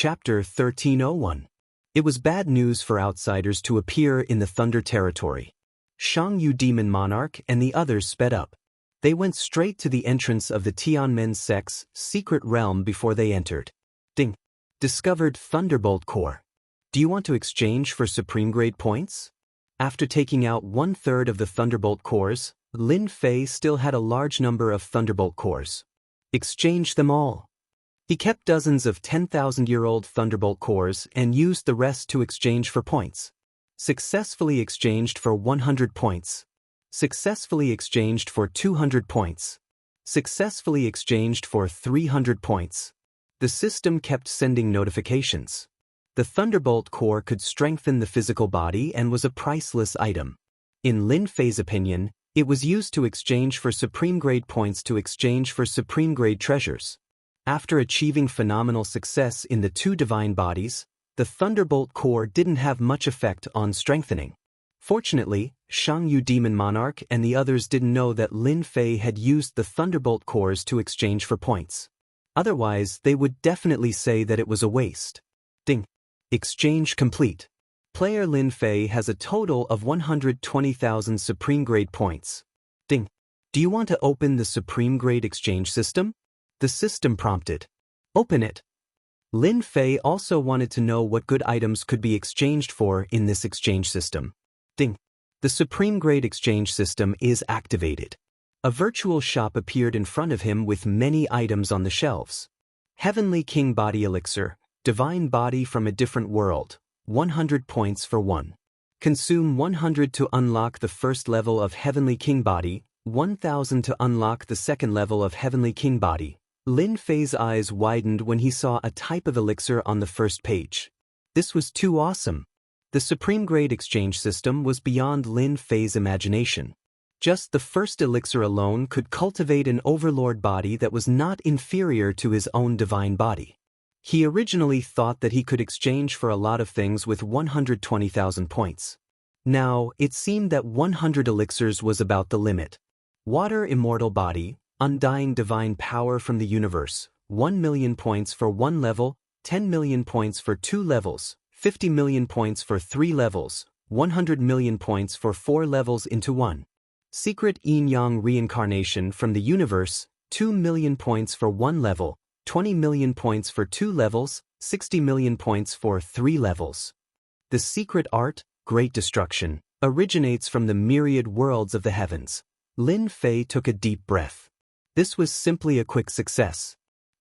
Chapter 1301. It was bad news for outsiders to appear in the Thunder territory. Jianghu demon monarch and the others sped up. They went straight to the entrance of the Tianmen sect's secret realm before they entered. Ding. Discovered Thunderbolt Core. Do you want to exchange for supreme grade points? After taking out 1/3 of the Thunderbolt cores, Lin Fei still had a large number of Thunderbolt cores. Exchange them all. He kept dozens of 10,000-year-old Thunderbolt cores and used the rest to exchange for points. Successfully exchanged for 100 points. Successfully exchanged for 200 points. Successfully exchanged for 300 points. The system kept sending notifications. The Thunderbolt core could strengthen the physical body and was a priceless item. In Lin Fei's opinion, it was used to exchange for supreme grade points to exchange for supreme grade treasures. After achieving phenomenal success in the two divine bodies, the Thunderbolt core didn't have much effect on strengthening. Fortunately, Jianghu demon monarch and the others didn't know that Lin Fei had used the Thunderbolt cores to exchange for points. Otherwise, they would definitely say that it was a waste. Ding. Exchange complete. Player Lin Fei has a total of 120,000 supreme grade points. Ding. Do you want to open the supreme grade exchange system? The system prompted. Open it. Lin Fei also wanted to know what good items could be exchanged for in this exchange system. Ding. The supreme grade exchange system is activated. A virtual shop appeared in front of him with many items on the shelves. Heavenly King Body Elixir, Divine Body from a Different World, 100 points for 1. Consume 100 to unlock the first level of Heavenly King Body, 1,000 to unlock the second level of Heavenly King Body. Lin Fei's eyes widened when he saw a type of elixir on the first page. This was too awesome. The supreme grade exchange system was beyond Lin Fei's imagination. Just the first elixir alone could cultivate an overlord body that was not inferior to his own divine body. He originally thought that he could exchange for a lot of things with 120,000 points. Now, it seemed that 100 elixirs was about the limit. Water Immortal Body, Undying Divine Power from the Universe, 1 million points for 1 level, 10 million points for 2 levels, 50 million points for 3 levels, 100 million points for 4 levels into 1. Secret Yin-Yang Reincarnation from the Universe, 2 million points for 1 level, 20 million points for 2 levels, 60 million points for 3 levels. The secret art, Great Destruction, originates from the myriad worlds of the heavens. Lin Fei took a deep breath. This was simply a quick success.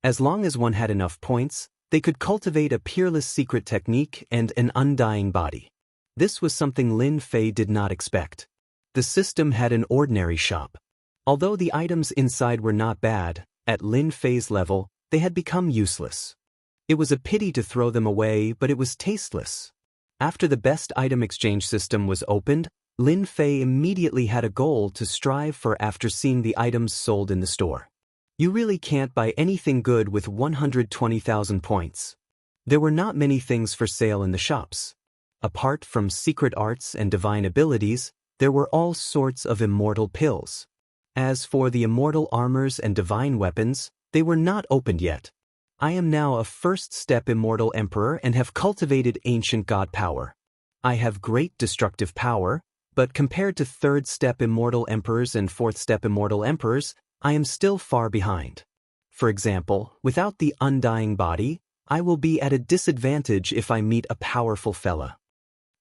As long as one had enough points, they could cultivate a peerless secret technique and an undying body. This was something Lin Fei did not expect. The system had an ordinary shop. Although the items inside were not bad, at Lin Fei's level, they had become useless. It was a pity to throw them away, but it was tasteless. After the best item exchange system was opened, Lin Fei immediately had a goal to strive for after seeing the items sold in the store. You really can't buy anything good with 120,000 points. There were not many things for sale in the shops. Apart from secret arts and divine abilities, there were all sorts of immortal pills. As for the immortal armors and divine weapons, they were not opened yet. I am now a first-step immortal emperor and have cultivated ancient god power. I have great destructive power, but compared to third-step immortal emperors and fourth-step immortal emperors, I am still far behind. For example, without the undying body, I will be at a disadvantage if I meet a powerful fella.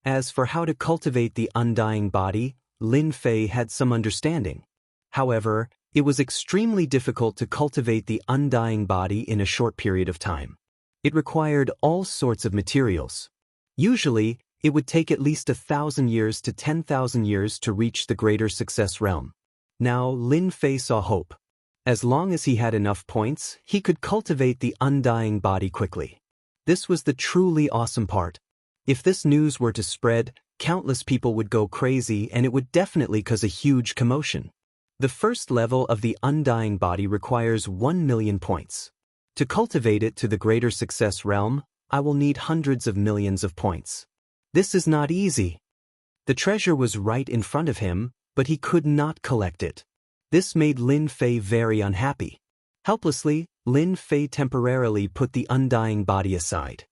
As for how to cultivate the undying body, Lin Fei had some understanding. However, it was extremely difficult to cultivate the undying body in a short period of time. It required all sorts of materials. Usually, it would take at least 1,000 years to 10,000 years to reach the greater success realm. Now, Lin Fei saw hope. As long as he had enough points, he could cultivate the undying body quickly. This was the truly awesome part. If this news were to spread, countless people would go crazy and it would definitely cause a huge commotion. The first level of the undying body requires 1 million points. To cultivate it to the greater success realm, I will need hundreds of millions of points. This is not easy. The treasure was right in front of him, but he could not collect it. This made Lin Fei very unhappy. Helplessly, Lin Fei temporarily put the undying body aside.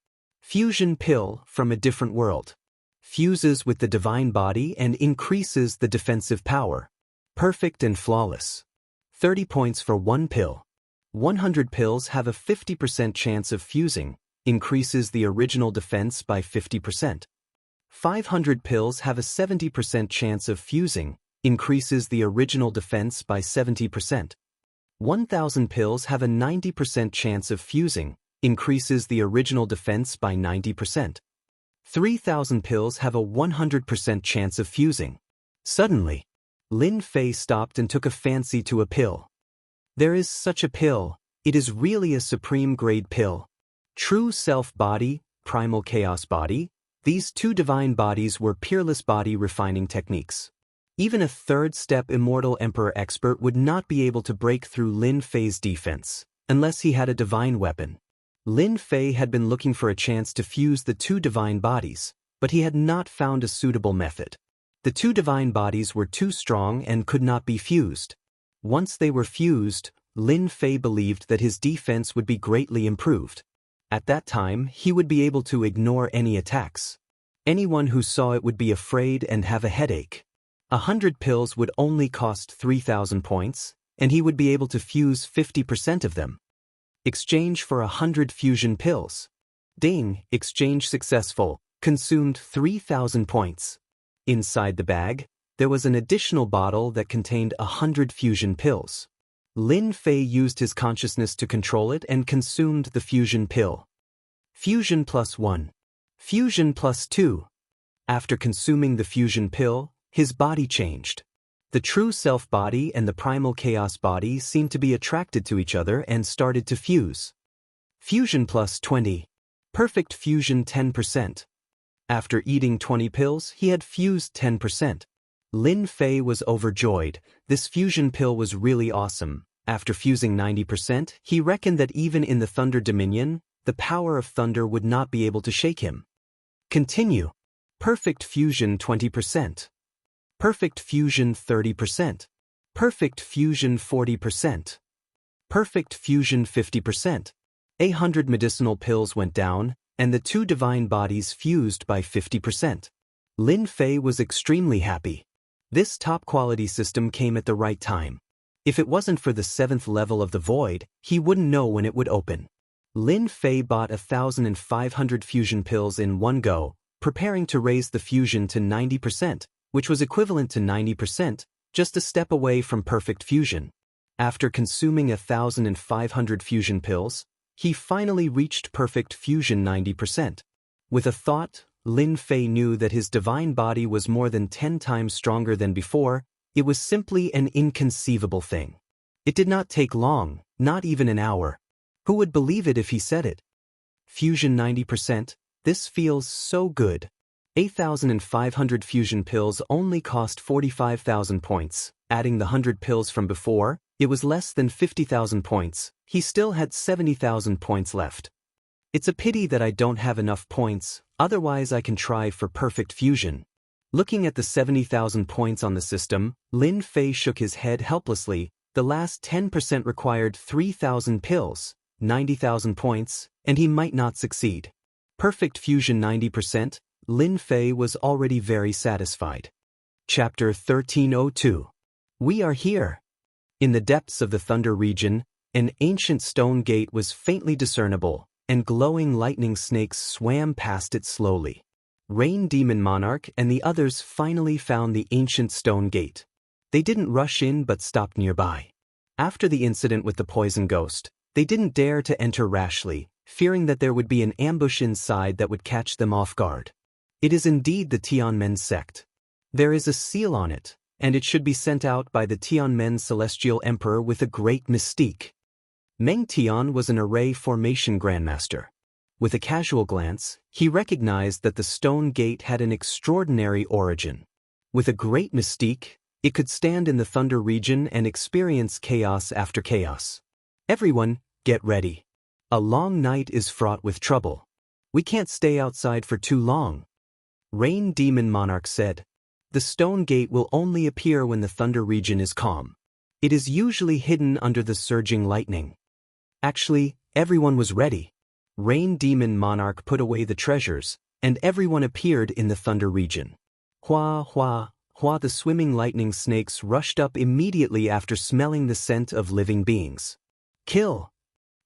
Fusion pill from a different world. Fuses with the divine body and increases the defensive power. Perfect and flawless. 30 points for 1 pill. 100 pills have a 50% chance of fusing, increases the original defense by 50%. 500 pills have a 70% chance of fusing, increases the original defense by 70%. 1,000 pills have a 90% chance of fusing, increases the original defense by 90%. 3,000 pills have a 100% chance of fusing. Suddenly, Lin Fei stopped and took a fancy to a pill. There is such a pill, it is really a supreme grade pill. True self body, primal chaos body, these two divine bodies were peerless body refining techniques. Even a third-step Immortal Emperor expert would not be able to break through Lin Fei's defense, unless he had a divine weapon. Lin Fei had been looking for a chance to fuse the two divine bodies, but he had not found a suitable method. The two divine bodies were too strong and could not be fused. Once they were fused, Lin Fei believed that his defense would be greatly improved. At that time, he would be able to ignore any attacks. Anyone who saw it would be afraid and have a headache. 100 pills would only cost 3,000 points, and he would be able to fuse 50% of them. Exchange for 100 fusion pills. Ding, exchange successful, consumed 3,000 points. Inside the bag, there was an additional bottle that contained 100 fusion pills. Lin Fei used his consciousness to control it and consumed the fusion pill. Fusion +1. Fusion +2. After consuming the fusion pill, his body changed. The true self body and the primal chaos body seemed to be attracted to each other and started to fuse. Fusion +20. Perfect fusion 10%. After eating 20 pills, he had fused 10%. Lin Fei was overjoyed. This fusion pill was really awesome. After fusing 90%, he reckoned that even in the Thunder Dominion, the power of thunder would not be able to shake him. Continue. Perfect fusion 20%. Perfect fusion 30%. Perfect fusion 40%. Perfect fusion 50%. 100 medicinal pills went down, and the two divine bodies fused by 50%. Lin Fei was extremely happy. This top-quality system came at the right time. If it wasn't for the 7th level of the void, he wouldn't know when it would open. Lin Fei bought 1,500 fusion pills in one go, preparing to raise the fusion to 90%, which was equivalent to 90%, just a step away from perfect fusion. After consuming 1,500 fusion pills, he finally reached perfect fusion 90%. With a thought, Lin Fei knew that his divine body was more than 10 times stronger than before. It was simply an inconceivable thing. It did not take long, not even an hour. Who would believe it if he said it? Fusion 90%, this feels so good. 8,500 fusion pills only cost 45,000 points. Adding the 100 pills from before, it was less than 50,000 points. He still had 70,000 points left. It's a pity that I don't have enough points, otherwise I can try for perfect fusion. Looking at the 70,000 points on the system, Lin Fei shook his head helplessly. The last 10% required 3,000 pills, 90,000 points, and he might not succeed. Perfect fusion 90%, Lin Fei was already very satisfied. Chapter 1302. We are here. In the depths of the Thunder region, an ancient stone gate was faintly discernible, and glowing lightning snakes swam past it slowly. Rain Demon Monarch and the others finally found the ancient stone gate. They didn't rush in but stopped nearby. After the incident with the poison ghost, they didn't dare to enter rashly, fearing that there would be an ambush inside that would catch them off guard. It is indeed the Tianmen sect. There is a seal on it, and it should be sent out by the Tianmen Celestial Emperor with a great mystique. Meng Tian was an array formation grandmaster. With a casual glance, he recognized that the stone gate had an extraordinary origin. With a great mystique, it could stand in the Thunder region and experience chaos after chaos. Everyone, get ready. A long night is fraught with trouble. We can't stay outside for too long. Rain Demon Monarch said. The stone gate will only appear when the Thunder region is calm. It is usually hidden under the surging lightning. Actually, everyone was ready. Rain Demon Monarch put away the treasures, and everyone appeared in the Thunder region. Hua, hua, hua, the swimming lightning snakes rushed up immediately after smelling the scent of living beings. Kill!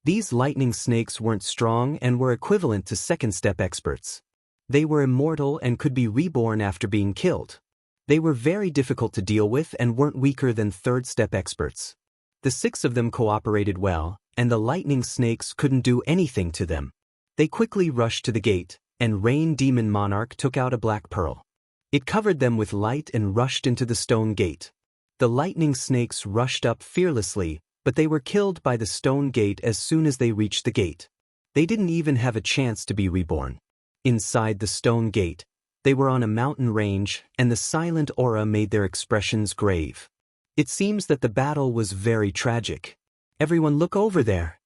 These lightning snakes weren't strong and were equivalent to second-step experts. They were immortal and could be reborn after being killed. They were very difficult to deal with and weren't weaker than third-step experts. The 6 of them cooperated well, and the lightning snakes couldn't do anything to them. They quickly rushed to the gate, and Rain Demon Monarch took out a black pearl. It covered them with light and rushed into the stone gate. The lightning snakes rushed up fearlessly, but they were killed by the stone gate as soon as they reached the gate. They didn't even have a chance to be reborn. Inside the stone gate, they were on a mountain range, and the silent aura made their expressions grave. It seems that the battle was very tragic. Everyone look over there.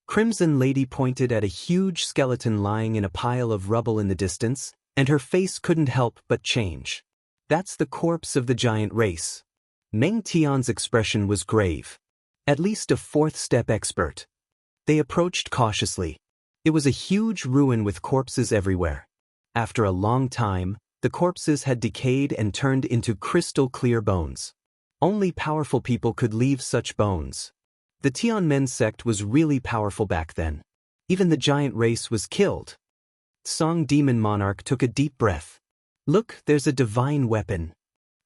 Crimson Lady pointed at a huge skeleton lying in a pile of rubble in the distance, and her face couldn't help but change. That's the corpse of the giant race. Meng Tian's expression was grave. At least a fourth-step expert. They approached cautiously. It was a huge ruin with corpses everywhere. After a long time, the corpses had decayed and turned into crystal-clear bones. Only powerful people could leave such bones. The Tianmen sect was really powerful back then. Even the giant race was killed. Song Demon Monarch took a deep breath. Look, there's a divine weapon.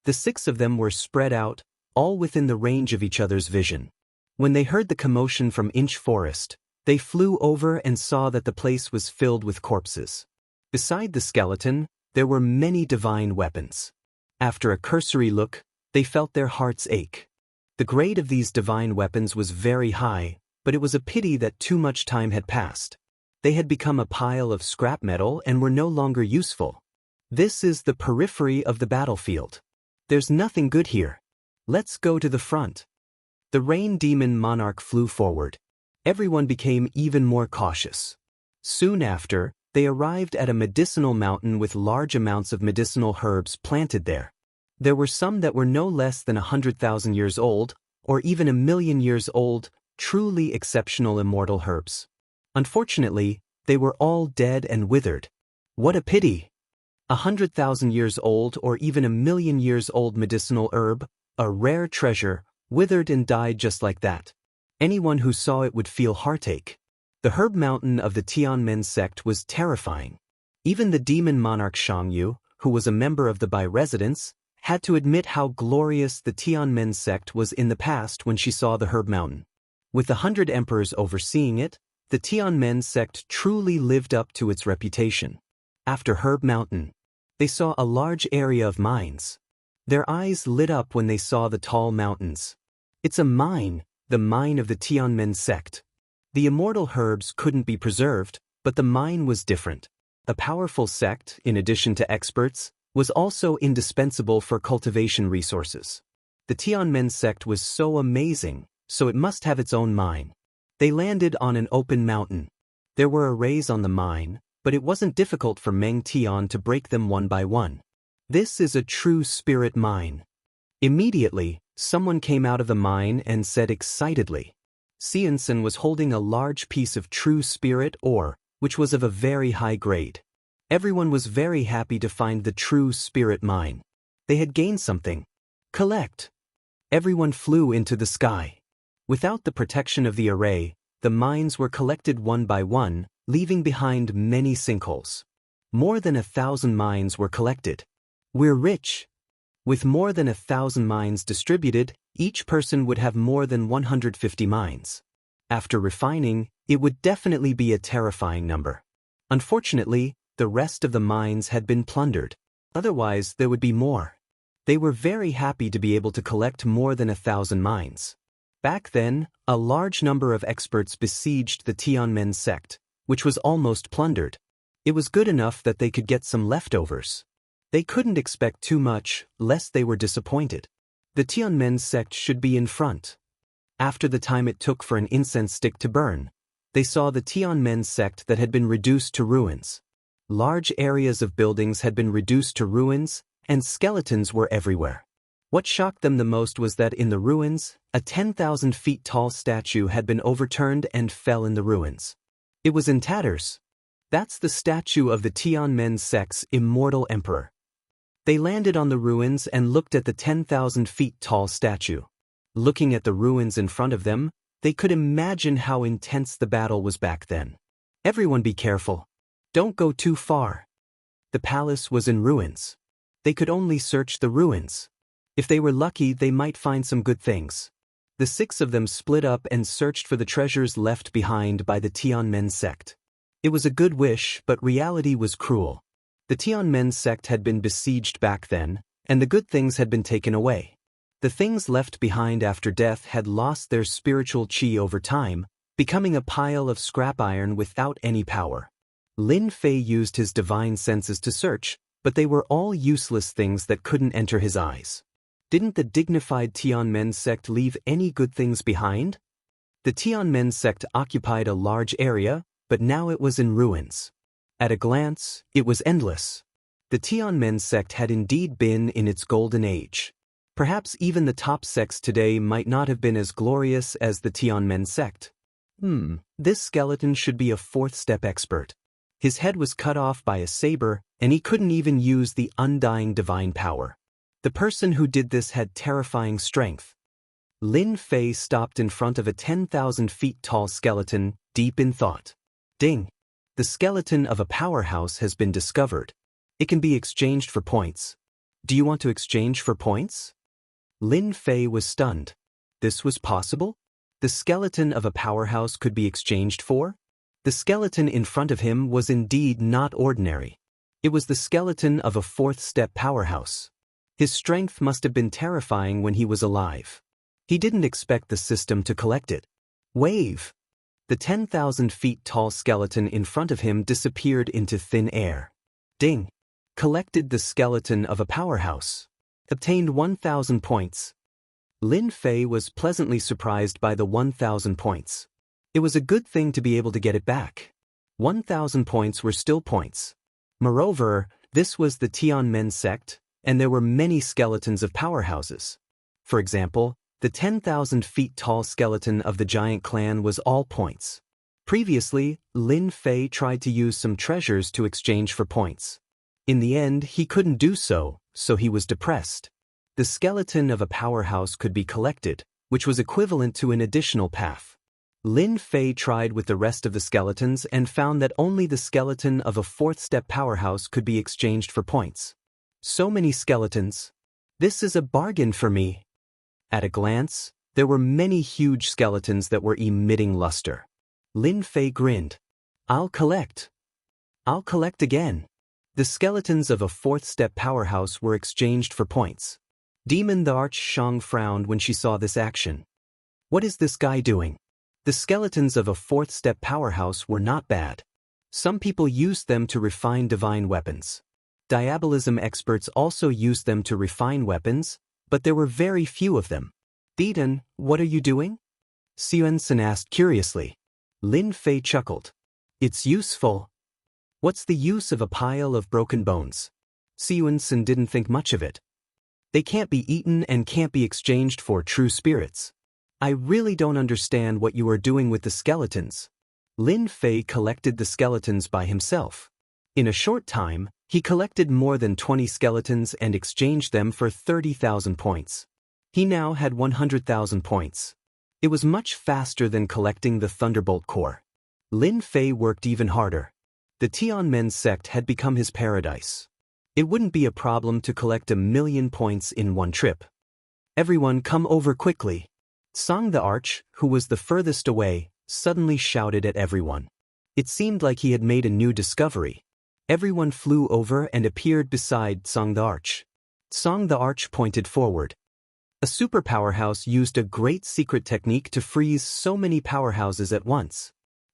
The 6 of them were spread out, all within the range of each other's vision. When they heard the commotion from Inch Forest, they flew over and saw that the place was filled with corpses. Beside the skeleton, there were many divine weapons. After a cursory look, they felt their hearts ache. The grade of these divine weapons was very high, but it was a pity that too much time had passed. They had become a pile of scrap metal and were no longer useful. This is the periphery of the battlefield. There's nothing good here. Let's go to the front. The Rain Demon Monarch flew forward. Everyone became even more cautious. Soon after, they arrived at a medicinal mountain with large amounts of medicinal herbs planted there. There were some that were no less than 100,000 years old, or even 1,000,000 years old, truly exceptional immortal herbs. Unfortunately, they were all dead and withered. What a pity! 100,000 years old or even 1,000,000 years old medicinal herb, a rare treasure, withered and died just like that. Anyone who saw it would feel heartache. The herb mountain of the Tianmen sect was terrifying. Even the demon monarch Jianghu, who was a member of the Bai residence, had to admit how glorious the Tianmen sect was in the past when she saw the herb mountain. With 100 emperors overseeing it, the Tianmen sect truly lived up to its reputation. After Herb Mountain, they saw a large area of mines. Their eyes lit up when they saw the tall mountains. It's a mine, the mine of the Tianmen sect. The immortal herbs couldn't be preserved, but the mine was different. A powerful sect, in addition to experts, was also indispensable for cultivation resources. The Tianmen sect was so amazing, so it must have its own mine. They landed on an open mountain. There were arrays on the mine, but it wasn't difficult for Meng Tian to break them one by one. This is a true spirit mine. Immediately, someone came out of the mine and said excitedly. Xiansen was holding a large piece of true spirit ore, which was of a very high grade. Everyone was very happy to find the true spirit mine. They had gained something. Collect! Everyone flew into the sky. Without the protection of the array, the mines were collected one by one, leaving behind many sinkholes. More than 1,000 mines were collected. We're rich. With more than 1,000 mines distributed, each person would have more than 150 mines. After refining, it would definitely be a terrifying number. Unfortunately, the rest of the mines had been plundered. Otherwise, there would be more. They were very happy to be able to collect more than 1,000 mines. Back then, a large number of experts besieged the Tianmen sect, which was almost plundered. It was good enough that they could get some leftovers. They couldn't expect too much, lest they were disappointed. The Tianmen sect should be in front. After the time it took for an incense stick to burn, they saw the Tianmen sect that had been reduced to ruins. Large areas of buildings had been reduced to ruins, and skeletons were everywhere. What shocked them the most was that in the ruins, a 10,000 feet tall statue had been overturned and fell in the ruins. It was in tatters. That's the statue of the Tianmen sect's immortal emperor. They landed on the ruins and looked at the 10,000 feet tall statue. Looking at the ruins in front of them, they could imagine how intense the battle was back then. Everyone be careful. Don't go too far. The palace was in ruins. They could only search the ruins. If they were lucky, they might find some good things. The 6 of them split up and searched for the treasures left behind by the Tianmen sect. It was a good wish, but reality was cruel. The Tianmen sect had been besieged back then, and the good things had been taken away. The things left behind after death had lost their spiritual qi over time, becoming a pile of scrap iron without any power. Lin Fei used his divine senses to search, but they were all useless things that couldn't enter his eyes. Didn't the dignified Tianmen sect leave any good things behind? The Tianmen sect occupied a large area, but now it was in ruins. At a glance, it was endless. The Tianmen sect had indeed been in its golden age. Perhaps even the top sects today might not have been as glorious as the Tianmen sect. This skeleton should be a 4th step expert. His head was cut off by a saber, and he couldn't even use the undying divine power. The person who did this had terrifying strength. Lin Fei stopped in front of a 10,000 feet tall skeleton, deep in thought. Ding! The skeleton of a powerhouse has been discovered. It can be exchanged for points. Do you want to exchange for points? Lin Fei was stunned. This was possible? The skeleton of a powerhouse could be exchanged for? The skeleton in front of him was indeed not ordinary. It was the skeleton of a 4th step powerhouse. His strength must have been terrifying when he was alive. He didn't expect the system to collect it. Wave! The 10,000 feet tall skeleton in front of him disappeared into thin air. Ding! Collected the skeleton of a powerhouse. Obtained 1,000 points. Lin Fei was pleasantly surprised by the 1,000 points. It was a good thing to be able to get it back. 1,000 points were still points. Moreover, this was the Tianmen sect, and there were many skeletons of powerhouses. For example, the 10,000 feet tall skeleton of the giant clan was all points. Previously, Lin Fei tried to use some treasures to exchange for points. In the end, he couldn't do so, so he was depressed. The skeleton of a powerhouse could be collected, which was equivalent to an additional path. Lin Fei tried with the rest of the skeletons and found that only the skeleton of a 4th step powerhouse could be exchanged for points. So many skeletons. This is a bargain for me. At a glance, there were many huge skeletons that were emitting luster. Lin Fei grinned. I'll collect. I'll collect again. The skeletons of a 4th step powerhouse were exchanged for points. Demon the Archshang frowned when she saw this action. What is this guy doing? The skeletons of a 4th step powerhouse were not bad. Some people used them to refine divine weapons. Diabolism experts also used them to refine weapons, but there were very few of them. Thetan, what are you doing? Xiuansen asked curiously. Lin Fei chuckled. It's useful. What's the use of a pile of broken bones? Xiuansen didn't think much of it. They can't be eaten and can't be exchanged for true spirits. I really don't understand what you are doing with the skeletons. Lin Fei collected the skeletons by himself. In a short time, he collected more than 20 skeletons and exchanged them for 30,000 points. He now had 100,000 points. It was much faster than collecting the Thunderbolt core. Lin Fei worked even harder. The Tianmen sect had become his paradise. It wouldn't be a problem to collect 1,000,000 points in one trip. Everyone come over quickly. Song the Arch, who was the furthest away, suddenly shouted at everyone. It seemed like he had made a new discovery. Everyone flew over and appeared beside Song the Arch. Song the Arch pointed forward. A super powerhouse used a great secret technique to freeze so many powerhouses at once.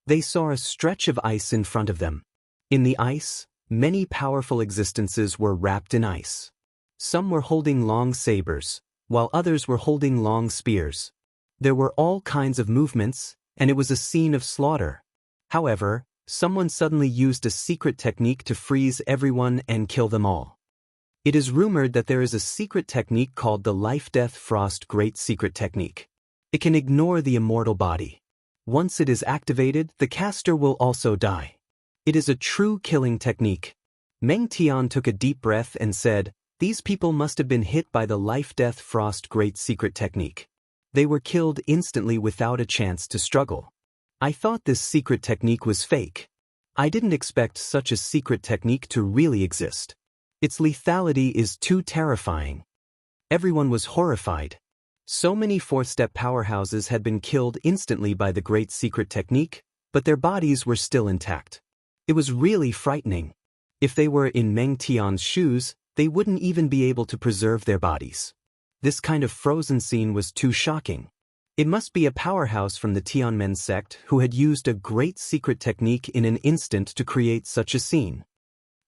They saw a stretch of ice in front of them. In the ice, many powerful existences were wrapped in ice. Some were holding long sabers, while others were holding long spears. There were all kinds of movements, and it was a scene of slaughter. However, someone suddenly used a secret technique to freeze everyone and kill them all. It is rumored that there is a secret technique called the Life-Death Frost Great Secret Technique. It can ignore the immortal body. Once it is activated, the caster will also die. It is a true killing technique. Meng Tian took a deep breath and said, "These people must have been hit by the life-death frost great secret technique. They were killed instantly without a chance to struggle. I thought this secret technique was fake. I didn't expect such a secret technique to really exist. Its lethality is too terrifying." Everyone was horrified. So many fourth-step powerhouses had been killed instantly by the great secret technique, but their bodies were still intact. It was really frightening. If they were in Meng Tian's shoes, they wouldn't even be able to preserve their bodies. This kind of frozen scene was too shocking. It must be a powerhouse from the Tianmen sect who had used a great secret technique in an instant to create such a scene.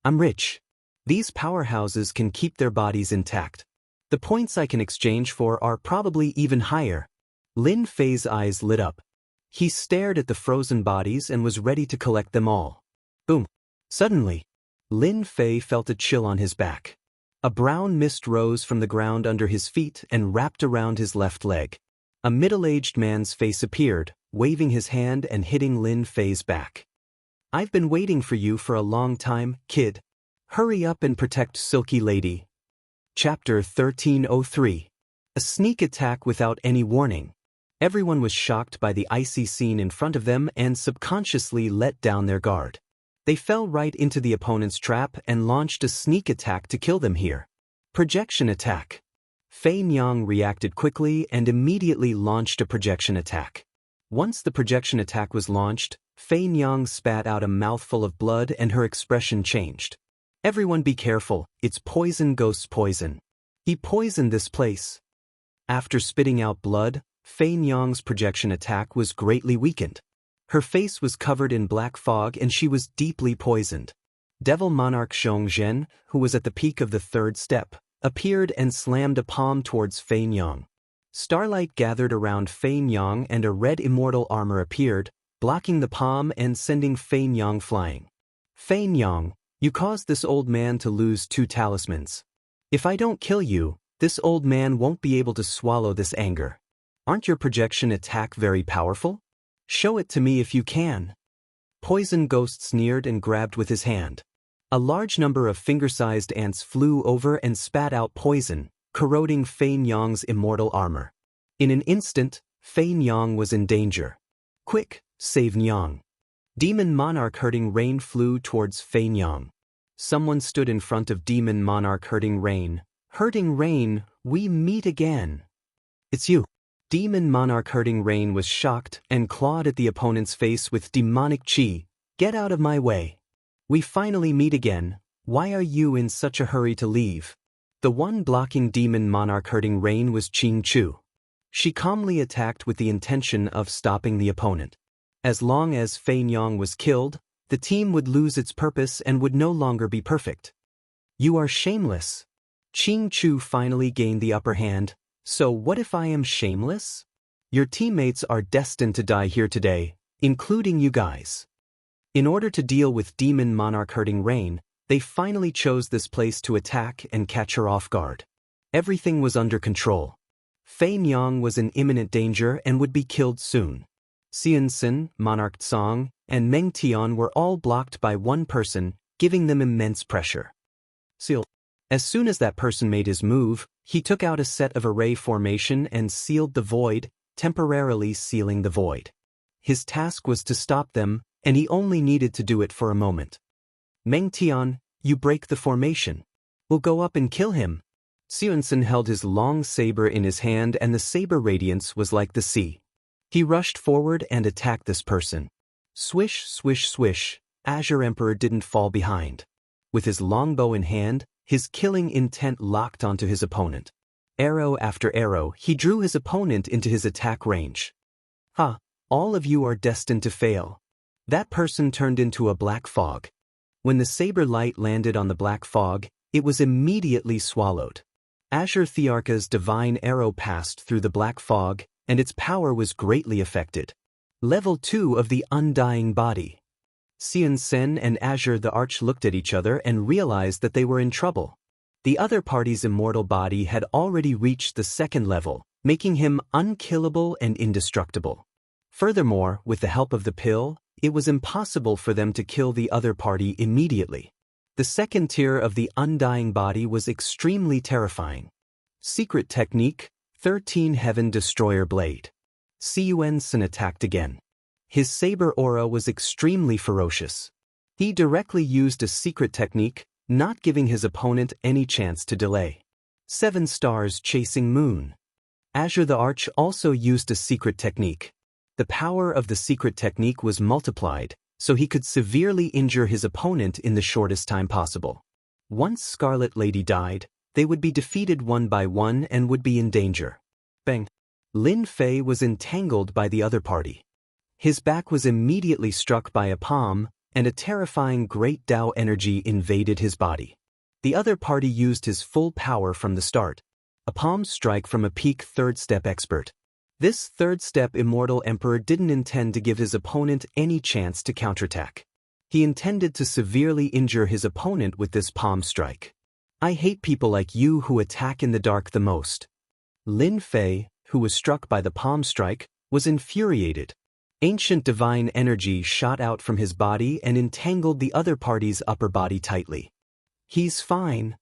I'm rich. These powerhouses can keep their bodies intact. The points I can exchange for are probably even higher. Lin Fei's eyes lit up. He stared at the frozen bodies and was ready to collect them all. Boom. Suddenly, Lin Fei felt a chill on his back. A brown mist rose from the ground under his feet and wrapped around his left leg. A middle-aged man's face appeared, waving his hand and hitting Lin Fei's back. "I've been waiting for you for a long time, kid. Hurry up and protect Silky Lady." Chapter 1303. A sneak attack without any warning. Everyone was shocked by the icy scene in front of them and subconsciously let down their guard. They fell right into the opponent's trap and launched a sneak attack to kill them here. Projection attack. Fei Nyang reacted quickly and immediately launched a projection attack. Once the projection attack was launched, Fei Nyang spat out a mouthful of blood and her expression changed. "Everyone be careful, it's poison ghost poison. He poisoned this place." After spitting out blood, Fei Nyang's projection attack was greatly weakened. Her face was covered in black fog and she was deeply poisoned. Devil Monarch Zhongzhen, who was at the peak of the third step, appeared and slammed a palm towards Fei Nyang. Starlight gathered around Fei Nyang and a red immortal armor appeared, blocking the palm and sending Fei Nyang flying. "Fei Nyang, you caused this old man to lose 2 talismans. If I don't kill you, this old man won't be able to swallow this anger. Aren't your projection attack very powerful? Show it to me if you can." Poison Ghost sneered and grabbed with his hand. A large number of finger-sized ants flew over and spat out poison, corroding Fei Nyang's immortal armor. In an instant, Fei Nyang was in danger. "Quick, save Nyang." Demon Monarch Hurting Rain flew towards Fei Nyang. Someone stood in front of Demon Monarch Hurting Rain. "Hurting Rain, we meet again." "It's you." Demon Monarch Hurting Rain was shocked and clawed at the opponent's face with demonic chi. "Get out of my way. We finally meet again. Why are you in such a hurry to leave?" The one blocking Demon Monarch Hurting Rain was Qing Chu. She calmly attacked with the intention of stopping the opponent. As long as Fei Nyang was killed, the team would lose its purpose and would no longer be perfect. "You are shameless." Qing Chu finally gained the upper hand. "So what if I am shameless? Your teammates are destined to die here today, including you guys." In order to deal with Demon Monarch Hurting Rain, they finally chose this place to attack and catch her off guard. Everything was under control. Fei Nyang was in imminent danger and would be killed soon. Xian Xin, Monarch Tsang, and Meng Tian were all blocked by one person, giving them immense pressure. Seal. As soon as that person made his move, he took out a set of array formation and sealed the void, temporarily sealing the void. His task was to stop them, and he only needed to do it for a moment. "Meng Tian, you break the formation. We'll go up and kill him." Xianxin held his long saber in his hand and the saber radiance was like the sea. He rushed forward and attacked this person. Swish, swish, swish, Azure Emperor didn't fall behind. With his longbow in hand, his killing intent locked onto his opponent. Arrow after arrow, he drew his opponent into his attack range. "Ha! All of you are destined to fail." That person turned into a black fog. When the saber light landed on the black fog, it was immediately swallowed. Azure Thearka's divine arrow passed through the black fog, and its power was greatly affected. Level 2 of the Undying Body. Xian Sen and Azure the Arch looked at each other and realized that they were in trouble. The other party's immortal body had already reached the second level, making him unkillable and indestructible. Furthermore, with the help of the pill, it was impossible for them to kill the other party immediately. The second tier of the undying body was extremely terrifying. Secret technique, 13 Heaven Destroyer Blade. Sun Sun attacked again. His saber aura was extremely ferocious. He directly used a secret technique, not giving his opponent any chance to delay. 7 Stars Chasing Moon. Azure the Arch also used a secret technique. The power of the secret technique was multiplied, so he could severely injure his opponent in the shortest time possible. Once Scarlet Lady died, they would be defeated one by one and would be in danger. Bang! Lin Fei was entangled by the other party. His back was immediately struck by a palm, and a terrifying great Tao energy invaded his body. The other party used his full power from the start. A palm strike from a peak third-step expert. This third-step Immortal Emperor didn't intend to give his opponent any chance to counterattack. He intended to severely injure his opponent with this palm strike. I hate people like you who attack in the dark the most. Lin Fei, who was struck by the palm strike, was infuriated. Ancient divine energy shot out from his body and entangled the other party's upper body tightly. He's fine.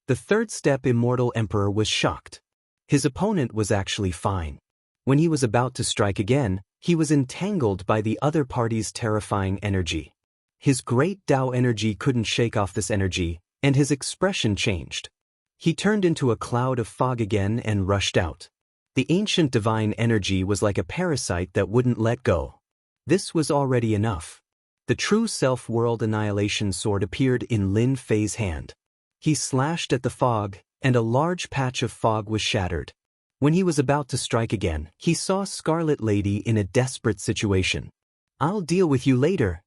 The third-step Immortal Emperor was shocked. His opponent was actually fine. When he was about to strike again, he was entangled by the other party's terrifying energy. His great Tao energy couldn't shake off this energy, and his expression changed. He turned into a cloud of fog again and rushed out. The ancient divine energy was like a parasite that wouldn't let go. This was already enough. The true self-world annihilation sword appeared in Lin Fei's hand. He slashed at the fog, and a large patch of fog was shattered. When he was about to strike again, he saw Scarlet Lady in a desperate situation. I'll deal with you later.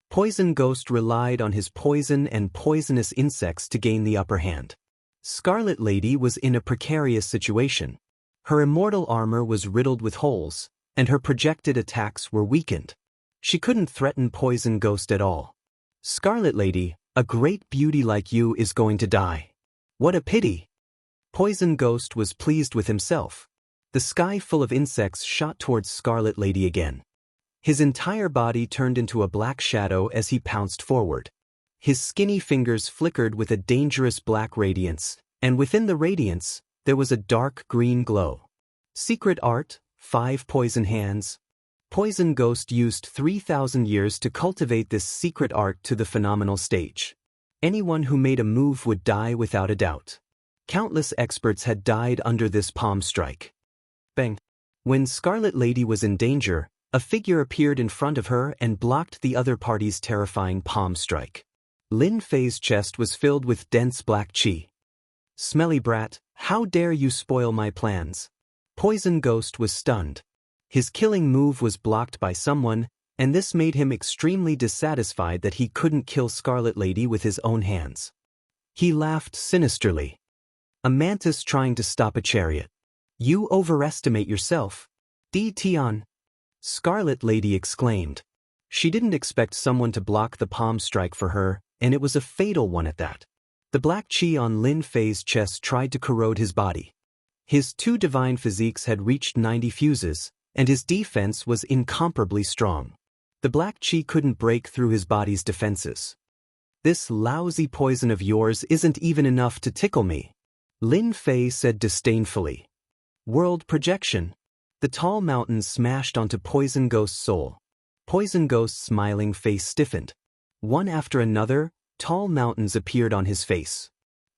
Poison Ghost relied on his poison and poisonous insects to gain the upper hand. Scarlet Lady was in a precarious situation. Her immortal armor was riddled with holes, and her projected attacks were weakened. She couldn't threaten Poison Ghost at all. Scarlet Lady, a great beauty like you is going to die. What a pity. Poison Ghost was pleased with himself. The sky full of insects shot towards Scarlet Lady again. His entire body turned into a black shadow as he pounced forward. His skinny fingers flickered with a dangerous black radiance, and within the radiance, there was a dark green glow. Secret Art, 5 Poison Hands. Poison Ghost used 3,000 years to cultivate this secret art to the phenomenal stage. Anyone who made a move would die without a doubt. Countless experts had died under this palm strike. Bang! When Scarlet Lady was in danger, a figure appeared in front of her and blocked the other party's terrifying palm strike. Lin Fei's chest was filled with dense black qi. Smelly brat, how dare you spoil my plans? Poison Ghost was stunned. His killing move was blocked by someone, and this made him extremely dissatisfied that he couldn't kill Scarlet Lady with his own hands. He laughed sinisterly. A mantis trying to stop a chariot. You overestimate yourself. Di Tian. Scarlet Lady exclaimed. She didn't expect someone to block the palm strike for her, and it was a fatal one at that. The black qi on Lin Fei's chest tried to corrode his body. His 2 divine physiques had reached 90 fuses, and his defense was incomparably strong. The black qi couldn't break through his body's defenses. This lousy poison of yours isn't even enough to tickle me, Lin Fei said disdainfully. World projection. The tall mountains smashed onto Poison Ghost's soul. Poison Ghost's smiling face stiffened. One after another, tall mountains appeared on his face.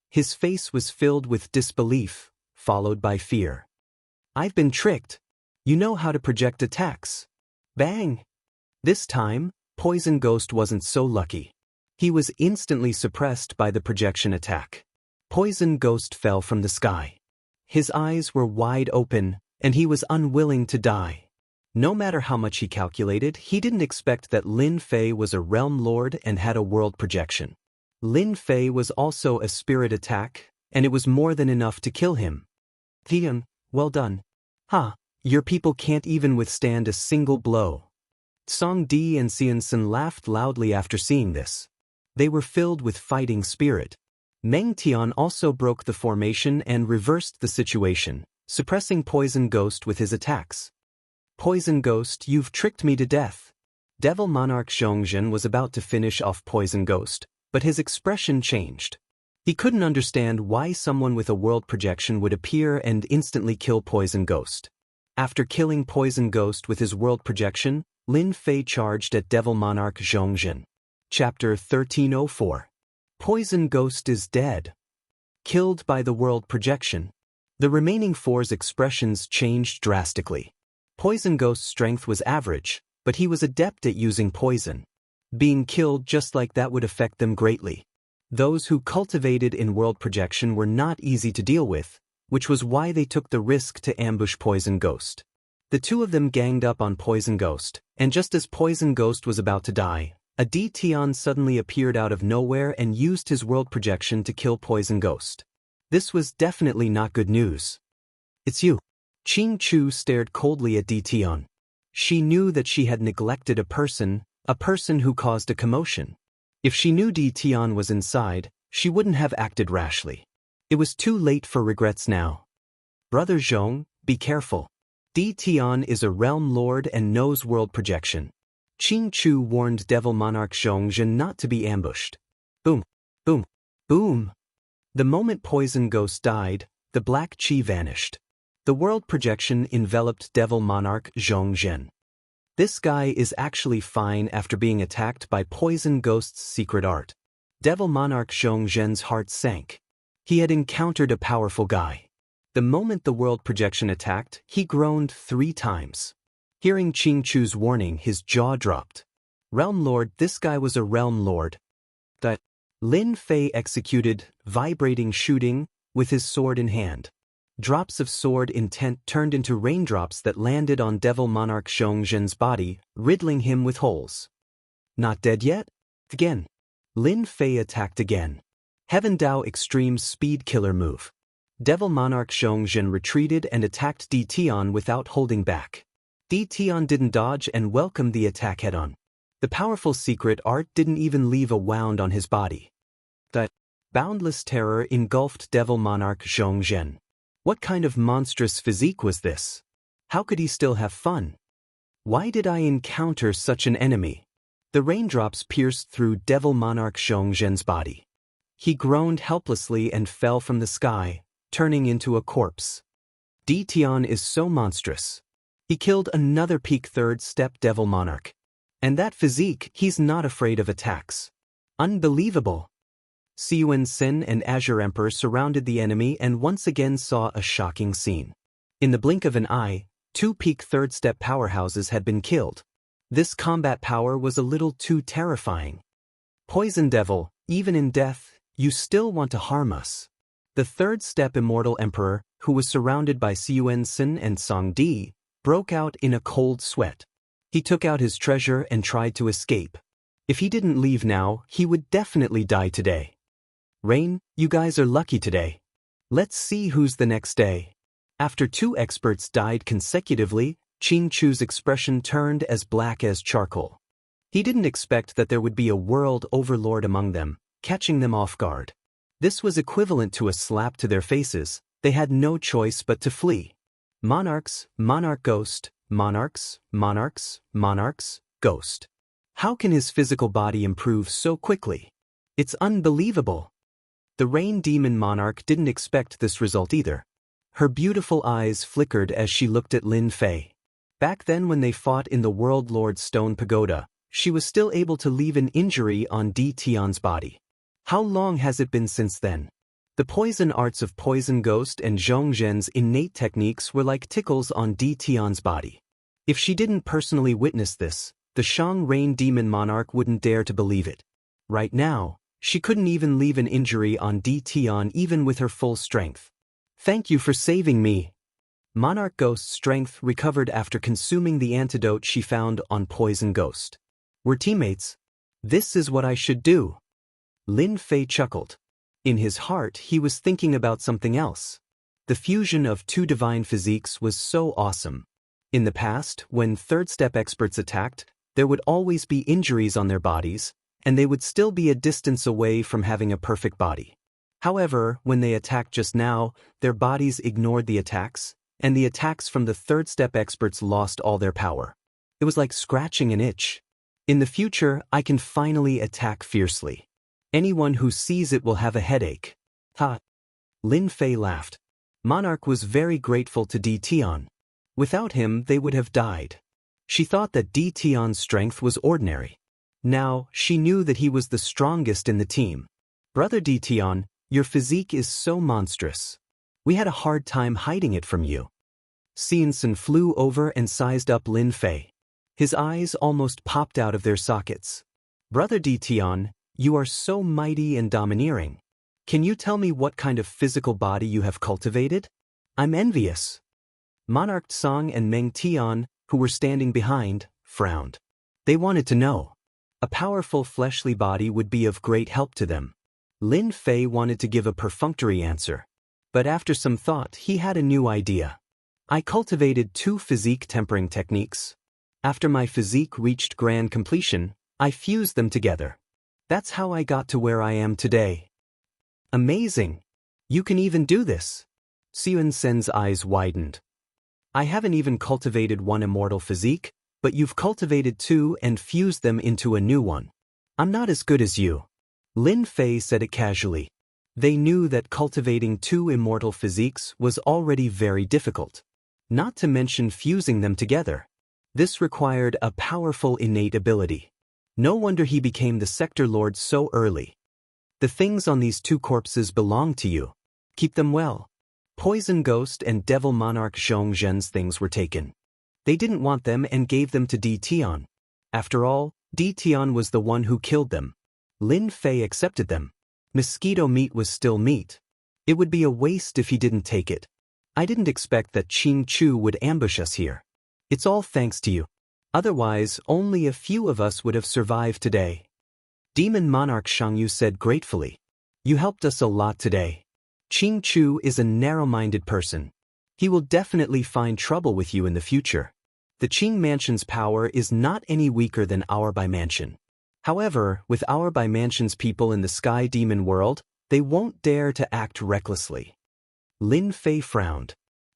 His face was filled with disbelief, followed by fear. I've been tricked. You know how to project attacks. Bang! This time, Poison Ghost wasn't so lucky. He was instantly suppressed by the projection attack. Poison Ghost fell from the sky. His eyes were wide open, and he was unwilling to die. No matter how much he calculated, he didn't expect that Lin Fei was a realm lord and had a world projection. Lin Fei was also a spirit attack, and it was more than enough to kill him. Theon, well done. Ha, your people can't even withstand a single blow. Song Di and Sun Sun laughed loudly after seeing this. They were filled with fighting spirit. Meng Tian also broke the formation and reversed the situation, suppressing Poison Ghost with his attacks. Poison Ghost, you've tricked me to death. Devil Monarch Zhongzhen was about to finish off Poison Ghost, but his expression changed. He couldn't understand why someone with a world projection would appear and instantly kill Poison Ghost. After killing Poison Ghost with his world projection, Lin Fei charged at Devil Monarch Zhongzhen. Chapter 1304. Poison Ghost is dead. Killed by the world projection. The remaining four's expressions changed drastically. Poison Ghost's strength was average, but he was adept at using poison. Being killed just like that would affect them greatly. Those who cultivated in world projection were not easy to deal with, which was why they took the risk to ambush Poison Ghost. The two of them ganged up on Poison Ghost, and just as Poison Ghost was about to die, a Tian suddenly appeared out of nowhere and used his world projection to kill Poison Ghost. This was definitely not good news. It's you. Qing Chu stared coldly at Tian. She knew that she had neglected a person who caused a commotion. If she knew Tian was inside, she wouldn't have acted rashly. It was too late for regrets now. Brother Zhong, be careful. Tian is a realm lord and knows world projection. Qing Chu warned Devil Monarch Zhongzhen not to be ambushed. Boom, boom, boom. The moment Poison Ghost died, the black chi vanished. The world projection enveloped Devil Monarch Zhongzhen. This guy is actually fine after being attacked by Poison Ghost's secret art. Devil Monarch Zhongzhen's heart sank. He had encountered a powerful guy. The moment the world projection attacked, he groaned 3 times. Hearing Qing Chu's warning, his jaw dropped. Realm Lord, this guy was a Realm Lord. That Lin Fei executed, vibrating shooting, with his sword in hand. Drops of sword intent turned into raindrops that landed on Devil Monarch Zhongzhen's body, riddling him with holes. Not dead yet? Again. Lin Fei attacked again. Heaven Dao Extreme Speed Killer move. Devil Monarch Zhongzhen retreated and attacked Tian without holding back. Tian didn't dodge and welcomed the attack head-on. The powerful secret art didn't even leave a wound on his body. That boundless terror engulfed Devil Monarch Zhongzhen. What kind of monstrous physique was this? How could he still have fun? Why did I encounter such an enemy? The raindrops pierced through Devil Monarch Zhongzhen's body. He groaned helplessly and fell from the sky, turning into a corpse. Tian is so monstrous. He killed another peak 3rd step Devil Monarch. And that physique, he's not afraid of attacks. Unbelievable. Siyuan Sin and Azure Emperor surrounded the enemy and once again saw a shocking scene. In the blink of an eye, 2 peak 3rd step powerhouses had been killed. This combat power was a little too terrifying. Poison Devil, even in death, you still want to harm us. The 3rd step Immortal Emperor, who was surrounded by Siyuan Sin and Song Di, broke out in a cold sweat. He took out his treasure and tried to escape. If he didn't leave now, he would definitely die today. Rain, you guys are lucky today. Let's see who's the next day. After 2 experts died consecutively, Qing Chu's expression turned as black as charcoal. He didn't expect that there would be a world overlord among them, catching them off guard. This was equivalent to a slap to their faces. They had no choice but to flee. Monarchs, Monarch Ghost, Monarchs, Monarchs, Monarchs, Ghost. How can his physical body improve so quickly? It's unbelievable. The Rain Demon Monarch didn't expect this result either. Her beautiful eyes flickered as she looked at Lin Fei. Back then when they fought in the World Lord's Stone Pagoda, she was still able to leave an injury on Tian's body. How long has it been since then? The poison arts of Poison Ghost and Zhongzhen's innate techniques were like tickles on Tian's body. If she didn't personally witness this, the Shang Rain Demon Monarch wouldn't dare to believe it. Right now, she couldn't even leave an injury on Tian even with her full strength. Thank you for saving me. Monarch Ghost's strength recovered after consuming the antidote she found on Poison Ghost. We're teammates. This is what I should do. Lin Fei chuckled. In his heart, he was thinking about something else. The fusion of 2 divine physiques was so awesome. In the past, when 3rd step experts attacked, there would always be injuries on their bodies, and they would still be a distance away from having a perfect body. However, when they attacked just now, their bodies ignored the attacks, and the attacks from the third-step experts lost all their power. It was like scratching an itch. In the future, I can finally attack fiercely. Anyone who sees it will have a headache. Ha! Lin Fei laughed. Monarch was very grateful to Di Tian. Without him, they would have died. She thought that Di Tian's strength was ordinary. Now, she knew that he was the strongest in the team. Brother Di Tian, your physique is so monstrous. We had a hard time hiding it from you. Xiansun flew over and sized up Lin Fei. His eyes almost popped out of their sockets. Brother Di Tian, you are so mighty and domineering. Can you tell me what kind of physical body you have cultivated? I'm envious. Monarch Song and Meng Tian, who were standing behind, frowned. They wanted to know. A powerful fleshly body would be of great help to them. Lin Fei wanted to give a perfunctory answer. But after some thought, he had a new idea. I cultivated 2 physique tempering techniques. After my physique reached grand completion, I fused them together. That's how I got to where I am today. Amazing! You can even do this. Xiansun's eyes widened. I haven't even cultivated 1 immortal physique, but you've cultivated 2 and fused them into a new one. I'm not as good as you. Lin Fei said it casually. They knew that cultivating 2 immortal physiques was already very difficult. Not to mention fusing them together. This required a powerful innate ability. No wonder he became the sector lord so early. The things on these 2 corpses belong to you. Keep them well. Poison Ghost and Devil Monarch Zhongzhen's things were taken. They didn't want them and gave them to Di Tian. After all, Di Tian was the one who killed them. Lin Fei accepted them. Mosquito meat was still meat. It would be a waste if he didn't take it. I didn't expect that Qing Chu would ambush us here. It's all thanks to you. Otherwise, only a few of us would have survived today. Demon Monarch Jianghu said gratefully. You helped us a lot today. Qing Chu is a narrow-minded person. He will definitely find trouble with you in the future. The Qing Mansion's power is not any weaker than our Bai Mansion. However, with our Bai Mansion's people in the Sky Demon world, they won't dare to act recklessly. Lin Fei frowned.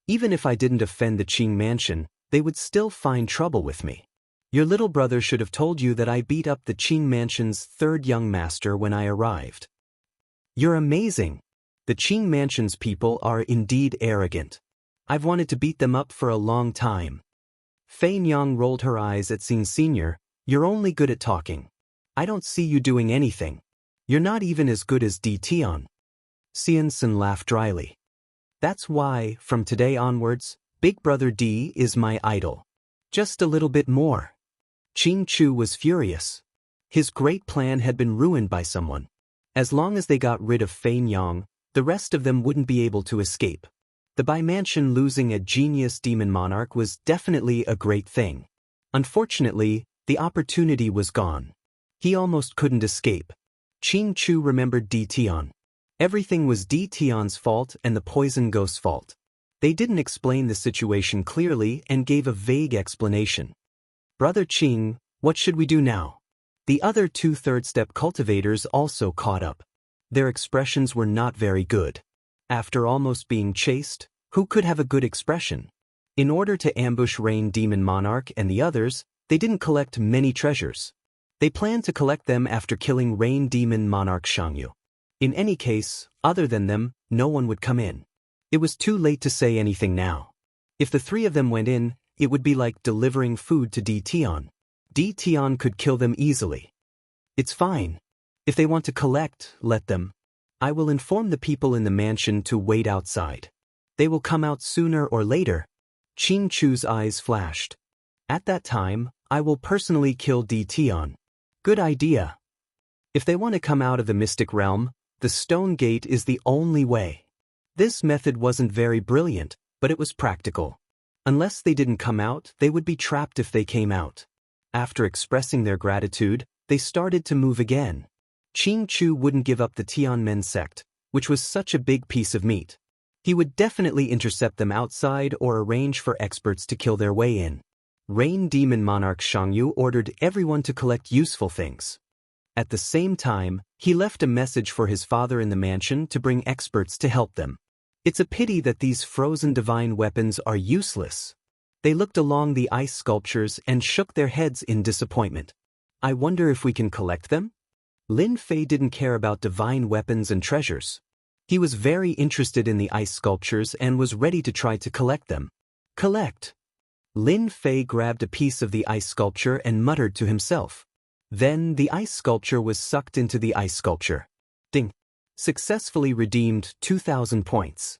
Even if I didn't offend the Qing Mansion, they would still find trouble with me. Your little brother should have told you that I beat up the Qing Mansion's 3rd young master when I arrived. You're amazing. The Qing Mansion's people are indeed arrogant. I've wanted to beat them up for a long time. Fei Nyang rolled her eyes at Xin Senior. You're only good at talking. I don't see you doing anything. You're not even as good as Di Tian. Xiansun laughed dryly. That's why, from today onwards, Big Brother Di is my idol. Just a little bit more. Qing Chu was furious. His great plan had been ruined by someone. As long as they got rid of Fei Nyang, the rest of them wouldn't be able to escape. The Bai Mansion losing a genius demon monarch was definitely a great thing. Unfortunately, the opportunity was gone. He almost couldn't escape. Qing Chu remembered Di Tian. Everything was Di Tian's fault and the poison ghost's fault. They didn't explain the situation clearly and gave a vague explanation. Brother Qing, what should we do now? The other 2 third-step cultivators also caught up. Their expressions were not very good. After almost being chased, who could have a good expression? In order to ambush Rain Demon Monarch and the others, they didn't collect many treasures. They planned to collect them after killing Rain Demon Monarch Jianghu. In any case, other than them, no one would come in. It was too late to say anything now. If the 3 of them went in, it would be like delivering food to Di Tian. Di Tian could kill them easily. It's fine. If they want to collect, let them. I will inform the people in the mansion to wait outside. They will come out sooner or later. Qing Chu's eyes flashed. At that time, I will personally kill Di Tian. Good idea. If they want to come out of the mystic realm, the stone gate is the only way. This method wasn't very brilliant, but it was practical. Unless they didn't come out, they would be trapped if they came out. After expressing their gratitude, they started to move again. Qing Chu wouldn't give up the Tianmen sect, which was such a big piece of meat. He would definitely intercept them outside or arrange for experts to kill their way in. Rain Demon Monarch Jianghu ordered everyone to collect useful things. At the same time, he left a message for his father in the mansion to bring experts to help them. It's a pity that these frozen divine weapons are useless. They looked along the ice sculptures and shook their heads in disappointment. I wonder if we can collect them? Lin Fei didn't care about divine weapons and treasures. He was very interested in the ice sculptures and was ready to try to collect them. Collect! Lin Fei grabbed a piece of the ice sculpture and muttered to himself. Then the ice sculpture was sucked into the ice sculpture. Ding! Successfully redeemed 2,000 points.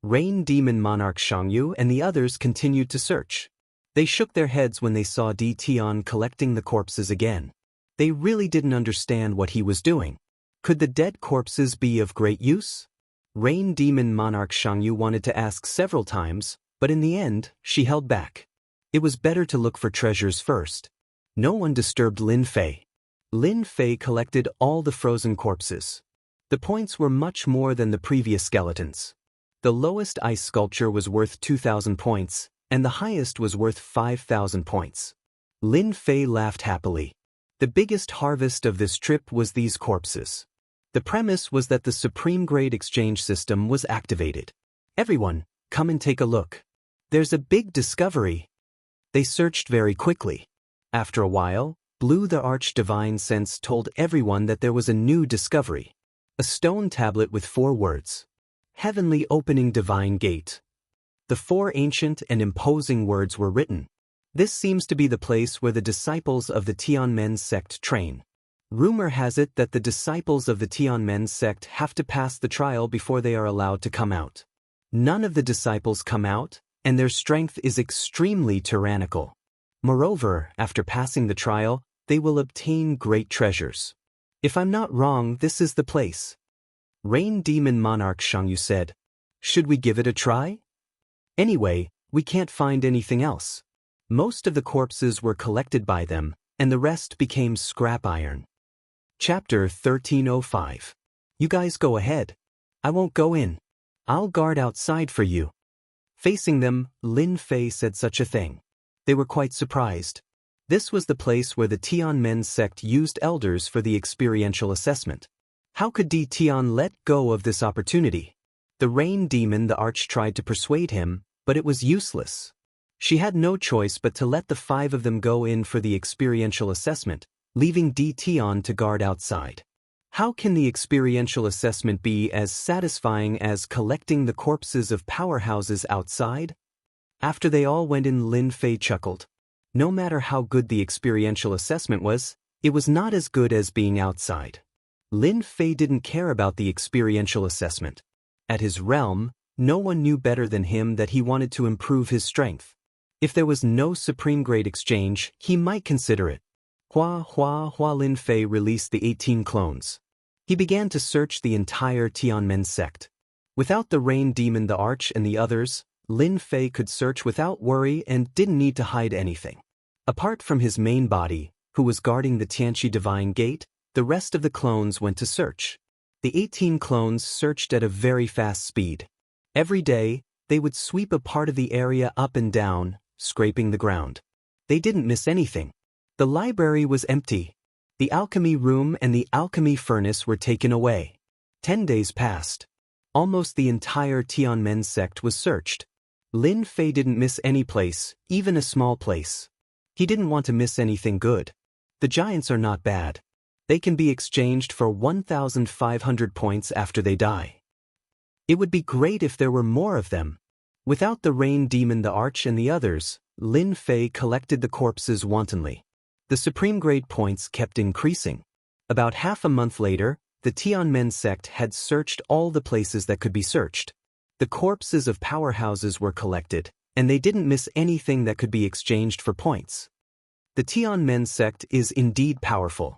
Rain Demon Monarch Jianghu and the others continued to search. They shook their heads when they saw Di Tian collecting the corpses again. They really didn't understand what he was doing. Could the dead corpses be of great use? Rain Demon Monarch Jianghu wanted to ask several times, but in the end, she held back. It was better to look for treasures first. No one disturbed Lin Fei. Lin Fei collected all the frozen corpses. The points were much more than the previous skeletons. The lowest ice sculpture was worth 2,000 points, and the highest was worth 5,000 points. Lin Fei laughed happily. The biggest harvest of this trip was these corpses. The premise was that the Supreme Grade exchange system was activated. Everyone, come and take a look. There's a big discovery. They searched very quickly. After a while, Blue the Arch-Divine Sense told everyone that there was a new discovery. A stone tablet with 4 words. Heavenly Opening Divine Gate. The 4 ancient and imposing words were written. This seems to be the place where the disciples of the Tianmen sect train. Rumor has it that the disciples of the Tianmen sect have to pass the trial before they are allowed to come out. None of the disciples come out, and their strength is extremely tyrannical. Moreover, after passing the trial, they will obtain great treasures. If I'm not wrong, this is the place. Rain Demon Monarch Jianghu said. Should we give it a try? Anyway, we can't find anything else. Most of the corpses were collected by them, and the rest became scrap iron. Chapter 1305. You guys go ahead. I won't go in. I'll guard outside for you. Facing them, Lin Fei said such a thing. They were quite surprised. This was the place where the Tianmen sect used elders for the experiential assessment. How could Di Tian let go of this opportunity? The rain demon the arch tried to persuade him, but it was useless. She had no choice but to let the 5 of them go in for the experiential assessment, leaving Di Tian to guard outside. How can the experiential assessment be as satisfying as collecting the corpses of powerhouses outside? After they all went in, Lin Fei chuckled. No matter how good the experiential assessment was, it was not as good as being outside. Lin Fei didn't care about the experiential assessment. At his realm, no one knew better than him that he wanted to improve his strength. If there was no supreme grade exchange, he might consider it. Lin Fei released the 18 clones. He began to search the entire Tianmen sect. Without the rain demon the arch and the others, Lin Fei could search without worry and didn't need to hide anything. Apart from his main body, who was guarding the Tianqi Divine Gate, the rest of the clones went to search. The 18 clones searched at a very fast speed. Every day, they would sweep a part of the area up and down, scraping the ground. They didn't miss anything. The library was empty. The alchemy room and the alchemy furnace were taken away. 10 days passed. Almost the entire Tianmen sect was searched. Lin Fei didn't miss any place, even a small place. He didn't want to miss anything good. The giants are not bad. They can be exchanged for 1,500 points after they die. It would be great if there were more of them. Without the rain demon the arch and the others, Lin Fei collected the corpses wantonly. The supreme grade points kept increasing. About half a month later, the Tianmen sect had searched all the places that could be searched. The corpses of powerhouses were collected, and they didn't miss anything that could be exchanged for points. The Tianmen sect is indeed powerful.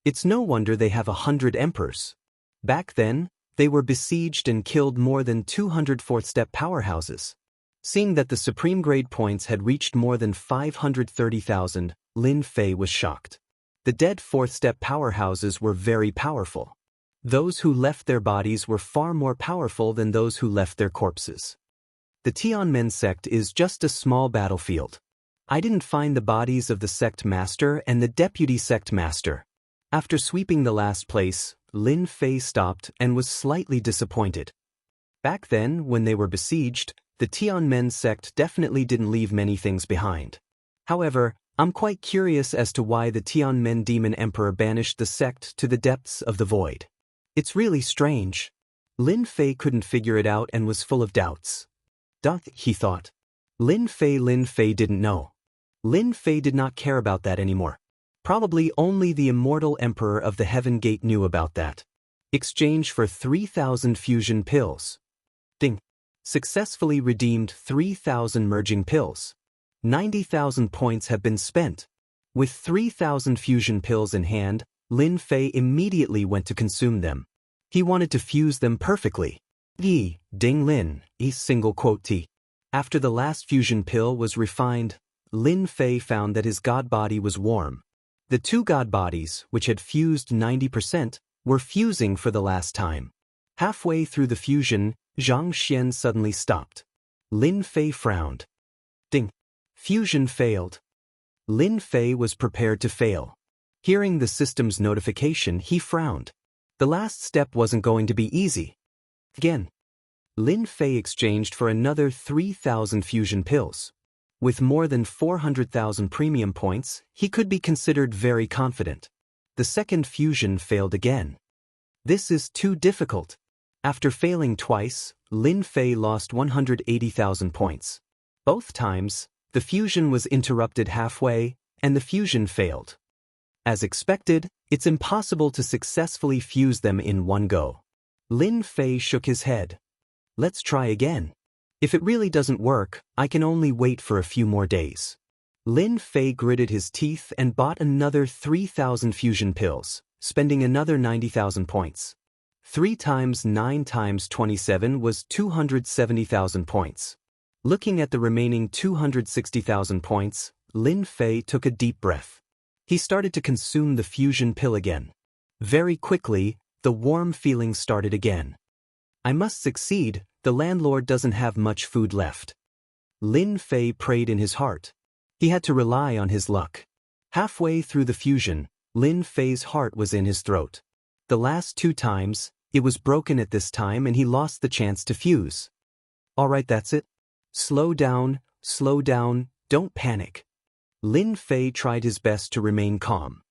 It's no wonder they have 100 emperors. Back then, they were besieged and killed more than 200 fourth-step powerhouses. Seeing that the supreme grade points had reached more than 530,000, Lin Fei was shocked. The dead fourth-step powerhouses were very powerful. Those who left their bodies were far more powerful than those who left their corpses. The Tianmen sect is just a small battlefield. I didn't find the bodies of the sect master and the deputy sect master. After sweeping the last place, Lin Fei stopped and was slightly disappointed. Back then, when they were besieged, the Tianmen sect definitely didn't leave many things behind. However, I'm quite curious as to why the Tianmen demon emperor banished the sect to the depths of the void. It's really strange. Lin Fei couldn't figure it out and was full of doubts. He thought. Lin Fei didn't know. Lin Fei did not care about that anymore. Probably only the immortal emperor of the Heaven Gate knew about that. Exchange for 3,000 fusion pills. Ding. Successfully redeemed 3,000 merging pills. 90,000 points have been spent. With 3,000 fusion pills in hand, Lin Fei immediately went to consume them. He wanted to fuse them perfectly. Ding Lin, single quote T. After the last fusion pill was refined, Lin Fei found that his god body was warm. The two god bodies, which had fused 90%, were fusing for the last time. Halfway through the fusion, Zhang Xian suddenly stopped. Lin Fei frowned. Ding. Fusion failed. Lin Fei was prepared to fail. Hearing the system's notification, he frowned. The last step wasn't going to be easy. Again. Lin Fei exchanged for another 3,000 fusion pills. With more than 400,000 premium points, he could be considered very confident. The second fusion failed again. This is too difficult. After failing twice, Lin Fei lost 180,000 points. Both times, the fusion was interrupted halfway, and the fusion failed. As expected, it's impossible to successfully fuse them in one go. Lin Fei shook his head. Let's try again. If it really doesn't work, I can only wait for a few more days. Lin Fei gritted his teeth and bought another 3,000 fusion pills, spending another 90,000 points. 3 times 9 times 27 was 270,000 points. Looking at the remaining 260,000 points, Lin Fei took a deep breath. He started to consume the fusion pill again. Very quickly, the warm feeling started again. I must succeed, the landlord doesn't have much food left. Lin Fei prayed in his heart. He had to rely on his luck. Halfway through the fusion, Lin Fei's heart was in his throat. The last 2 times, it was broken at this time and he lost the chance to fuse. Alright, that's it. Slow down, don't panic. Lin Fei tried his best to remain calm.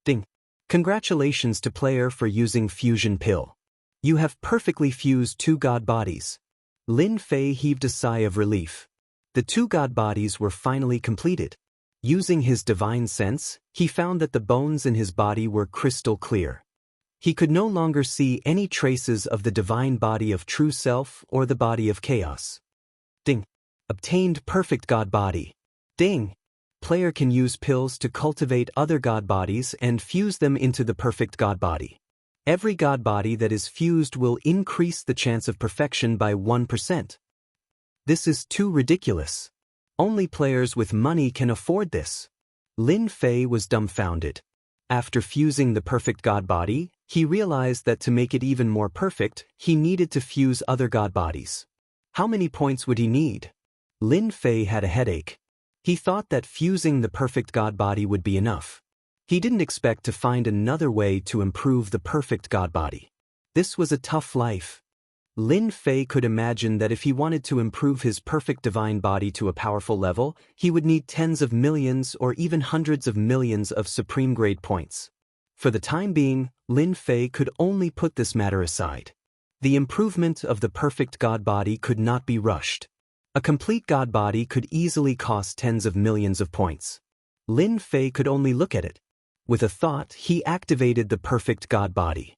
Ding. Congratulations to player for using fusion pill. You have perfectly fused 2 god bodies. Lin Fei heaved a sigh of relief. The 2 god bodies were finally completed. Using his divine sense, he found that the bones in his body were crystal clear. He could no longer see any traces of the divine body of true self or the body of chaos. Ding. Obtained perfect god body. Ding. Player can use pills to cultivate other god bodies and fuse them into the perfect god body. Every god body that is fused will increase the chance of perfection by 1%. This is too ridiculous. Only players with money can afford this. Lin Fei was dumbfounded. After fusing the perfect god body, he realized that to make it even more perfect, he needed to fuse other god bodies. How many points would he need? Lin Fei had a headache. He thought that fusing the perfect god body would be enough. He didn't expect to find another way to improve the perfect god body. This was a tough life. Lin Fei could imagine that if he wanted to improve his perfect divine body to a powerful level, he would need tens of millions or even hundreds of millions of supreme grade points. For the time being, Lin Fei could only put this matter aside. The improvement of the perfect god body could not be rushed. A complete god body could easily cost tens of millions of points. Lin Fei could only look at it. With a thought, he activated the perfect god body.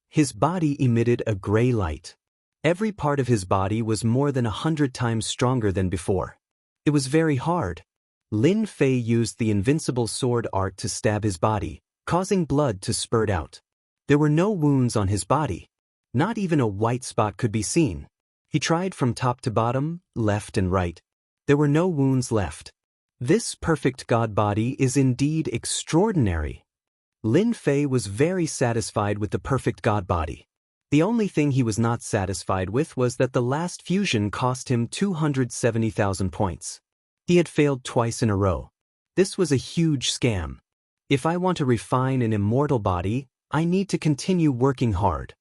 His body emitted a gray light. Every part of his body was more than 100 times stronger than before. It was very hard. Lin Fei used the invincible sword art to stab his body, causing blood to spurt out. There were no wounds on his body. Not even a white spot could be seen. He tried from top to bottom, left and right. There were no wounds left. This perfect god body is indeed extraordinary. Lin Fei was very satisfied with the perfect god body. The only thing he was not satisfied with was that the last fusion cost him 270,000 points. He had failed twice in a row. This was a huge scam. If I want to refine an immortal body, I need to continue working hard.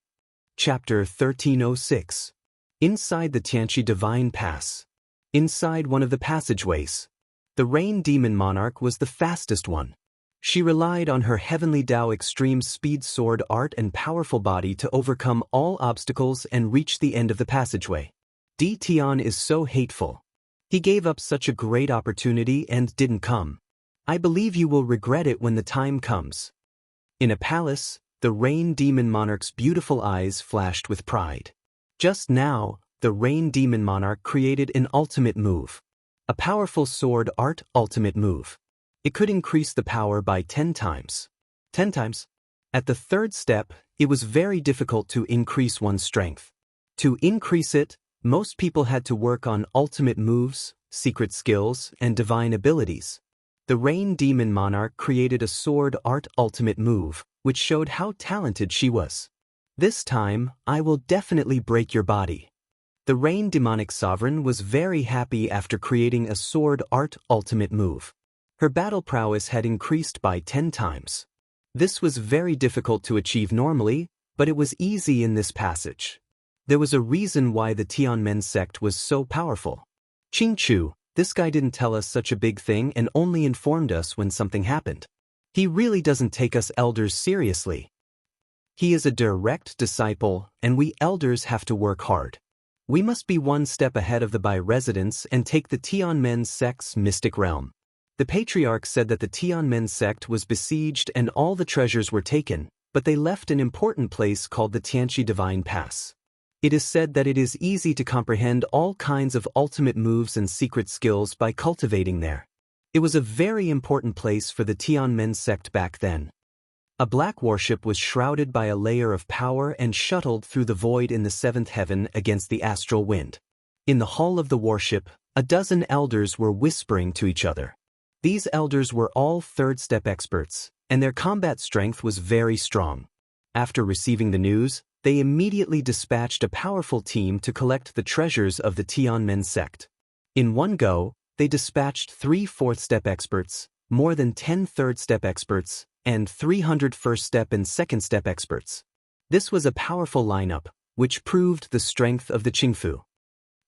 Chapter 1306. Inside the Tianqi Divine Pass. Inside one of the passageways. The Rain Demon Monarch was the fastest one. She relied on her heavenly Tao extreme speed sword art and powerful body to overcome all obstacles and reach the end of the passageway. Di Tian is so hateful. He gave up such a great opportunity and didn't come. I believe you will regret it when the time comes. In a palace, the Rain Demon Monarch's beautiful eyes flashed with pride. Just now, the Rain Demon Monarch created an ultimate move. A powerful sword art ultimate move. It could increase the power by 10 times. 10 times? At the third step, it was very difficult to increase one's strength. To increase it, most people had to work on ultimate moves, secret skills, and divine abilities. The Rain Demon Monarch created a sword art ultimate move, which showed how talented she was. This time, I will definitely break your body. The Rain Demonic Sovereign was very happy after creating a sword art ultimate move. Her battle prowess had increased by 10 times. This was very difficult to achieve normally, but it was easy in this passage. There was a reason why the Tianmen sect was so powerful. Qingchu, this guy didn't tell us such a big thing and only informed us when something happened. He really doesn't take us elders seriously. He is a direct disciple, and we elders have to work hard. We must be one step ahead of the Bai residents and take the Tianmen sect's mystic realm. The patriarch said that the Tianmen sect was besieged and all the treasures were taken, but they left an important place called the Tianqi Divine Pass. It is said that it is easy to comprehend all kinds of ultimate moves and secret skills by cultivating there. It was a very important place for the Tianmen sect back then. A black warship was shrouded by a layer of power and shuttled through the void in the seventh heaven against the astral wind. In the hull of the warship, a dozen elders were whispering to each other. These elders were all third-step experts, and their combat strength was very strong. After receiving the news, they immediately dispatched a powerful team to collect the treasures of the Tianmen sect. In one go, they dispatched 3 fourth-step experts, more than 10 third-step experts, and 300 first-step and second-step experts. This was a powerful lineup, which proved the strength of the Qingfu.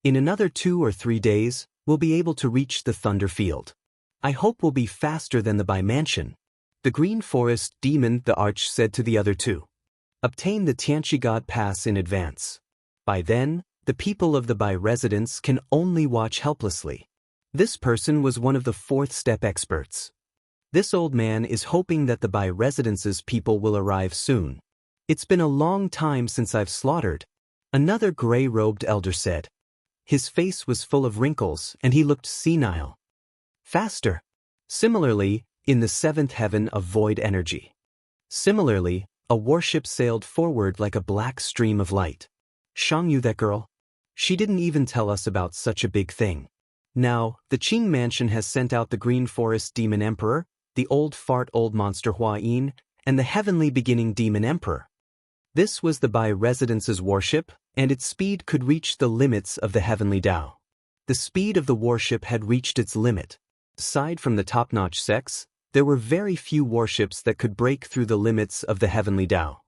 In another 2 or 3 days, we'll be able to reach the Thunder Field. I hope we'll be faster than the Bai Mansion. The Green Forest Demon the Arch said to the other 2. Obtain the Tianqi God Pass in advance. By then, the people of the Bai residence can only watch helplessly. This person was one of the fourth-step experts. This old man is hoping that the Bai residence's people will arrive soon. It's been a long time since I've slaughtered, another gray-robed elder said. His face was full of wrinkles and he looked senile. Faster. Similarly, in the seventh heaven of void energy. Similarly, a warship sailed forward like a black stream of light. Xiangyu, that girl? She didn't even tell us about such a big thing. Now, the Qing Mansion has sent out the Green Forest Demon Emperor, the old monster Hua Yin, and the Heavenly Beginning Demon Emperor. This was the Bai residence's warship, and its speed could reach the limits of the Heavenly Tao. The speed of the warship had reached its limit. Aside from the top-notch sects, there were very few warships that could break through the limits of the Heavenly Tao.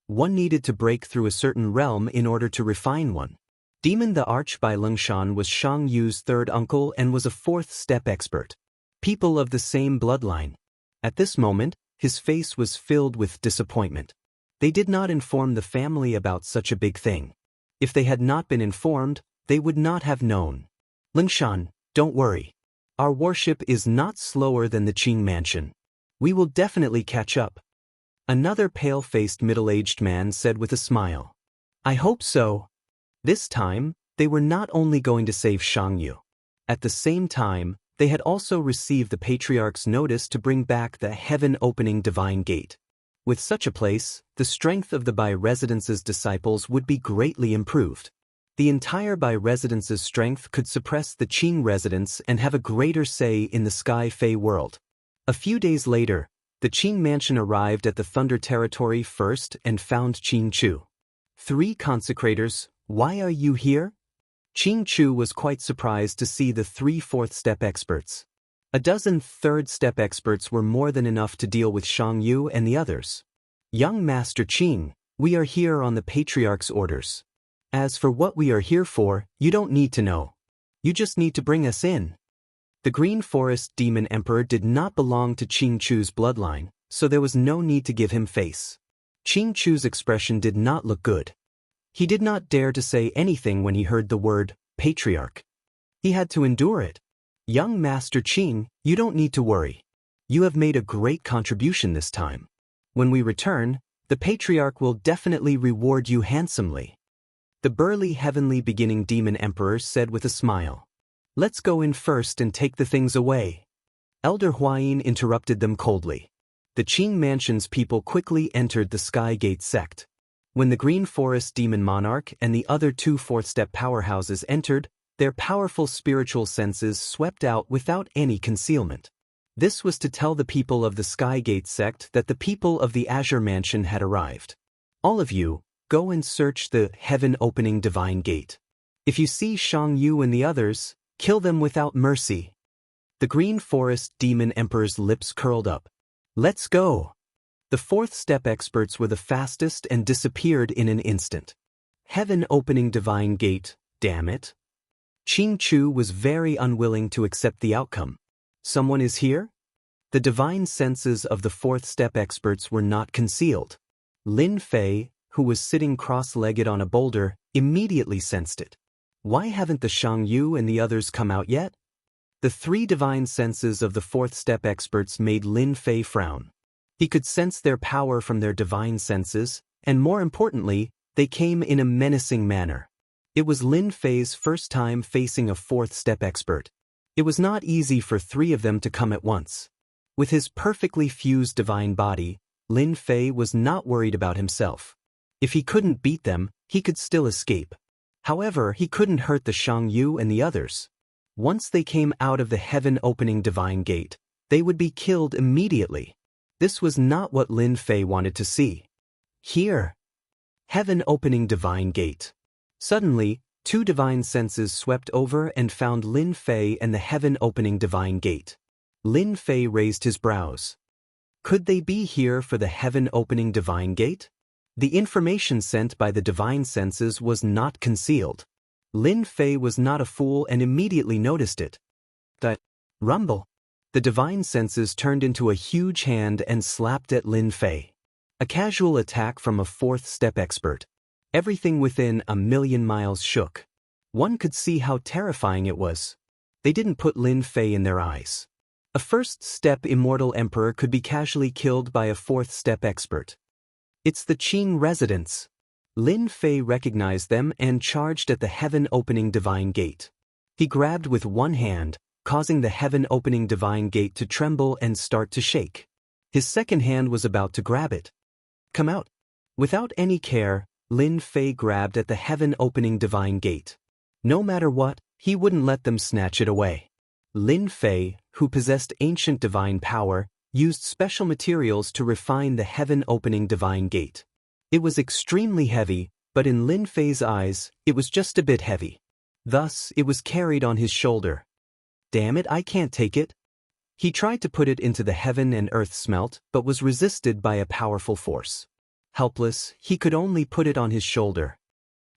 One needed to break through a certain realm in order to refine one. Demon the Arch by Lengshan was Shang Yu's third uncle and was a fourth-step expert. People of the same bloodline. At this moment, his face was filled with disappointment. They did not inform the family about such a big thing. If they had not been informed, they would not have known. Lengshan, don't worry. Our warship is not slower than the Qing Mansion. We will definitely catch up. Another pale-faced middle-aged man said with a smile. I hope so. This time, they were not only going to save Shangyu. At the same time, they had also received the Patriarch's notice to bring back the heaven-opening divine gate. With such a place, the strength of the Bai residence's disciples would be greatly improved. The entire Bai residence's strength could suppress the Qing residents and have a greater say in the Sky Fei world. A few days later, the Qing Mansion arrived at the Thunder Territory first and found Qing Chu. 3 consecrators, why are you here? Qing Chu was quite surprised to see the 3 fourth-step experts. A dozen third-step experts were more than enough to deal with Shang Yu and the others. Young Master Qing, we are here on the Patriarch's orders. As for what we are here for, you don't need to know. You just need to bring us in. The Green Forest Demon Emperor did not belong to Qing Chu's bloodline, so there was no need to give him face. Qing Chu's expression did not look good. He did not dare to say anything when he heard the word patriarch. He had to endure it. Young Master Qing, you don't need to worry. You have made a great contribution this time. When we return, the patriarch will definitely reward you handsomely. The burly heavenly beginning demon emperor said with a smile. Let's go in first and take the things away. Elder Huayin interrupted them coldly. The Qing Mansion's people quickly entered the Sky Gate sect. When the Green Forest Demon Monarch and the other two fourth-step powerhouses entered, their powerful spiritual senses swept out without any concealment. This was to tell the people of the Sky Gate sect that the people of the Azure Mansion had arrived. All of you, go and search the heaven-opening divine gate. If you see Shang Yu and the others, kill them without mercy. The Green Forest Demon Emperor's lips curled up. Let's go. The fourth-step experts were the fastest and disappeared in an instant. Heaven-opening divine gate, damn it. Qing Chu was very unwilling to accept the outcome. Someone is here? The divine senses of the fourth-step experts were not concealed. Lin Fei, who was sitting cross-legged on a boulder, immediately sensed it. Why haven't the Shang Yu and the others come out yet? The three divine senses of the fourth-step experts made Lin Fei frown. He could sense their power from their divine senses, and more importantly, they came in a menacing manner. It was Lin Fei's first time facing a fourth-step expert. It was not easy for three of them to come at once. With his perfectly fused divine body, Lin Fei was not worried about himself. If he couldn't beat them, he could still escape. However, he couldn't hurt the Shang Yu and the others. Once they came out of the heaven-opening divine gate, they would be killed immediately. This was not what Lin Fei wanted to see. Here. Heaven-opening divine gate. Suddenly, two divine senses swept over and found Lin Fei and the heaven-opening divine gate. Lin Fei raised his brows. Could they be here for the heaven-opening divine gate? The information sent by the divine senses was not concealed. Lin Fei was not a fool and immediately noticed it. That rumble. The divine senses turned into a huge hand and slapped at Lin Fei. A casual attack from a fourth-step expert. Everything within a million miles shook. One could see how terrifying it was. They didn't put Lin Fei in their eyes. A first-step immortal emperor could be casually killed by a fourth-step expert. It's the Qing residents. Lin Fei recognized them and charged at the heaven-opening divine gate. He grabbed with one hand, causing the heaven-opening divine gate to tremble and start to shake. His second hand was about to grab it. Come out. Without any care, Lin Fei grabbed at the heaven-opening divine gate. No matter what, he wouldn't let them snatch it away. Lin Fei, who possessed ancient divine power, used special materials to refine the heaven-opening divine gate. It was extremely heavy, but in Lin Fei's eyes, it was just a bit heavy. Thus, it was carried on his shoulder. Damn it, I can't take it. He tried to put it into the heaven and earth smelt, but was resisted by a powerful force. Helpless, he could only put it on his shoulder.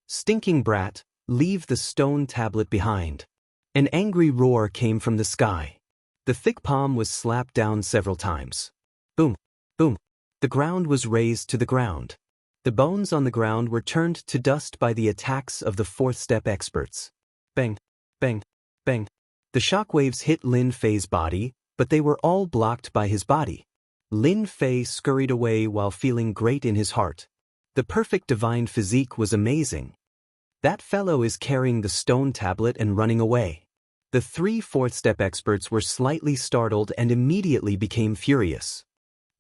Stinking brat, leave the stone tablet behind. An angry roar came from the sky. The thick palm was slapped down several times. Boom, boom. The ground was razed to the ground. The bones on the ground were turned to dust by the attacks of the fourth-step experts. Bang, bang, bang. The shockwaves hit Lin Fei's body, but they were all blocked by his body. Lin Fei scurried away while feeling great in his heart. The perfect divine physique was amazing. That fellow is carrying the stone tablet and running away. The three fourth-step experts were slightly startled and immediately became furious.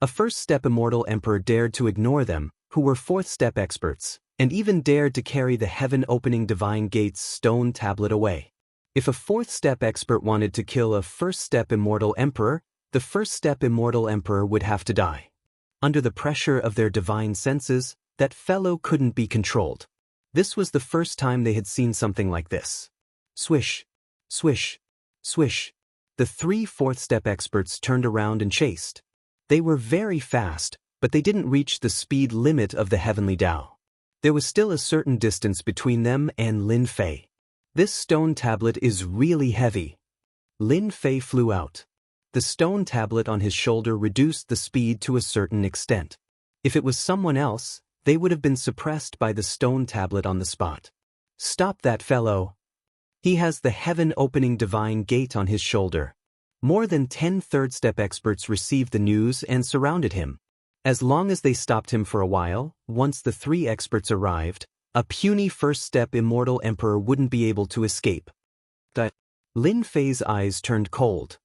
A first-step immortal emperor dared to ignore them, who were fourth-step experts, and even dared to carry the heaven-opening divine gate's stone tablet away. If a fourth-step expert wanted to kill a first-step immortal emperor, the first-step immortal emperor would have to die. Under the pressure of their divine senses, that fellow couldn't be controlled. This was the first time they had seen something like this. Swish. Swish, swish. The three fourth-step experts turned around and chased. They were very fast, but they didn't reach the speed limit of the heavenly Tao. There was still a certain distance between them and Lin Fei. This stone tablet is really heavy. Lin Fei flew out. The stone tablet on his shoulder reduced the speed to a certain extent. If it was someone else, they would have been suppressed by the stone tablet on the spot. Stop that fellow. He has the heaven-opening divine gate on his shoulder. More than 10 third-step experts received the news and surrounded him. As long as they stopped him for a while, once the 3 experts arrived, a puny first-step immortal emperor wouldn't be able to escape. Lin Fei's eyes turned cold.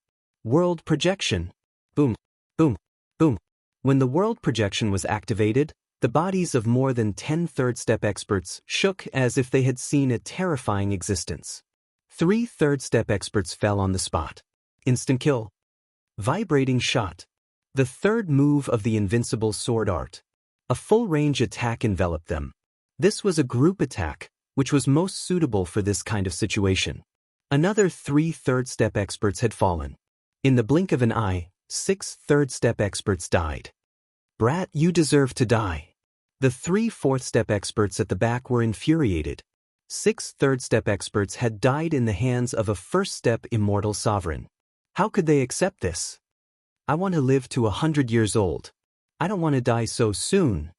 World projection. Boom, boom, boom. When the world projection was activated, the bodies of more than 10 third-step experts shook as if they had seen a terrifying existence. 3 third-step experts fell on the spot. Instant kill. Vibrating shot. The third move of the invincible sword art. A full-range attack enveloped them. This was a group attack, which was most suitable for this kind of situation. Another 3 third-step experts had fallen. In the blink of an eye, 6 third-step experts died. Brat, you deserve to die. The 3 fourth-step experts at the back were infuriated. 6 third-step experts had died in the hands of a first-step immortal sovereign. How could they accept this? I want to live to 100 years old. I don't want to die so soon.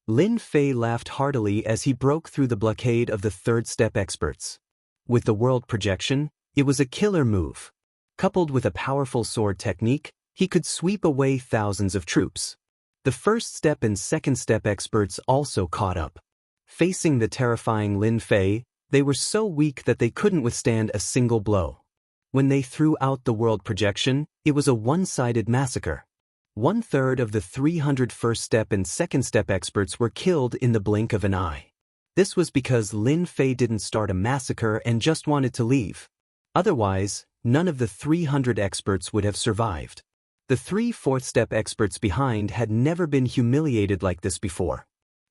Lin Fei laughed heartily as he broke through the blockade of the third-step experts. With the world projection, it was a killer move. Coupled with a powerful sword technique, he could sweep away thousands of troops. The first-step and second-step experts also caught up. Facing the terrifying Lin Fei, they were so weak that they couldn't withstand a single blow. When they threw out the world projection, it was a one-sided massacre. 1/3 of the 300 first-step and second-step experts were killed in the blink of an eye. This was because Lin Fei didn't start a massacre and just wanted to leave. Otherwise, none of the 300 experts would have survived. The 3 fourth-step experts behind had never been humiliated like this before.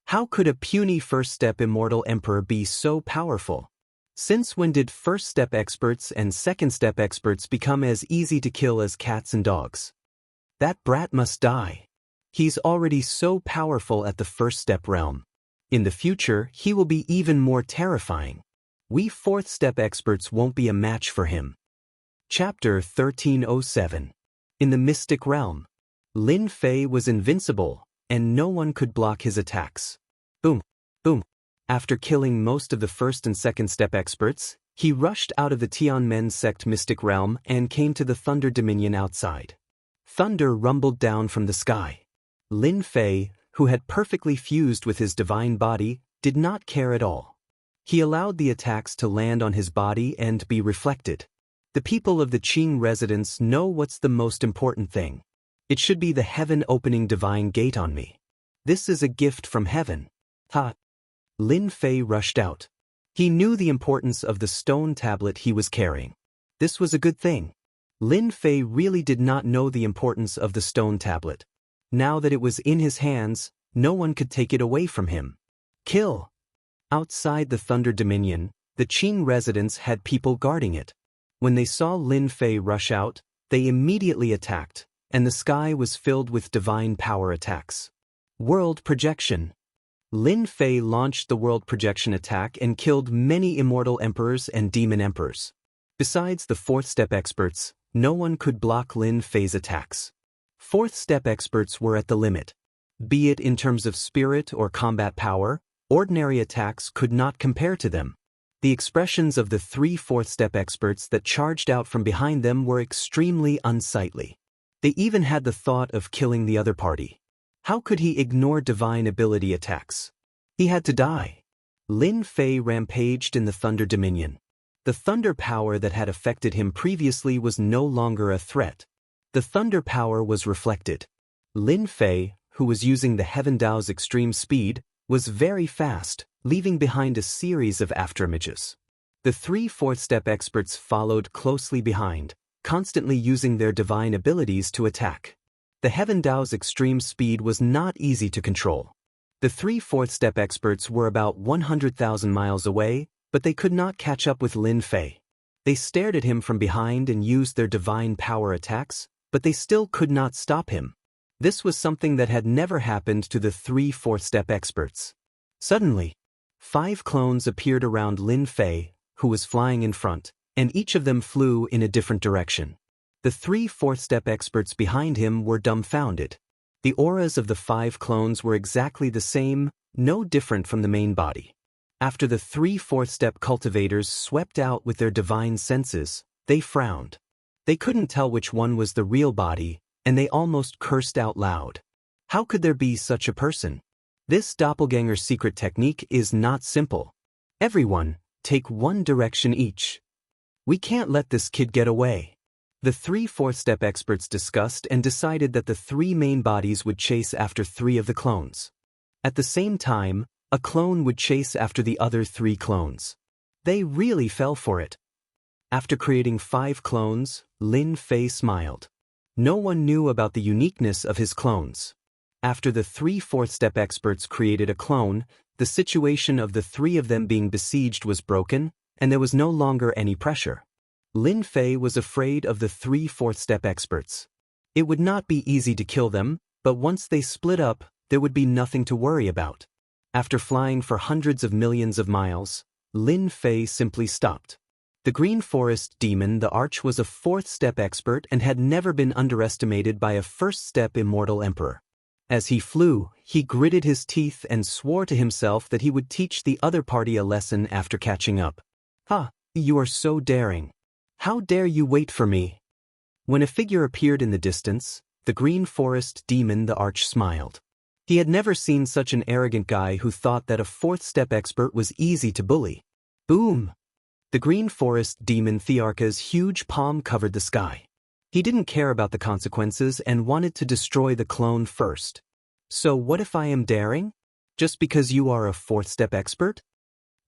How could a puny first-step immortal emperor be so powerful? Since when did first-step experts and second-step experts become as easy to kill as cats and dogs? That brat must die. He's already so powerful at the first-step realm. In the future, he will be even more terrifying. We fourth-step experts won't be a match for him. Chapter 1307. In the Mystic Realm. Lin Fei was invincible, and no one could block his attacks. Boom, boom. After killing most of the first and second step experts, he rushed out of the Tianmen sect Mystic Realm and came to the Thunder Dominion outside. Thunder rumbled down from the sky. Lin Fei, who had perfectly fused with his divine body, did not care at all. He allowed the attacks to land on his body and be reflected. The people of the Qing residence know what's the most important thing. It should be the heaven-opening divine gate on me. This is a gift from heaven. Ha! Lin Fei rushed out. He knew the importance of the stone tablet he was carrying. This was a good thing. Lin Fei really did not know the importance of the stone tablet. Now that it was in his hands, no one could take it away from him. Kill! Outside the Thunder Dominion, the Qing residents had people guarding it. When they saw Lin Fei rush out, they immediately attacked, and the sky was filled with divine power attacks. World Projection. Lin Fei launched the World Projection attack and killed many immortal emperors and demon emperors. Besides the fourth-step experts, no one could block Lin Fei's attacks. Fourth-step experts were at the limit. Be it in terms of spirit or combat power, ordinary attacks could not compare to them. The expressions of the 3 fourth-step experts that charged out from behind them were extremely unsightly. They even had the thought of killing the other party. How could he ignore divine ability attacks? He had to die. Lin Fei rampaged in the Thunder Dominion. The thunder power that had affected him previously was no longer a threat. The thunder power was reflected. Lin Fei, who was using the Heaven Dao's extreme speed, was very fast, leaving behind a series of afterimages. The 3 fourth-step experts followed closely behind, constantly using their divine abilities to attack. The Heaven Dao's extreme speed was not easy to control. The 3 fourth-step experts were about 100,000 miles away, but they could not catch up with Lin Fei. They stared at him from behind and used their divine power attacks, but they still could not stop him. This was something that had never happened to the 3 fourth-step experts. Suddenly, 5 clones appeared around Lin Fei, who was flying in front, and each of them flew in a different direction. The 3 fourth-step experts behind him were dumbfounded. The auras of the 5 clones were exactly the same, no different from the main body. After the 3 fourth-step cultivators swept out with their divine senses, they frowned. They couldn't tell which one was the real body, and they almost cursed out loud. How could there be such a person? This doppelganger secret technique is not simple. Everyone, take one direction each. We can't let this kid get away. The 3 fourth-step experts discussed and decided that the 3 main bodies would chase after 3 of the clones. At the same time, a clone would chase after the other 3 clones. They really fell for it. After creating 5 clones, Lin Fei smiled. No one knew about the uniqueness of his clones. After the 3 fourth-step experts created a clone, the situation of the 3 of them being besieged was broken, and there was no longer any pressure. Lin Fei was afraid of the 3 fourth-step experts. It would not be easy to kill them, but once they split up, there would be nothing to worry about. After flying for hundreds of millions of miles, Lin Fei simply stopped. The Green Forest Demon the Arch was a 4th-step expert and had never been underestimated by a 1st-step Immortal Emperor. As he flew, he gritted his teeth and swore to himself that he would teach the other party a lesson after catching up. "Ha, you are so daring. How dare you wait for me?" When a figure appeared in the distance, the Green Forest Demon the Arch smiled. He had never seen such an arrogant guy who thought that a 4th-step expert was easy to bully. Boom! The Green Forest Demon Thearka's huge palm covered the sky. He didn't care about the consequences and wanted to destroy the clone first. "So what if I am daring? Just because you are a 4th-step expert?"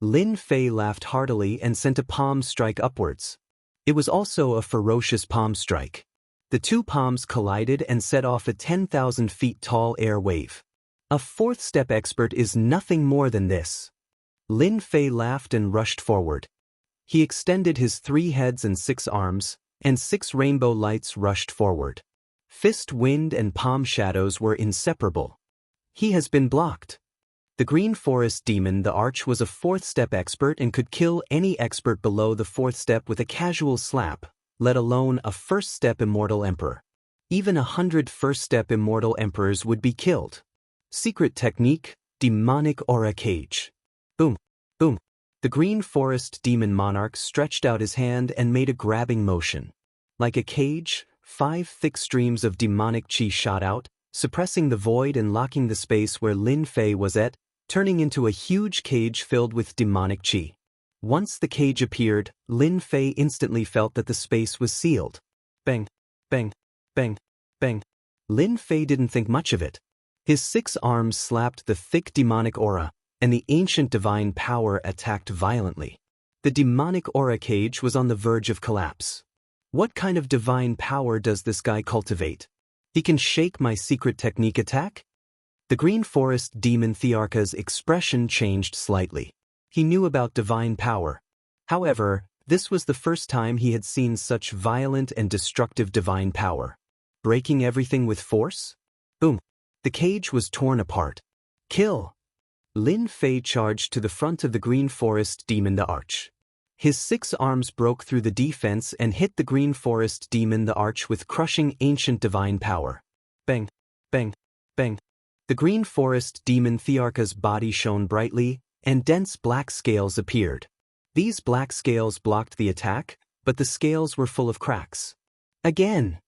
Lin Fei laughed heartily and sent a palm strike upwards. It was also a ferocious palm strike. The 2 palms collided and set off a 10,000 feet tall air wave. A 4th-step expert is nothing more than this. Lin Fei laughed and rushed forward. He extended his 3 heads and 6 arms, and 6 rainbow lights rushed forward. Fist wind and palm shadows were inseparable. He has been blocked. The Green Forest Demon the Arch was a 4th-step expert and could kill any expert below the 4th step with a casual slap, let alone a 1st-step Immortal Emperor. Even 100 1st-step Immortal Emperors would be killed. Secret technique, Demonic Aura Cage. Boom, boom. The Green Forest Demon Monarch stretched out his hand and made a grabbing motion. Like a cage, 5 thick streams of demonic chi shot out, suppressing the void and locking the space where Lin Fei was at, turning into a huge cage filled with demonic chi. Once the cage appeared, Lin Fei instantly felt that the space was sealed. Bang, bang, bang, bang. Lin Fei didn't think much of it. His 6 arms slapped the thick demonic aura, and the ancient divine power attacked violently. The demonic aura cage was on the verge of collapse. What kind of divine power does this guy cultivate? He can shake my secret technique attack? The Green Forest Demon Thearka's expression changed slightly. He knew about divine power. However, this was the first time he had seen such violent and destructive divine power. Breaking everything with force? Boom! The cage was torn apart. Kill! Lin Fei charged to the front of the Green Forest Demon the Arch. His 6 arms broke through the defense and hit the Green Forest Demon the Arch with crushing ancient divine power. Bang, bang, bang. The Green Forest Demon Thearka's body shone brightly, and dense black scales appeared. These black scales blocked the attack, but the scales were full of cracks. Again!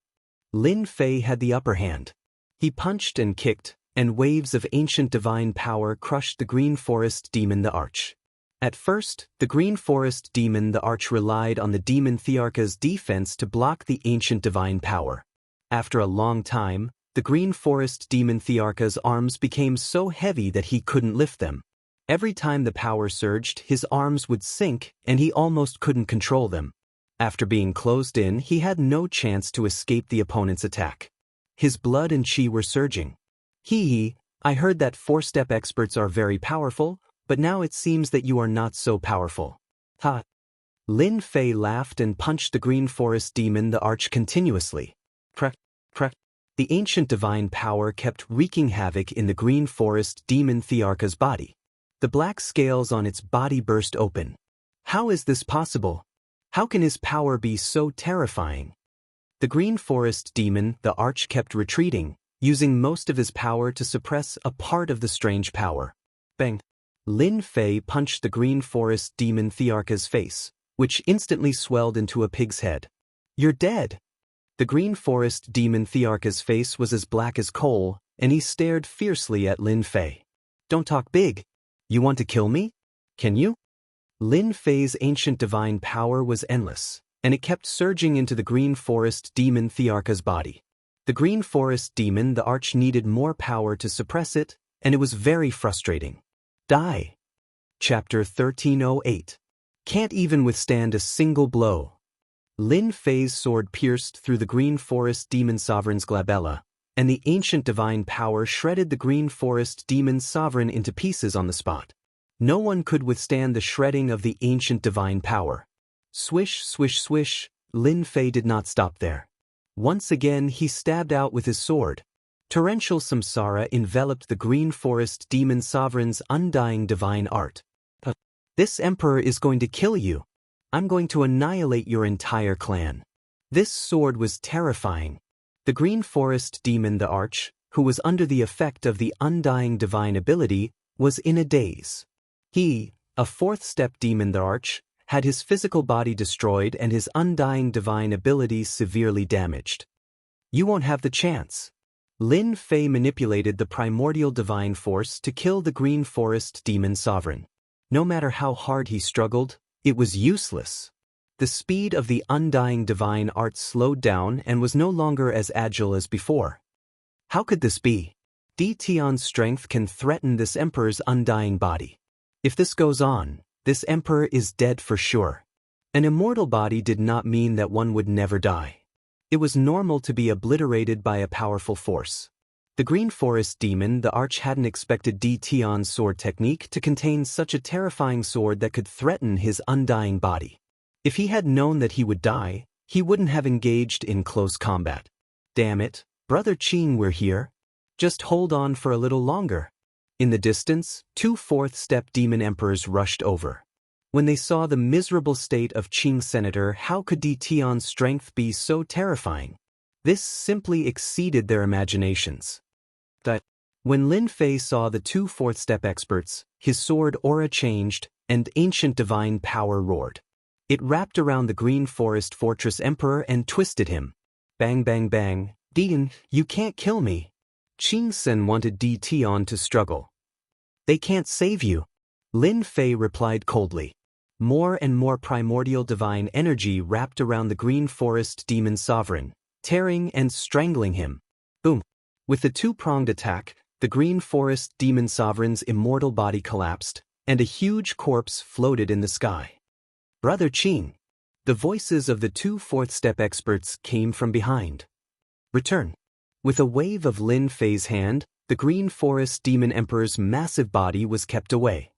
Lin Fei had the upper hand. He punched and kicked, and waves of ancient divine power crushed the Green Forest Demon the Arch. At first, the Green Forest Demon the Arch relied on the Demon Thearka's defense to block the ancient divine power. After a long time, the Green Forest Demon Thearka's arms became so heavy that he couldn't lift them. Every time the power surged, his arms would sink, and he almost couldn't control them. After being closed in, he had no chance to escape the opponent's attack. His blood and chi were surging. I heard that 4-step experts are very powerful, but now it seems that you are not so powerful. Ha! Lin Fei laughed and punched the Green Forest Demon the Arch continuously. Crack, crack. The ancient divine power kept wreaking havoc in the Green Forest Demon Thearka's body. The black scales on its body burst open. How is this possible? How can his power be so terrifying? The green forest demon, the Arch, kept retreating, using most of his power to suppress a part of the strange power. Bang! Lin Fei punched the green forest demon Thearka's face, which instantly swelled into a pig's head. You're dead! The green forest demon Thearka's face was as black as coal, and he stared fiercely at Lin Fei. Don't talk big. You want to kill me? Can you? Lin Fei's ancient divine power was endless, and it kept surging into the green forest demon Thearka's body. The green forest demon, the Arch, needed more power to suppress it, and it was very frustrating. Die. Chapter 1308. Can't even withstand a single blow. Lin Fei's sword pierced through the green forest demon sovereign's glabella, and the ancient divine power shredded the green forest demon sovereign into pieces on the spot. No one could withstand the shredding of the ancient divine power. Swish, swish, swish, Lin Fei did not stop there. Once again he stabbed out with his sword. Torrential samsara enveloped the green forest demon sovereign's undying divine art. This emperor is going to kill you. I'm going to annihilate your entire clan. This sword was terrifying. The green forest demon, the Arch, who was under the effect of the undying divine ability, was in a daze. He, a fourth-step demon, the Arch, had his physical body destroyed and his undying divine abilities severely damaged. You won't have the chance. Lin Fei manipulated the primordial divine force to kill the green forest demon sovereign. No matter how hard he struggled, it was useless. The speed of the undying divine art slowed down and was no longer as agile as before. How could this be? Di Tian's strength can threaten this emperor's undying body. If this goes on, this emperor is dead for sure. An immortal body did not mean that one would never die. It was normal to be obliterated by a powerful force. The green forest demon, the Arch, hadn't expected Di Tian's sword technique to contain such a terrifying sword that could threaten his undying body. If he had known that he would die, he wouldn't have engaged in close combat. Damn it, Brother Qing, we're here. Just hold on for a little longer. In the distance, two fourth-step demon emperors rushed over. When they saw the miserable state of Qing's senator, how could Di Tian's strength be so terrifying? This simply exceeded their imaginations. When Lin Fei saw the two fourth-step experts, his sword aura changed, and ancient divine power roared. It wrapped around the green forest fortress emperor and twisted him. Bang, bang, bang. Dian, you can't kill me. Qing Sen wanted Di Tian to struggle. They can't save you. Lin Fei replied coldly. More and more primordial divine energy wrapped around the green forest demon sovereign, tearing and strangling him. Boom. With the two-pronged attack, the green forest demon sovereign's immortal body collapsed, and a huge corpse floated in the sky. Brother Qing. The voices of the two fourth-step experts came from behind. Return. With a wave of Lin Fei's hand, the green forest demon emperor's massive body was kept away.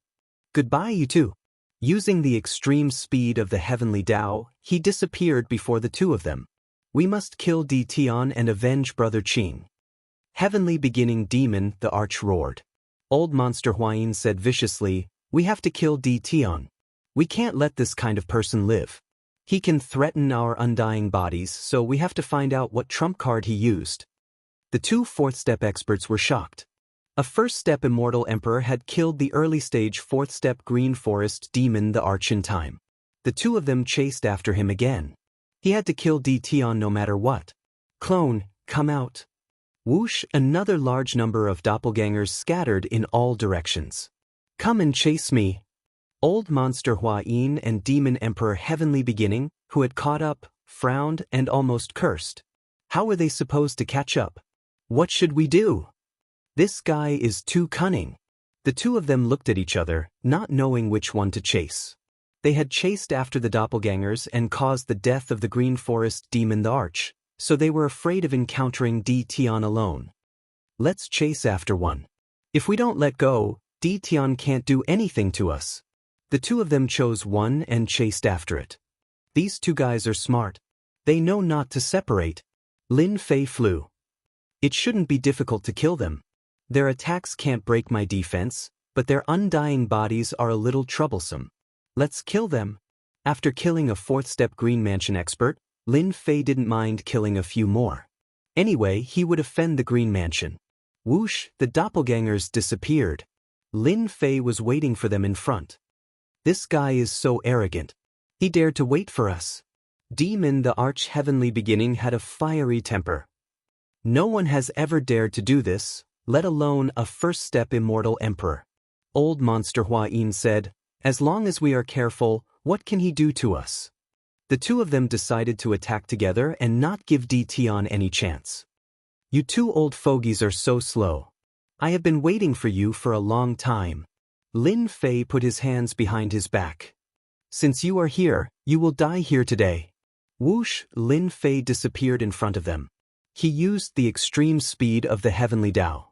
Goodbye, you two. Using the extreme speed of the heavenly Tao, he disappeared before the two of them. We must kill Di Tian and avenge Brother Qing. Heavenly beginning demon, the Arch roared. Old Monster Huayin said viciously, we have to kill Di Tian. We can't let this kind of person live. He can threaten our undying bodies, so we have to find out what trump card he used. The two fourth-step experts were shocked. A first-step immortal emperor had killed the early-stage fourth-step green forest demon, the Arch, in time. The two of them chased after him again. He had to kill Di Tian no matter what. Clone, come out. Whoosh, another large number of doppelgangers scattered in all directions. Come and chase me. Old Monster Huayin and Demon Emperor Heavenly Beginning, who had caught up, frowned and almost cursed. How were they supposed to catch up? What should we do? This guy is too cunning. The two of them looked at each other, not knowing which one to chase. They had chased after the doppelgangers and caused the death of the green forest demon, the Arch, so they were afraid of encountering Di Tian alone. Let's chase after one. If we don't let go, Di Tian can't do anything to us. The two of them chose one and chased after it. These two guys are smart. They know not to separate. Lin Fei flew. It shouldn't be difficult to kill them. Their attacks can't break my defense, but their undying bodies are a little troublesome. Let's kill them. After killing a fourth-step Green Mansion expert, Lin Fei didn't mind killing a few more. Anyway, he would offend the Green Mansion. Whoosh, the doppelgangers disappeared. Lin Fei was waiting for them in front. This guy is so arrogant. He dared to wait for us. Demon the Arch-Heavenly Beginning had a fiery temper. No one has ever dared to do this, let alone a first-step immortal emperor. Old Monster Hua Yin said, as long as we are careful, what can he do to us? The two of them decided to attack together and not give Tian any chance. You two old fogies are so slow. I have been waiting for you for a long time. Lin Fei put his hands behind his back. Since you are here, you will die here today. Whoosh, Lin Fei disappeared in front of them. He used the extreme speed of the heavenly Tao.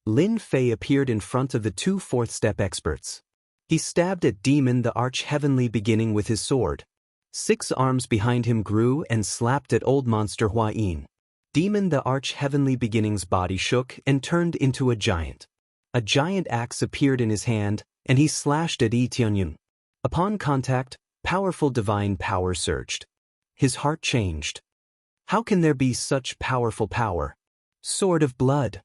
Lin Fei appeared in front of the two fourth-step experts. He stabbed at Demon the Arch-Heavenly Beginning with his sword. 6 arms behind him grew and slapped at Old Monster Hua Yin. Demon the Arch-Heavenly Beginning's body shook and turned into a giant. A giant axe appeared in his hand, and he slashed at Tianyun. Upon contact, powerful divine power surged. His heart changed. How can there be such powerful power? Sword of blood.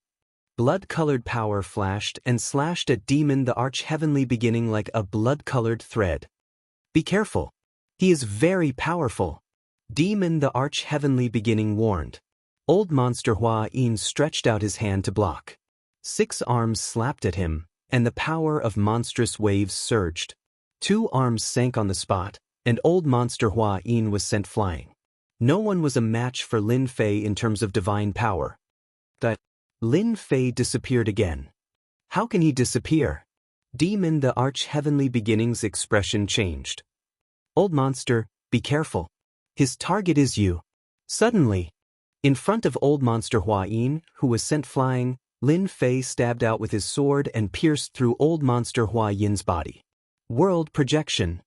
Blood-colored power flashed and slashed at Demon the Arch-Heavenly Beginning like a blood-colored thread. Be careful. He is very powerful. Demon the Arch-Heavenly Beginning warned. Old Monster Hua Yin stretched out his hand to block. 6 arms slapped at him, and the power of monstrous waves surged. 2 arms sank on the spot, and Old Monster Hua Yin was sent flying. No one was a match for Lin Fei in terms of divine power. Lin Fei disappeared again. How can he disappear? Demon the Arch-Heavenly Beginning's expression changed. Old monster, be careful. His target is you. Suddenly, in front of Old Monster Hua Yin, who was sent flying, Lin Fei stabbed out with his sword and pierced through Old Monster Hua Yin's body. World projection.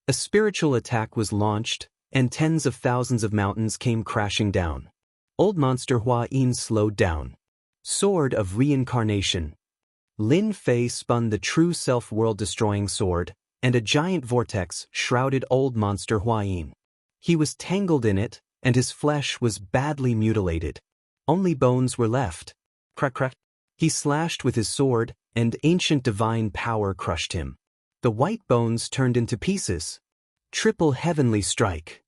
A spiritual attack was launched, and tens of thousands of mountains came crashing down. Old Monster Hua Yin slowed down. Sword of Reincarnation. Lin Fei spun the true self world-destroying sword, and a giant vortex shrouded Old Monster Hua Yin. He was tangled in it, and his flesh was badly mutilated. Only bones were left. Crack crack. He slashed with his sword, and ancient divine power crushed him. The white bones turned into pieces. Triple heavenly strike.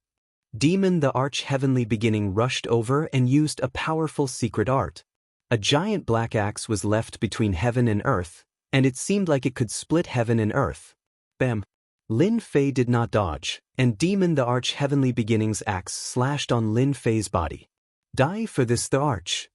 Demon the Arch-Heavenly Beginning rushed over and used a powerful secret art. A giant black axe was left between heaven and earth, and it seemed like it could split heaven and earth. Bam! Lin Fei did not dodge, and Demon the Arch-Heavenly Beginning's axe slashed on Lin Fei's body. Die for this the Arch.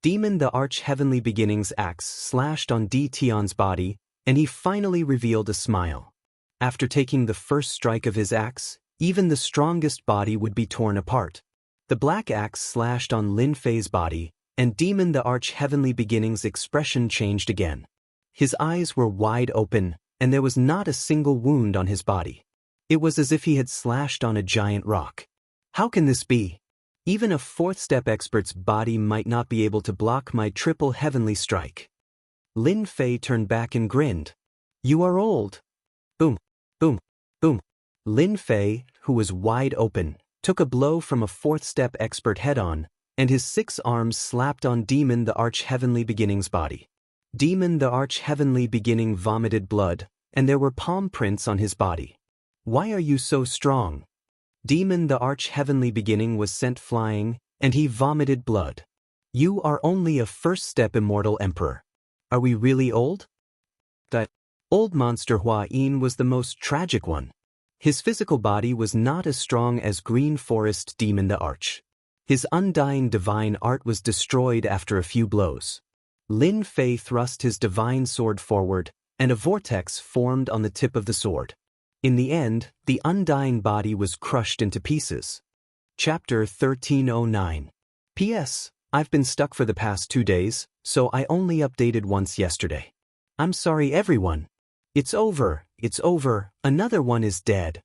Demon the Arch-Heavenly Beginning's axe slashed on Tian's body, and he finally revealed a smile. After taking the first strike of his axe, even the strongest body would be torn apart. The black axe slashed on Lin Fei's body, and Demon the Arch-Heavenly Beginning's expression changed again. His eyes were wide open, and there was not a single wound on his body. It was as if he had slashed on a giant rock. How can this be? Even a fourth-step expert's body might not be able to block my triple heavenly strike. Lin Fei turned back and grinned. You are old. Boom, boom, boom. Lin Fei, who was wide open, took a blow from a fourth-step expert head-on, and his 6 arms slapped on Demon the Arch-Heavenly Beginning's body. Demon the Arch-Heavenly Beginning vomited blood, and there were palm prints on his body. Why are you so strong? Demon the Arch-Heavenly Beginning was sent flying, and he vomited blood. You are only a first-step immortal emperor. Are we really old? That Old Monster Hua Yin was the most tragic one. His physical body was not as strong as Green Forest Demon the Arch. His undying divine art was destroyed after a few blows. Lin Fei thrust his divine sword forward, and a vortex formed on the tip of the sword. In the end, the undying body was crushed into pieces. Chapter 1309. P.S. I've been stuck for the past 2 days, so I only updated once yesterday. I'm sorry everyone. It's over, another one is dead.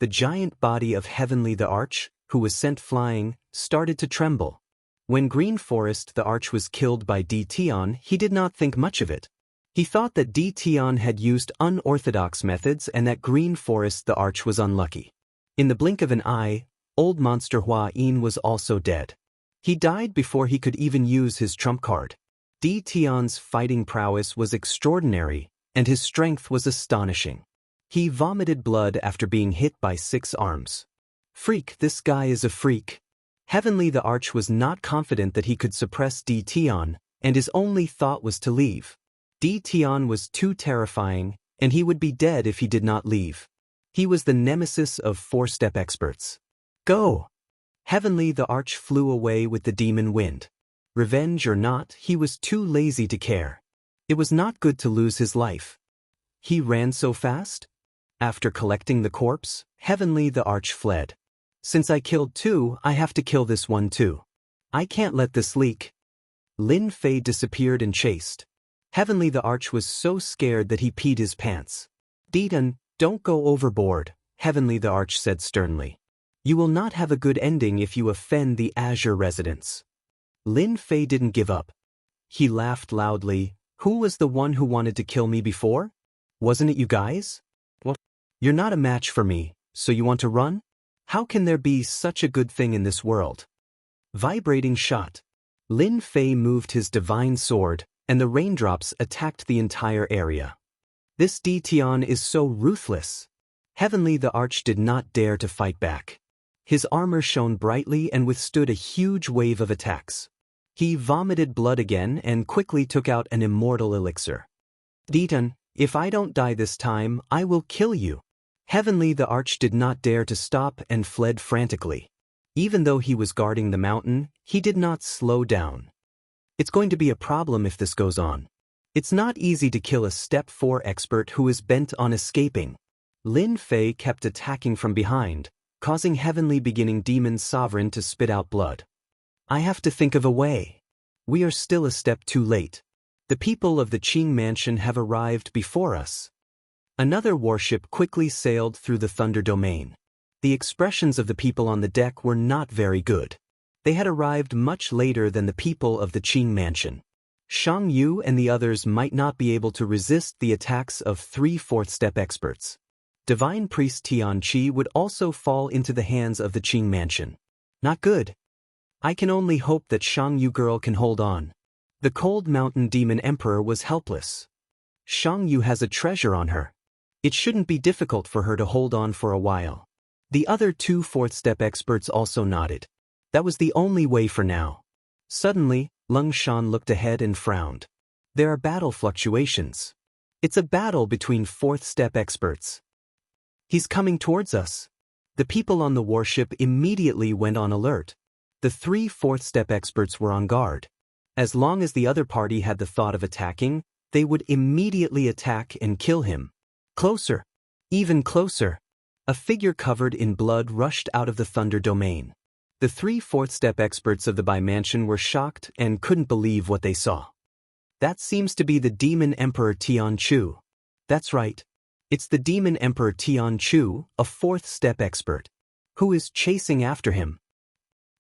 The giant body of Heavenly the Arch, who was sent flying, started to tremble. When Green Forest the Arch was killed by Tian, he did not think much of it. He thought that Di Tian had used unorthodox methods and that Green Forest the Arch was unlucky. In the blink of an eye, old monster Hua Yin was also dead. He died before he could even use his trump card. Di Tian's fighting prowess was extraordinary, and his strength was astonishing. He vomited blood after being hit by 6 arms. Freak, this guy is a freak. Heavenly the Arch was not confident that he could suppress Di Tian, and his only thought was to leave. Di Tian was too terrifying, and he would be dead if he did not leave. He was the nemesis of 4-step experts. Go! Heavenly the Arch flew away with the demon wind. Revenge or not, he was too lazy to care. It was not good to lose his life. He ran so fast? After collecting the corpse, Heavenly the Arch fled. Since I killed 2, I have to kill this one too. I can't let this leak. Lin Fei disappeared and chased. Heavenly the Arch was so scared that he peed his pants. Deaton, don't go overboard, Heavenly the Arch said sternly. You will not have a good ending if you offend the Azure residents. Lin Fei didn't give up. He laughed loudly. Who was the one who wanted to kill me before? Wasn't it you guys? What? You're not a match for me, so you want to run? How can there be such a good thing in this world? Vibrating shot. Lin Fei moved his divine sword, and the raindrops attacked the entire area. This Di Tian is so ruthless. Heavenly the Arch did not dare to fight back. His armor shone brightly and withstood a huge wave of attacks. He vomited blood again and quickly took out an immortal elixir. Deaton, if I don't die this time, I will kill you. Heavenly the Arch did not dare to stop and fled frantically. Even though he was guarding the mountain, he did not slow down. It's going to be a problem if this goes on. It's not easy to kill a Step 4 expert who is bent on escaping. Lin Fei kept attacking from behind, causing Heavenly Beginning Demon Sovereign to spit out blood. I have to think of a way. We are still a step too late. The people of the Qing Mansion have arrived before us. Another warship quickly sailed through the Thunder Domain. The expressions of the people on the deck were not very good. They had arrived much later than the people of the Qing Mansion. Shang Yu and the others might not be able to resist the attacks of 3 4th-step experts. Divine Priest Tian Qi would also fall into the hands of the Qing Mansion. Not good. I can only hope that Shang Yu girl can hold on. The Cold Mountain Demon Emperor was helpless. Shang Yu has a treasure on her. It shouldn't be difficult for her to hold on for a while. The other 2 4th-step experts also nodded. That was the only way for now. Suddenly, Lung Shan looked ahead and frowned. There are battle fluctuations. It's a battle between 4th-step experts. He's coming towards us. The people on the warship immediately went on alert. The 3 4th-step experts were on guard. As long as the other party had the thought of attacking, they would immediately attack and kill him. Closer. Even closer. A figure covered in blood rushed out of the Thunder Domain. The 3 4th-step experts of the Bai Mansion were shocked and couldn't believe what they saw. That seems to be the Demon Emperor Tian Chu. That's right. It's the Demon Emperor Tian Chu, a 4th-step expert. Who is chasing after him?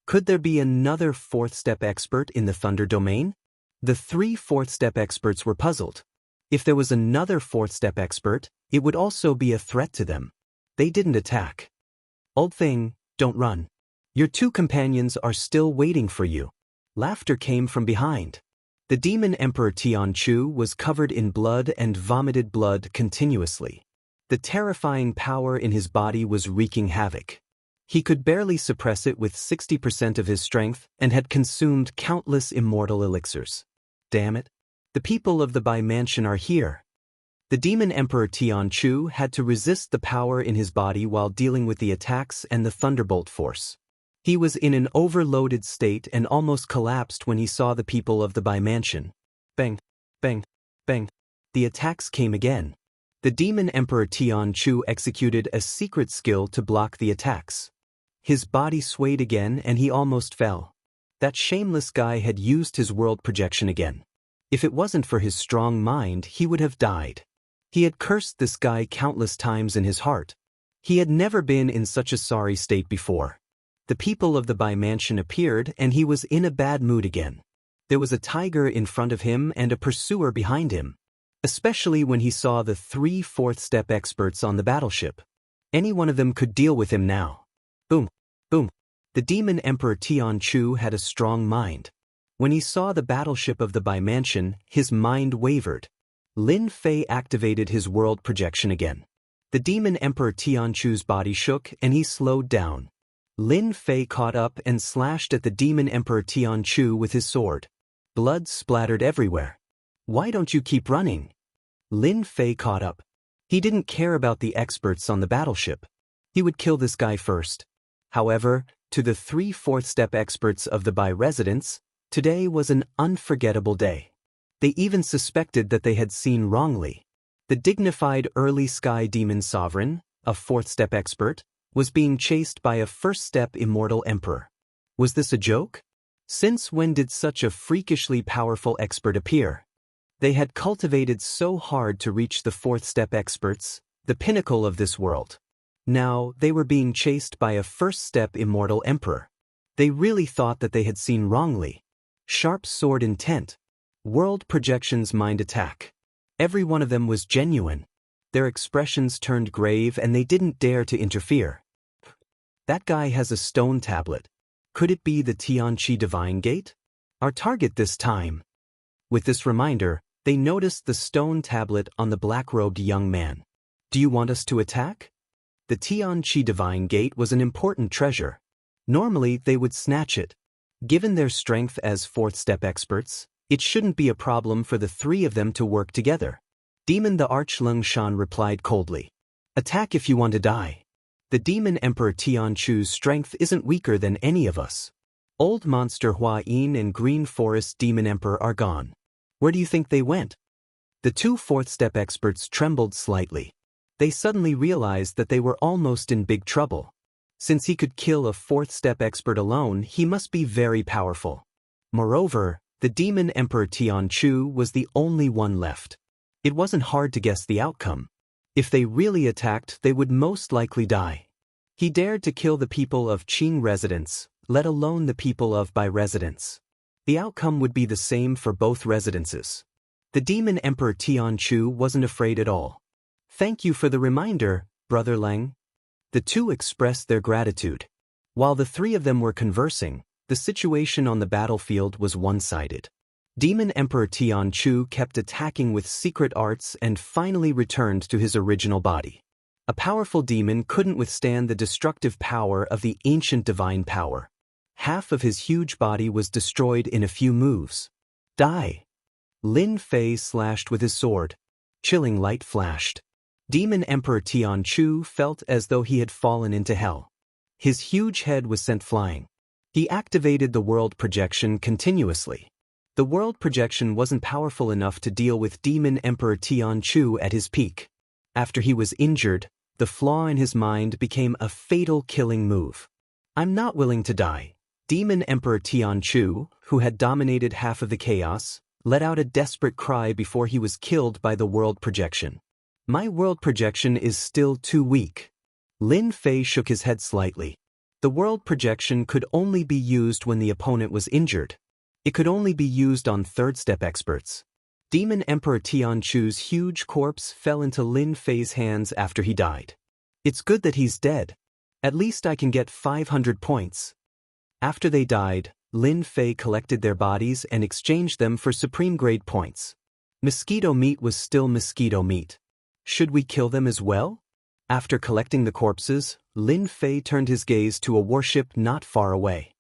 Could there be another 4th-step expert in the Thunder Domain? The 3 4th-step experts were puzzled. If there was another 4th-step expert, it would also be a threat to them. They didn't attack. Old thing, don't run. Your 2 companions are still waiting for you. Laughter came from behind. The Demon Emperor Tian Chu was covered in blood and vomited blood continuously. The terrifying power in his body was wreaking havoc. He could barely suppress it with 60% of his strength and had consumed countless immortal elixirs. Damn it. The people of the Bai Mansion are here. The Demon Emperor Tian Chu had to resist the power in his body while dealing with the attacks and the Thunderbolt force. He was in an overloaded state and almost collapsed when he saw the people of the Bai Mansion. Bang, bang, bang. The attacks came again. The Demon Emperor Tian Chu executed a secret skill to block the attacks. His body swayed again and he almost fell. That shameless guy had used his world projection again. If it wasn't for his strong mind, he would have died. He had cursed this guy countless times in his heart. He had never been in such a sorry state before. The people of the Bai Mansion appeared and he was in a bad mood again. There was a tiger in front of him and a pursuer behind him. especially when he saw the 3 fourth-step experts on the battleship. Any one of them could deal with him now. Boom, boom. The demon Emperor Tianchu had a strong mind. When he saw the battleship of the Bai Mansion, his mind wavered. Lin Fei activated his world projection again. The demon Emperor Tianchu's body shook and he slowed down. Lin Fei caught up and slashed at the demon Emperor Tianchu with his sword. Blood splattered everywhere. Why don't you keep running? Lin Fei caught up. He didn't care about the experts on the battleship. He would kill this guy first. However, to the 3 fourth-step experts of the Bai residence, today was an unforgettable day. They even suspected that they had seen wrongly. The dignified early sky demon sovereign, a 4th-step expert, was being chased by a 1st-step immortal emperor. Was this a joke? Since when did such a freakishly powerful expert appear? They had cultivated so hard to reach the 4th-step experts, the pinnacle of this world. Now, they were being chased by a 1st-step immortal emperor. They really thought that they had seen wrongly. Sharp sword intent. World projections mind attack. Every one of them was genuine. Their expressions turned grave and they didn't dare to interfere. That guy has a stone tablet. Could it be the Tianqi Divine Gate? Our target this time. With this reminder, they noticed the stone tablet on the black-robed young man. Do you want us to attack? The Tianqi Divine Gate was an important treasure. Normally, they would snatch it. Given their strength as 4th-step experts, it shouldn't be a problem for the 3 of them to work together. Demon the Archlung Shan replied coldly. Attack if you want to die. The demon Emperor Tianchu's strength isn't weaker than any of us. Old monster Hua Yin and Green Forest Demon Emperor are gone. Where do you think they went? The 2 4th-step experts trembled slightly. They suddenly realized that they were almost in big trouble. Since he could kill a 4th-step expert alone, he must be very powerful. Moreover, the demon Emperor Tianchu was the only one left. It wasn't hard to guess the outcome. If they really attacked, they would most likely die. He dared to kill the people of Qing residence, let alone the people of Bai residence. The outcome would be the same for both residences. The demon Emperor Tianchu wasn't afraid at all. Thank you for the reminder, Brother Lang. The 2 expressed their gratitude. While the 3 of them were conversing, the situation on the battlefield was one-sided. Demon Emperor Tianchu kept attacking with secret arts and finally returned to his original body. A powerful demon couldn't withstand the destructive power of the ancient divine power. Half of his huge body was destroyed in a few moves. Die! Lin Fei slashed with his sword. Chilling light flashed. Demon Emperor Tianchu felt as though he had fallen into hell. His huge head was sent flying. He activated the world projection continuously. The world projection wasn't powerful enough to deal with Demon Emperor Tianchu at his peak. After he was injured, the flaw in his mind became a fatal killing move. I'm not willing to die. Demon Emperor Tianchu, who had dominated half of the chaos, let out a desperate cry before he was killed by the world projection. My world projection is still too weak. Lin Fei shook his head slightly. The world projection could only be used when the opponent was injured. It could only be used on 3rd-step experts. Demon Emperor Tianchu's huge corpse fell into Lin Fei's hands after he died. It's good that he's dead. At least I can get 500 points. After they died, Lin Fei collected their bodies and exchanged them for supreme-grade points. Mosquito meat was still mosquito meat. Should we kill them as well? After collecting the corpses, Lin Fei turned his gaze to a warship not far away.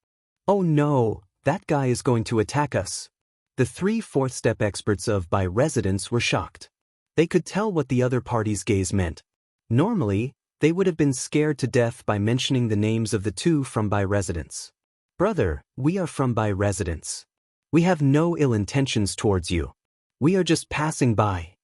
Oh no, that guy is going to attack us. The 3 4th-step experts of Bai residence were shocked. They could tell what the other party's gaze meant. Normally, they would have been scared to death by mentioning the names of the 2 from Bai residence. Brother, we are from Bai residence. We have no ill intentions towards you. We are just passing by.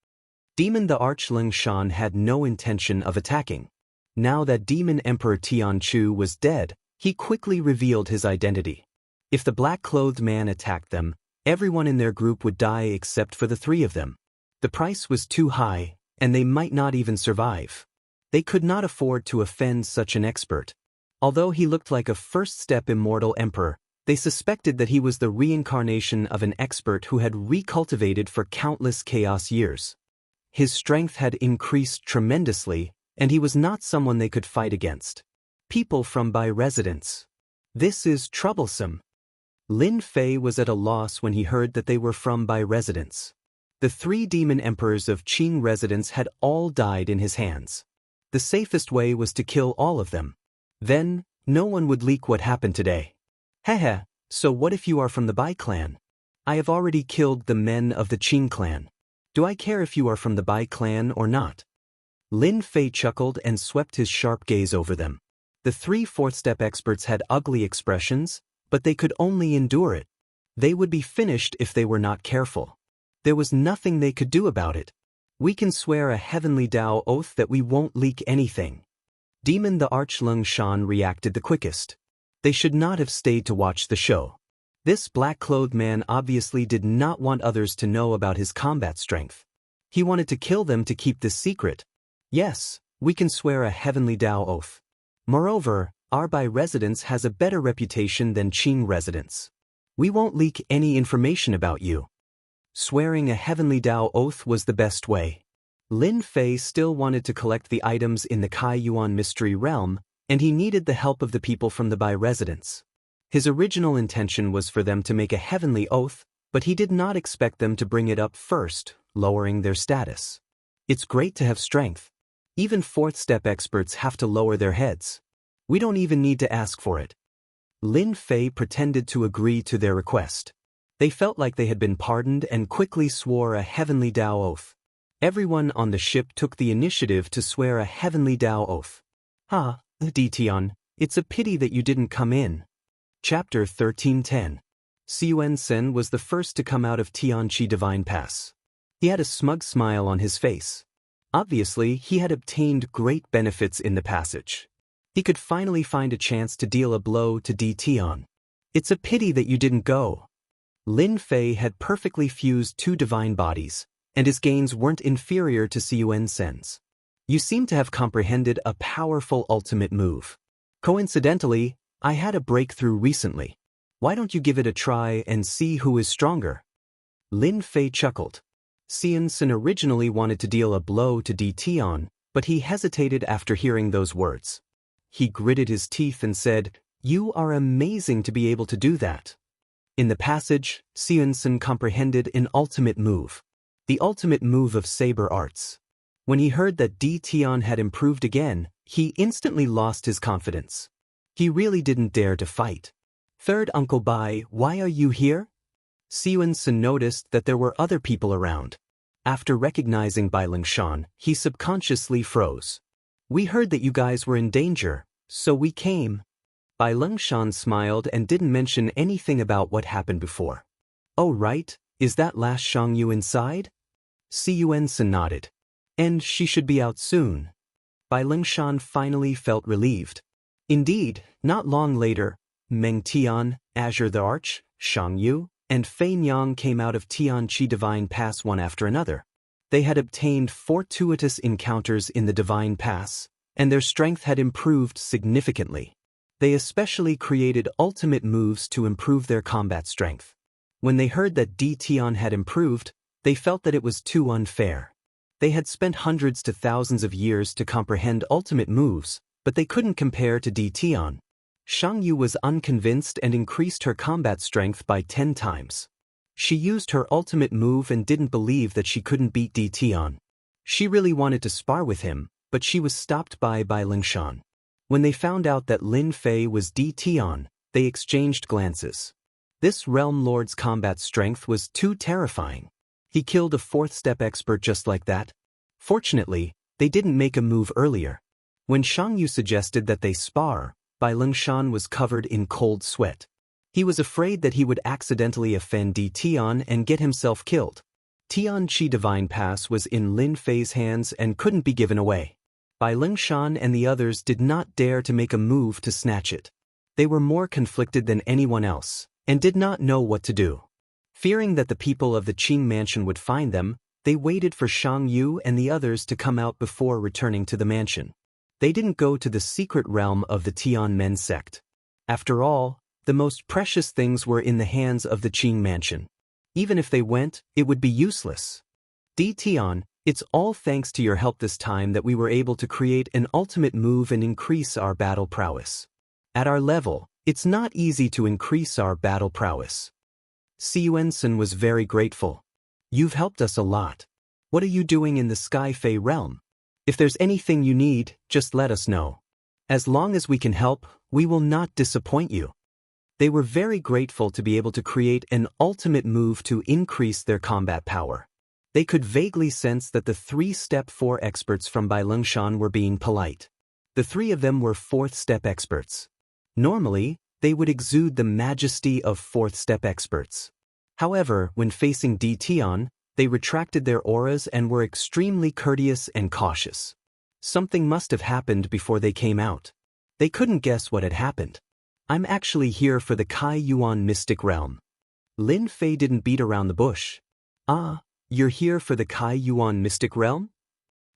Demon the Archlung Shan had no intention of attacking. Now that Demon Emperor Tianchu was dead, he quickly revealed his identity. If the black-clothed man attacked them, everyone in their group would die except for the 3 of them. The price was too high, and they might not even survive. They could not afford to offend such an expert. Although he looked like a 1st-step immortal emperor, they suspected that he was the reincarnation of an expert who had recultivated for countless chaos years. his strength had increased tremendously, and he was not someone they could fight against. People from Bai residence. This is troublesome. Lin Fei was at a loss when he heard that they were from Bai residence. The 3 demon emperors of Qing residence had all died in his hands. The safest way was to kill all of them. Then, no one would leak what happened today. Hehe, so what if you are from the Bai clan? I have already killed the men of the Qing clan. Do I care if you are from the Bai clan or not? Lin Fei chuckled and swept his sharp gaze over them. The 3 fourth-step experts had ugly expressions, but they could only endure it. They would be finished if they were not careful. There was nothing they could do about it. We can swear a heavenly Tao oath that we won't leak anything. Demon the Archlung Shan reacted the quickest. They should not have stayed to watch the show. This black-clothed man obviously did not want others to know about his combat strength. He wanted to kill them to keep this secret. Yes, we can swear a heavenly Tao oath. Moreover, our Bai residence has a better reputation than Qing residence. We won't leak any information about you. Swearing a heavenly Tao oath was the best way. Lin Fei still wanted to collect the items in the Kai Yuan mystery realm, and he needed the help of the people from the Bai residence. His original intention was for them to make a heavenly oath, but he did not expect them to bring it up first, lowering their status. It's great to have strength. Even fourth-step experts have to lower their heads. We don't even need to ask for it. Lin Fei pretended to agree to their request. They felt like they had been pardoned and quickly swore a heavenly Tao oath. Everyone on the ship took the initiative to swear a heavenly Tao oath. Tian, it's a pity that you didn't come in. Chapter 1310. Xiyuan Sen was the first to come out of Tianqi Divine Pass. He had a smug smile on his face. Obviously, he had obtained great benefits in the passage. He could finally find a chance to deal a blow to Tian. It's a pity that you didn't go. Lin Fei had perfectly fused 2 divine bodies, and his gains weren't inferior to Xiyuan Sen's. You seem to have comprehended a powerful ultimate move. Coincidentally, I had a breakthrough recently. Why don't you give it a try and see who is stronger? Lin Fei chuckled. Xian Sen originally wanted to deal a blow to Tian, but he hesitated after hearing those words. He gritted his teeth and said, "You are amazing to be able to do that." In the passage, Xian Sen comprehended an ultimate move. The ultimate move of saber arts. When he heard that Tian had improved again, he instantly lost his confidence. He really didn't dare to fight. Third Uncle Bai, why are you here? Xian Sen noticed that there were other people around. After recognizing Bai Lingshan, he subconsciously froze. We heard that you guys were in danger, so we came. Bai Lingshan smiled and didn't mention anything about what happened before. Oh right, is that last Shangyu inside? Xiyuan Sen nodded. And she should be out soon. Bai Lingshan finally felt relieved. Indeed, not long later, Meng Tian, Azure the Arch, Shangyu, and Fei Nyang came out of Tianqi Divine Pass one after another. They had obtained fortuitous encounters in the Divine Pass, and their strength had improved significantly. They especially created ultimate moves to improve their combat strength. When they heard that Tian had improved, they felt that it was too unfair. They had spent hundreds to thousands of years to comprehend ultimate moves, but they couldn't compare to Tian. Shangyu was unconvinced and increased her combat strength by 10 times. She used her ultimate move and didn't believe that she couldn't beat Tian. She really wanted to spar with him, but she was stopped by Lingshan. When they found out that Lin Fei was Tian, they exchanged glances. This realm lord's combat strength was too terrifying. He killed a fourth-step expert just like that. Fortunately, they didn't make a move earlier. When Shangyu suggested that they spar, Bai Lingshan was covered in cold sweat. He was afraid that he would accidentally offend Tian and get himself killed. Tianqi Divine Pass was in Lin Fei's hands and couldn't be given away. Bai Lingshan and the others did not dare to make a move to snatch it. They were more conflicted than anyone else, and did not know what to do. Fearing that the people of the Qing mansion would find them, they waited for Shangyu and the others to come out before returning to the mansion. They didn't go to the secret realm of the Tian men sect. After all, the most precious things were in the hands of the Qing mansion. Even if they went, it would be useless. Tian, It's all thanks to your help this time that we were able to create an ultimate move and increase our battle prowess. At our level, it's not easy to increase our battle prowess. Siyuan-san was very grateful. You've helped us a lot. What are you doing in the Sky Fae realm? If there's anything you need, just let us know. As long as we can help, we will not disappoint you. They were very grateful to be able to create an ultimate move to increase their combat power. They could vaguely sense that the 3-step 4 experts from Bai Lengshan were being polite. The 3 of them were 4th-step experts. Normally, they would exude the majesty of 4th-step experts. However, when facing D. Tian, they retracted their auras and were extremely courteous and cautious. Something must have happened before they came out. They couldn't guess what had happened. I'm actually here for the Kai Yuan Mystic Realm. Lin Fei didn't beat around the bush. Ah, you're here for the Kai Yuan Mystic Realm?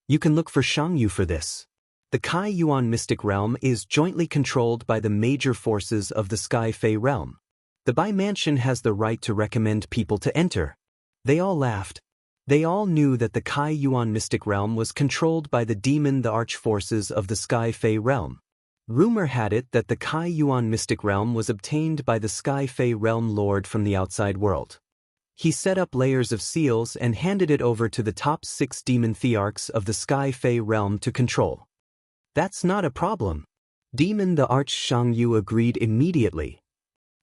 You can look for Xiangyu for this. The Kai Yuan Mystic Realm is jointly controlled by the major forces of the Sky Fae Realm. The Bai Mansion has the right to recommend people to enter. They all laughed. They all knew that the Kai Yuan Mystic Realm was controlled by the demon the arch forces of the Sky Fae Realm. Rumor had it that the Kai Yuan Mystic Realm was obtained by the Sky Fae Realm Lord from the outside world. He set up layers of seals and handed it over to the top 6 demon thearchs of the Sky Fae Realm to control. That's not a problem. Demon the Arch Xiangyu agreed immediately.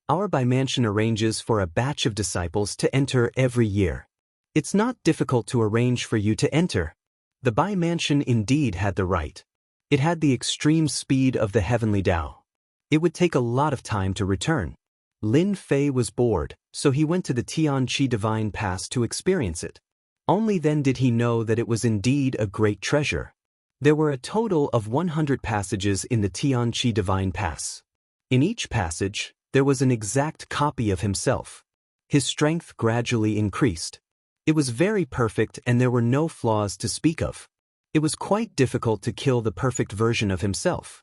Our Bai Mansion arranges for a batch of disciples to enter every year. It's not difficult to arrange for you to enter. The Bai Mansion indeed had the right. It had the extreme speed of the heavenly Tao. It would take a lot of time to return. Lin Fei was bored, so he went to the Tianqi Divine Pass to experience it. Only then did he know that it was indeed a great treasure. There were a total of 100 passages in the Tianqi Divine Pass. In each passage, there was an exact copy of himself. His strength gradually increased. It was very perfect and there were no flaws to speak of. It was quite difficult to kill the perfect version of himself.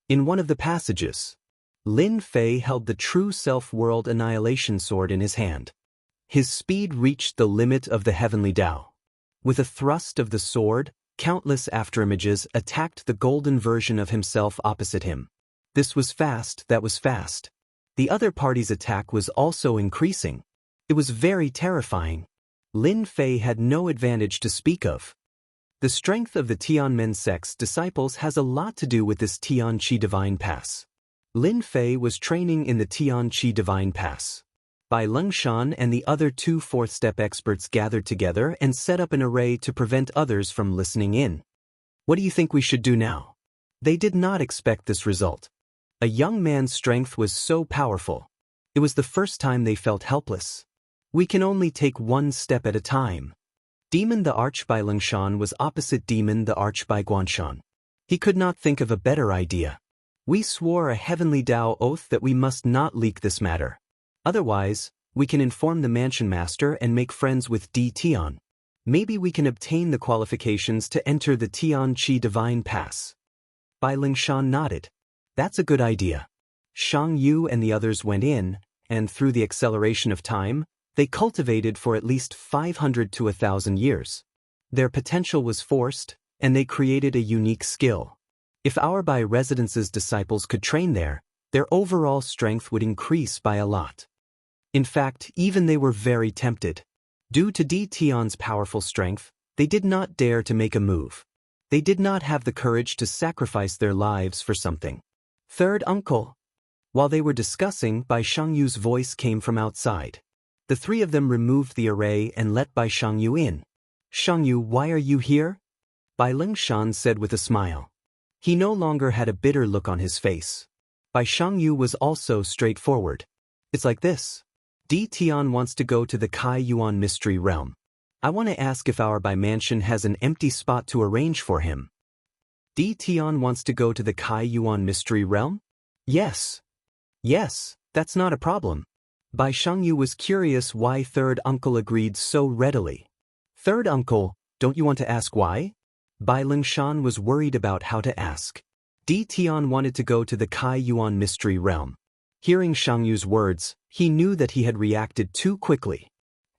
In one of the passages, Lin Fei held the true self-world annihilation sword in his hand. His speed reached the limit of the heavenly Tao. With a thrust of the sword, countless afterimages attacked the golden version of himself opposite him. This was fast, that was fast. The other party's attack was also increasing. It was very terrifying. Lin Fei had no advantage to speak of. The strength of the Tianmen sect's disciples has a lot to do with this Tianqi Divine Pass. Lin Fei was training in the Tianqi Divine Pass. Bai Lengshan and the other 2 4th-step experts gathered together and set up an array to prevent others from listening in. What do you think we should do now? They did not expect this result. A young man's strength was so powerful. It was the first time they felt helpless. We can only take one step at a time. Demon the Arch Bai Lengshan was opposite Demon the Arch Bai Guanshan. He could not think of a better idea. We swore a heavenly Tao oath that we must not leak this matter. Otherwise, we can inform the Mansion Master and make friends with D. Tian. Maybe we can obtain the qualifications to enter the Tianqi Divine Pass. Bai Lengshan nodded. That's a good idea. Xiangyu and the others went in, and through the acceleration of time, they cultivated for at least 500 to 1,000 years. Their potential was forced, and they created a unique skill. If our Bai Residence's disciples could train there, their overall strength would increase by a lot. In fact, even they were very tempted. Due to D. Tian's powerful strength, they did not dare to make a move. They did not have the courage to sacrifice their lives for something. Third uncle. While they were discussing, Bai Xiangyu's voice came from outside. The 3 of them removed the array and let Bai Xiangyu in. Xiangyu, why are you here? Bai Lengshan said with a smile. He no longer had a bitter look on his face. Bai Xiangyu was also straightforward. It's like this. D. Tian wants to go to the Kai Yuan Mystery Realm. I want to ask if our Bai Mansion has an empty spot to arrange for him. D. Tian wants to go to the Kai Yuan Mystery Realm? Yes. Yes, that's not a problem. Bai Xiangyu was curious why third uncle agreed so readily. Third uncle, don't you want to ask why? Bai Lengshan was worried about how to ask. D. Tian wanted to go to the Kai Yuan Mystery Realm. Hearing Xiangyu's words, he knew that he had reacted too quickly.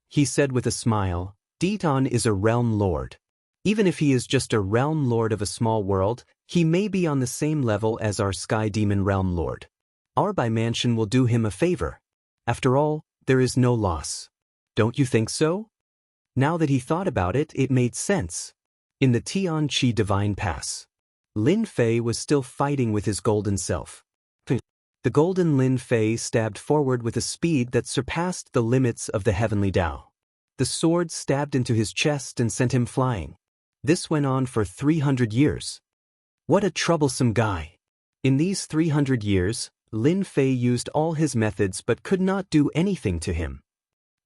He said with a smile, Diton is a realm lord. Even if he is just a realm lord of a small world, he may be on the same level as our sky demon realm lord. Our Bimansion will do him a favor. After all, there is no loss. Don't you think so? Now that he thought about it, it made sense. In the Tianqi Divine Pass, Lin Fei was still fighting with his golden self. The golden Lin Fei stabbed forward with a speed that surpassed the limits of the heavenly Tao. The sword stabbed into his chest and sent him flying. This went on for 300 years. What a troublesome guy. In these 300 years, Lin Fei used all his methods but could not do anything to him.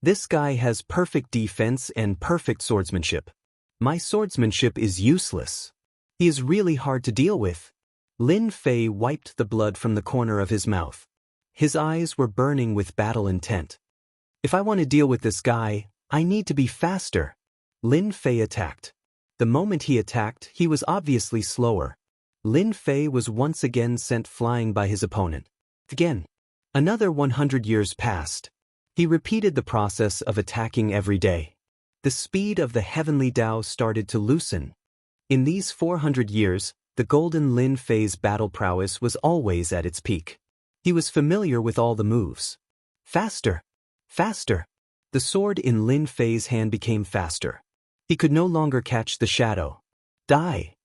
This guy has perfect defense and perfect swordsmanship. My swordsmanship is useless. He is really hard to deal with. Lin Fei wiped the blood from the corner of his mouth. His eyes were burning with battle intent. If I want to deal with this guy, I need to be faster. Lin Fei attacked. The moment he attacked, he was obviously slower. Lin Fei was once again sent flying by his opponent. Again. Another 100 years passed. He repeated the process of attacking every day. The speed of the heavenly Tao started to loosen. In these 400 years, the golden Lin Fei's battle prowess was always at its peak. He was familiar with all the moves. Faster! Faster! The sword in Lin Fei's hand became faster. He could no longer catch the shadow. Die!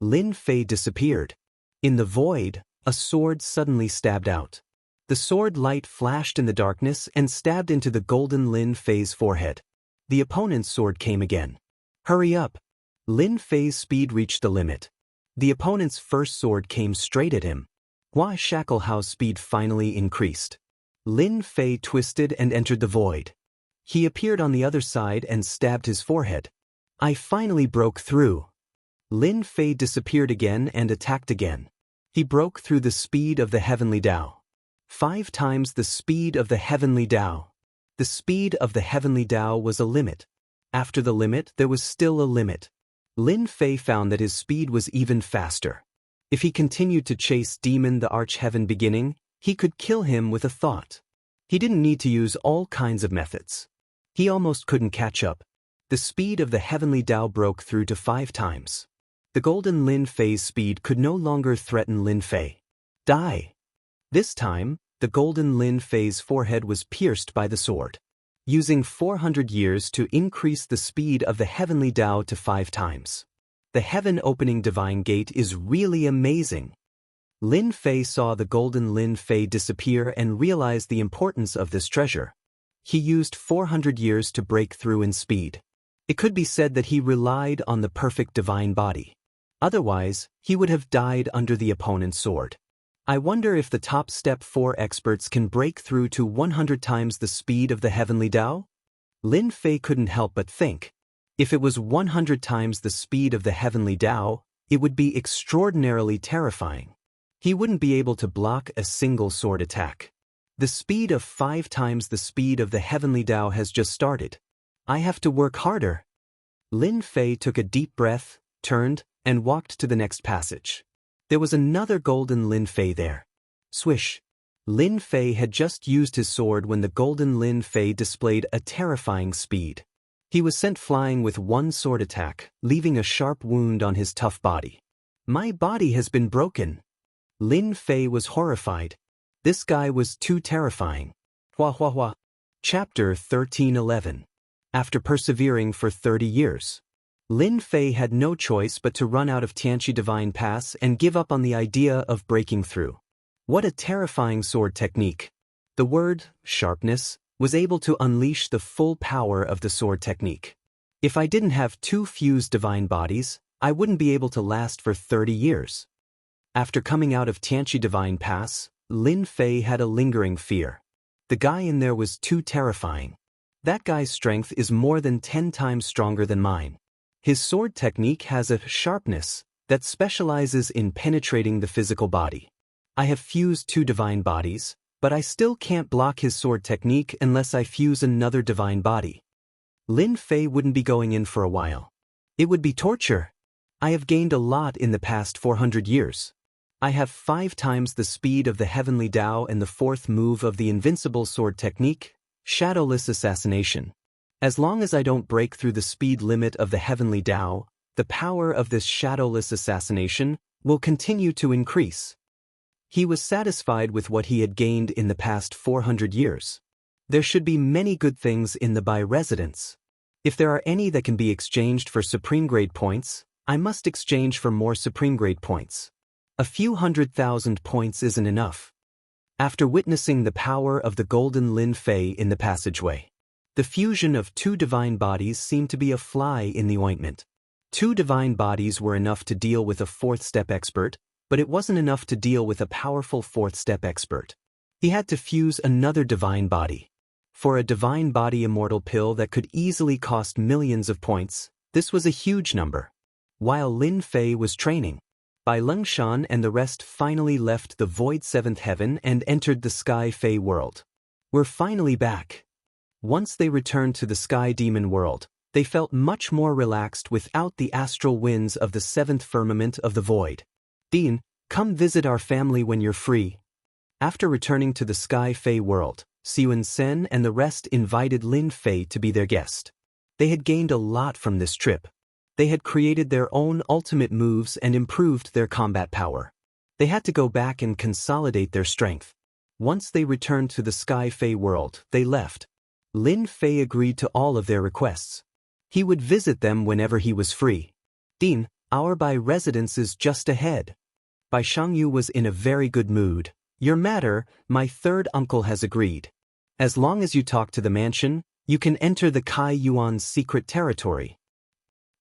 Lin Fei disappeared. In the void, a sword suddenly stabbed out. The sword light flashed in the darkness and stabbed into the golden Lin Fei's forehead. The opponent's sword came again. Hurry up! Lin Fei's speed reached the limit. The opponent's first sword came straight at him. Hua Shacklehao's speed finally increased. Lin Fei twisted and entered the void. He appeared on the other side and stabbed his forehead. I finally broke through. Lin Fei disappeared again and attacked again. He broke through the speed of the heavenly Tao. 5 times the speed of the heavenly Tao. The speed of the heavenly Tao was a limit. After the limit, there was still a limit. Lin Fei found that his speed was even faster. If he continued to chase Demon the Arch-Heaven Beginning, he could kill him with a thought. He didn't need to use all kinds of methods. He almost couldn't catch up. The speed of the heavenly Tao broke through to 5 times. The golden Lin Fei's speed could no longer threaten Lin Fei. Die! This time, the golden Lin Fei's forehead was pierced by the sword. Using 400 years to increase the speed of the heavenly Tao to 5 times. The heaven-opening divine gate is really amazing. Lin Fei saw the golden Lin Fei disappear and realized the importance of this treasure. He used 400 years to break through in speed. It could be said that he relied on the perfect divine body. Otherwise, he would have died under the opponent's sword. I wonder if the top step 4 experts can break through to 100 times the speed of the heavenly Tao? Lin Fei couldn't help but think. If it was 100 times the speed of the heavenly Tao, it would be extraordinarily terrifying. He wouldn't be able to block a single sword attack. The speed of 5 times the speed of the heavenly Tao has just started. I have to work harder. Lin Fei took a deep breath, turned, and walked to the next passage. There was another golden Lin Fei there. Swish! Lin Fei had just used his sword when the golden Lin Fei displayed a terrifying speed. He was sent flying with 1 sword attack, leaving a sharp wound on his tough body. My body has been broken. Lin Fei was horrified. This guy was too terrifying. Hua hua hua. Chapter 1311. After persevering for 30 years. Lin Fei had no choice but to run out of Tianqi Divine Pass and give up on the idea of breaking through. What a terrifying sword technique. The word, sharpness, was able to unleash the full power of the sword technique. If I didn't have 2 fused divine bodies, I wouldn't be able to last for 30 years. After coming out of Tianqi Divine Pass, Lin Fei had a lingering fear. The guy in there was too terrifying. That guy's strength is more than 10 times stronger than mine. His sword technique has a sharpness that specializes in penetrating the physical body. I have fused 2 divine bodies, but I still can't block his sword technique unless I fuse another divine body. Lin Fei wouldn't be going in for a while. It would be torture. I have gained a lot in the past 400 years. I have 5 times the speed of the heavenly Tao and the 4th move of the invincible sword technique, shadowless assassination. As long as I don't break through the speed limit of the heavenly Tao, the power of this shadowless assassination will continue to increase. He was satisfied with what he had gained in the past 400 years. There should be many good things in the Bai residence. If there are any that can be exchanged for supreme grade points, I must exchange for more supreme grade points. A few 100,000 points isn't enough. After witnessing the power of the golden Lin Fei in the passageway, the fusion of two divine bodies seemed to be a fly in the ointment. Two divine bodies were enough to deal with a fourth-step expert, but it wasn't enough to deal with a powerful fourth-step expert. He had to fuse another divine body. For a divine body immortal pill that could easily cost millions of points, this was a huge number. While Lin Fei was training, Bai Lengshan and the rest finally left the void seventh heaven and entered the Sky Fei world. We're finally back. Once they returned to the Sky Demon world, they felt much more relaxed without the astral winds of the seventh firmament of the void. Dean, come visit our family when you're free. After returning to the Sky Fei world, Xiun Sen and the rest invited Lin Fei to be their guest. They had gained a lot from this trip. They had created their own ultimate moves and improved their combat power. They had to go back and consolidate their strength. Once they returned to the Sky Fei world, they left. Lin Fei agreed to all of their requests. He would visit them whenever he was free. Dean, our Bai residence is just ahead. Bai Shangyu was in a very good mood. Your matter, my third uncle has agreed. As long as you talk to the mansion, you can enter the Kai Yuan's secret territory.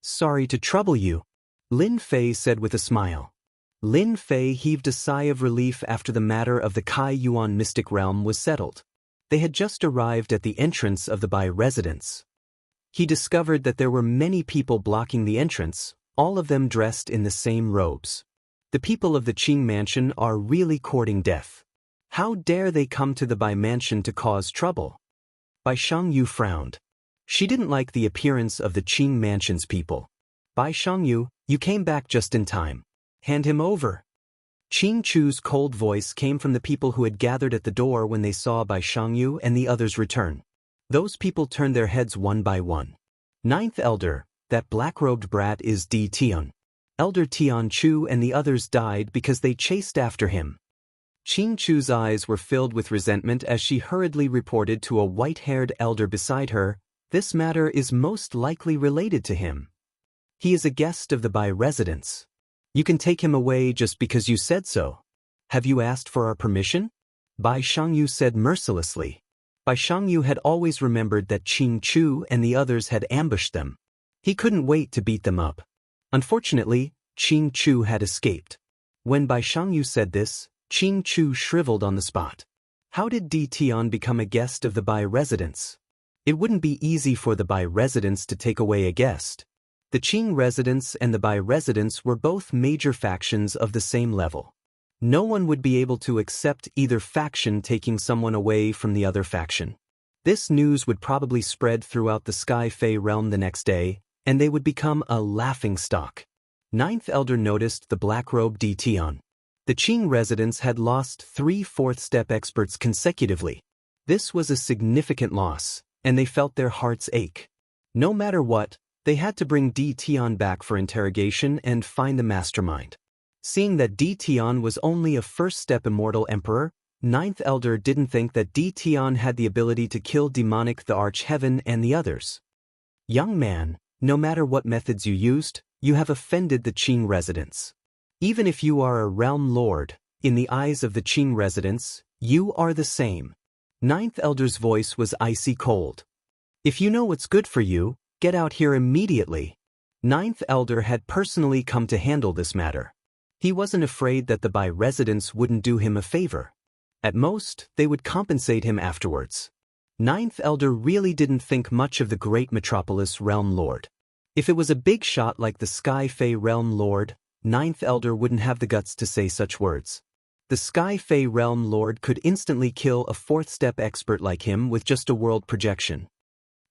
Sorry to trouble you, Lin Fei said with a smile. Lin Fei heaved a sigh of relief after the matter of the Kai Yuan mystic realm was settled. They had just arrived at the entrance of the Bai residence. He discovered that there were many people blocking the entrance, all of them dressed in the same robes. The people of the Qing mansion are really courting death. How dare they come to the Bai mansion to cause trouble? Bai Shangyu frowned. She didn't like the appearance of the Qing mansion's people. Bai Shangyu, you came back just in time. Hand him over. Qing Chu's cold voice came from the people who had gathered at the door when they saw Bai Shangyu and the others return. Those people turned their heads one by one. Ninth Elder, that black-robed brat is Di Tian. Elder Tian Chu and the others died because they chased after him. Qing Chu's eyes were filled with resentment as she hurriedly reported to a white-haired elder beside her, this matter is most likely related to him. He is a guest of the Bai residence. You can take him away just because you said so. Have you asked for our permission? Bai Shangyu said mercilessly. Bai Shangyu had always remembered that Qing Chu and the others had ambushed them. He couldn't wait to beat them up. Unfortunately, Qing Chu had escaped. When Bai Shangyu said this, Qing Chu shriveled on the spot. How did Di Tian become a guest of the Bai residence? It wouldn't be easy for the Bai residence to take away a guest. The Qing residence and the Bai residence were both major factions of the same level. No one would be able to accept either faction taking someone away from the other faction. This news would probably spread throughout the Sky Fei realm the next day, and they would become a laughingstock. Ninth Elder noticed the black-robed Di Tian. The Qing residents had lost 3 fourth-step experts consecutively. This was a significant loss, and they felt their hearts ache. No matter what, they had to bring Di Tian back for interrogation and find the mastermind. Seeing that Di Tian was only a first-step immortal emperor, Ninth Elder didn't think that Di Tian had the ability to kill demonic the Arch-Heaven and the others. Young man, no matter what methods you used, you have offended the Qing residents. Even if you are a realm lord, in the eyes of the Qing residents, you are the same. Ninth Elder's voice was icy cold. If you know what's good for you, get out here immediately. Ninth Elder had personally come to handle this matter. He wasn't afraid that the Bai residents wouldn't do him a favor. At most, they would compensate him afterwards. Ninth Elder really didn't think much of the great metropolis realm lord. If it was a big shot like the Sky Fei realm lord, Ninth Elder wouldn't have the guts to say such words. The Sky Fei realm lord could instantly kill a fourth-step expert like him with just a world projection.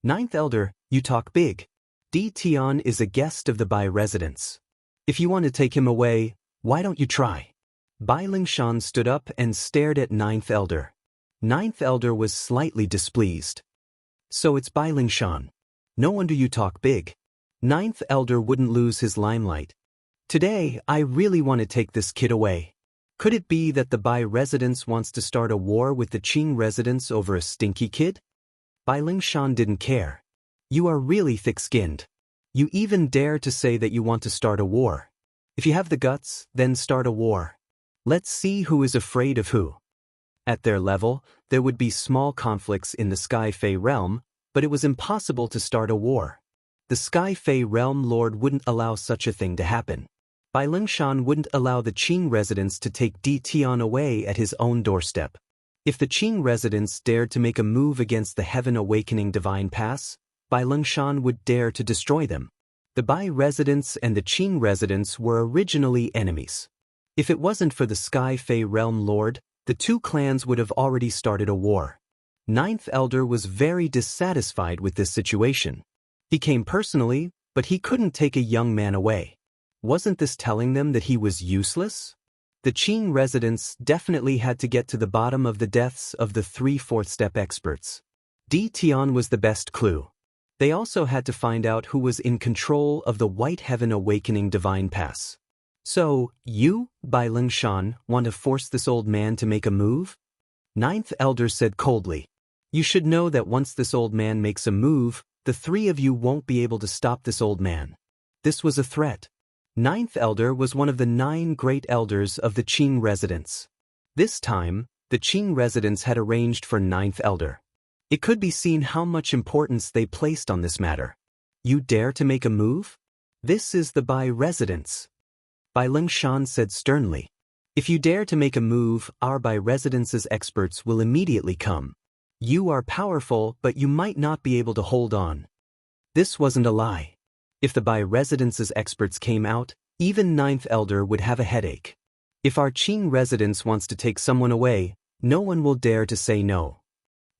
Ninth Elder, you talk big. Di Tian is a guest of the Bai residence. If you want to take him away, why don't you try? Bai Lingshan stood up and stared at Ninth Elder. Ninth Elder was slightly displeased. So it's Bai Lingshan. No wonder you talk big. Ninth Elder wouldn't lose his limelight. Today, I really want to take this kid away. Could it be that the Bai residence wants to start a war with the Qing residence over a stinky kid? Bai Lingshan didn't care. You are really thick-skinned. You even dare to say that you want to start a war. If you have the guts, then start a war. Let's see who is afraid of who. At their level, there would be small conflicts in the Sky Fae realm, but it was impossible to start a war. The Sky Fae realm lord wouldn't allow such a thing to happen. Bai Lingshan wouldn't allow the Qing residents to take Di Tian away at his own doorstep. If the Qing residents dared to make a move against the Heaven Awakening Divine Pass, Bai Lingshan would dare to destroy them. The Bai residents and the Qing residents were originally enemies. If it wasn't for the Sky Fae realm lord, the two clans would have already started a war. Ninth Elder was very dissatisfied with this situation. He came personally, but he couldn't take a young man away. Wasn't this telling them that he was useless? The Qing residents definitely had to get to the bottom of the deaths of the 3 fourth-step experts. Di Tian was the best clue. They also had to find out who was in control of the White Heaven Awakening Divine Pass. So, you, Bai Lingshan, want to force this old man to make a move? Ninth Elder said coldly. You should know that once this old man makes a move, the 3 of you won't be able to stop this old man. This was a threat. Ninth Elder was one of the 9 great elders of the Qing residents. This time, the Qing residents had arranged for Ninth Elder. It could be seen how much importance they placed on this matter. You dare to make a move? This is the Bai residence. Bai Lingshan said sternly. If you dare to make a move, our Bai residence's experts will immediately come. You are powerful, but you might not be able to hold on. This wasn't a lie. If the Bai residence's experts came out, even Ninth Elder would have a headache. If our Qing residence wants to take someone away, no one will dare to say no.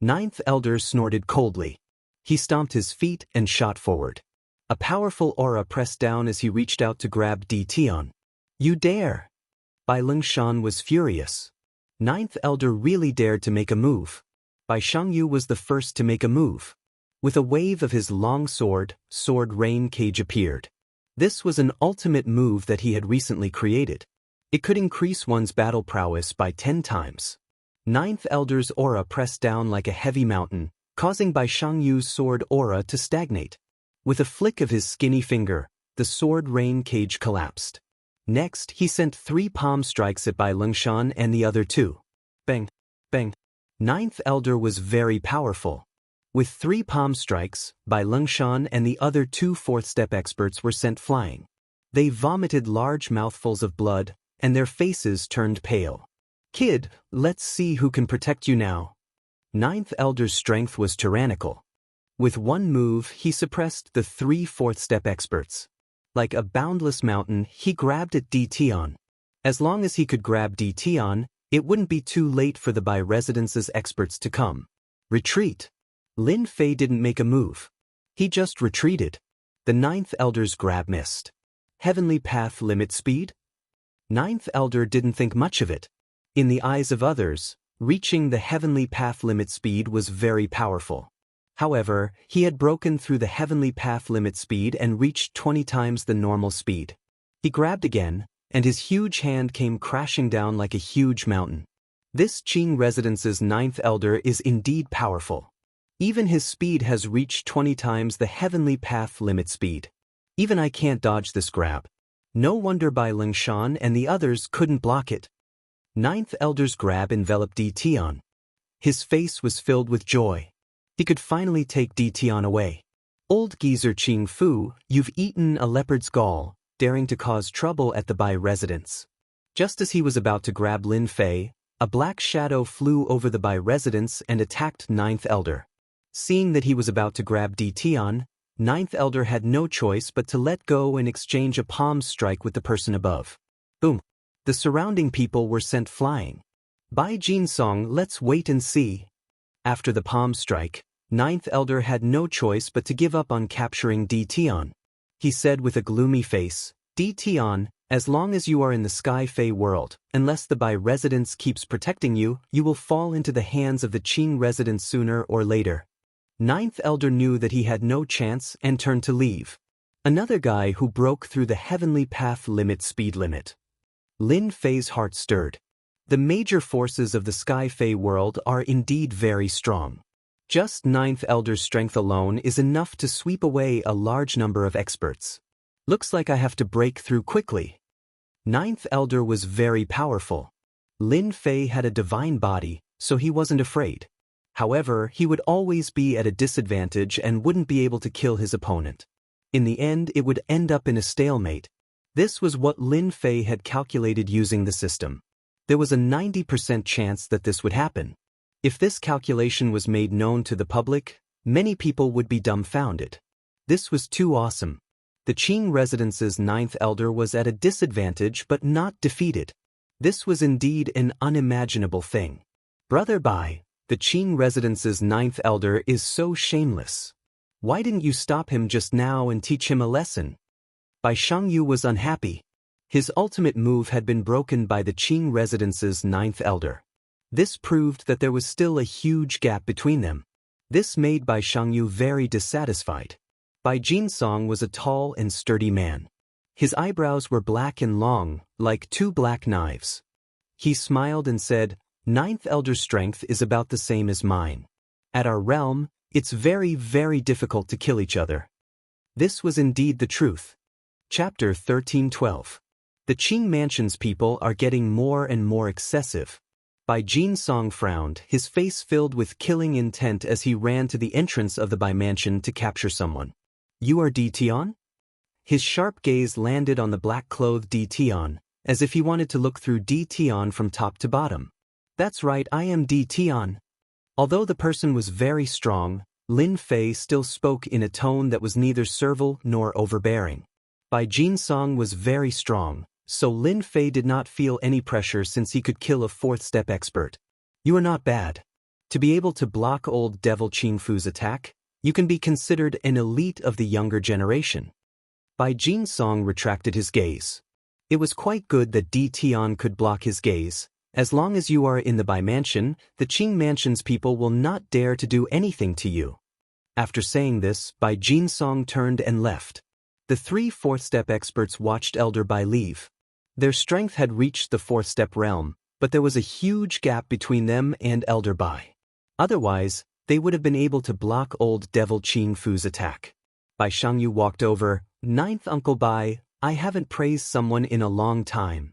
Ninth Elder snorted coldly. He stomped his feet and shot forward. A powerful aura pressed down as he reached out to grab Di Tian. You dare! Bai Lingshan was furious. Ninth Elder really dared to make a move. Bai Shangyu was the first to make a move. With a wave of his long sword, Sword Rain Cage appeared. This was an ultimate move that he had recently created. It could increase one's battle prowess by 10 times. Ninth Elder's aura pressed down like a heavy mountain, causing Bai Shangyu's sword aura to stagnate. With a flick of his skinny finger, the Sword Rain Cage collapsed. Next, he sent 3 palm strikes at Bai Lingshan and the other 2. Bang! Bang! Ninth Elder was very powerful. With 3 palm strikes, Bai Lingshan and the other 2 fourth-step experts were sent flying. They vomited large mouthfuls of blood, and their faces turned pale. Kid, let's see who can protect you now. Ninth Elder's strength was tyrannical. With one move, he suppressed the 3 fourth-step experts. Like a boundless mountain, he grabbed at Di Tian. As long as he could grab Di Tian, it wouldn't be too late for the Bai residence's experts to come. Retreat. Lin Fei didn't make a move. He just retreated. The Ninth Elder's grab missed. Heavenly Path limit speed? Ninth Elder didn't think much of it. In the eyes of others, reaching the Heavenly Path limit speed was very powerful. However, he had broken through the Heavenly Path limit speed and reached 20 times the normal speed. He grabbed again, and his huge hand came crashing down like a huge mountain. This Qing residence's Ninth Elder is indeed powerful. Even his speed has reached 20 times the Heavenly Path limit speed. Even I can't dodge this grab. No wonder Bai Lingshan and the others couldn't block it. Ninth Elder's grab enveloped Di Tian. His face was filled with joy. He could finally take Di Tian away. Old geezer Qing Fu, you've eaten a leopard's gall, daring to cause trouble at the Bai residence. Just as he was about to grab Lin Fei, a black shadow flew over the Bai residence and attacked Ninth Elder. Seeing that he was about to grab Di Tian, Ninth Elder had no choice but to let go and exchange a palm strike with the person above. Boom! The surrounding people were sent flying. Bai Jinsong, let's wait and see. After the palm strike, Ninth Elder had no choice but to give up on capturing Di Tian. He said with a gloomy face, Di Tian, as long as you are in the Sky Fae world, unless the Bai residence keeps protecting you, you will fall into the hands of the Qing residence sooner or later. Ninth Elder knew that he had no chance and turned to leave. Another guy who broke through the heavenly path limit speed limit. Lin Fei's heart stirred. The major forces of the Sky Fey world are indeed very strong. Just Ninth Elder's strength alone is enough to sweep away a large number of experts. Looks like I have to break through quickly. Ninth Elder was very powerful. Lin Fei had a divine body, so he wasn't afraid. However, he would always be at a disadvantage and wouldn't be able to kill his opponent. In the end, it would end up in a stalemate. This was what Lin Fei had calculated using the system. There was a 90% chance that this would happen. If this calculation was made known to the public, many people would be dumbfounded. This was too awesome. The Qing Residence's Ninth Elder was at a disadvantage but not defeated. This was indeed an unimaginable thing. Brother Bai, the Qing Residence's Ninth Elder is so shameless. Why didn't you stop him just now and teach him a lesson? Bai Shangyu was unhappy. His ultimate move had been broken by the Qing Residence's Ninth Elder. This proved that there was still a huge gap between them. This made Bai Shangyu very dissatisfied. Bai Jinsong was a tall and sturdy man. His eyebrows were black and long, like two black knives. He smiled and said, Ninth Elder's strength is about the same as mine. At our realm, it's very, very difficult to kill each other. This was indeed the truth. Chapter 13:12. The Qing Mansion's people are getting more and more excessive. Bai Jinsong frowned, his face filled with killing intent as he ran to the entrance of the Bai Mansion to capture someone. You are Di Tian? His sharp gaze landed on the black-clothed Di Tian, as if he wanted to look through Di Tian from top to bottom. That's right, I am Di Tian. Although the person was very strong, Lin Fei still spoke in a tone that was neither servile nor overbearing. Bai Jinsong was very strong, so Lin Fei did not feel any pressure since he could kill a fourth-step expert. You are not bad. To be able to block old Devil Qing Fu's attack, you can be considered an elite of the younger generation. Bai Jinsong retracted his gaze. It was quite good that Di Tian could block his gaze. As long as you are in the Bai Mansion, the Qing Mansion's people will not dare to do anything to you. After saying this, Bai Jinsong turned and left. The three fourth-step experts watched Elder Bai leave. Their strength had reached the fourth-step realm, but there was a huge gap between them and Elder Bai. Otherwise, they would have been able to block old Devil Qing Fu's attack. Bai Shangyu walked over. Ninth Uncle Bai, I haven't praised someone in a long time.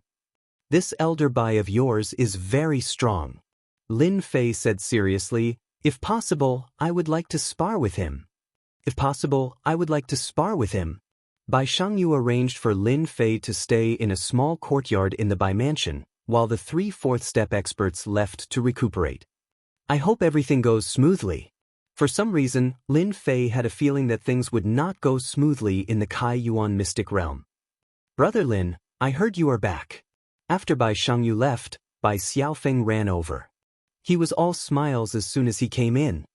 This Elder Bai of yours is very strong. Lin Fei said seriously, if possible, I would like to spar with him. If possible, I would like to spar with him. Bai Shangyu arranged for Lin Fei to stay in a small courtyard in the Bai Mansion, while the three fourth-step experts left to recuperate. I hope everything goes smoothly. For some reason, Lin Fei had a feeling that things would not go smoothly in the Kai Yuan mystic realm. Brother Lin, I heard you are back. After Bai Shangyu left, Bai Xiaofeng ran over. He was all smiles as soon as he came in.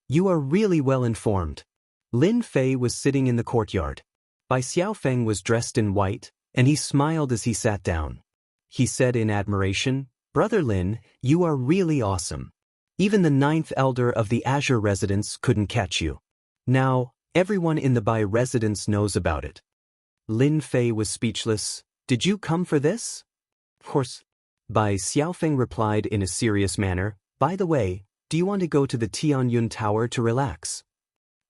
You are really well informed. Lin Fei was sitting in the courtyard. Bai Xiaofeng was dressed in white, and he smiled as he sat down. He said in admiration, Brother Lin, you are really awesome. Even the Ninth Elder of the Azure Residence couldn't catch you. Now, everyone in the Bai Residence knows about it. Lin Fei was speechless. Did you come for this? Of course. Bai Xiaofeng replied in a serious manner, by the way, do you want to go to the Tianyun Tower to relax?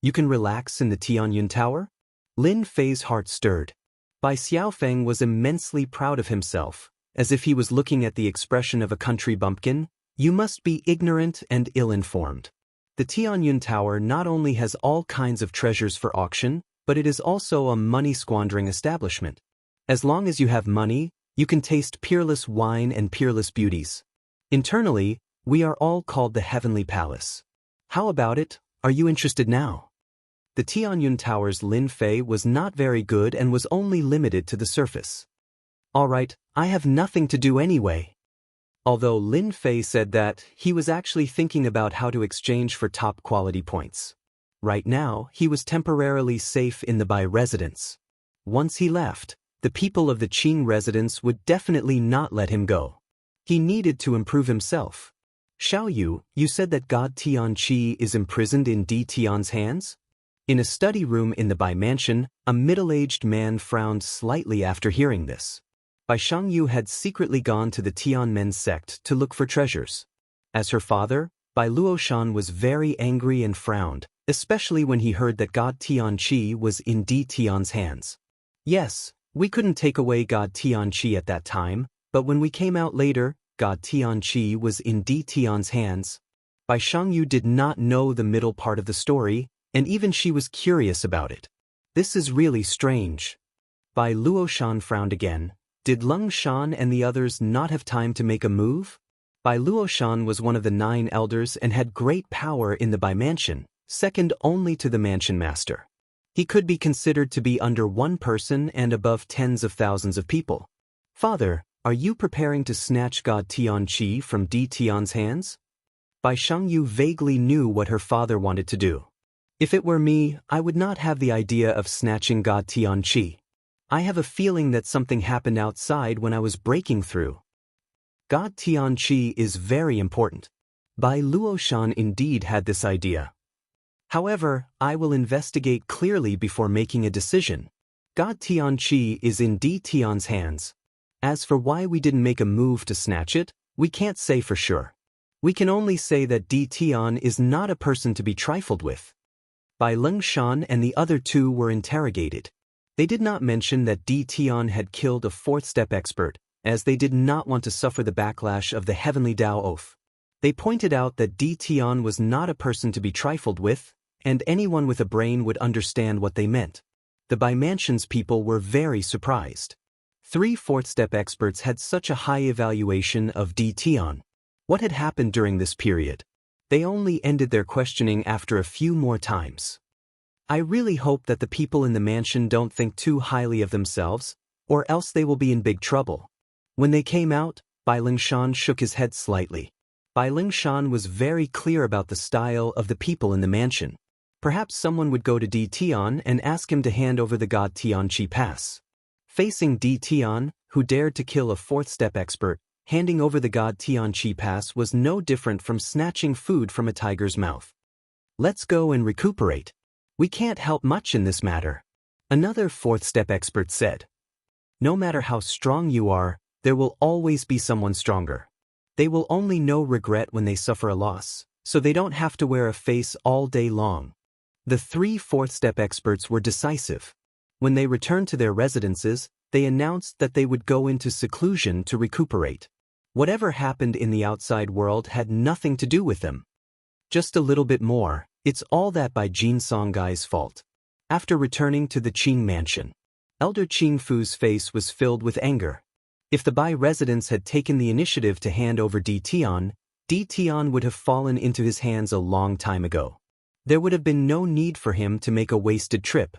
You can relax in the Tianyun Tower? Lin Fei's heart stirred. Bai Xiaofeng was immensely proud of himself, as if he was looking at the expression of a country bumpkin. You must be ignorant and ill-informed. The Tianyun Tower not only has all kinds of treasures for auction, but it is also a money-squandering establishment. As long as you have money, you can taste peerless wine and peerless beauties. Internally, we are all called the Heavenly Palace. How about it? Are you interested now? The Tianyun Tower's Lin Fei was not very good and was only limited to the surface. All right, I have nothing to do anyway. Although Lin Fei said that, he was actually thinking about how to exchange for top quality points. Right now, he was temporarily safe in the Bai residence. Once he left, the people of the Qing residence would definitely not let him go. He needed to improve himself. Xiaoyu, you said that God Tianqi is imprisoned in Di Tian's hands? In a study room in the Bai mansion, a middle-aged man frowned slightly after hearing this. Bai Shangyu had secretly gone to the Tianmen sect to look for treasures. As her father, Bai Luoshan was very angry and frowned, especially when he heard that God Tianqi was in Di Tian's hands. Yes, we couldn't take away God Tianqi at that time, but when we came out later, God Tianqi was in Di Tian's hands. Bai Shangyu did not know the middle part of the story, and even she was curious about it. This is really strange. Bai Luoshan frowned again. Did Leng Shan and the others not have time to make a move? Bai Luoshan was one of the 9 elders and had great power in the Bai mansion, second only to the mansion master. He could be considered to be under one person and above tens of thousands of people. Father, are you preparing to snatch God Tianqi from Di Tian's hands? Bai Shangyu vaguely knew what her father wanted to do. If it were me, I would not have the idea of snatching God Tianqi. I have a feeling that something happened outside when I was breaking through. God Tianqi is very important. Bai Luoshan indeed had this idea. However, I will investigate clearly before making a decision. God Tianqi is in Di Tian's hands. As for why we didn't make a move to snatch it, we can't say for sure. We can only say that Di Tian is not a person to be trifled with. Bai Leng Shan and the other 2 were interrogated. They did not mention that Di Tian had killed a 4th-step expert, as they did not want to suffer the backlash of the Heavenly Tao oath. They pointed out that Di Tian was not a person to be trifled with, and anyone with a brain would understand what they meant. The Bai Mansion's people were very surprised. 3 4th-step experts had such a high evaluation of Di Tian. What had happened during this period? They only ended their questioning after a few more times. I really hope that the people in the mansion don't think too highly of themselves, or else they will be in big trouble. When they came out, Bai Lingshan shook his head slightly. Bai Lingshan was very clear about the style of the people in the mansion. Perhaps someone would go to Di Tian and ask him to hand over the God Tianqi pass. Facing Di Tian, who dared to kill a 4th-step expert, handing over the God Tianqi pass was no different from snatching food from a tiger's mouth. Let's go and recuperate. We can't help much in this matter. Another 4th-step expert said. No matter how strong you are, there will always be someone stronger. They will only know regret when they suffer a loss, so they don't have to wear a face all day long. The 3 4th-step experts were decisive. When they returned to their residences, they announced that they would go into seclusion to recuperate. Whatever happened in the outside world had nothing to do with them. Just a little bit more, it's all that Bai Jin Songgai's fault. After returning to the Qing mansion, Elder Qing Fu's face was filled with anger. If the Bai residents had taken the initiative to hand over Di Tian would have fallen into his hands a long time ago. There would have been no need for him to make a wasted trip.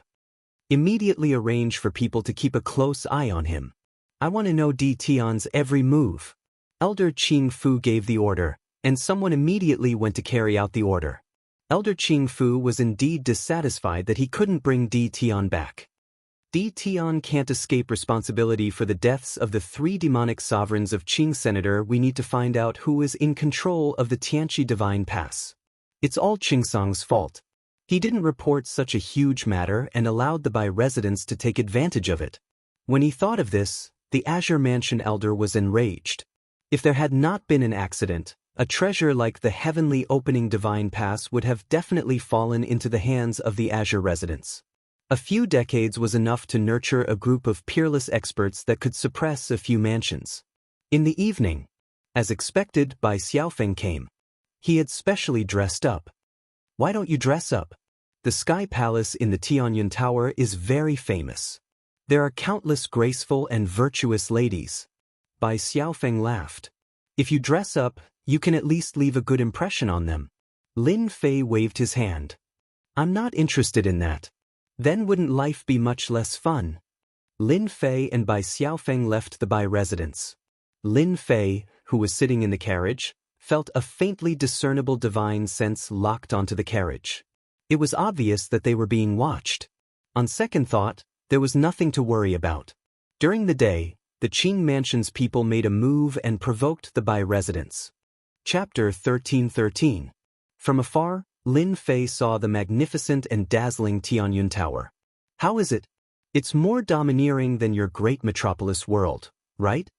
Immediately arrange for people to keep a close eye on him. I want to know Di Tian's every move. Elder Qing Fu gave the order, and someone immediately went to carry out the order. Elder Qing Fu was indeed dissatisfied that he couldn't bring Di Tian back. Di Tian can't escape responsibility for the deaths of the 3 demonic sovereigns of Qing. Senator, we need to find out who is in control of the Tianqi Divine Pass. It's all Qingsong's fault. He didn't report such a huge matter and allowed the Bai residents to take advantage of it. When he thought of this, the Azure Mansion elder was enraged. If there had not been an accident, a treasure like the Heavenly Opening Divine Pass would have definitely fallen into the hands of the Azure residents. A few decades was enough to nurture a group of peerless experts that could suppress a few mansions. In the evening, as expected, Bai Xiaofeng came. He had specially dressed up. Why don't you dress up? The Sky Palace in the Tianyun Tower is very famous. There are countless graceful and virtuous ladies. Bai Xiaofeng laughed. If you dress up, you can at least leave a good impression on them. Lin Fei waved his hand. I'm not interested in that. Then wouldn't life be much less fun? Lin Fei and Bai Xiaofeng left the Bai residence. Lin Fei, who was sitting in the carriage, felt a faintly discernible divine sense locked onto the carriage. It was obvious that they were being watched. On second thought, there was nothing to worry about. During the day, the Qing Mansion's people made a move and provoked the Bai residents. Chapter 1313. From afar, Lin Fei saw the magnificent and dazzling Tianyun Tower. How is it? It's more domineering than your great metropolis world, right?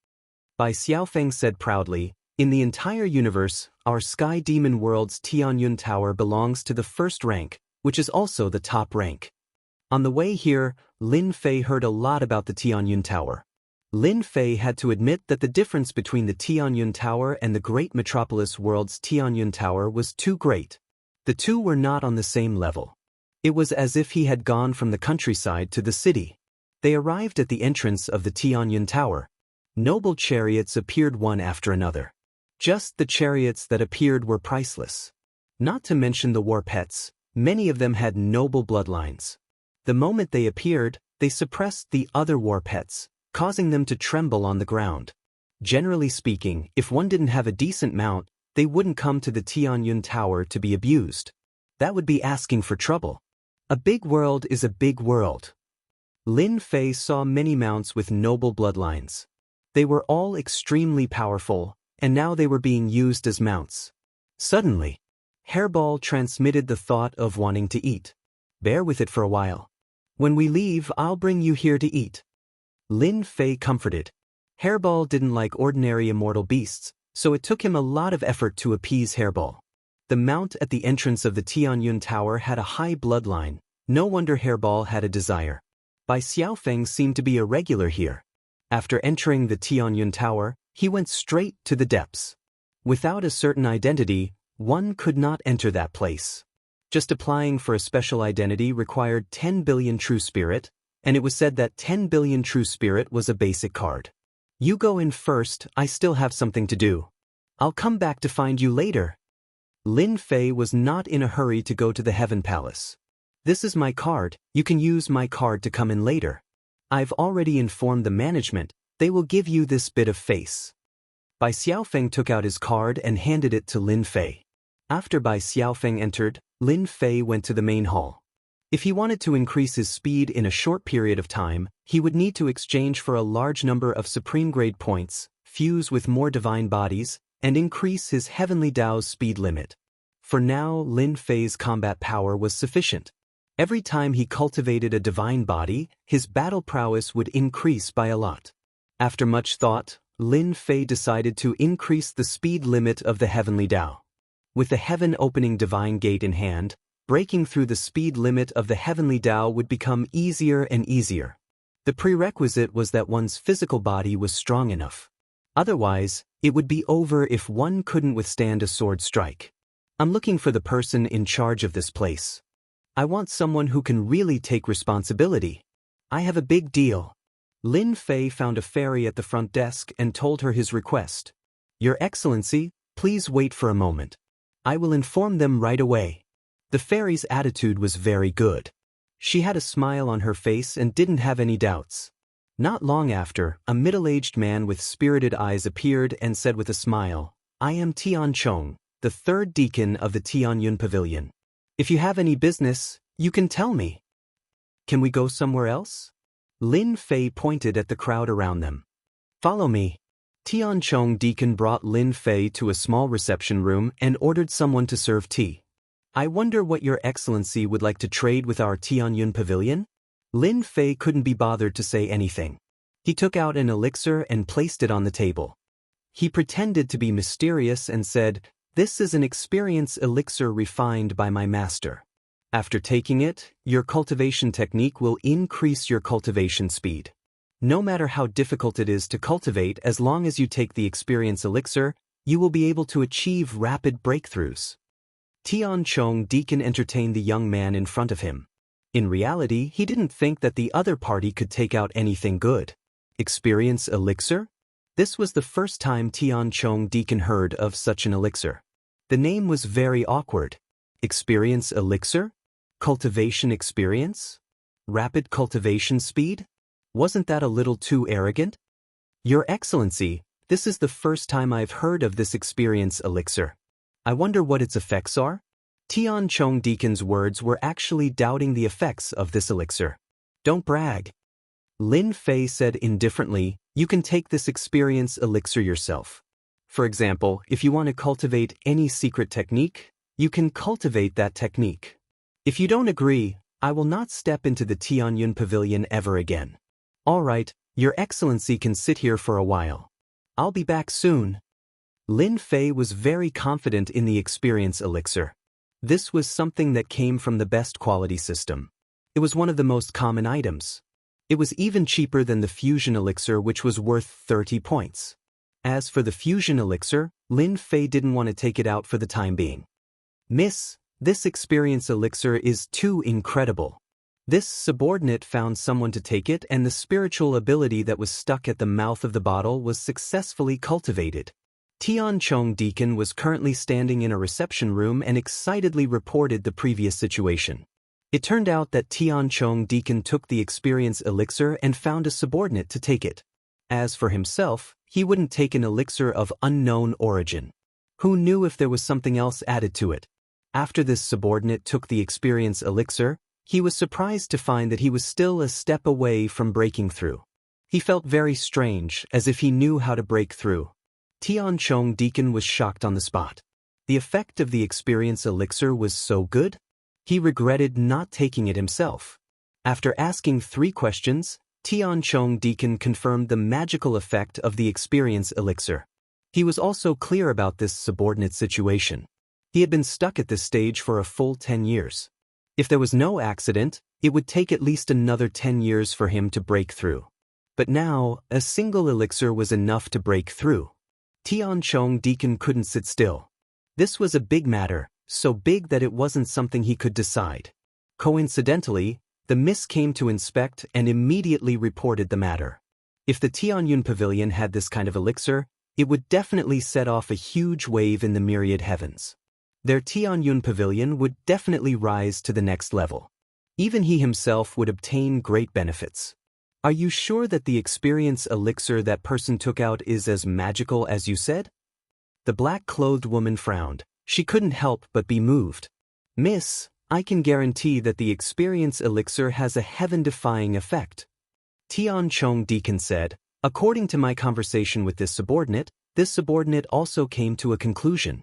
Bai Xiaofeng said proudly, in the entire universe, our Sky Demon World's Tianyun Tower belongs to the first rank, which is also the top rank. On the way here, Lin Fei heard a lot about the Tianyun Tower. Lin Fei had to admit that the difference between the Tianyun Tower and the great metropolis world's Tianyun Tower was too great. The two were not on the same level. It was as if he had gone from the countryside to the city. They arrived at the entrance of the Tianyun Tower. Noble chariots appeared one after another. Just the chariots that appeared were priceless. Not to mention the war pets, many of them had noble bloodlines. The moment they appeared, they suppressed the other war pets, causing them to tremble on the ground. Generally speaking, if one didn't have a decent mount, they wouldn't come to the Tianyun Tower to be abused. That would be asking for trouble. A big world is a big world. Lin Fei saw many mounts with noble bloodlines. They were all extremely powerful, and now they were being used as mounts. Suddenly, Hairball transmitted the thought of wanting to eat. Bear with it for a while. When we leave, I'll bring you here to eat. Lin Fei comforted. Hairball didn't like ordinary immortal beasts, so it took him a lot of effort to appease Hairball. The mount at the entrance of the Tianyun Tower had a high bloodline. No wonder Hairball had a desire. Bai Xiaofeng seemed to be a regular here. After entering the Tianyun Tower, he went straight to the depths. Without a certain identity, one could not enter that place. Just applying for a special identity required 10 billion true spirit, and it was said that 10 billion true spirit was a basic card. You go in first, I still have something to do. I'll come back to find you later. Lin Fei was not in a hurry to go to the Heaven Palace. This is my card, you can use my card to come in later. I've already informed the management, they will give you this bit of face. Bai Xiaofeng took out his card and handed it to Lin Fei. After Bai Xiaofeng entered, Lin Fei went to the main hall. If he wanted to increase his speed in a short period of time, he would need to exchange for a large number of supreme grade points, fuse with more divine bodies, and increase his heavenly Dao's speed limit. For now, Lin Fei's combat power was sufficient. Every time he cultivated a divine body, his battle prowess would increase by a lot. After much thought, Lin Fei decided to increase the speed limit of the heavenly Dao. With the heaven-opening divine gate in hand, breaking through the speed limit of the heavenly Dao would become easier and easier. The prerequisite was that one's physical body was strong enough. Otherwise, it would be over if one couldn't withstand a sword strike. I'm looking for the person in charge of this place. I want someone who can really take responsibility. I have a big deal. Lin Fei found a fairy at the front desk and told her his request. Your Excellency, please wait for a moment. I will inform them right away. The fairy's attitude was very good. She had a smile on her face and didn't have any doubts. Not long after, a middle-aged man with spirited eyes appeared and said with a smile, I am Tian Chong, the third deacon of the Tianyun Pavilion. If you have any business, you can tell me. Can we go somewhere else? Lin Fei pointed at the crowd around them. Follow me. Tian Chong deacon brought Lin Fei to a small reception room and ordered someone to serve tea. I wonder what your Excellency would like to trade with our Tianyun Pavilion? Lin Fei couldn't be bothered to say anything. He took out an elixir and placed it on the table. He pretended to be mysterious and said, This is an experience elixir refined by my master. After taking it, your cultivation technique will increase your cultivation speed. No matter how difficult it is to cultivate, as long as you take the experience elixir, you will be able to achieve rapid breakthroughs. Tian Chong deacon entertained the young man in front of him. In reality, he didn't think that the other party could take out anything good. Experience elixir? This was the first time Tian Chong deacon heard of such an elixir. The name was very awkward. Experience elixir? Cultivation experience? Rapid cultivation speed? Wasn't that a little too arrogant? Your Excellency, this is the first time I've heard of this experience elixir. I wonder what its effects are? Tian Chong deacon's words were actually doubting the effects of this elixir. Don't brag. Lin Fei said indifferently, you can take this experience elixir yourself. For example, if you want to cultivate any secret technique, you can cultivate that technique. If you don't agree, I will not step into the Tianyun Pavilion ever again. All right, Your Excellency can sit here for a while. I'll be back soon. Lin Fei was very confident in the experience elixir. This was something that came from the best quality system. It was one of the most common items. It was even cheaper than the fusion elixir, which was worth 30 points. As for the fusion elixir, Lin Fei didn't want to take it out for the time being. Miss, this experience elixir is too incredible. This subordinate found someone to take it, and the spiritual ability that was stuck at the mouth of the bottle was successfully cultivated. Tian Chong Deacon was currently standing in a reception room and excitedly reported the previous situation. It turned out that Tian Chong Deacon took the experience elixir and found a subordinate to take it. As for himself, he wouldn't take an elixir of unknown origin. Who knew if there was something else added to it? After this subordinate took the experience elixir, he was surprised to find that he was still a step away from breaking through. He felt very strange, as if he knew how to break through. Tian Chong Deacon was shocked on the spot. The effect of the experience elixir was so good, he regretted not taking it himself. After asking 3 questions, Tian Chong Deacon confirmed the magical effect of the experience elixir. He was also clear about this subordinate situation. He had been stuck at this stage for a full 10 years. If there was no accident, it would take at least another 10 years for him to break through. But now, a single elixir was enough to break through. Tian Chong Deacon couldn't sit still. This was a big matter, so big that it wasn't something he could decide. Coincidentally, the miss came to inspect and immediately reported the matter. If the Tianyun Pavilion had this kind of elixir, it would definitely set off a huge wave in the myriad heavens. Their Tianyun Pavilion would definitely rise to the next level. Even he himself would obtain great benefits. Are you sure that the experience elixir that person took out is as magical as you said? The black-clothed woman frowned. She couldn't help but be moved. Miss, I can guarantee that the experience elixir has a heaven-defying effect. Tian Chong Deacon said, according to my conversation with this subordinate also came to a conclusion.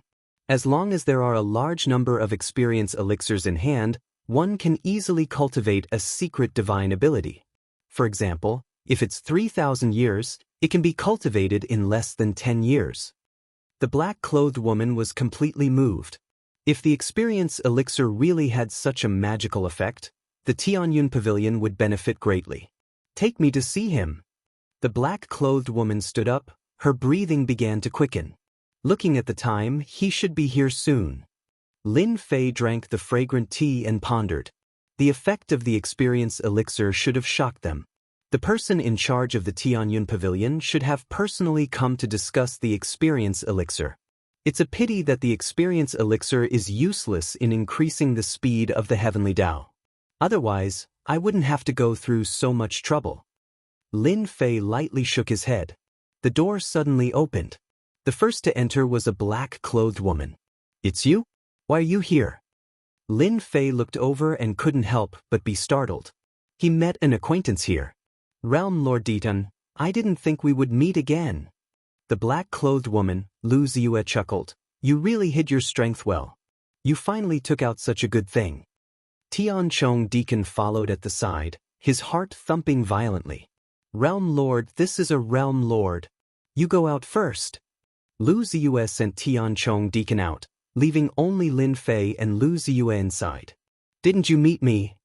As long as there are a large number of experience elixirs in hand, one can easily cultivate a secret divine ability. For example, if it's 3,000 years, it can be cultivated in less than 10 years. The black-clothed woman was completely moved. If the experience elixir really had such a magical effect, the Tianyun Pavilion would benefit greatly. Take me to see him. The black-clothed woman stood up, her breathing began to quicken. Looking at the time, he should be here soon. Lin Fei drank the fragrant tea and pondered. The effect of the experience elixir should have shocked them. The person in charge of the Tianyun Pavilion should have personally come to discuss the experience elixir. It's a pity that the experience elixir is useless in increasing the speed of the heavenly Tao. Otherwise, I wouldn't have to go through so much trouble. Lin Fei lightly shook his head. The door suddenly opened. The first to enter was a black-clothed woman. It's you? Why are you here? Lin Fei looked over and couldn't help but be startled. He met an acquaintance here. Realm Lord Ditan, I didn't think we would meet again. The black-clothed woman, Lu Ziyue, chuckled. You really hid your strength well. You finally took out such a good thing. Tian Chong Deacon followed at the side, his heart thumping violently. Realm Lord, this is a Realm Lord. You go out first. Lu Ziyue sent Tian Chong Deacon out, leaving only Lin Fei and Lu Ziyue inside. Didn't you meet me?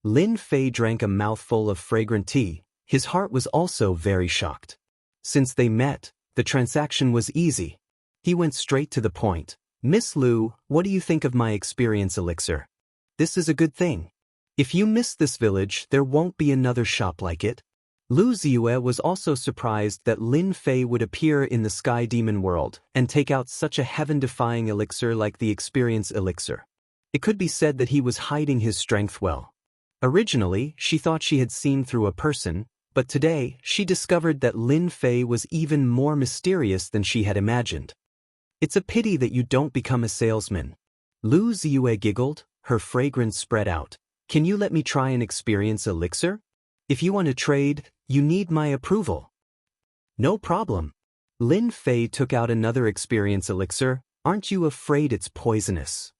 Lin Fei drank a mouthful of fragrant tea. His heart was also very shocked. Since they met, the transaction was easy. He went straight to the point. Miss Lu, what do you think of my experience elixir? This is a good thing. If you miss this village, there won't be another shop like it. Lu Ziyue was also surprised that Lin Fei would appear in the Sky Demon world and take out such a heaven-defying elixir like the experience elixir. It could be said that he was hiding his strength well. Originally, she thought she had seen through a person, but today she discovered that Lin Fei was even more mysterious than she had imagined. It's a pity that you don't become a salesman. Lu Ziyue giggled, her fragrance spread out. Can you let me try an experience elixir? If you want to trade, you need my approval. No problem. Lin Fei took out another experience elixir. Aren't you afraid it's poisonous?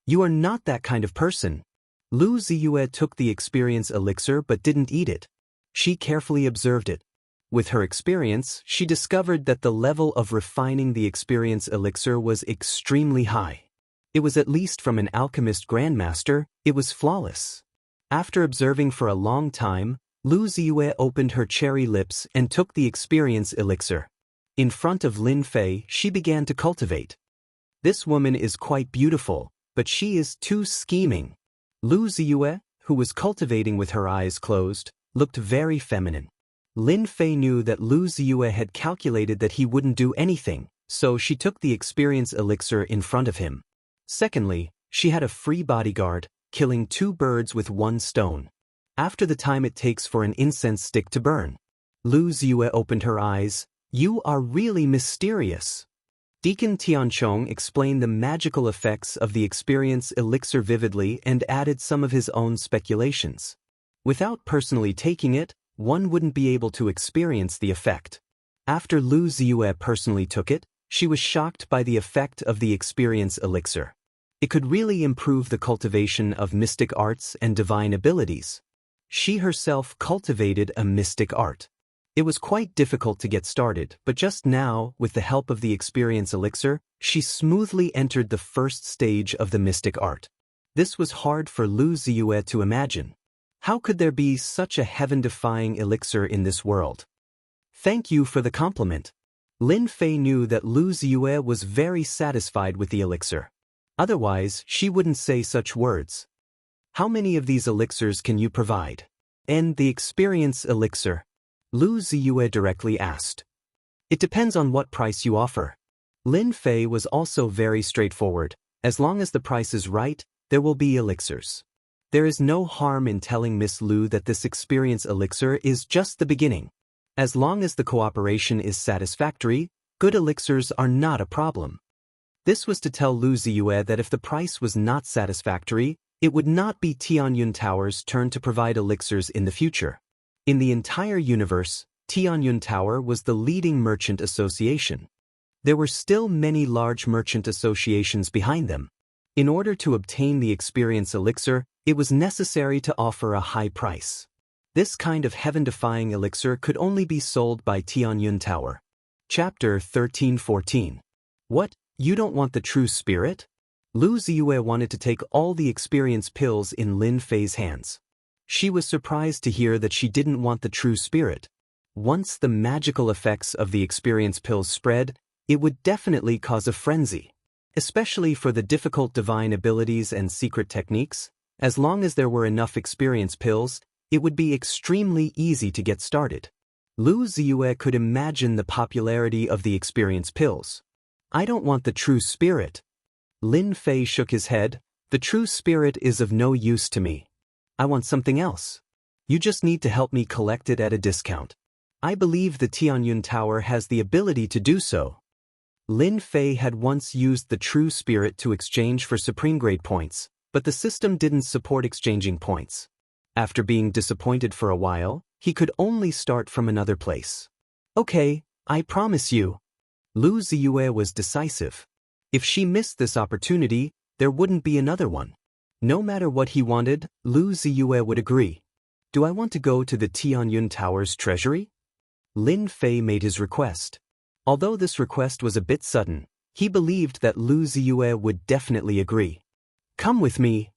You are not that kind of person. Lu Ziyue took the experience elixir but didn't eat it. She carefully observed it. With her experience, she discovered that the level of refining the experience elixir was extremely high. It was at least from an alchemist grandmaster. It was flawless. After observing for a long time, Lu Ziyue opened her cherry lips and took the experience elixir. In front of Lin Fei, she began to cultivate. This woman is quite beautiful, but she is too scheming. Lu Ziyue, who was cultivating with her eyes closed, looked very feminine. Lin Fei knew that Lu Ziyue had calculated that he wouldn't do anything, so she took the experience elixir in front of him. Secondly, she had a free bodyguard, killing 2 birds with 1 stone. After the time it takes for an incense stick to burn. Lu Ziyue opened her eyes. You are really mysterious. Deacon Tianchong explained the magical effects of the experience elixir vividly and added some of his own speculations. Without personally taking it, one wouldn't be able to experience the effect. After Lu Ziyue personally took it, she was shocked by the effect of the experience elixir. It could really improve the cultivation of mystic arts and divine abilities. She herself cultivated a mystic art. It was quite difficult to get started, but just now, with the help of the experience elixir, she smoothly entered the first stage of the mystic art. This was hard for Lu Ziyue to imagine. How could there be such a heaven-defying elixir in this world? Thank you for the compliment. Lin Fei knew that Lu Ziyue was very satisfied with the elixir. Otherwise, she wouldn't say such words. How many of these elixirs can you provide? And the experience elixir? Lu Ziyue directly asked. It depends on what price you offer. Lin Fei was also very straightforward. As long as the price is right, there will be elixirs. There is no harm in telling Miss Lu that this experience elixir is just the beginning. As long as the cooperation is satisfactory, good elixirs are not a problem. This was to tell Lu Ziyue that if the price was not satisfactory, it would not be Tianyun Tower's turn to provide elixirs in the future. In the entire universe, Tianyun Tower was the leading merchant association. There were still many large merchant associations behind them. In order to obtain the experience elixir, it was necessary to offer a high price. This kind of heaven-defying elixir could only be sold by Tianyun Tower. Chapter 13-14. What? You don't want the true spirit? Lu Ziyue wanted to take all the experience pills in Lin Fei's hands. She was surprised to hear that she didn't want the true spirit. Once the magical effects of the experience pills spread, it would definitely cause a frenzy. Especially for the difficult divine abilities and secret techniques, as long as there were enough experience pills, it would be extremely easy to get started. Lu Ziyue could imagine the popularity of the experience pills. I don't want the true spirit. Lin Fei shook his head. The true spirit is of no use to me. I want something else. You just need to help me collect it at a discount. I believe the Tianyun Tower has the ability to do so. Lin Fei had once used the true spirit to exchange for supreme grade points, but the system didn't support exchanging points. After being disappointed for a while, he could only start from another place. Okay, I promise you. Lu Ziyue was decisive. If she missed this opportunity, there wouldn't be another one. No matter what he wanted, Lu Ziyue would agree. Do I want to go to the Tianyun Tower's treasury? Lin Fei made his request. Although this request was a bit sudden, he believed that Lu Ziyue would definitely agree. Come with me.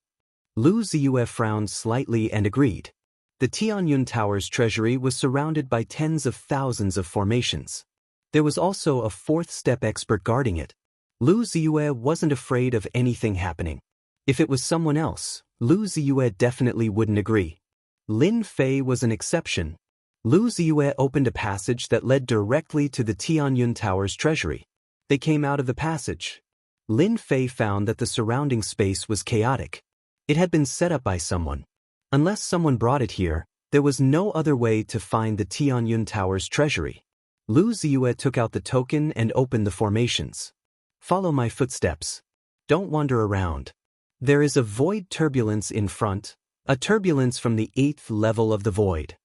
Lu Ziyue frowned slightly and agreed. The Tianyun Tower's treasury was surrounded by tens of thousands of formations. There was also a fourth-step expert guarding it. Lu Ziyue wasn't afraid of anything happening. If it was someone else, Lu Ziyue definitely wouldn't agree. Lin Fei was an exception. Lu Ziyue opened a passage that led directly to the Tianyun Tower's treasury. They came out of the passage. Lin Fei found that the surrounding space was chaotic. It had been set up by someone. Unless someone brought it here, there was no other way to find the Tianyun Tower's treasury. Lu Ziyue took out the token and opened the formations. Follow my footsteps. Don't wander around. There is a void turbulence in front, a turbulence from the 8th level of the void.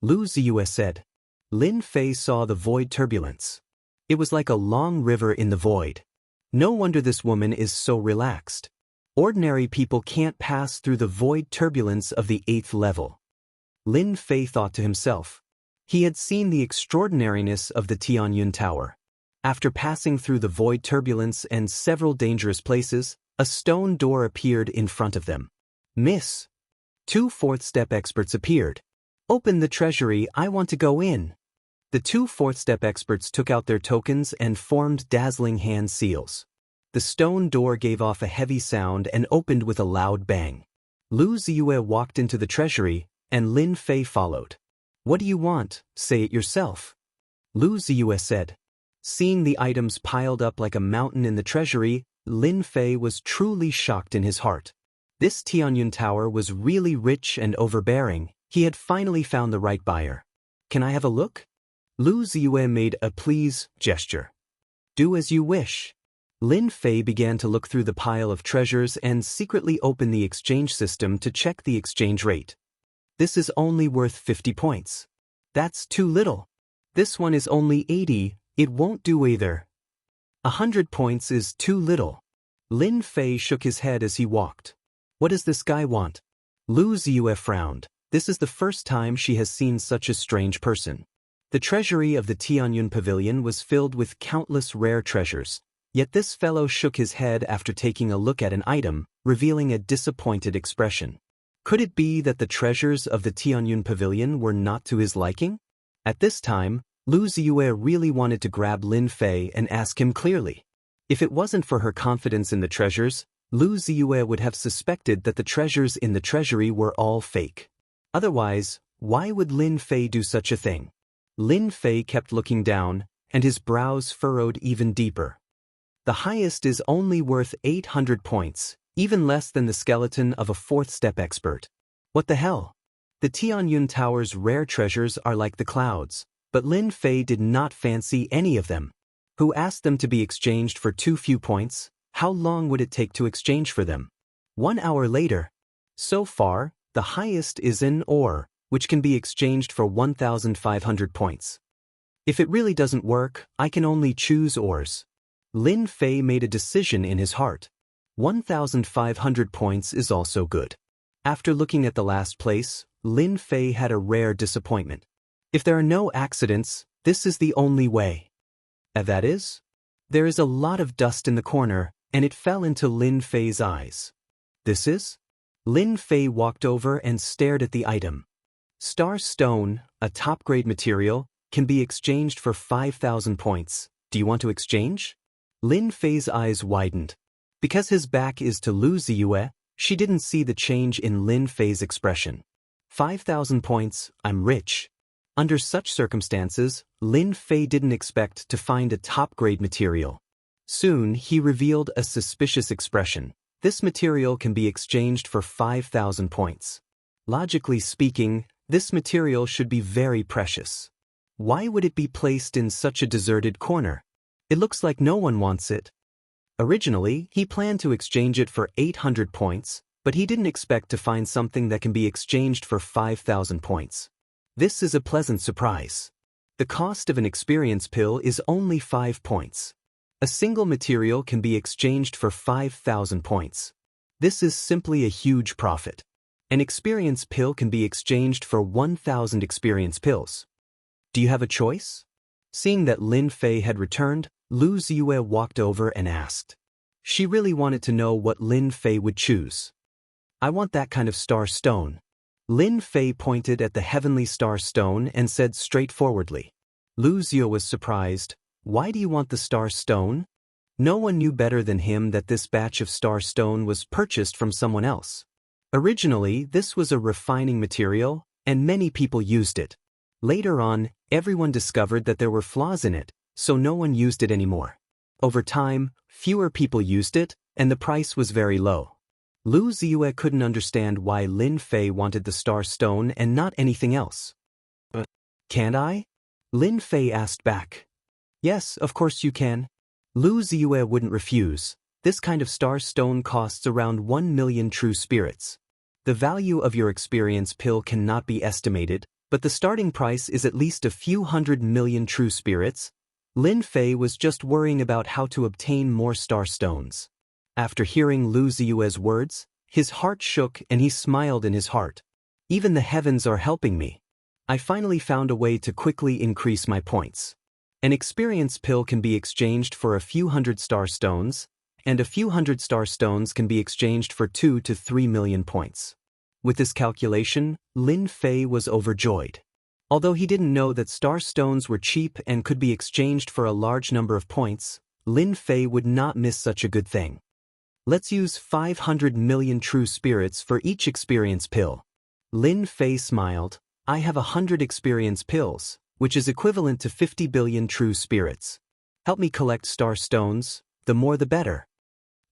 Lu Ziyue said. Lin Fei saw the void turbulence. It was like a long river in the void. No wonder this woman is so relaxed. Ordinary people can't pass through the void turbulence of the 8th level. Lin Fei thought to himself. He had seen the extraordinariness of the Tianyun Tower. After passing through the void turbulence and several dangerous places, a stone door appeared in front of them. Miss. 2 4th-step experts appeared. Open the treasury, I want to go in. The 2 4th-step experts took out their tokens and formed dazzling hand seals. The stone door gave off a heavy sound and opened with a loud bang. Lu Ziyue walked into the treasury, and Lin Fei followed. What do you want? Say it yourself. Lu Ziyue said. Seeing the items piled up like a mountain in the treasury, Lin Fei was truly shocked in his heart. This Tianyun Tower was really rich and overbearing. He had finally found the right buyer. Can I have a look? Lu Ziyue made a please gesture. Do as you wish. Lin Fei began to look through the pile of treasures and secretly open the exchange system to check the exchange rate. This is only worth 50 points. That's too little. This one is only 80, it won't do either. 100 points is too little. Lin Fei shook his head as he walked. What does this guy want? Lu Ziyue frowned. This is the first time she has seen such a strange person. The treasury of the Tianyun Pavilion was filled with countless rare treasures, yet this fellow shook his head after taking a look at an item, revealing a disappointed expression. Could it be that the treasures of the Tianyun Pavilion were not to his liking? At this time, Lu Ziyue really wanted to grab Lin Fei and ask him clearly. If it wasn't for her confidence in the treasures, Lu Ziyue would have suspected that the treasures in the treasury were all fake. Otherwise, why would Lin Fei do such a thing? Lin Fei kept looking down, and his brows furrowed even deeper. The highest is only worth 800 points, even less than the skeleton of a 4th-step expert. What the hell? The Tianyun Tower's rare treasures are like the clouds, but Lin Fei did not fancy any of them. Who asked them to be exchanged for too few points? How long would it take to exchange for them? 1 hour later. So far, the highest is an ore, which can be exchanged for 1,500 points. If it really doesn't work, I can only choose ores. Lin Fei made a decision in his heart. 1,500 points is also good. After looking at the last place, Lin Fei had a rare disappointment. If there are no accidents, this is the only way. That is? There is a lot of dust in the corner, and it fell into Lin Fei's eyes. This is? Lin Fei walked over and stared at the item. Star stone, a top-grade material, can be exchanged for 5,000 points. Do you want to exchange? Lin Fei's eyes widened. Because his back is to Lu Ziyue, she didn't see the change in Lin Fei's expression. 5,000 points, I'm rich. Under such circumstances, Lin Fei didn't expect to find a top-grade material. Soon, he revealed a suspicious expression. This material can be exchanged for 5,000 points. Logically speaking, this material should be very precious. Why would it be placed in such a deserted corner? It looks like no one wants it. Originally, he planned to exchange it for 800 points, but he didn't expect to find something that can be exchanged for 5,000 points. This is a pleasant surprise. The cost of an experience pill is only 5 points. A single material can be exchanged for 5,000 points. This is simply a huge profit. An experience pill can be exchanged for 1,000 experience pills. Do you have a choice? Seeing that Lin Fei had returned, Lu Ziyue walked over and asked. She really wanted to know what Lin Fei would choose. I want that kind of star stone. Lin Fei pointed at the heavenly star stone and said straightforwardly. Lu Ziyue was surprised. Why do you want the star stone? No one knew better than him that this batch of star stone was purchased from someone else. Originally, this was a refining material, and many people used it. Later on, everyone discovered that there were flaws in it, so no one used it anymore. Over time, fewer people used it, and the price was very low. Lu Ziyue couldn't understand why Lin Fei wanted the star stone and not anything else. Can't I? Lin Fei asked back. Yes, of course you can. Lu Ziyue wouldn't refuse. This kind of star stone costs around 1 million true spirits. The value of your experience pill cannot be estimated, but the starting price is at least a few 100 million true spirits. Lin Fei was just worrying about how to obtain more star stones. After hearing Lu Ziyue's words, his heart shook and he smiled in his heart. Even the heavens are helping me. I finally found a way to quickly increase my points. An experience pill can be exchanged for a few hundred star stones, and a few hundred star stones can be exchanged for 2 to 3 million points. With this calculation, Lin Fei was overjoyed. Although he didn't know that star stones were cheap and could be exchanged for a large number of points, Lin Fei would not miss such a good thing. Let's use 500 million true spirits for each experience pill. Lin Fei smiled. I have 100 experience pills, which is equivalent to 50 billion true spirits. Help me collect star stones, the more the better.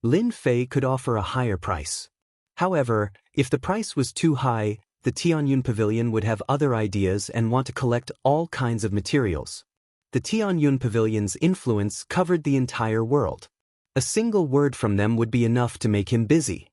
Lin Fei could offer a higher price. However, if the price was too high, the Tianyun Pavilion would have other ideas and want to collect all kinds of materials. The Tianyun Pavilion's influence covered the entire world. A single word from them would be enough to make him busy.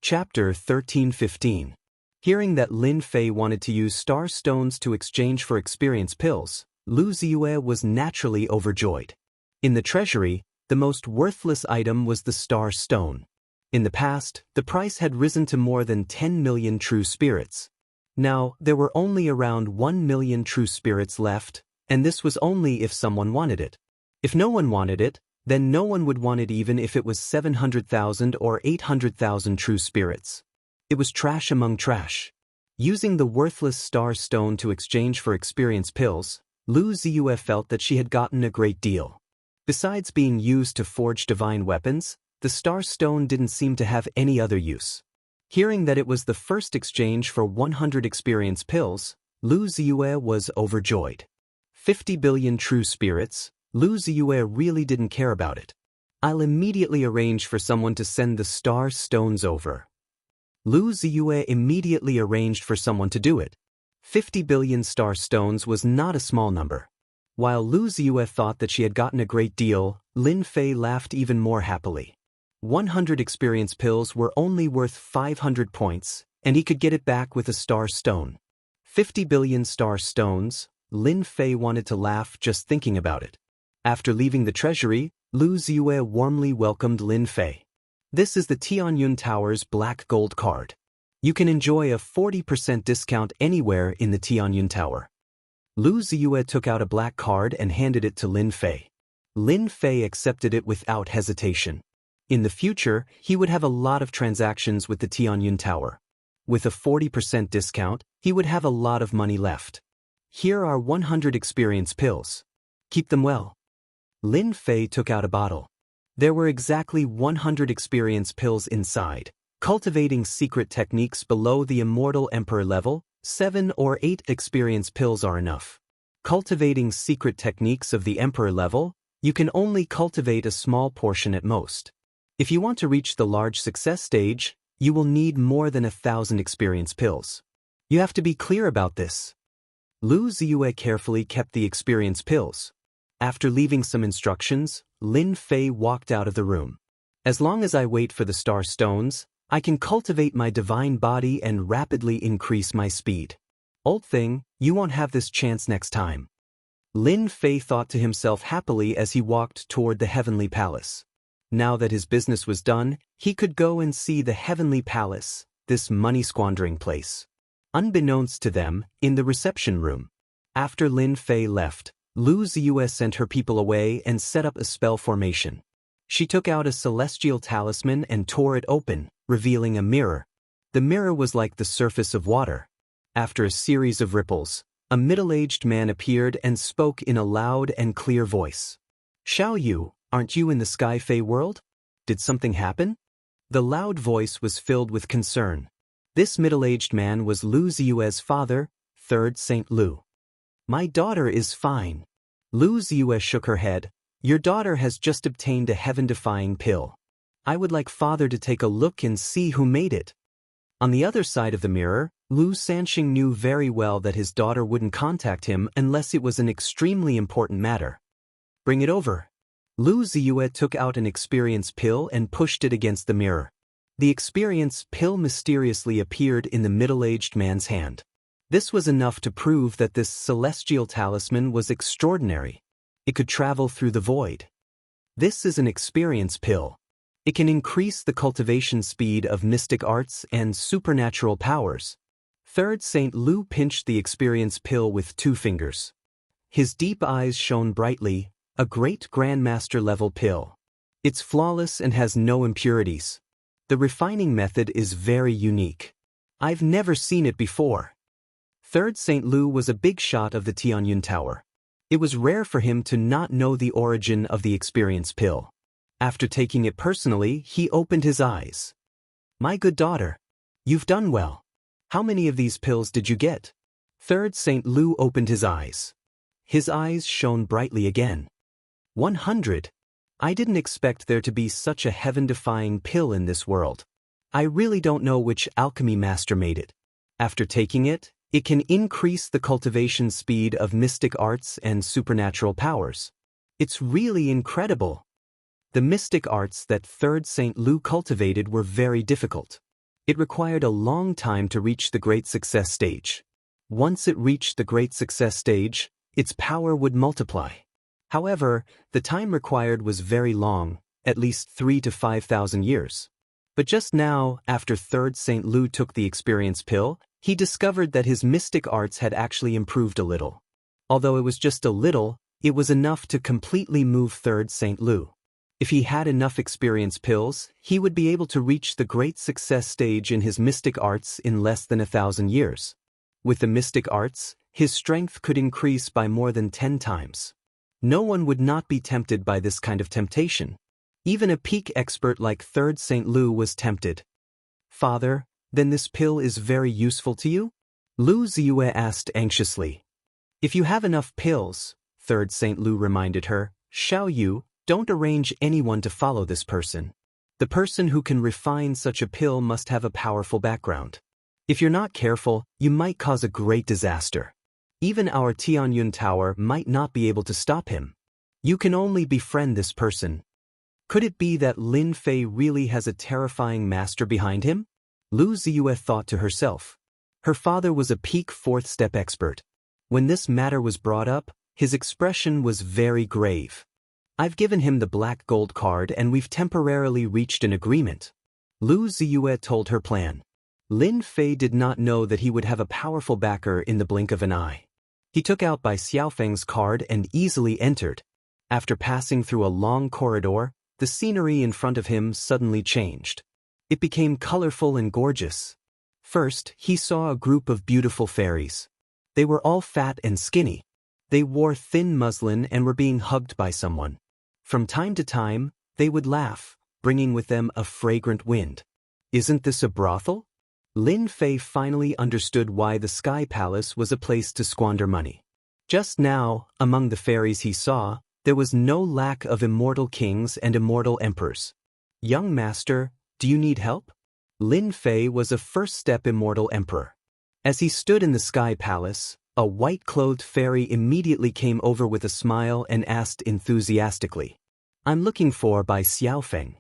Chapter 13:15. Hearing that Lin Fei wanted to use star stones to exchange for experience pills, Lu Ziyue was naturally overjoyed. In the treasury, the most worthless item was the star stone. In the past, the price had risen to more than 10 million true spirits. Now, there were only around 1 million true spirits left, and this was only if someone wanted it. If no one wanted it, then no one would want it even if it was 700,000 or 800,000 true spirits. It was trash among trash. Using the worthless star stone to exchange for experience pills, Lu Ziyue felt that she had gotten a great deal. Besides being used to forge divine weapons, the star stone didn't seem to have any other use. Hearing that it was the first exchange for 100 experience pills, Lu Ziyue was overjoyed. 50 billion true spirits, Lu Ziyue really didn't care about it. I'll immediately arrange for someone to send the star stones over. Lu Ziyue immediately arranged for someone to do it. 50 billion star stones was not a small number. While Lu Ziyue thought that she had gotten a great deal, Lin Fei laughed even more happily. 100 experience pills were only worth 500 points, and he could get it back with a star stone. 50 billion star stones, Lin Fei wanted to laugh just thinking about it. After leaving the treasury, Lu Ziyue warmly welcomed Lin Fei. This is the Tianyun Tower's black gold card. You can enjoy a 40% discount anywhere in the Tianyun Tower. Lu Ziyue took out a black card and handed it to Lin Fei. Lin Fei accepted it without hesitation. In the future, he would have a lot of transactions with the Tianyun Tower. With a 40% discount, he would have a lot of money left. Here are 100 experience pills. Keep them well. Lin Fei took out a bottle. There were exactly 100 experience pills inside. Cultivating secret techniques below the Immortal Emperor level, 7 or 8 experience pills are enough. Cultivating secret techniques of the Emperor level, you can only cultivate a small portion at most. If you want to reach the large success stage, you will need more than 1,000 experience pills. You have to be clear about this. Lu Ziyue carefully kept the experience pills. After leaving some instructions, Lin Fei walked out of the room. As long as I wait for the star stones, I can cultivate my divine body and rapidly increase my speed. Old thing, you won't have this chance next time. Lin Fei thought to himself happily as he walked toward the heavenly palace. Now that his business was done, he could go and see the heavenly palace, this money-squandering place. Unbeknownst to them, in the reception room. After Lin Fei left, Lu Ziyue sent her people away and set up a spell formation. She took out a celestial talisman and tore it open, revealing a mirror. The mirror was like the surface of water. After a series of ripples, a middle-aged man appeared and spoke in a loud and clear voice. Xiao Yu, aren't you in the Sky Fey world? Did something happen? The loud voice was filled with concern. This middle-aged man was Lu Ziyue's father, 3rd Saint Lu. My daughter is fine. Lu Ziyue shook her head. Your daughter has just obtained a heaven-defying pill. I would like father to take a look and see who made it. On the other side of the mirror, Lu Sanxing knew very well that his daughter wouldn't contact him unless it was an extremely important matter. Bring it over. Lu Ziyue took out an experience pill and pushed it against the mirror. The experience pill mysteriously appeared in the middle-aged man's hand. This was enough to prove that this celestial talisman was extraordinary. It could travel through the void. This is an experience pill. It can increase the cultivation speed of mystic arts and supernatural powers. Third Saint Lu pinched the experience pill with 2 fingers. His deep eyes shone brightly, a great grandmaster level pill. It's flawless and has no impurities. The refining method is very unique. I've never seen it before. Third Saint Lu was a big shot of the Tianyun Tower. It was rare for him to not know the origin of the experience pill. After taking it personally, he opened his eyes. My good daughter, you've done well. How many of these pills did you get? Third Saint Lu opened his eyes. His eyes shone brightly again. 100. I didn't expect there to be such a heaven-defying pill in this world. I really don't know which alchemy master made it. After taking it, it can increase the cultivation speed of mystic arts and supernatural powers. It's really incredible. The mystic arts that Third Saint Lu cultivated were very difficult. It required a long time to reach the great success stage. Once it reached the great success stage, its power would multiply. However, the time required was very long, at least 3,000 to 5,000 years. But just now, after Third Saint Lu took the experience pill, he discovered that his mystic arts had actually improved a little. Although it was just a little, it was enough to completely move Third Saint Lu. If he had enough experience pills, he would be able to reach the great success stage in his mystic arts in less than 1,000 years. With the mystic arts, his strength could increase by more than 10 times. No one would not be tempted by this kind of temptation. Even a peak expert like Third Saint Lu was tempted. Father, then this pill is very useful to you? Lu Ziyue asked anxiously. If you have enough pills, Third Saint Lu reminded her, Xiao Yu, don't arrange anyone to follow this person. The person who can refine such a pill must have a powerful background. If you're not careful, you might cause a great disaster. Even our Tianyun Tower might not be able to stop him. You can only befriend this person. Could it be that Lin Fei really has a terrifying master behind him? Lu Ziyue thought to herself. Her father was a peak 4th step expert. When this matter was brought up, his expression was very grave. I've given him the black gold card and we've temporarily reached an agreement. Lu Ziyue told her plan. Lin Fei did not know that he would have a powerful backer in the blink of an eye. He took out Bai Xiaofeng's card and easily entered. After passing through a long corridor, the scenery in front of him suddenly changed. It became colorful and gorgeous. First, he saw a group of beautiful fairies. They were all fat and skinny. They wore thin muslin and were being hugged by someone. From time to time, they would laugh, bringing with them a fragrant wind. Isn't this a brothel? Lin Fei finally understood why the Sky Palace was a place to squander money. Just now, among the fairies he saw, there was no lack of immortal kings and immortal emperors. Young master, do you need help? Lin Fei was a first-step immortal emperor. As he stood in the Sky Palace, a white-clothed fairy immediately came over with a smile and asked enthusiastically, I'm looking for Bai Xiaofeng.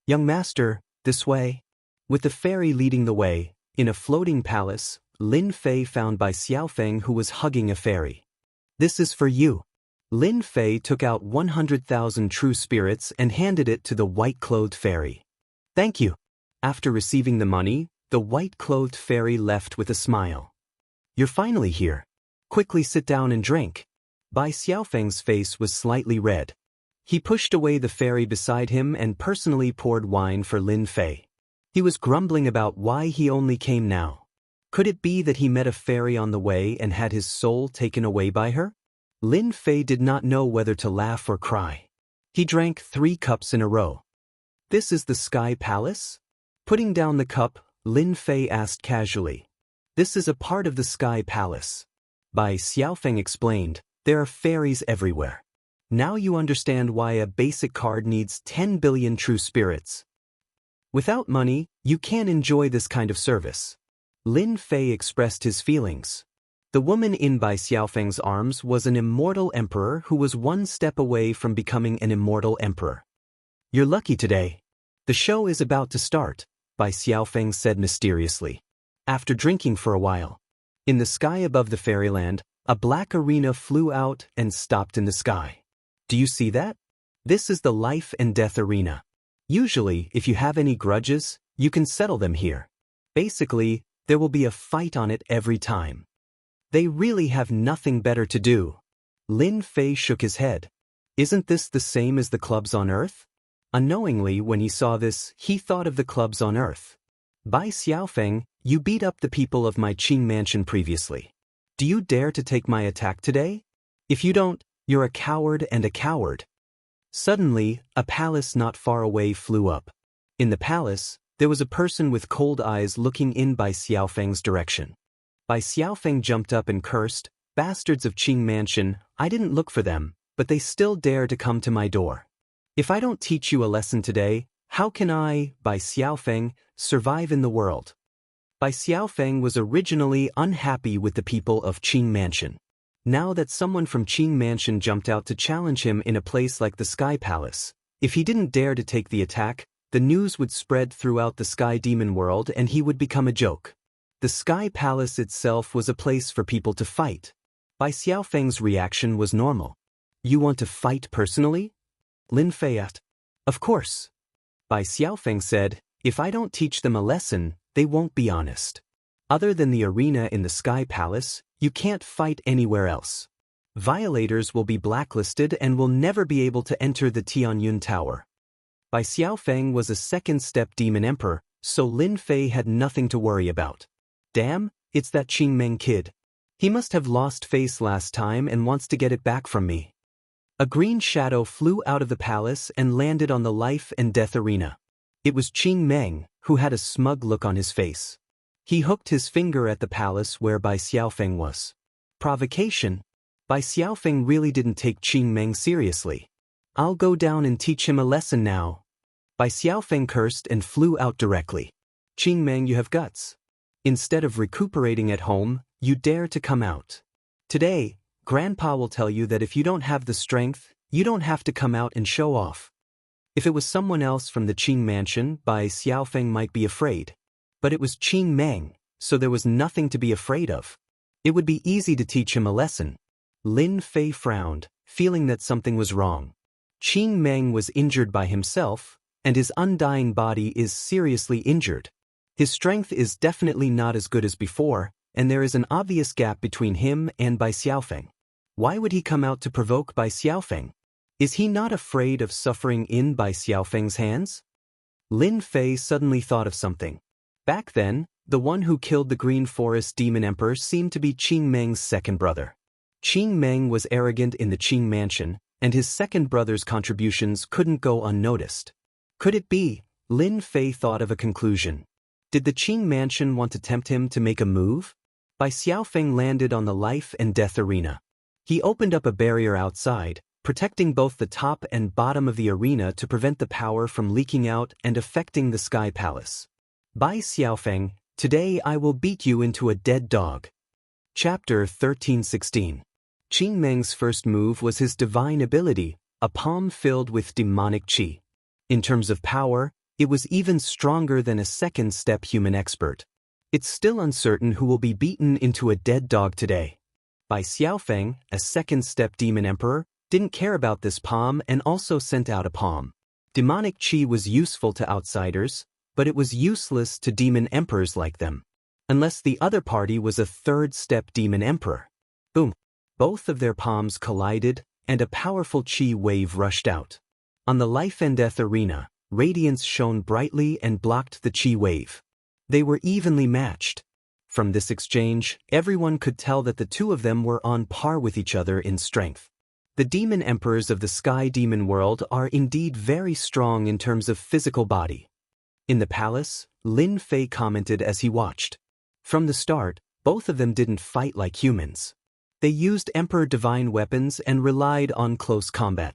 Young master, this way. With the fairy leading the way, in a floating palace, Lin Fei found Bai Xiaofeng who was hugging a fairy. This is for you. Lin Fei took out 100,000 true spirits and handed it to the white-clothed fairy. Thank you. After receiving the money, the white-clothed fairy left with a smile. You're finally here. Quickly sit down and drink. Bai Xiaofeng's face was slightly red. He pushed away the fairy beside him and personally poured wine for Lin Fei. He was grumbling about why he only came now. Could it be that he met a fairy on the way and had his soul taken away by her? Lin Fei did not know whether to laugh or cry. He drank 3 cups in a row. This is the Sky Palace? Putting down the cup, Lin Fei asked casually. This is a part of the Sky Palace. Bai Xiaofeng explained, there are fairies everywhere. Now you understand why a basic card needs 10 billion true spirits. Without money, you can't enjoy this kind of service. Lin Fei expressed his feelings. The woman in Bai Xiaofeng's arms was an immortal emperor who was 1 step away from becoming an immortal emperor. You're lucky today. The show is about to start, Bai Xiaofeng said mysteriously. After drinking for a while, in the sky above the fairyland, a black arena flew out and stopped in the sky. Do you see that? This is the life and death arena. Usually, if you have any grudges, you can settle them here. Basically, there will be a fight on it every time. They really have nothing better to do. Lin Fei shook his head. Isn't this the same as the clubs on Earth? Unknowingly, when he saw this, he thought of the clubs on Earth. Bai Xiaofeng, you beat up the people of my Qing mansion previously. Do you dare to take my attack today? If you don't, you're a coward and a coward. Suddenly, a palace not far away flew up. In the palace, there was a person with cold eyes looking in Bai Xiaofeng's direction. Bai Xiaofeng jumped up and cursed, "Bastards of Qing mansion, I didn't look for them, but they still dare to come to my door. If I don't teach you a lesson today, how can I, Bai Xiaofeng, survive in the world?" Bai Xiaofeng was originally unhappy with the people of Qing mansion. Now that someone from Qing mansion jumped out to challenge him in a place like the Sky Palace, if he didn't dare to take the attack, the news would spread throughout the Sky Demon world and he would become a joke. The Sky Palace itself was a place for people to fight. Bai Xiaofeng's reaction was normal. "You want to fight personally?" Lin Fei asked. "Of course." Bai Xiaofeng said, "If I don't teach them a lesson, they won't be honest. Other than the arena in the Sky Palace, you can't fight anywhere else. Violators will be blacklisted and will never be able to enter the Tianyun Tower." Bai Xiaofeng was a second-step demon emperor, so Lin Fei had nothing to worry about. Damn, it's that Qing Meng kid. He must have lost face last time and wants to get it back from me. A green shadow flew out of the palace and landed on the life and death arena. It was Qing Meng, who had a smug look on his face. He hooked his finger at the palace where Bai Xiaofeng was. Provocation? Bai Xiaofeng really didn't take Qing Meng seriously. "I'll go down and teach him a lesson now." Bai Xiaofeng cursed and flew out directly. "Qing Meng, you have guts. Instead of recuperating at home, you dare to come out. Today, Grandpa will tell you that if you don't have the strength, you don't have to come out and show off." If it was someone else from the Qing mansion, Bai Xiaofeng might be afraid. But it was Qing Meng, so there was nothing to be afraid of. It would be easy to teach him a lesson. Lin Fei frowned, feeling that something was wrong. Qing Meng was injured by himself, and his undying body is seriously injured. His strength is definitely not as good as before, and there is an obvious gap between him and Bai Xiaofeng. Why would he come out to provoke Bai Xiaofeng? Is he not afraid of suffering in Bai Xiaofeng's hands? Lin Fei suddenly thought of something. Back then, the one who killed the Green Forest Demon Emperor seemed to be Qing Meng's second brother. Qing Meng was arrogant in the Qing mansion, and his second brother's contributions couldn't go unnoticed. Could it be? Lin Fei thought of a conclusion. Did the Qing mansion want to tempt him to make a move? Bai Xiaofeng landed on the life and death arena. He opened up a barrier outside, protecting both the top and bottom of the arena to prevent the power from leaking out and affecting the Sky Palace. "Bai Xiaofeng, today I will beat you into a dead dog." Chapter 13:16. Qing Meng's first move was his divine ability, a palm filled with demonic qi. In terms of power, it was even stronger than a second-step human expert. It's still uncertain who will be beaten into a dead dog today. Bai Xiaofeng, a second-step demon emperor, didn't care about this palm and also sent out a palm. Demonic qi was useful to outsiders, but it was useless to demon emperors like them. Unless the other party was a third-step demon emperor. Boom! Both of their palms collided, and a powerful qi wave rushed out. On the life and death arena, radiance shone brightly and blocked the qi wave. They were evenly matched. From this exchange, everyone could tell that the two of them were on par with each other in strength. The demon emperors of the Sky Demon world are indeed very strong in terms of physical body. In the palace, Lin Fei commented as he watched. From the start, both of them didn't fight like humans. They used Emperor Divine weapons and relied on close combat.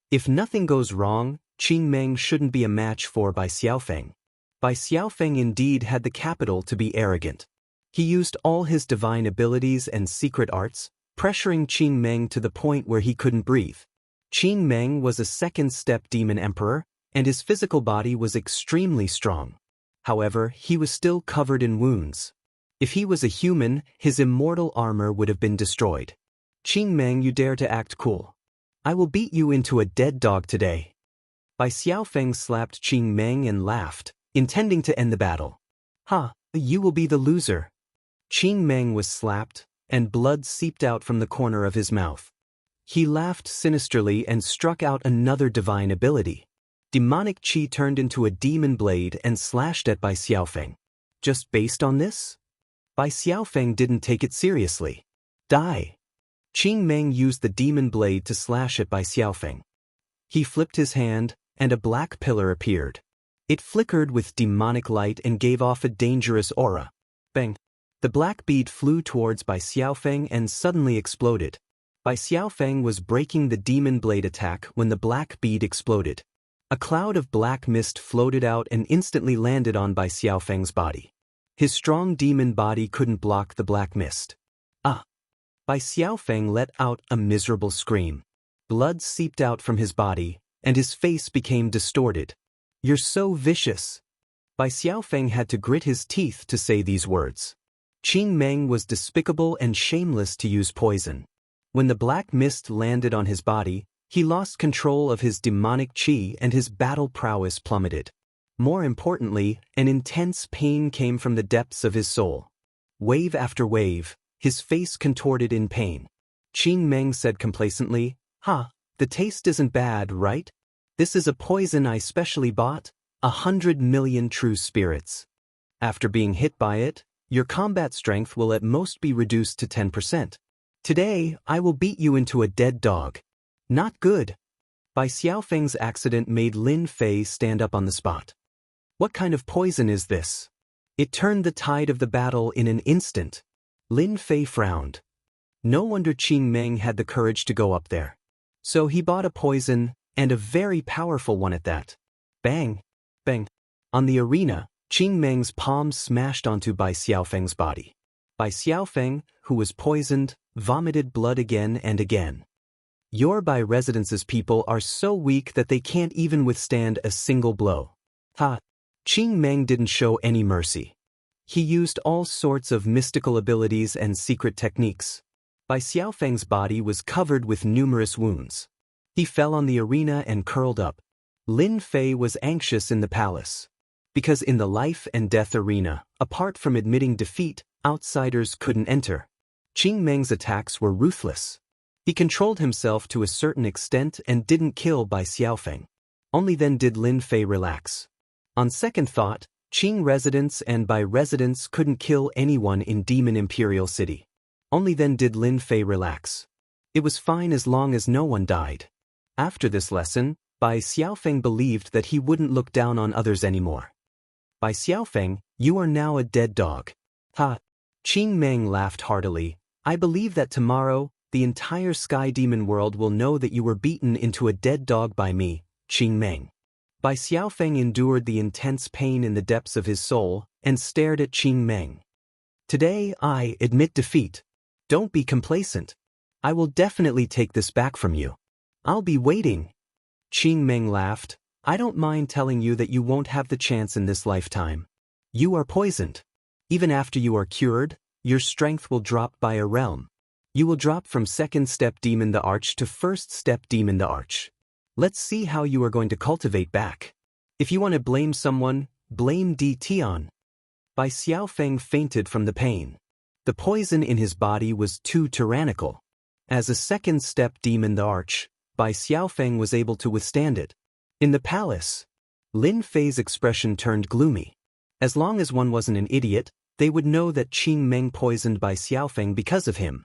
If nothing goes wrong, Qing Meng shouldn't be a match for Bai Xiaofeng. Bai Xiaofeng indeed had the capital to be arrogant. He used all his divine abilities and secret arts, pressuring Qing Meng to the point where he couldn't breathe. Qing Meng was a second-step demon emperor, and his physical body was extremely strong. However, he was still covered in wounds. If he was a human, his immortal armor would have been destroyed. "Qing Meng, you dare to act cool. I will beat you into a dead dog today. Bai Xiaofeng slapped Qing Meng and laughed, intending to end the battle. Ha, you will be the loser. Qing Meng was slapped, and blood seeped out from the corner of his mouth. He laughed sinisterly and struck out another divine ability. Demonic Qi turned into a demon blade and slashed at Bai Xiaofeng. Just based on this? Bai Xiaofeng didn't take it seriously. Die. Qing Meng used the demon blade to slash at Bai Xiaofeng. He flipped his hand, and a black pillar appeared. It flickered with demonic light and gave off a dangerous aura. Bang! The black bead flew towards Bai Xiaofeng and suddenly exploded. Bai Xiaofeng was breaking the demon blade attack when the black bead exploded. A cloud of black mist floated out and instantly landed on Bai Xiaofeng's body. His strong demon body couldn't block the black mist. Ah! Bai Xiaofeng let out a miserable scream. Blood seeped out from his body, and his face became distorted. You're so vicious. Bai Xiaofeng had to grit his teeth to say these words. Qing Meng was despicable and shameless to use poison. When the black mist landed on his body, he lost control of his demonic qi and his battle prowess plummeted. More importantly, an intense pain came from the depths of his soul. Wave after wave, his face contorted in pain. Qing Meng said complacently, "Ha, the taste isn't bad, right? This is a poison I specially bought, 100 million true spirits. After being hit by it, your combat strength will at most be reduced to 10%. Today, I will beat you into a dead dog." Not good. Bai Xiaofeng's accident made Lin Fei stand up on the spot. What kind of poison is this? It turned the tide of the battle in an instant. Lin Fei frowned. No wonder Qing Meng had the courage to go up there. So he bought a poison, and a very powerful one at that. Bang! Bang! On the arena, Qing Meng's palm smashed onto Bai Xiaofeng's body. Bai Xiaofeng, who was poisoned, vomited blood again and again. Your Bai Residence's people are so weak that they can't even withstand a single blow. Ha! Qing Meng didn't show any mercy. He used all sorts of mystical abilities and secret techniques. Bai Xiaofeng's body was covered with numerous wounds. He fell on the arena and curled up. Lin Fei was anxious in the palace. Because in the life and death arena, apart from admitting defeat, outsiders couldn't enter. Qing Meng's attacks were ruthless. He controlled himself to a certain extent and didn't kill Bai Xiaofeng. Only then did Lin Fei relax. On second thought, Qing Residence and Bai Residence couldn't kill anyone in Demon Imperial City. Only then did Lin Fei relax. It was fine as long as no one died. After this lesson, Bai Xiaofeng believed that he wouldn't look down on others anymore. Bai Xiaofeng, you are now a dead dog. Ha! Qing Meng laughed heartily. I believe that tomorrow, the entire Sky Demon world will know that you were beaten into a dead dog by me, Qing Meng. Bai Xiaofeng endured the intense pain in the depths of his soul and stared at Qing Meng. Today I admit defeat. Don't be complacent. I will definitely take this back from you. I'll be waiting. Qing Meng laughed. I don't mind telling you that you won't have the chance in this lifetime. You are poisoned. Even after you are cured, your strength will drop by a realm. You will drop from second step Demon the Arch to first step Demon the Arch. Let's see how you are going to cultivate back. If you want to blame someone, blame Di Tian. Bai Xiaofeng fainted from the pain. The poison in his body was too tyrannical. As a second step Demon the Arch, Bai Xiaofeng was able to withstand it. In the palace, Lin Fei's expression turned gloomy. As long as one wasn't an idiot, they would know that Qing Meng poisoned Bai Xiaofeng because of him.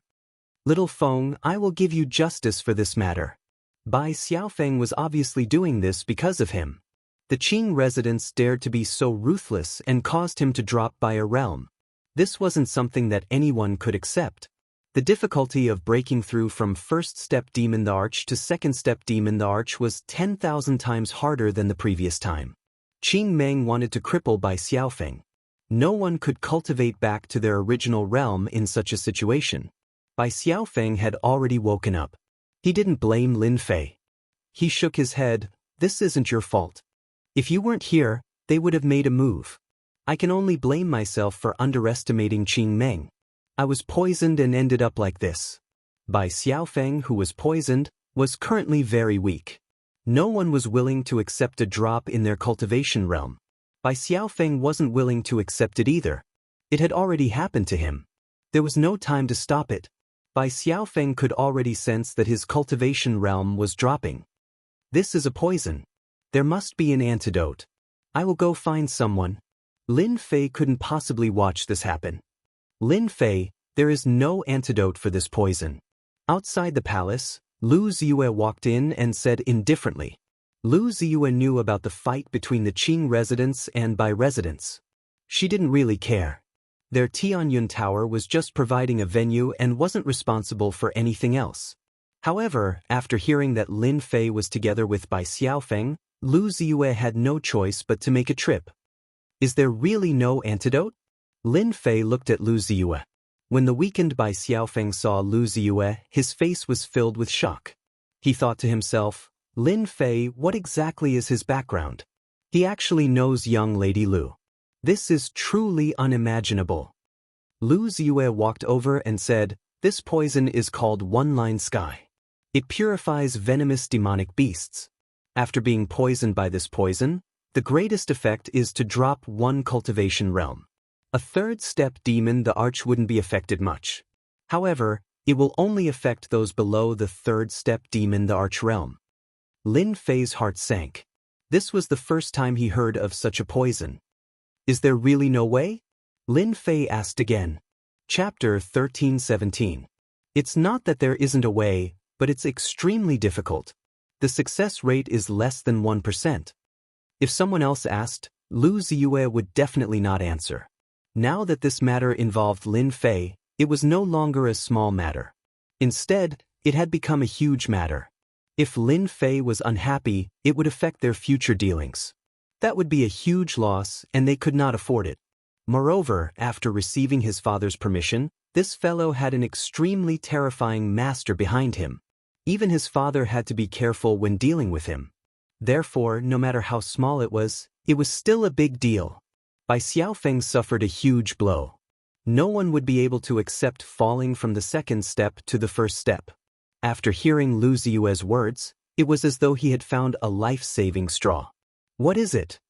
Little Feng, I will give you justice for this matter. Bai Xiaofeng was obviously doing this because of him. The Qing residents dared to be so ruthless and caused him to drop by a realm. This wasn't something that anyone could accept. The difficulty of breaking through from first step Demon the Arch to second step Demon the Arch was 10,000 times harder than the previous time. Qing Meng wanted to cripple Bai Xiaofeng. No one could cultivate back to their original realm in such a situation. Bai Xiaofeng had already woken up. He didn't blame Lin Fei. He shook his head. This isn't your fault. If you weren't here, they would have made a move. I can only blame myself for underestimating Qing Meng. I was poisoned and ended up like this. Bai Xiaofeng, who was poisoned, was currently very weak. No one was willing to accept a drop in their cultivation realm. Bai Xiaofeng wasn't willing to accept it either. It had already happened to him. There was no time to stop it. Bai Xiaofeng could already sense that his cultivation realm was dropping. This is a poison. There must be an antidote. I will go find someone. Lin Fei couldn't possibly watch this happen. Lin Fei, there is no antidote for this poison. Outside the palace, Lu Ziyue walked in and said indifferently. Lu Ziyue knew about the fight between the Qing residents and Bai residents. She didn't really care. Their Tianyun Tower was just providing a venue and wasn't responsible for anything else. However, after hearing that Lin Fei was together with Bai Xiaofeng, Lu Ziyue had no choice but to make a trip. Is there really no antidote? Lin Fei looked at Lu Ziyue. When the weakened Bai Xiaofeng saw Lu Ziyue, his face was filled with shock. He thought to himself, Lin Fei, what exactly is his background? He actually knows young Lady Lu. This is truly unimaginable. Lu Ziyue walked over and said, this poison is called One-Line Sky. It purifies venomous demonic beasts. After being poisoned by this poison, the greatest effect is to drop one cultivation realm. A third-step demon the arch wouldn't be affected much. However, it will only affect those below the third-step demon the arch realm. Lin Fei's heart sank. This was the first time he heard of such a poison. Is there really no way? Lin Fei asked again. Chapter 1317. It's not that there isn't a way, but it's extremely difficult. The success rate is less than 1%. If someone else asked, Lu Ziyue would definitely not answer. Now that this matter involved Lin Fei, it was no longer a small matter. Instead, it had become a huge matter. If Lin Fei was unhappy, it would affect their future dealings. That would be a huge loss, and they could not afford it. Moreover, after receiving his father's permission, this fellow had an extremely terrifying master behind him. Even his father had to be careful when dealing with him. Therefore, no matter how small it was still a big deal. Bai Xiaofeng suffered a huge blow. No one would be able to accept falling from the second step to the first step. After hearing Lu Ziyue's words, it was as though he had found a life-saving straw. What is it?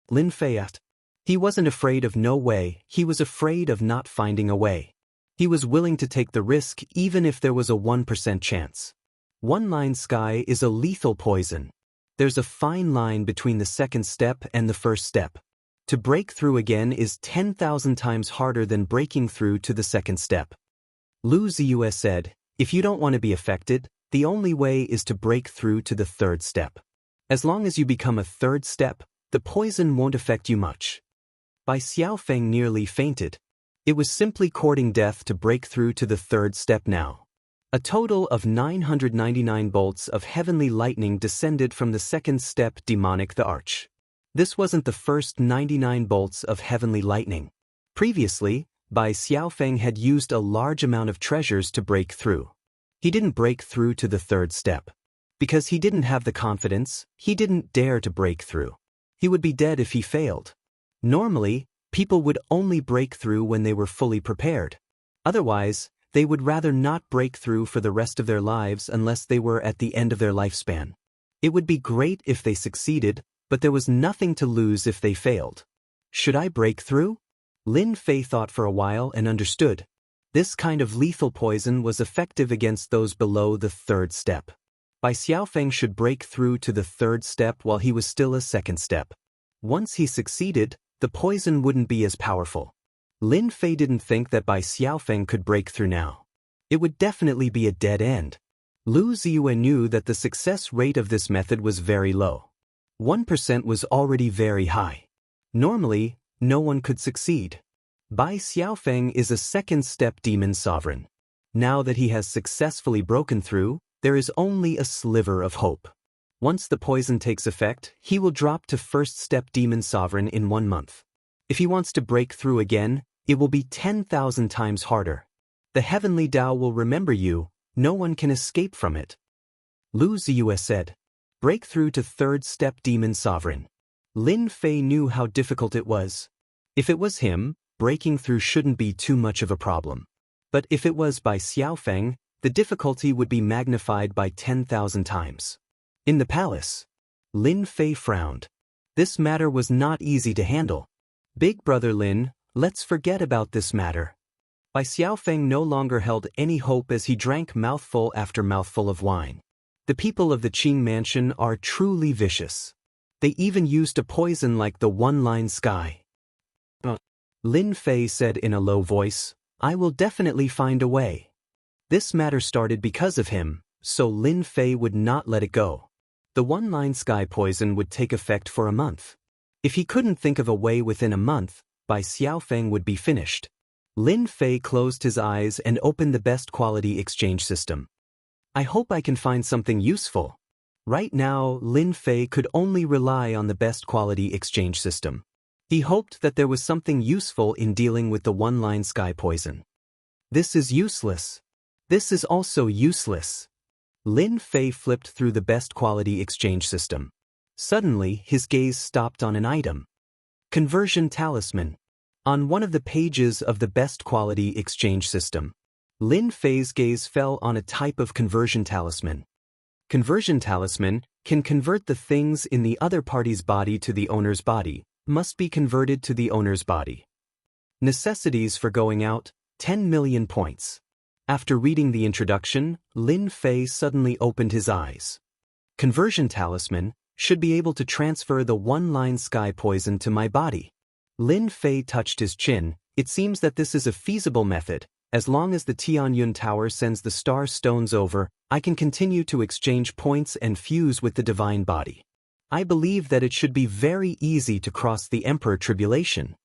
Lin Fei asked. He wasn't afraid of no way, he was afraid of not finding a way. He was willing to take the risk even if there was a 1% chance. One-Line Sky is a lethal poison. There's a fine line between the second step and the first step. To break through again is 10,000 times harder than breaking through to the second step. Lu Ziyue said, if you don't want to be affected, the only way is to break through to the third step. As long as you become a third step, the poison won't affect you much. Bai Xiaofeng nearly fainted. It was simply courting death to break through to the third step now. A total of 999 bolts of heavenly lightning descended from the second step demonic the arch. This wasn't the first 99 bolts of heavenly lightning. Previously, Bai Xiaofeng had used a large amount of treasures to break through. He didn't break through to the third step. Because he didn't have the confidence, he didn't dare to break through. He would be dead if he failed. Normally, people would only break through when they were fully prepared. Otherwise, they would rather not break through for the rest of their lives unless they were at the end of their lifespan. It would be great if they succeeded, but there was nothing to lose if they failed. Should I break through? Lin Fei thought for a while and understood. This kind of lethal poison was effective against those below the third step. Bai Xiaofeng should break through to the third step while he was still a second step. Once he succeeded, the poison wouldn't be as powerful. Lin Fei didn't think that Bai Xiaofeng could break through now. It would definitely be a dead end. Lu Ziyue knew that the success rate of this method was very low. 1% was already very high. Normally, no one could succeed. Bai Xiaofeng is a second-step demon sovereign. Now that he has successfully broken through, there is only a sliver of hope. Once the poison takes effect, he will drop to first-step demon sovereign in 1 month. If he wants to break through again, it will be 10,000 times harder. The heavenly Tao will remember you, no one can escape from it. Lu Ziyue said, break through to third-step demon sovereign. Lin Fei knew how difficult it was. If it was him, breaking through shouldn't be too much of a problem. But if it was Bai Xiaofeng, the difficulty would be magnified by 10,000 times. In the palace, Lin Fei frowned. This matter was not easy to handle. Big brother Lin, let's forget about this matter. Bai Xiaofeng no longer held any hope as he drank mouthful after mouthful of wine. The people of the Qing mansion are truly vicious. They even used a poison like the one-line sky. Lin Fei said in a low voice, I will definitely find a way. This matter started because of him, so Lin Fei would not let it go. The one-line sky poison would take effect for a month. If he couldn't think of a way within a month, Bai Xiaofeng would be finished. Lin Fei closed his eyes and opened the best quality exchange system. I hope I can find something useful. Right now, Lin Fei could only rely on the best quality exchange system. He hoped that there was something useful in dealing with the one-line sky poison. This is useless. This is also useless. Lin Fei flipped through the best quality exchange system. Suddenly, his gaze stopped on an item. Conversion talisman. On one of the pages of the best quality exchange system, Lin Fei's gaze fell on a type of conversion talisman. Conversion talisman can convert the things in the other party's body to the owner's body, must be converted to the owner's body. Necessities for going out, 10 million points. After reading the introduction, Lin Fei suddenly opened his eyes. Conversion talisman should be able to transfer the one-line sky poison to my body. Lin Fei touched his chin. It seems that this is a feasible method. As long as the Tianyun Tower sends the star stones over, I can continue to exchange points and fuse with the divine body. I believe that it should be very easy to cross the Emperor Tribulation.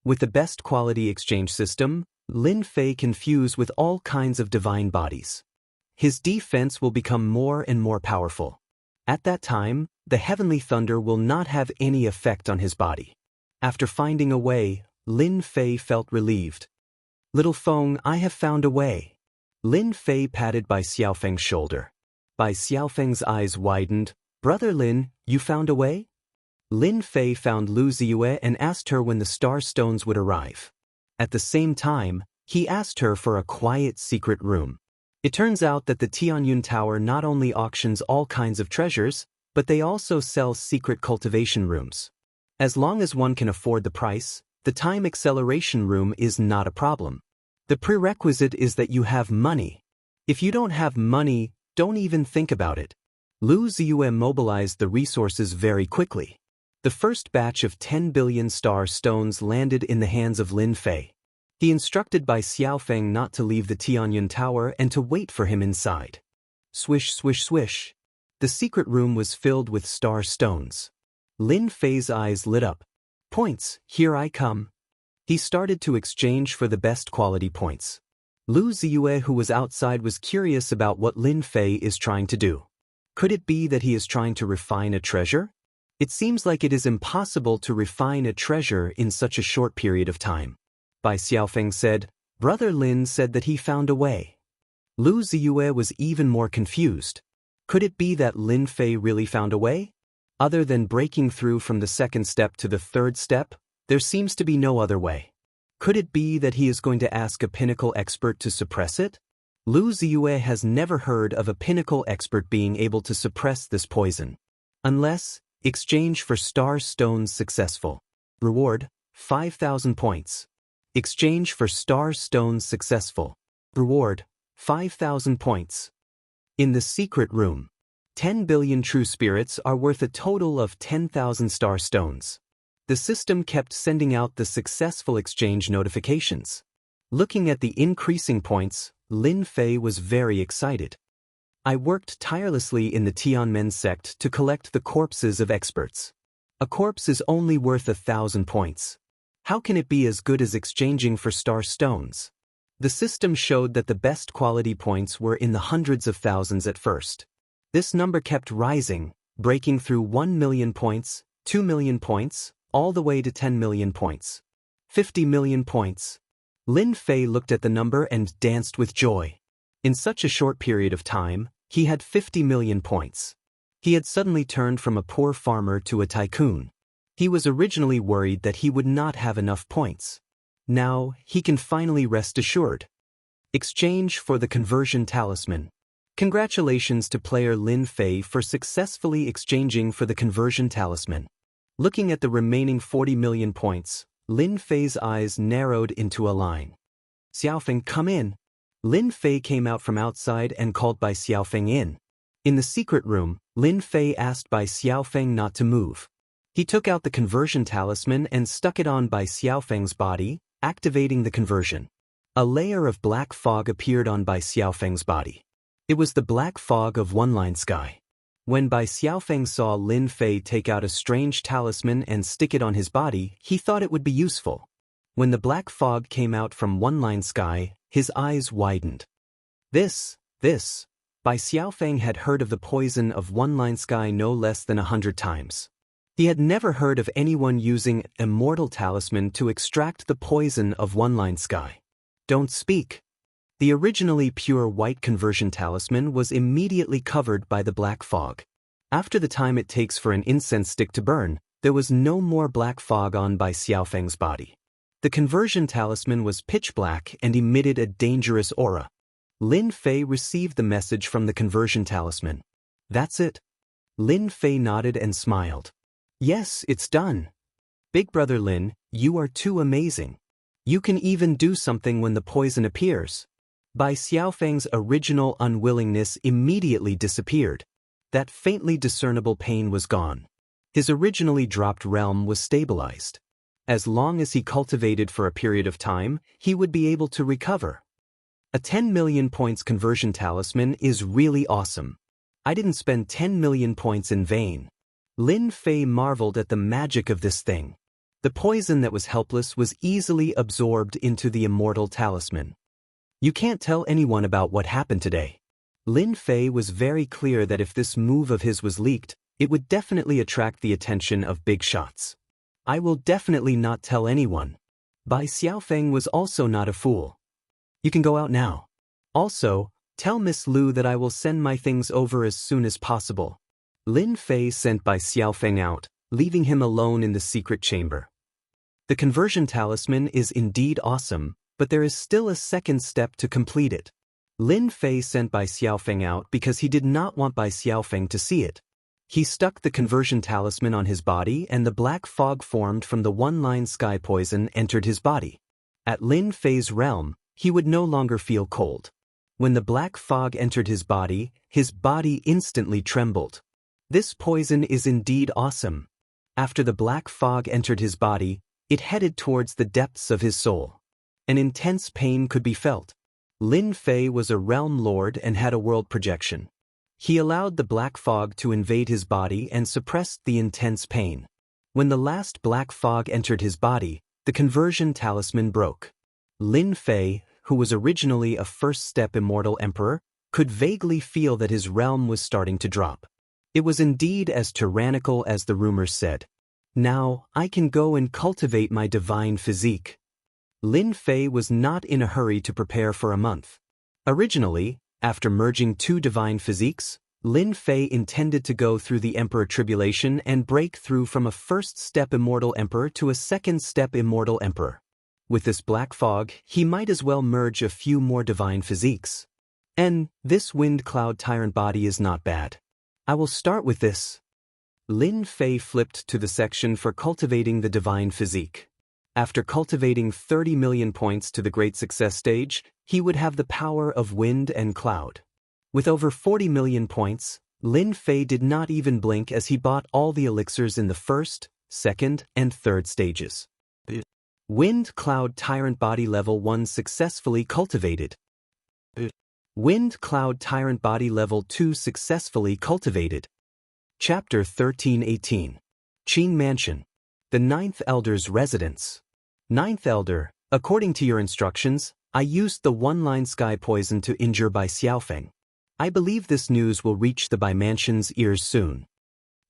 With the best quality exchange system, Lin Fei can fuse with all kinds of divine bodies. His defense will become more and more powerful. At that time, the heavenly thunder will not have any effect on his body. After finding a way, Lin Fei felt relieved. Little Feng, I have found a way. Lin Fei patted Bai Xiaofeng's shoulder. Bai Xiaofeng's eyes widened. Brother Lin, you found a way? Lin Fei found Lu Ziyue and asked her when the star stones would arrive. At the same time, he asked her for a quiet secret room. It turns out that the Tianyun Tower not only auctions all kinds of treasures, but they also sell secret cultivation rooms. As long as one can afford the price, the time acceleration room is not a problem. The prerequisite is that you have money. If you don't have money, don't even think about it. Lu Ziyue mobilized the resources very quickly. The first batch of 10 billion star stones landed in the hands of Lin Fei. He instructed Bai Xiaofeng not to leave the Tianyun Tower and to wait for him inside. Swish, swish, swish. The secret room was filled with star stones. Lin Fei's eyes lit up. Points, here I come. He started to exchange for the best quality points. Lu Ziyue, who was outside, was curious about what Lin Fei is trying to do. Could it be that he is trying to refine a treasure? It seems like it is impossible to refine a treasure in such a short period of time. Bai Xiaofeng said, Brother Lin said that he found a way. Lu Ziyue was even more confused. Could it be that Lin Fei really found a way? Other than breaking through from the second step to the third step, there seems to be no other way. Could it be that he is going to ask a pinnacle expert to suppress it? Lu Ziyue has never heard of a pinnacle expert being able to suppress this poison. Unless, exchange for star stones successful. Reward, 5,000 points. Exchange for star stones successful. Reward, 5,000 points. In the secret room, 10 billion true spirits are worth a total of 10,000 star stones. The system kept sending out the successful exchange notifications. Looking at the increasing points, Lin Fei was very excited. I worked tirelessly in the Tianmen sect to collect the corpses of experts. A corpse is only worth 1,000 points. How can it be as good as exchanging for star stones? The system showed that the best quality points were in the hundreds of thousands at first. This number kept rising, breaking through 1 million points, 2 million points, all the way to 10 million points. 50 million points. Lin Fei looked at the number and danced with joy. In such a short period of time, he had 50 million points. He had suddenly turned from a poor farmer to a tycoon. He was originally worried that he would not have enough points. Now, he can finally rest assured. Exchange for the conversion talisman. Congratulations to player Lin Fei for successfully exchanging for the conversion talisman. Looking at the remaining 40 million points, Lin Fei's eyes narrowed into a line. Xiaofeng, come in. Lin Fei came out from outside and called Bai Xiaofeng in. In the secret room, Lin Fei asked Bai Xiaofeng not to move. He took out the conversion talisman and stuck it on Bai Xiaofeng's body, activating the conversion. A layer of black fog appeared on Bai Xiaofeng's body. It was the black fog of one-line sky. When Bai Xiaofeng saw Lin Fei take out a strange talisman and stick it on his body, he thought it would be useful. When the black fog came out from one-line sky, his eyes widened. This. Bai Xiaofeng had heard of the poison of one-line sky no less than 100 times. He had never heard of anyone using Immortal talisman to extract the poison of one-line sky. Don't speak. The originally pure white conversion talisman was immediately covered by the black fog. After the time it takes for an incense stick to burn, there was no more black fog on Bai Xiaofeng's body. The conversion talisman was pitch black and emitted a dangerous aura. Lin Fei received the message from the conversion talisman. That's it. Lin Fei nodded and smiled. Yes, it's done. Big brother Lin, you are too amazing. You can even do something when the poison appears. Bai Xiaofeng's original unwillingness immediately disappeared. That faintly discernible pain was gone. His originally dropped realm was stabilized. As long as he cultivated for a period of time, he would be able to recover. A 10 million points conversion talisman is really awesome. I didn't spend 10 million points in vain. Lin Fei marveled at the magic of this thing. The poison that was helpless was easily absorbed into the Immortal talisman. You can't tell anyone about what happened today. Lin Fei was very clear that if this move of his was leaked, it would definitely attract the attention of big shots. I will definitely not tell anyone. Bai Xiaofeng was also not a fool. You can go out now. Also, tell Miss Lu that I will send my things over as soon as possible. Lin Fei sent Bai Xiaofeng out, leaving him alone in the secret chamber. The conversion talisman is indeed awesome, but there is still a second step to complete it. Lin Fei sent Bai Xiaofeng out because he did not want Bai Xiaofeng to see it. He stuck the conversion talisman on his body and the black fog formed from the one-line sky poison entered his body. At Lin Fei's realm, he would no longer feel cold. When the black fog entered his body instantly trembled. This poison is indeed awesome. After the black fog entered his body, it headed towards the depths of his soul. An intense pain could be felt. Lin Fei was a realm lord and had a world projection. He allowed the black fog to invade his body and suppressed the intense pain. When the last black fog entered his body, the conversion talisman broke. Lin Fei, who was originally a first-step immortal emperor, could vaguely feel that his realm was starting to drop. It was indeed as tyrannical as the rumors said. Now, I can go and cultivate my divine physique. Lin Fei was not in a hurry to prepare for a month. Originally, after merging two divine physiques, Lin Fei intended to go through the Emperor Tribulation and break through from a first-step Immortal Emperor to a second-step Immortal Emperor. With this black fog, he might as well merge a few more divine physiques. And this wind cloud tyrant body is not bad. I will start with this. Lin Fei flipped to the section for cultivating the divine physique. After cultivating 30 million points to the great success stage, he would have the power of wind and cloud. With over 40 million points, Lin Fei did not even blink as he bought all the elixirs in the first, second, and third stages. Wind Cloud Tyrant Body Level 1 successfully cultivated. Wind Cloud Tyrant Body Level 2 successfully cultivated. Chapter 1318. Qin Mansion. The Ninth Elder's Residence. Ninth Elder, according to your instructions, I used the one-line sky poison to injure Bai Xiaofeng. I believe this news will reach the Bai Mansion's ears soon.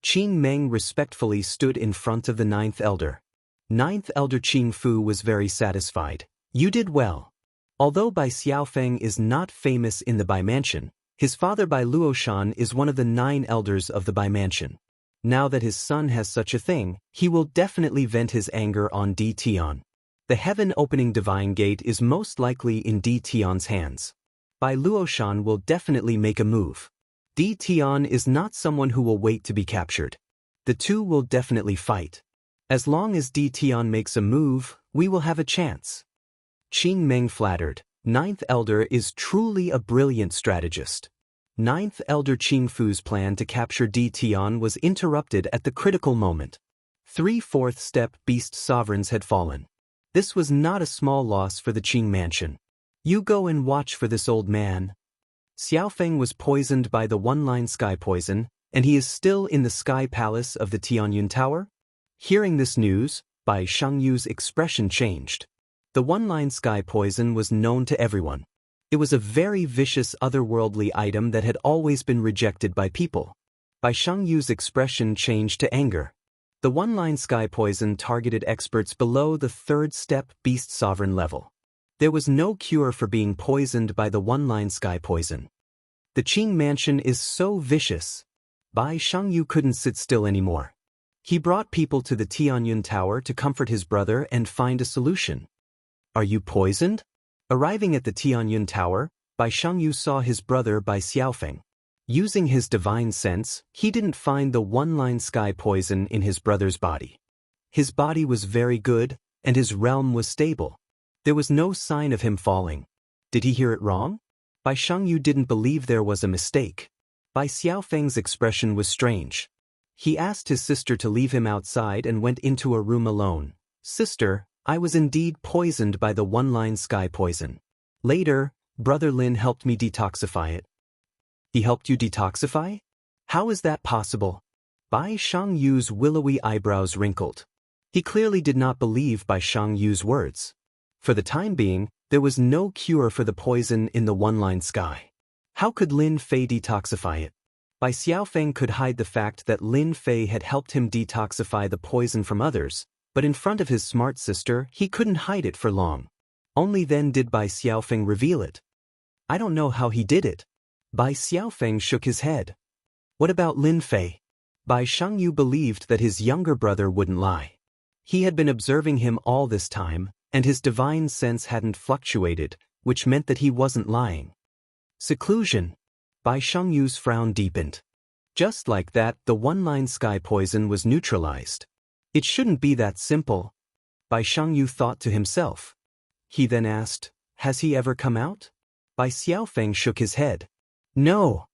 Qin Meng respectfully stood in front of the Ninth Elder. Ninth Elder Qing Fu was very satisfied. You did well. Although Bai Xiaofeng is not famous in the Bai Mansion, his father Bai Luoshan is one of the 9 elders of the Bai Mansion. Now that his son has such a thing, he will definitely vent his anger on Di Tian. The heaven-opening divine gate is most likely in Di Tian's hands. Bai Luoshan will definitely make a move. Di Tian is not someone who will wait to be captured. The two will definitely fight. As long as Di Tian makes a move, we will have a chance. Qing Meng flattered. Ninth Elder is truly a brilliant strategist. Ninth Elder Qing Fu's plan to capture Di Tian was interrupted at the critical moment. 3/4 step beast sovereigns had fallen. This was not a small loss for the Qing mansion. You go and watch for this old man. Xiaofeng was poisoned by the one-line sky poison, and he is still in the sky palace of the Tianyun Tower? Hearing this news, Bai Shangyu's expression changed. The one-line sky poison was known to everyone. It was a very vicious otherworldly item that had always been rejected by people. Bai Shangyu's expression changed to anger. The one-line sky poison targeted experts below the 3rd step beast sovereign level. There was no cure for being poisoned by the one-line sky poison. The Qing mansion is so vicious. Bai Shangyu couldn't sit still anymore. He brought people to the Tianyun Tower to comfort his brother and find a solution. Are you poisoned? Arriving at the Tianyun Tower, Bai Shangyu saw his brother Bai Xiaofeng. Using his divine sense, he didn't find the one-line sky poison in his brother's body. His body was very good, and his realm was stable. There was no sign of him falling. Did he hear it wrong? Bai Shangyu didn't believe there was a mistake. Bai Xiaofeng's expression was strange. He asked his sister to leave him outside and went into a room alone. Sister, I was indeed poisoned by the one-line sky poison. Later, Brother Lin helped me detoxify it. He helped you detoxify? How is that possible? Bai Shangyu's willowy eyebrows wrinkled. He clearly did not believe Bai Shangyu's words. For the time being, there was no cure for the poison in the one-line sky. How could Lin Fei detoxify it? Bai Xiaofeng could hide the fact that Lin Fei had helped him detoxify the poison from others, but in front of his smart sister he couldn't hide it for long. Only then did Bai Xiaofeng reveal it. I don't know how he did it. Bai Xiaofeng shook his head. What about Lin Fei? Bai Shangyu believed that his younger brother wouldn't lie. He had been observing him all this time, and his divine sense hadn't fluctuated, which meant that he wasn't lying. Seclusion. Bai Shangyu's frown deepened. Just like that, the one-line sky poison was neutralized. It shouldn't be that simple, Bai Shangyu thought to himself. He then asked, has he ever come out? Bai Xiaofeng shook his head. No.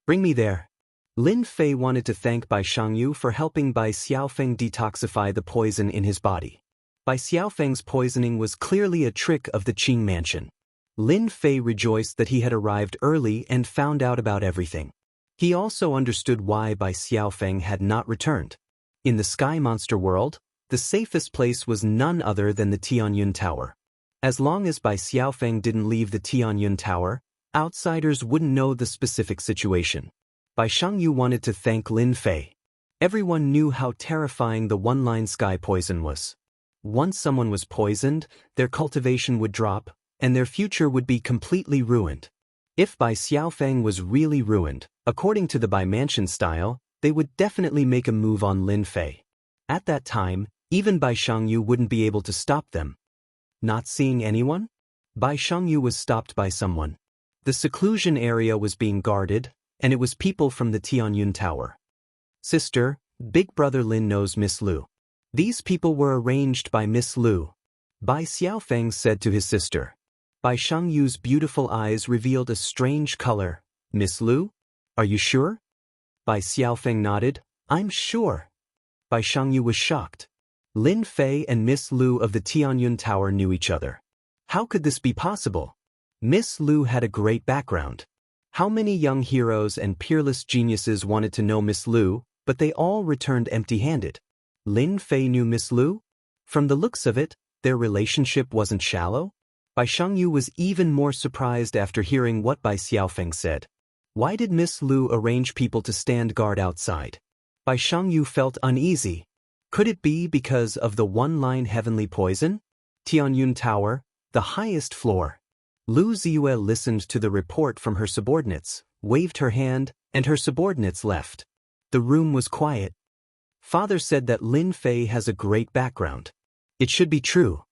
Bring me there. Lin Fei wanted to thank Bai Shangyu for helping Bai Xiaofeng detoxify the poison in his body. Bai Xiaofeng's poisoning was clearly a trick of the Qing mansion. Lin Fei rejoiced that he had arrived early and found out about everything. He also understood why Bai Xiaofeng had not returned. In the Sky Monster world, the safest place was none other than the Tianyun Tower. As long as Bai Xiaofeng didn't leave the Tianyun Tower, outsiders wouldn't know the specific situation. Bai Shangyu wanted to thank Lin Fei. Everyone knew how terrifying the one-line sky poison was. Once someone was poisoned, their cultivation would drop, and their future would be completely ruined. If Bai Xiaofeng was really ruined, according to the Bai Mansion style, they would definitely make a move on Lin Fei. At that time, even Bai Shangyu wouldn't be able to stop them. Not seeing anyone? Bai Shangyu was stopped by someone. The seclusion area was being guarded, and it was people from the Tianyun Tower. Sister, Big Brother Lin knows Miss Lu. These people were arranged by Miss Lu. Bai Xiaofeng said to his sister. Bai Shangyu's beautiful eyes revealed a strange color. Miss Lu? Are you sure? Bai Xiaofeng nodded. I'm sure. Bai Shangyu was shocked. Lin Fei and Miss Lu of the Tianyun Tower knew each other. How could this be possible? Miss Lu had a great background. How many young heroes and peerless geniuses wanted to know Miss Lu, but they all returned empty-handed. Lin Fei knew Miss Lu? From the looks of it, their relationship wasn't shallow? Bai Shangyu was even more surprised after hearing what Bai Xiaofeng said. Why did Miss Lu arrange people to stand guard outside? Bai Shangyu felt uneasy. Could it be because of the one-line heavenly poison? Tianyun Tower, the highest floor. Lu Ziyue listened to the report from her subordinates, waved her hand, and her subordinates left. The room was quiet. Father said that Lin Fei has a great background. It should be true.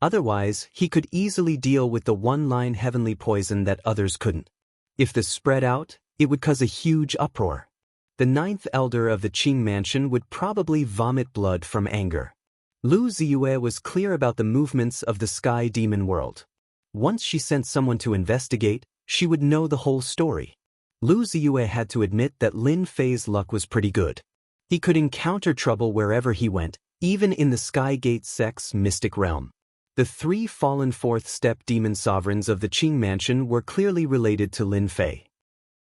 Otherwise, he could easily deal with the one-line heavenly poison that others couldn't. If this spread out, it would cause a huge uproar. The ninth elder of the Qing mansion would probably vomit blood from anger. Lu Ziyue was clear about the movements of the sky demon world. Once she sent someone to investigate, she would know the whole story. Lu Ziyue had to admit that Lin Fei's luck was pretty good. He could encounter trouble wherever he went, even in the Sky Gate sect's mystic realm. The three fallen fourth-step demon sovereigns of the Qing mansion were clearly related to Lin Fei.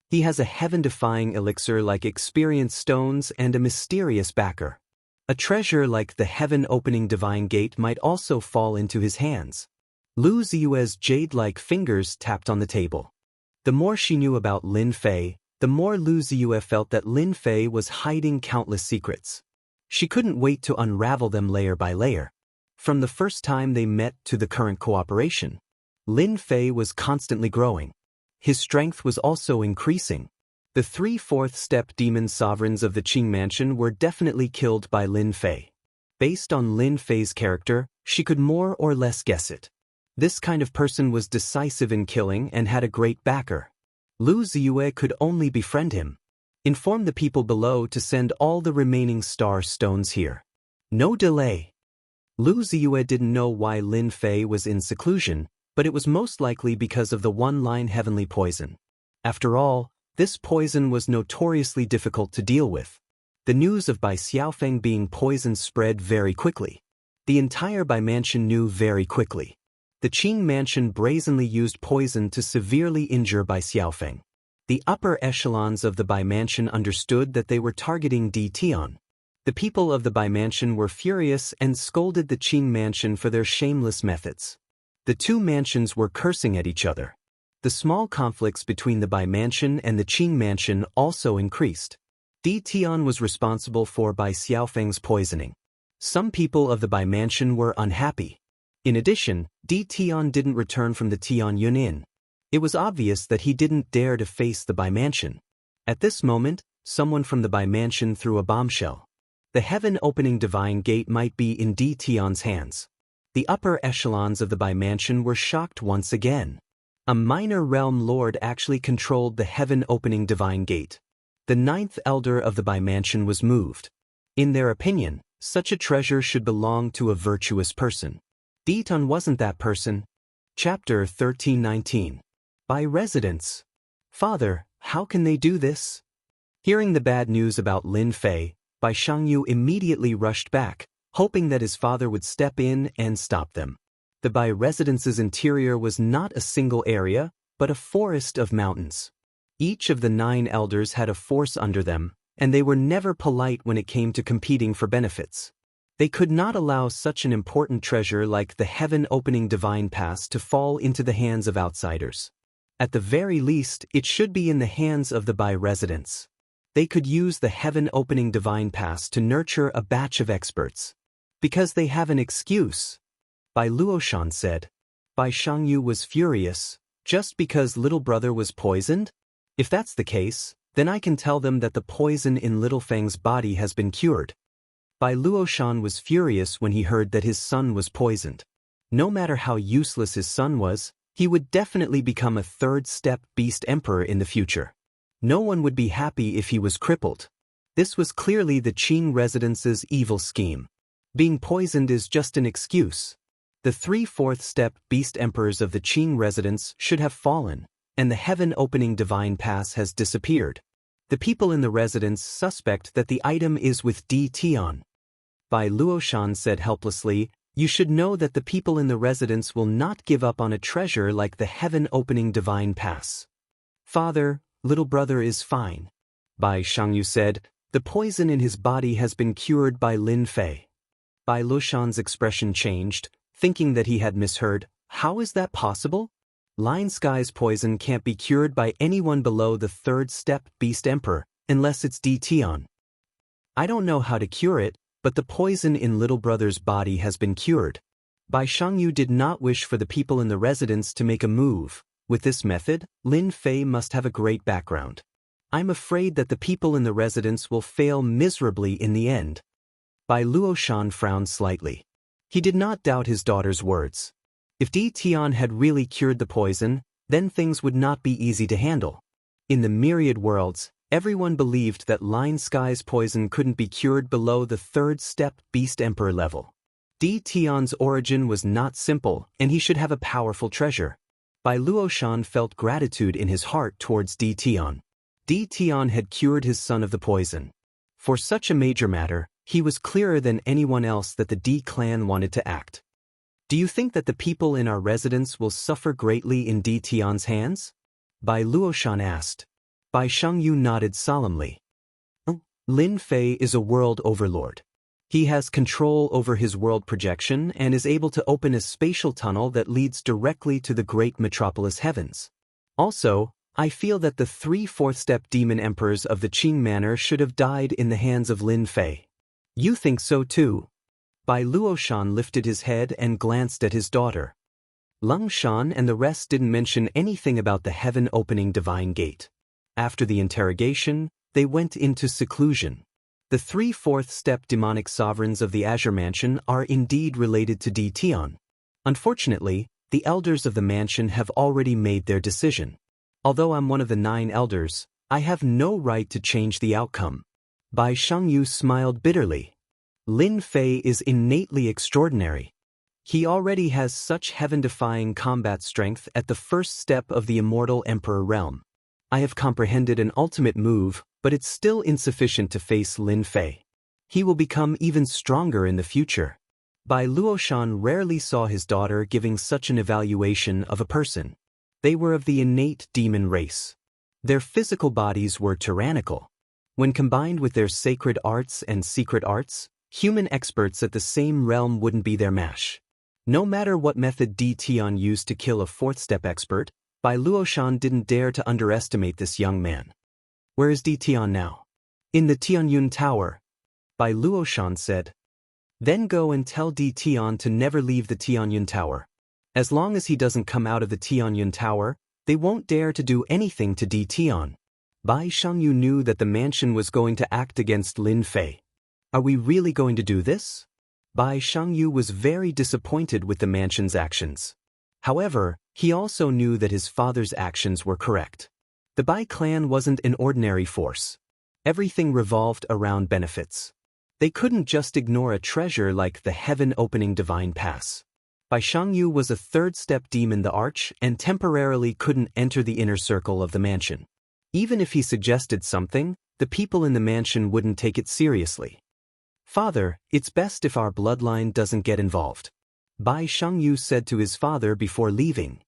He has a heaven-defying elixir like experience stones and a mysterious backer. A treasure like the heaven-opening divine gate might also fall into his hands. Lu Ziyue's jade-like fingers tapped on the table. The more she knew about Lin Fei, the more Lu Ziyue felt that Lin Fei was hiding countless secrets. She couldn't wait to unravel them layer by layer. From the first time they met to the current cooperation, Lin Fei was constantly growing. His strength was also increasing. The three fourth-step demon sovereigns of the Qing mansion were definitely killed by Lin Fei. Based on Lin Fei's character, she could more or less guess it. This kind of person was decisive in killing and had a great backer. Lu Ziyue could only befriend him. Inform the people below to send all the remaining star stones here. No delay. Lu Ziyue didn't know why Lin Fei was in seclusion, but it was most likely because of the one-line heavenly poison. After all, this poison was notoriously difficult to deal with. The news of Bai Xiaofeng being poisoned spread very quickly. The entire Bai mansion knew very quickly. The Qing mansion brazenly used poison to severely injure Bai Xiaofeng. The upper echelons of the Bai mansion understood that they were targeting Di Tian. The people of the Bai mansion were furious and scolded the Qing mansion for their shameless methods. The two mansions were cursing at each other. The small conflicts between the Bai mansion and the Qing mansion also increased. Di Tian was responsible for Bai Xiaofeng's poisoning. Some people of the Bai mansion were unhappy. In addition, Di Tian didn't return from the Tian Yun Inn. It was obvious that he didn't dare to face the Bai mansion. At this moment, someone from the Bai mansion threw a bombshell. The heaven-opening divine gate might be in Di Tian's hands. The upper echelons of the Bai mansion were shocked once again. A minor realm lord actually controlled the heaven-opening divine gate. The ninth elder of the Bai mansion was moved. In their opinion, such a treasure should belong to a virtuous person. Di Tian wasn't that person. Chapter 1319. Bai residents. Father, how can they do this? Hearing the bad news about Lin Fei, Bai Shangyu immediately rushed back, hoping that his father would step in and stop them. The Bai residence's interior was not a single area, but a forest of mountains. Each of the 9 elders had a force under them, and they were never polite when it came to competing for benefits. They could not allow such an important treasure like the heaven-opening divine pass to fall into the hands of outsiders. At the very least, it should be in the hands of the Bai residents. They could use the heaven-opening divine pass to nurture a batch of experts. Because they have an excuse. Bai Luoshan said. Bai Shangyu was furious. Just because little brother was poisoned? If that's the case, then I can tell them that the poison in Little Feng's body has been cured. Bai Luoshan was furious when he heard that his son was poisoned. No matter how useless his son was, he would definitely become a third-step beast emperor in the future. No one would be happy if he was crippled. This was clearly the Qing residence's evil scheme. Being poisoned is just an excuse. The 3 fourth-step beast emperors of the Qing residence should have fallen, and the heaven-opening divine pass has disappeared. The people in the residence suspect that the item is with Di Tian. Bai Luoshan said helplessly, "You should know that the people in the residence will not give up on a treasure like the heaven-opening divine pass." "Father, little brother is fine." Bai Shangyu said, "The poison in his body has been cured by Lin Fei." Bai Luoshan's expression changed, thinking that he had misheard. How is that possible? Lion Sky's poison can't be cured by anyone below the 3rd-step beast emperor, unless it's Di Tian. I don't know how to cure it, but the poison in little brother's body has been cured. Bai Shangyu did not wish for the people in the residence to make a move. With this method, Lin Fei must have a great background. I'm afraid that the people in the residence will fail miserably in the end. Bai Luoshan frowned slightly. He did not doubt his daughter's words. If Di Tian had really cured the poison, then things would not be easy to handle. In the myriad worlds, everyone believed that Line Sky's poison couldn't be cured below the third step Beast Emperor level. Di Tian's origin was not simple, and he should have a powerful treasure. Bai Luoshan felt gratitude in his heart towards Di Tian. Di Tian had cured his son of the poison. For such a major matter, he was clearer than anyone else that the Di clan wanted to act. Do you think that the people in our residence will suffer greatly in Di Tian's hands? Bai Luoshan asked. Bai Shangyu nodded solemnly. Lin Fei is a world overlord. He has control over his world projection and is able to open a spatial tunnel that leads directly to the great metropolis heavens. Also, I feel that the 3 fourth-step demon emperors of the Qing Manor should have died in the hands of Lin Fei. You think so too? Bai Luoshan lifted his head and glanced at his daughter. Lung Shan and the rest didn't mention anything about the heaven-opening divine gate. After the interrogation, they went into seclusion. The 3 fourth-step demonic sovereigns of the Azure Mansion are indeed related to Di Tian. Unfortunately, the elders of the mansion have already made their decision. Although I'm one of the 9 elders, I have no right to change the outcome. Bai Shangyu smiled bitterly. Lin Fei is innately extraordinary. He already has such heaven-defying combat strength at the first step of the Immortal Emperor realm. I have comprehended an ultimate move, but it's still insufficient to face Lin Fei. He will become even stronger in the future. Bai Luoshan rarely saw his daughter giving such an evaluation of a person. They were of the innate demon race. Their physical bodies were tyrannical. When combined with their sacred arts and secret arts, human experts at the same realm wouldn't be their match. No matter what method Di Tian used to kill a fourth-step expert, Bai Luoshan didn't dare to underestimate this young man. Where is Di Tian now? In the Tianyun Tower, Bai Luoshan said. Then go and tell Di Tian to never leave the Tianyun Tower. As long as he doesn't come out of the Tianyun Tower, they won't dare to do anything to Di Tian. Bai Shangyu knew that the mansion was going to act against Lin Fei. Are we really going to do this? Bai Shangyu was very disappointed with the mansion's actions. However, he also knew that his father's actions were correct. The Bai clan wasn't an ordinary force. Everything revolved around benefits. They couldn't just ignore a treasure like the heaven-opening divine pass. Bai Shangyu was a third-step demon the Arch and temporarily couldn't enter the inner circle of the mansion. Even if he suggested something, the people in the mansion wouldn't take it seriously. Father, it's best if our bloodline doesn't get involved. Bai Shangyu said to his father before leaving.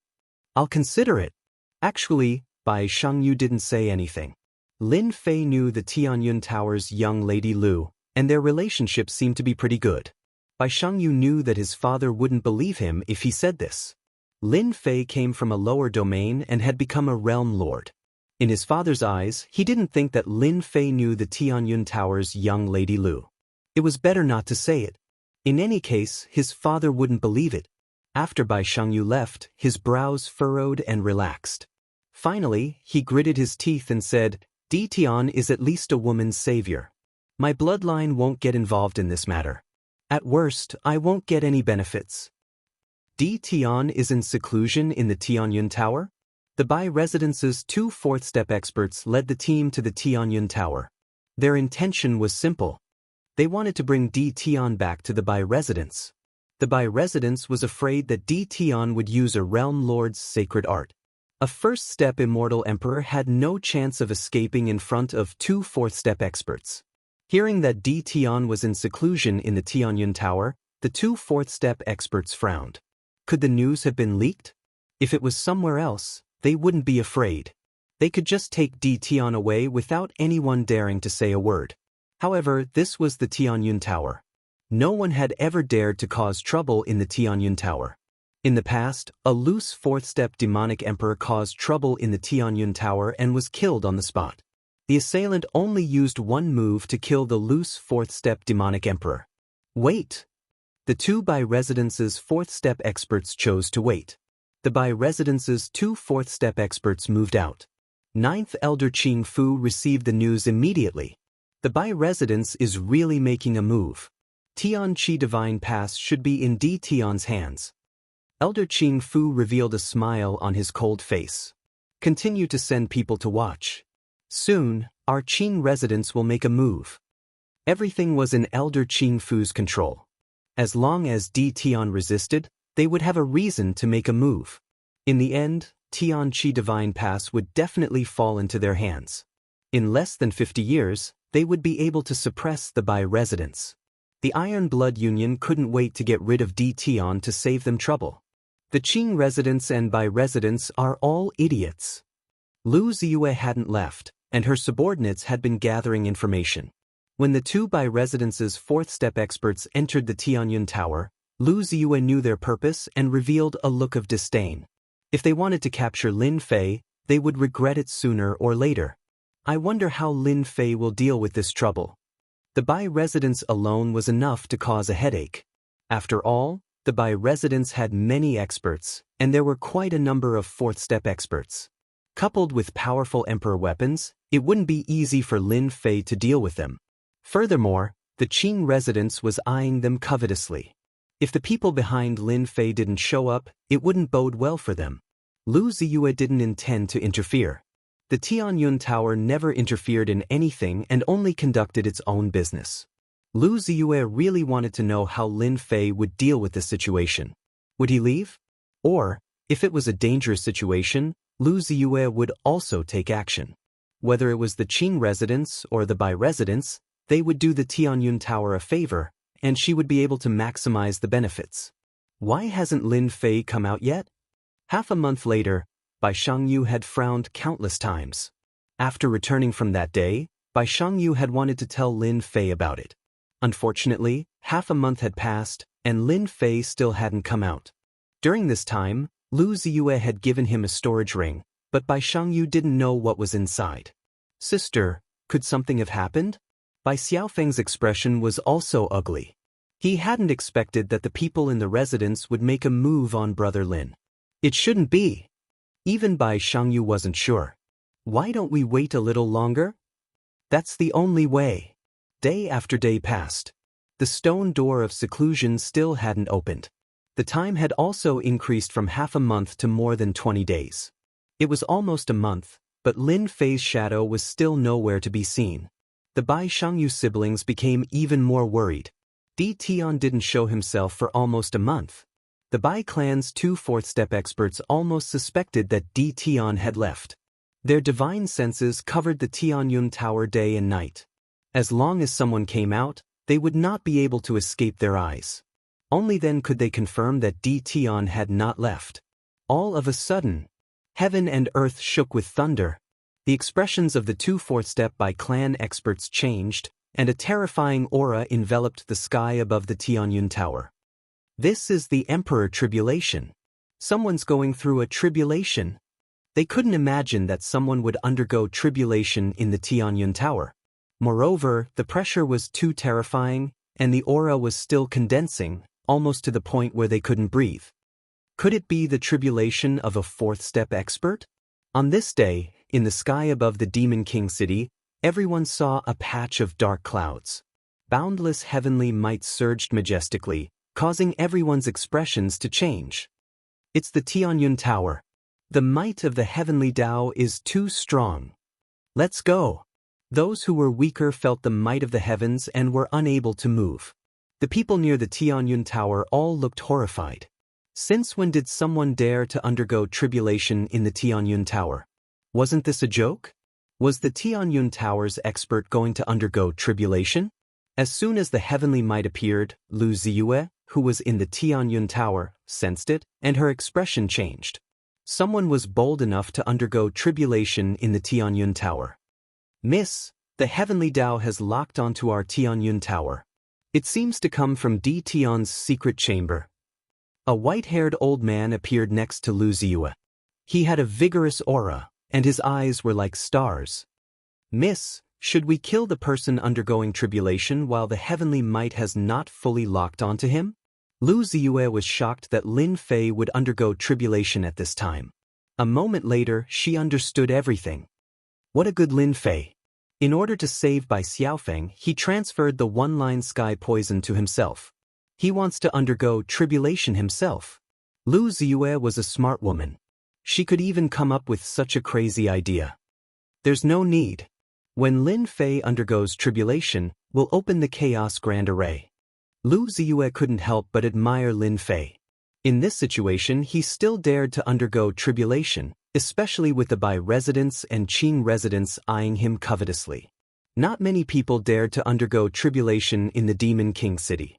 I'll consider it. Actually, Bai Shangyu didn't say anything. Lin Fei knew the Tianyun Tower's young lady Lu, and their relationship seemed to be pretty good. Bai Shangyu knew that his father wouldn't believe him if he said this. Lin Fei came from a lower domain and had become a realm lord. In his father's eyes, he didn't think that Lin Fei knew the Tianyun Tower's young lady Lu. It was better not to say it. In any case, his father wouldn't believe it. After Bai Shangyu left, his brows furrowed and relaxed. Finally, he gritted his teeth and said, Di Tian is at least a woman's savior. My bloodline won't get involved in this matter. At worst, I won't get any benefits. Di Tian is in seclusion in the Tianyun Tower? The Bai Residence's 2 fourth-step experts led the team to the Tianyun Tower. Their intention was simple. They wanted to bring Di Tian back to the Bai Residence. The Bai Residence was afraid that Di Tian would use a realm lord's sacred art. A first-step immortal emperor had no chance of escaping in front of 2 fourth-step experts. Hearing that Di Tian was in seclusion in the Tianyun Tower, the 2 fourth-step experts frowned. Could the news have been leaked? If it was somewhere else, they wouldn't be afraid. They could just take Di Tian away without anyone daring to say a word. However, this was the Tianyun Tower. No one had ever dared to cause trouble in the Tianyun Tower. In the past, a loose fourth-step demonic emperor caused trouble in the Tianyun Tower and was killed on the spot. The assailant only used one move to kill the loose fourth-step demonic emperor. Wait! The 2 Bai Residence's fourth-step experts chose to wait. The Bai Residence's 2 fourth-step experts moved out. 9th Elder Qing Fu received the news immediately. The Bai Residence is really making a move. Tian Qi Divine Pass should be in D. Tian's hands. Elder Qing Fu revealed a smile on his cold face. Continue to send people to watch. Soon, our Qing residents will make a move. Everything was in Elder Qing Fu's control. As long as D. Tian resisted, they would have a reason to make a move. In the end, Tian Qi Divine Pass would definitely fall into their hands. In less than 50 years, they would be able to suppress the Bai residents. The Iron Blood Union couldn't wait to get rid of D. Tian to save them trouble. The Qing residents and Bai residents are all idiots. Lu Ziyue hadn't left, and her subordinates had been gathering information. When the two Bai residence's fourth-step experts entered the Tianyun Tower, Lu Ziyue knew their purpose and revealed a look of disdain. If they wanted to capture Lin Fei, they would regret it sooner or later. I wonder how Lin Fei will deal with this trouble. The Bai residence alone was enough to cause a headache. After all, the Bai residence had many experts, and there were quite a number of fourth-step experts. Coupled with powerful emperor weapons, it wouldn't be easy for Lin Fei to deal with them. Furthermore, the Qing residence was eyeing them covetously. If the people behind Lin Fei didn't show up, it wouldn't bode well for them. Lu Ziyue didn't intend to interfere. The Tianyun Tower never interfered in anything and only conducted its own business. Lu Ziyue really wanted to know how Lin Fei would deal with the situation. Would he leave? Or, if it was a dangerous situation, Lu Ziyue would also take action. Whether it was the Qing residence or the Bai residence, they would do the Tianyun Tower a favor, and she would be able to maximize the benefits. Why hasn't Lin Fei come out yet? Half a month later, Bai Shangyu had frowned countless times. After returning from that day, Bai Shangyu had wanted to tell Lin Fei about it. Unfortunately, half a month had passed, and Lin Fei still hadn't come out. During this time, Lu Ziyue had given him a storage ring, but Bai Shangyu didn't know what was inside. Sister, could something have happened? Bai Xiaofeng's expression was also ugly. He hadn't expected that the people in the residence would make a move on Brother Lin. It shouldn't be. Even Bai Shangyu wasn't sure. Why don't we wait a little longer? That's the only way. Day after day passed. The stone door of seclusion still hadn't opened. The time had also increased from half a month to more than 20 days. It was almost a month, but Lin Fei's shadow was still nowhere to be seen. The Bai Shangyu siblings became even more worried. Di Tian didn't show himself for almost a month. The Bai clan's two fourth-step experts almost suspected that Di Tian had left. Their divine senses covered the Tianyun Tower day and night. As long as someone came out, they would not be able to escape their eyes. Only then could they confirm that Di Tian had not left. All of a sudden, heaven and earth shook with thunder. The expressions of the two fourth-step Bai clan experts changed, and a terrifying aura enveloped the sky above the Tianyun Tower. This is the Emperor Tribulation. Someone's going through a tribulation. They couldn't imagine that someone would undergo tribulation in the Tianyun Tower. Moreover, the pressure was too terrifying, and the aura was still condensing, almost to the point where they couldn't breathe. Could it be the tribulation of a fourth-step expert? On this day, in the sky above the Demon King city, everyone saw a patch of dark clouds. Boundless heavenly might surged majestically, causing everyone's expressions to change. It's the Tianyun Tower. The might of the heavenly Tao is too strong. Let's go. Those who were weaker felt the might of the heavens and were unable to move. The people near the Tianyun Tower all looked horrified. Since when did someone dare to undergo tribulation in the Tianyun Tower? Wasn't this a joke? Was the Tianyun Tower's expert going to undergo tribulation? As soon as the heavenly might appeared, Lu Ziyue, who was in the Tianyun Tower, sensed it, and her expression changed. Someone was bold enough to undergo tribulation in the Tianyun Tower. Miss, the heavenly Tao has locked onto our Tianyun Tower. It seems to come from Di Tian's secret chamber. A white-haired old man appeared next to Lu Ziyue. He had a vigorous aura, and his eyes were like stars. Miss, should we kill the person undergoing tribulation while the heavenly might has not fully locked onto him? Lu Ziyue was shocked that Lin Fei would undergo tribulation at this time. A moment later, she understood everything. What a good Lin Fei. In order to save Bai Xiaofeng, he transferred the one-line sky poison to himself. He wants to undergo tribulation himself. Lu Ziyue was a smart woman. She could even come up with such a crazy idea. There's no need. When Lin Fei undergoes tribulation, we'll open the Chaos Grand Array. Lu Ziyue couldn't help but admire Lin Fei. In this situation, he still dared to undergo tribulation, especially with the Bai residents and Qing residents eyeing him covetously. Not many people dared to undergo tribulation in the Demon King City.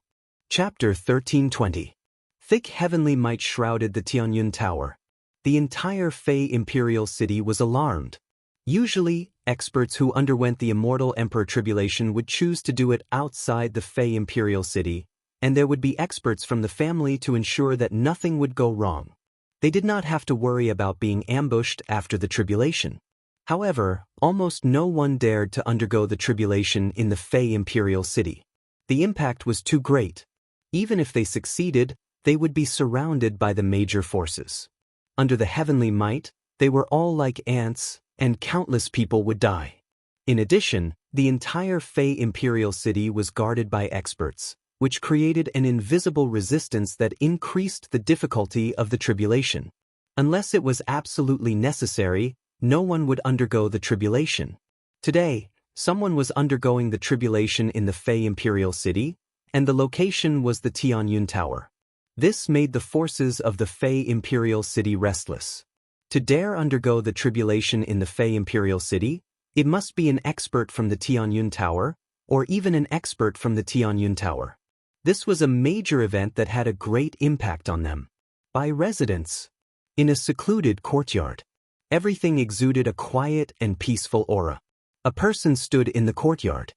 Chapter 1320. Thick heavenly might shrouded the Tianyun Tower. The entire Fei imperial city was alarmed. Usually, experts who underwent the Immortal Emperor tribulation would choose to do it outside the Fei imperial city, and there would be experts from the family to ensure that nothing would go wrong. They did not have to worry about being ambushed after the tribulation. However, almost no one dared to undergo the tribulation in the Fei imperial city. The impact was too great. Even if they succeeded, they would be surrounded by the major forces. Under the heavenly might, they were all like ants, and countless people would die. In addition, the entire Fei imperial city was guarded by experts, which created an invisible resistance that increased the difficulty of the tribulation. Unless it was absolutely necessary, no one would undergo the tribulation. Today, someone was undergoing the tribulation in the Fei imperial city, and the location was the Tianyun Tower. This made the forces of the Fei imperial city restless. To dare undergo the tribulation in the Fei imperial city, it must be an expert from the Tianyun Tower, or even an expert from the Tianyun Tower. This was a major event that had a great impact on them. By residents. In a secluded courtyard. Everything exuded a quiet and peaceful aura. A person stood in the courtyard.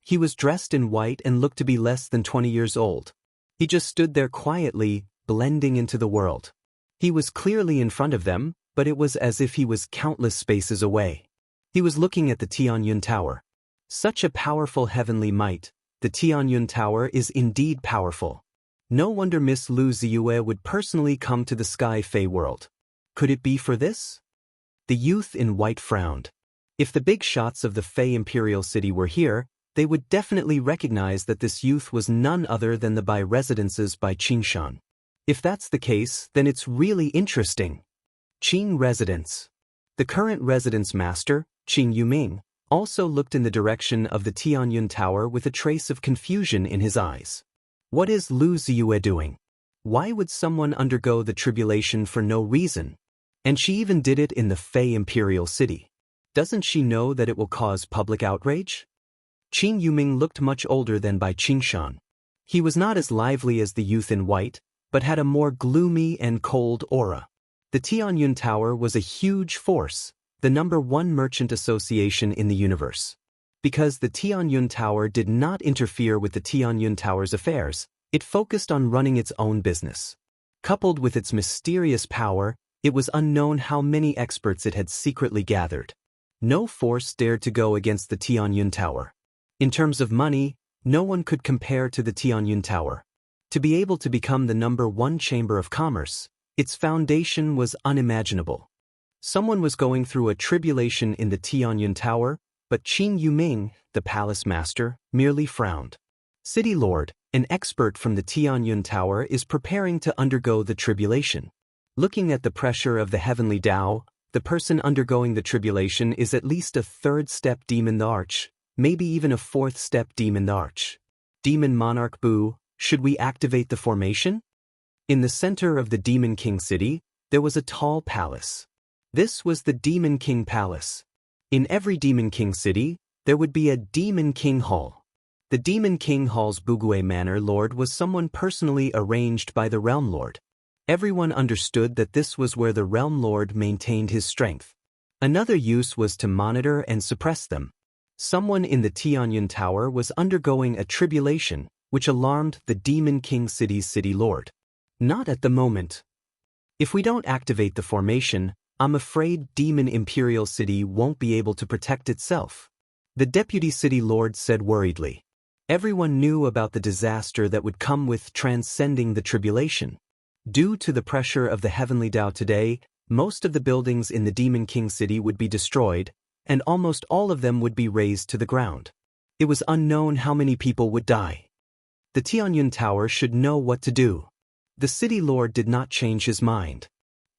He was dressed in white and looked to be less than 20 years old. He just stood there quietly, blending into the world. He was clearly in front of them, but it was as if he was countless spaces away. He was looking at the Tianyun Tower. Such a powerful heavenly might, the Tianyun Tower is indeed powerful. No wonder Miss Lu Ziyue would personally come to the Sky Fei world. Could it be for this? The youth in white frowned. If the big shots of the Fei imperial city were here, they would definitely recognize that this youth was none other than the Bai residences by Qingshan. If that's the case, then it's really interesting. Qing residence. The current residence master, Qing Yuming, also looked in the direction of the Tianyun Tower with a trace of confusion in his eyes. What is Lu Ziyue doing? Why would someone undergo the tribulation for no reason? And she even did it in the Fei imperial city. Doesn't she know that it will cause public outrage? Qing Yuming looked much older than Bai Qingshan. He was not as lively as the youth in white, but had a more gloomy and cold aura. The Tianyun Tower was a huge force, the #1 merchant association in the universe. Because the Tianyun Tower did not interfere with the Tianyun Tower's affairs, it focused on running its own business. Coupled with its mysterious power, it was unknown how many experts it had secretly gathered. No force dared to go against the Tianyun Tower. In terms of money, no one could compare to the Tianyun Tower. To be able to become the #1 chamber of commerce, its foundation was unimaginable. Someone was going through a tribulation in the Tianyun Tower, but Qing Yuming, the palace master, merely frowned. City Lord, an expert from the Tianyun Tower, is preparing to undergo the tribulation. Looking at the pressure of the heavenly Tao, the person undergoing the tribulation is at least a 3rd-step demon the Arch, maybe even a 4th-step demon the Arch. Demon Monarch Boo, should we activate the formation? In the center of the Demon King City, there was a tall palace. This was the Demon King Palace. In every Demon King City, there would be a Demon King Hall. The Demon King Hall's Bugue Manor Lord was someone personally arranged by the Realm Lord. Everyone understood that this was where the Realm Lord maintained his strength. Another use was to monitor and suppress them. Someone in the Tianyun Tower was undergoing a tribulation, which alarmed the Demon King City's City Lord. Not at the moment. If we don't activate the formation, I'm afraid Demon Imperial City won't be able to protect itself. The Deputy City Lord said worriedly. Everyone knew about the disaster that would come with transcending the tribulation. Due to the pressure of the Heavenly Tao today, most of the buildings in the Demon King City would be destroyed, and almost all of them would be razed to the ground. It was unknown how many people would die. The Tianyun Tower should know what to do. The city lord did not change his mind.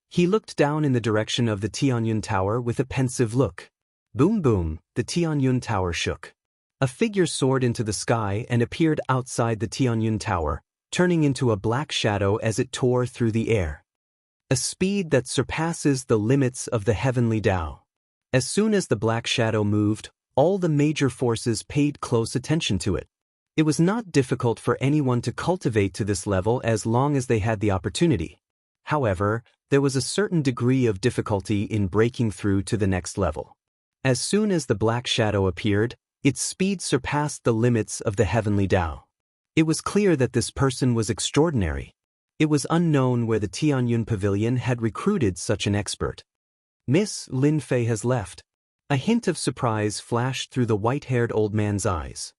He looked down in the direction of the Tianyun Tower with a pensive look. Boom boom, the Tianyun Tower shook. A figure soared into the sky and appeared outside the Tianyun Tower, turning into a black shadow as it tore through the air. A speed that surpasses the limits of the heavenly Tao. As soon as the black shadow moved, all the major forces paid close attention to it. It was not difficult for anyone to cultivate to this level as long as they had the opportunity. However, there was a certain degree of difficulty in breaking through to the next level. As soon as the black shadow appeared, its speed surpassed the limits of the heavenly Tao. It was clear that this person was extraordinary. It was unknown where the Tianyun Pavilion had recruited such an expert. Miss Lin Fei has left. A hint of surprise flashed through the white-haired old man's eyes.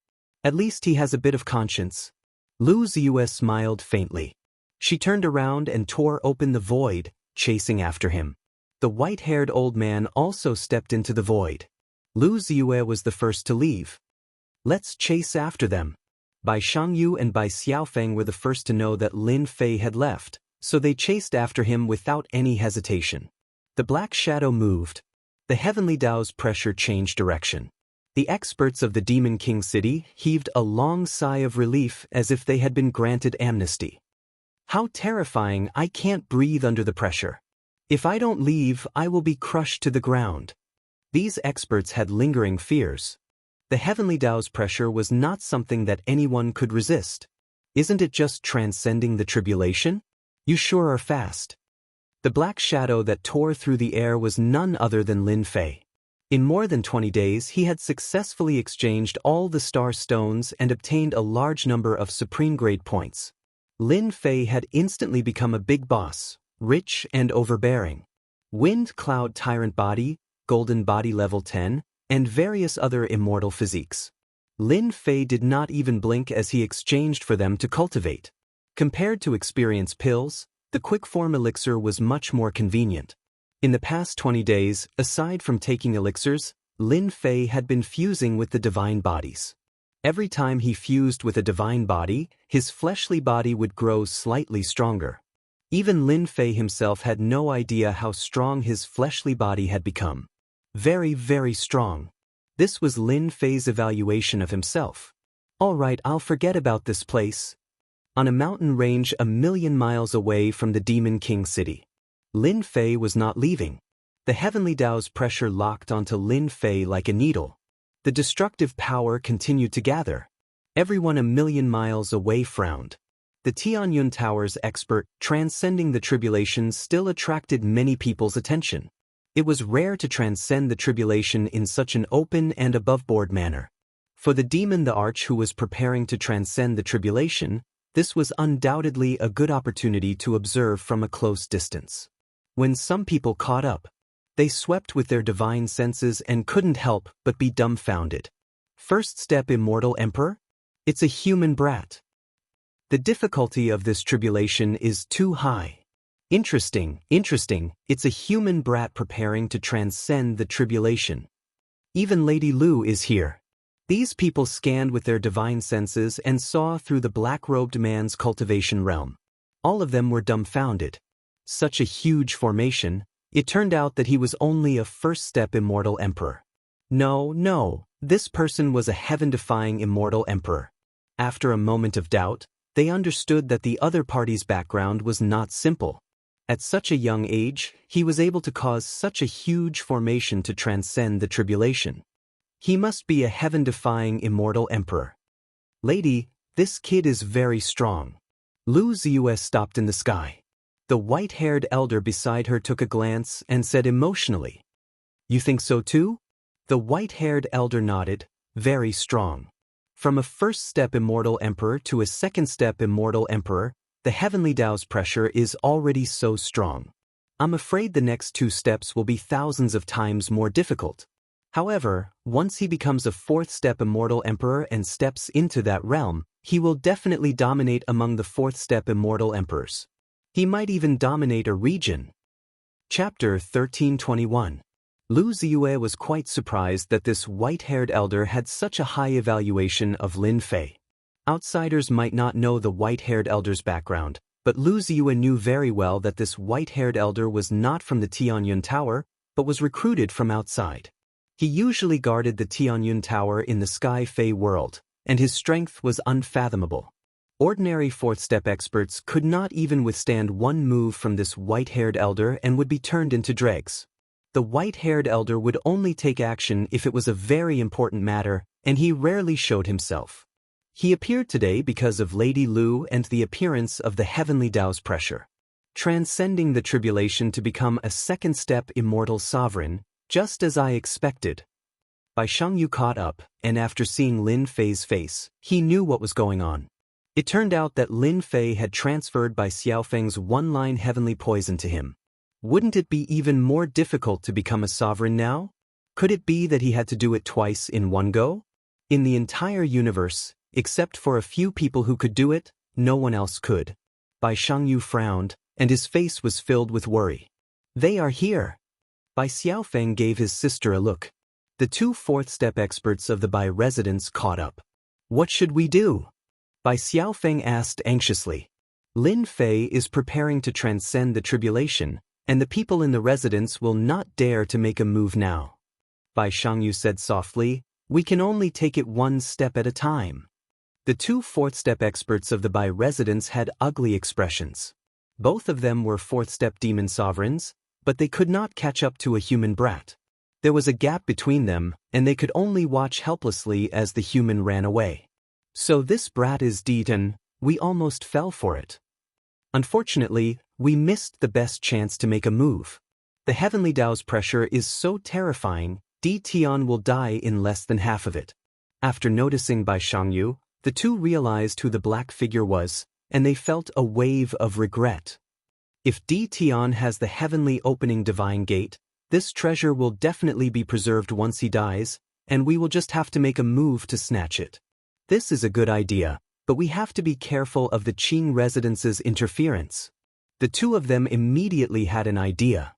At least he has a bit of conscience. Lu Ziyue smiled faintly. She turned around and tore open the void, chasing after him. The white-haired old man also stepped into the void. Lu Ziyue was the first to leave. Let's chase after them. Bai Shangyu and Bai Xiaofeng were the first to know that Lin Fei had left, so they chased after him without any hesitation. The black shadow moved. The heavenly Tao's pressure changed direction. The experts of the Demon King City heaved a long sigh of relief as if they had been granted amnesty. How terrifying, I can't breathe under the pressure. If I don't leave, I will be crushed to the ground. These experts had lingering fears. The heavenly Tao's pressure was not something that anyone could resist. Isn't it just transcending the tribulation? You sure are fast. The black shadow that tore through the air was none other than Lin Fei. In more than 20 days, he had successfully exchanged all the star stones and obtained a large number of supreme-grade points. Lin Fei had instantly become a big boss, rich and overbearing. Wind Cloud Tyrant Body, Golden Body Level 10, and various other immortal physiques. Lin Fei did not even blink as he exchanged for them to cultivate. Compared to experience pills, the quick-form elixir was much more convenient. In the past 20 days, aside from taking elixirs, Lin Fei had been fusing with the divine bodies. Every time he fused with a divine body, his fleshly body would grow slightly stronger. Even Lin Fei himself had no idea how strong his fleshly body had become. Very, very strong. This was Lin Fei's evaluation of himself. All right, I'll forget about this place. On a mountain range 1,000,000 miles away from the Demon King City. Lin Fei was not leaving. The heavenly Tao's pressure locked onto Lin Fei like a needle. The destructive power continued to gather. Everyone 1,000,000 miles away frowned. The Tianyun Tower's expert, transcending the tribulation, still attracted many people's attention. It was rare to transcend the tribulation in such an open and above-board manner. For the demon the Arch who was preparing to transcend the tribulation, this was undoubtedly a good opportunity to observe from a close distance. When some people caught up, they swept with their divine senses and couldn't help but be dumbfounded. First step Immortal Emperor? It's a human brat. The difficulty of this tribulation is too high. Interesting, it's a human brat preparing to transcend the tribulation. Even Lady Lu is here. These people scanned with their divine senses and saw through the black-robed man's cultivation realm. All of them were dumbfounded. Such a huge formation, it turned out that he was only a first-step Immortal Emperor. No, this person was a heaven-defying Immortal Emperor. After a moment of doubt, they understood that the other party's background was not simple. At such a young age, he was able to cause such a huge formation to transcend the tribulation. He must be a heaven-defying Immortal Emperor. Lady, this kid is very strong. Lu Ziyue stopped in the sky. The white-haired elder beside her took a glance and said emotionally, "You think so too?" The white-haired elder nodded, very strong. From a first-step Immortal Emperor to a second-step Immortal Emperor, the heavenly Tao's pressure is already so strong. I'm afraid the next 2 steps will be thousands of times more difficult. However, once he becomes a 4th-step Immortal Emperor and steps into that realm, he will definitely dominate among the 4th-step Immortal Emperors. He might even dominate a region. Chapter 1321. Lu Ziyue was quite surprised that this white-haired elder had such a high evaluation of Lin Fei. Outsiders might not know the white-haired elder's background, but Lu Ziyue knew very well that this white-haired elder was not from the Tianyun Tower, but was recruited from outside. He usually guarded the Tianyun Tower in the Sky Fei world, and his strength was unfathomable. Ordinary fourth-step experts could not even withstand one move from this white-haired elder and would be turned into dregs. The white-haired elder would only take action if it was a very important matter, and he rarely showed himself. He appeared today because of Lady Lu and the appearance of the heavenly Tao's pressure. Transcending the tribulation to become a second-step immortal sovereign, just as I expected. Bai Shangyu caught up, and after seeing Lin Fei's face, he knew what was going on. It turned out that Lin Fei had transferred Bai Xiaofeng's one-line heavenly poison to him. Wouldn't it be even more difficult to become a sovereign now? Could it be that he had to do it twice in one go? In the entire universe, except for a few people who could do it, no one else could. Bai Shangyu frowned, and his face was filled with worry. They are here. Bai Xiaofeng gave his sister a look. The two fourth-step experts of the Bai residence caught up. What should we do? Bai Xiaofeng asked anxiously. Lin Fei is preparing to transcend the tribulation, and the people in the residence will not dare to make a move now. Bai Shangyu said softly, we can only take it one step at a time. The two fourth-step experts of the Bai residence had ugly expressions. Both of them were fourth-step demon sovereigns, but they could not catch up to a human brat. There was a gap between them, and they could only watch helplessly as the human ran away. So this brat is Deaton, we almost fell for it. Unfortunately, we missed the best chance to make a move. The heavenly Tao's pressure is so terrifying, Di Tian will die in less than half of it. After noticing Bai Shangyu, the two realized who the black figure was, and they felt a wave of regret. If Di Tian has the heavenly opening divine gate, this treasure will definitely be preserved once he dies, and we will just have to make a move to snatch it. This is a good idea, but we have to be careful of the Qing residence's interference. The two of them immediately had an idea.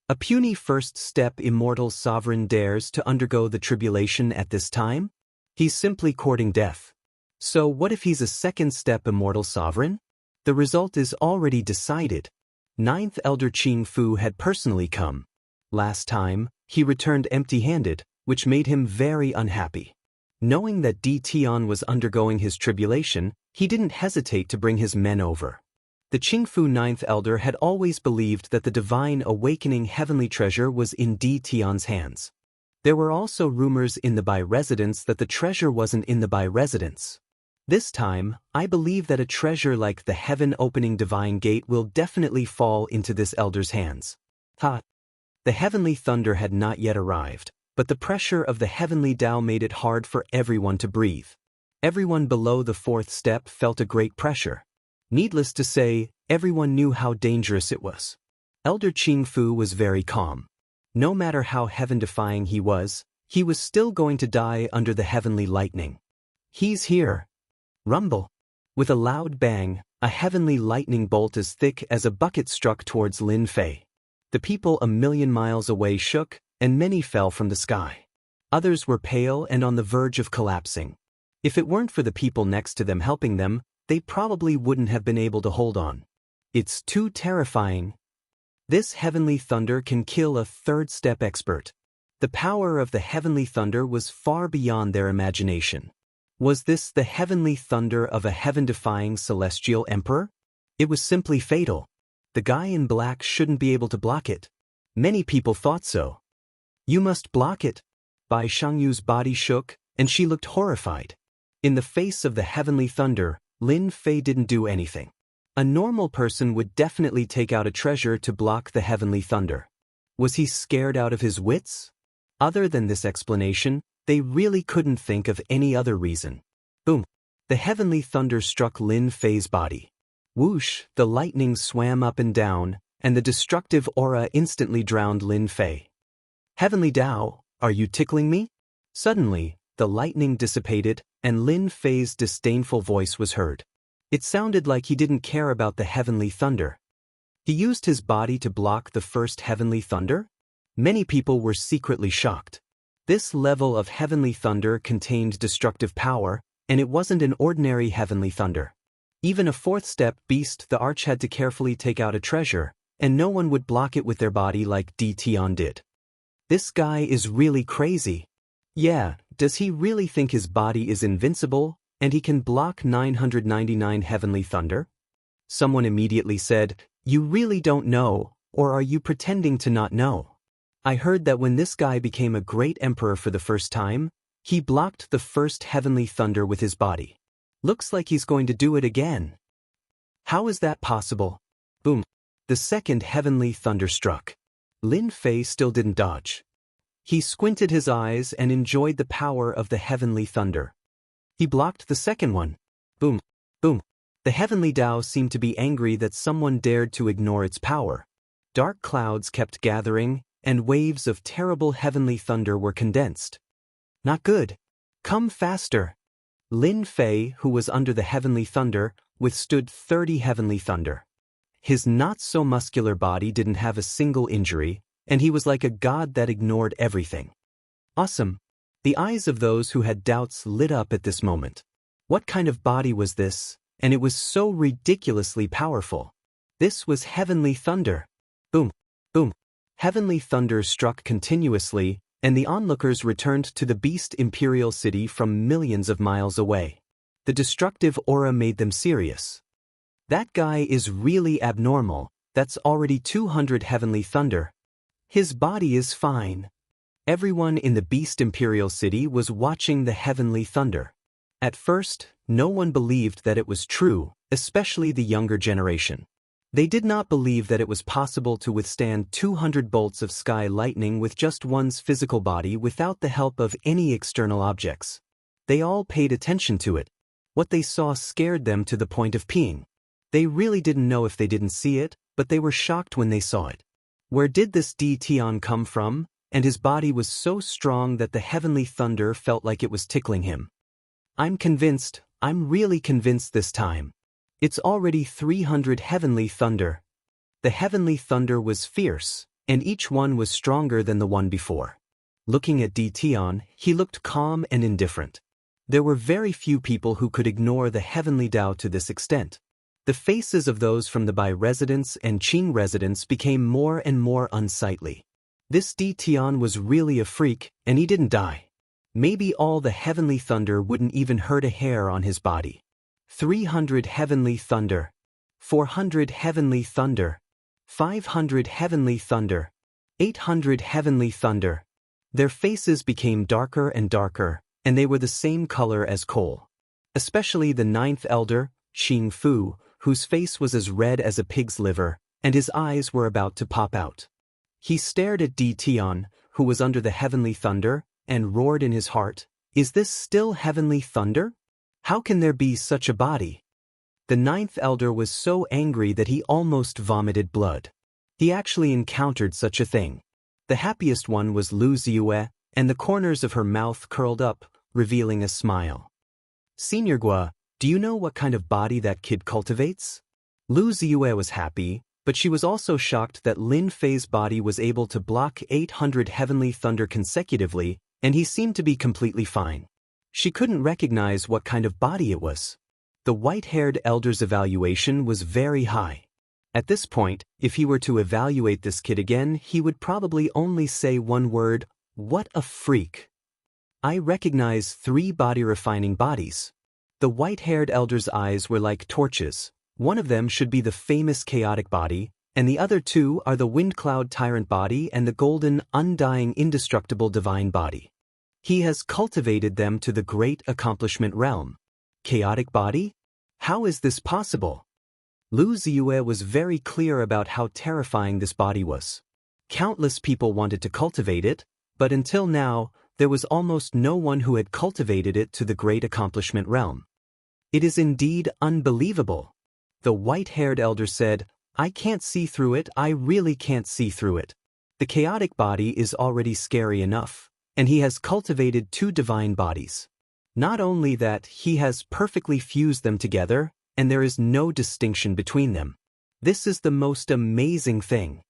A puny first-step immortal sovereign dares to undergo the tribulation at this time? He's simply courting death. So what if he's a second-step immortal sovereign? The result is already decided. Ninth Elder Qing Fu had personally come. Last time, he returned empty-handed, which made him very unhappy. Knowing that Di Tian was undergoing his tribulation, he didn't hesitate to bring his men over. The Qingfu Ninth Elder had always believed that the divine awakening heavenly treasure was in Di Tian's hands. There were also rumors in the Bai residence that the treasure wasn't in the Bai residence. This time, I believe that a treasure like the heaven-opening divine gate will definitely fall into this elder's hands. Ha! The heavenly thunder had not yet arrived, but the pressure of the heavenly Tao made it hard for everyone to breathe. Everyone below the fourth step felt a great pressure. Needless to say, everyone knew how dangerous it was. Elder Qingfu was very calm. No matter how heaven-defying he was still going to die under the heavenly lightning. He's here. Rumble. With a loud bang, a heavenly lightning bolt as thick as a bucket struck towards Lin Fei. The people a million miles away shook, and many fell from the sky. Others were pale and on the verge of collapsing. If it weren't for the people next to them helping them, they probably wouldn't have been able to hold on. It's too terrifying. This heavenly thunder can kill a third-step expert. The power of the heavenly thunder was far beyond their imagination. Was this the heavenly thunder of a heaven-defying celestial emperor? It was simply fatal. The guy in black shouldn't be able to block it. Many people thought so. You must block it. Bai Shangyu's body shook, and she looked horrified. In the face of the heavenly thunder, Lin Fei didn't do anything. A normal person would definitely take out a treasure to block the heavenly thunder. Was he scared out of his wits? Other than this explanation, they really couldn't think of any other reason. Boom! The heavenly thunder struck Lin Fei's body. Whoosh! The lightning swam up and down, and the destructive aura instantly drowned Lin Fei. Heavenly Tao, are you tickling me? Suddenly, the lightning dissipated, and Lin Fei's disdainful voice was heard. It sounded like he didn't care about the heavenly thunder. He used his body to block the first heavenly thunder? Many people were secretly shocked. This level of heavenly thunder contained destructive power, and it wasn't an ordinary heavenly thunder. Even a fourth-step beast, the arch, had to carefully take out a treasure, and no one would block it with their body like Tian did. This guy is really crazy. Yeah, does he really think his body is invincible, and he can block 999 heavenly thunder? Someone immediately said, "You really don't know, or are you pretending to not know? I heard that when this guy became a great emperor for the first time, he blocked the first heavenly thunder with his body. Looks like he's going to do it again. How is that possible?" Boom. The second heavenly thunder struck. Lin Fei still didn't dodge. He squinted his eyes and enjoyed the power of the heavenly thunder. He blocked the second one. Boom. Boom. The heavenly Tao seemed to be angry that someone dared to ignore its power. Dark clouds kept gathering, and waves of terrible heavenly thunder were condensed. Not good. Come faster. Lin Fei, who was under the heavenly thunder, withstood 30 heavenly thunder. His not-so-muscular body didn't have a single injury, and he was like a god that ignored everything. Awesome. The eyes of those who had doubts lit up at this moment. What kind of body was this? And it was so ridiculously powerful. This was heavenly thunder. Boom. Boom. Heavenly thunder struck continuously, and the onlookers returned to the beast imperial city from millions of miles away. The destructive aura made them serious. That guy is really abnormal. That's already 200 heavenly thunder. His body is fine. Everyone in the beast imperial city was watching the heavenly thunder. At first, no one believed that it was true, especially the younger generation. They did not believe that it was possible to withstand 200 bolts of sky lightning with just one's physical body without the help of any external objects. They all paid attention to it. What they saw scared them to the point of peeing. They really didn't know if they didn't see it, but they were shocked when they saw it. Where did this Tian come from? And his body was so strong that the heavenly thunder felt like it was tickling him. I'm convinced, I'm really convinced this time. It's already 300 heavenly thunder. The heavenly thunder was fierce, and each one was stronger than the one before. Looking at Tian, he looked calm and indifferent. There were very few people who could ignore the heavenly Tao to this extent. The faces of those from the Bai residence and Qing residence became more and more unsightly. This Tian was really a freak, and he didn't die. Maybe all the heavenly thunder wouldn't even hurt a hair on his body. 300 heavenly thunder. 400 heavenly thunder. 500 heavenly thunder. 800 heavenly thunder. Their faces became darker and darker, and they were the same color as coal. Especially the ninth elder, Xing Fu, whose face was as red as a pig's liver, and his eyes were about to pop out. He stared at Tian, who was under the heavenly thunder, and roared in his heart, "Is this still heavenly thunder? How can there be such a body?" The ninth elder was so angry that he almost vomited blood. He actually encountered such a thing. The happiest one was Lu Ziyue, and the corners of her mouth curled up, revealing a smile. "Senior Gua, do you know what kind of body that kid cultivates?" Lu Ziyue was happy, but she was also shocked that Lin Fei's body was able to block 800 heavenly thunder consecutively, and he seemed to be completely fine. She couldn't recognize what kind of body it was. The white-haired elder's evaluation was very high. At this point, if he were to evaluate this kid again, he would probably only say one word: "What a freak." I recognize 3 body-refining bodies. The white-haired elder's eyes were like torches. One of them should be the famous chaotic body, and the other 2 are the wind cloud tyrant body and the golden, undying, indestructible divine body. He has cultivated them to the great accomplishment realm. Chaotic body? How is this possible? Lu Ziyue was very clear about how terrifying this body was. Countless people wanted to cultivate it, but until now, there was almost no one who had cultivated it to the great accomplishment realm. It is indeed unbelievable. The white-haired elder said, "I can't see through it, I really can't see through it. The chaotic body is already scary enough, and he has cultivated 2 divine bodies. Not only that, he has perfectly fused them together, and there is no distinction between them. This is the most amazing thing."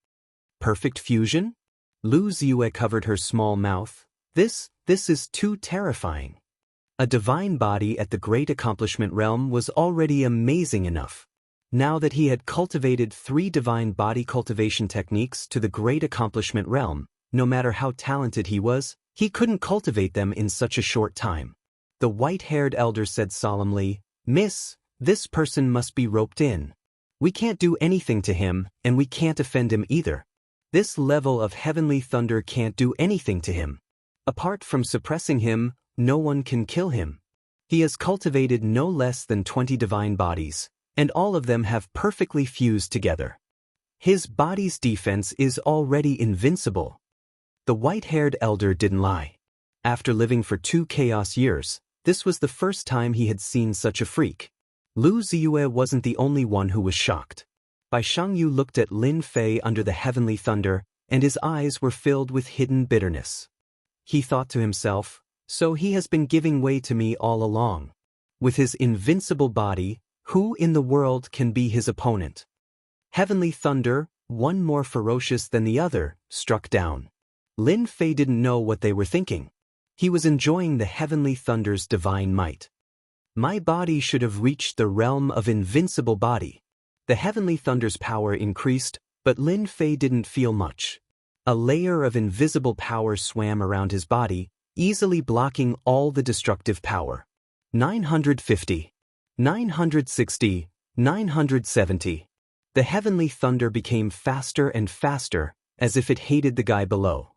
Perfect fusion? Lu Ziyue covered her small mouth. This is too terrifying. A divine body at the Great Accomplishment Realm was already amazing enough. Now that he had cultivated 3 divine body cultivation techniques to the Great Accomplishment Realm, no matter how talented he was, he couldn't cultivate them in such a short time. The white-haired elder said solemnly, "Miss, this person must be roped in. We can't do anything to him, and we can't offend him either. This level of heavenly thunder can't do anything to him. Apart from suppressing him, no one can kill him. He has cultivated no less than 20 divine bodies, and all of them have perfectly fused together. His body's defense is already invincible." The white-haired elder didn't lie. After living for 2 chaos years, this was the first time he had seen such a freak. Lu Ziyue wasn't the only one who was shocked. Bai Shangyu looked at Lin Fei under the heavenly thunder, and his eyes were filled with hidden bitterness. He thought to himself, "So he has been giving way to me all along. With his invincible body, who in the world can be his opponent?" Heavenly thunder, one more ferocious than the other, struck down. Lin Fei didn't know what they were thinking. He was enjoying the heavenly thunder's divine might. My body should have reached the realm of invincible body. The heavenly thunder's power increased, but Lin Fei didn't feel much. A layer of invisible power swam around his body, easily blocking all the destructive power. 950. 960. 970. The heavenly thunder became faster and faster, as if it hated the guy below.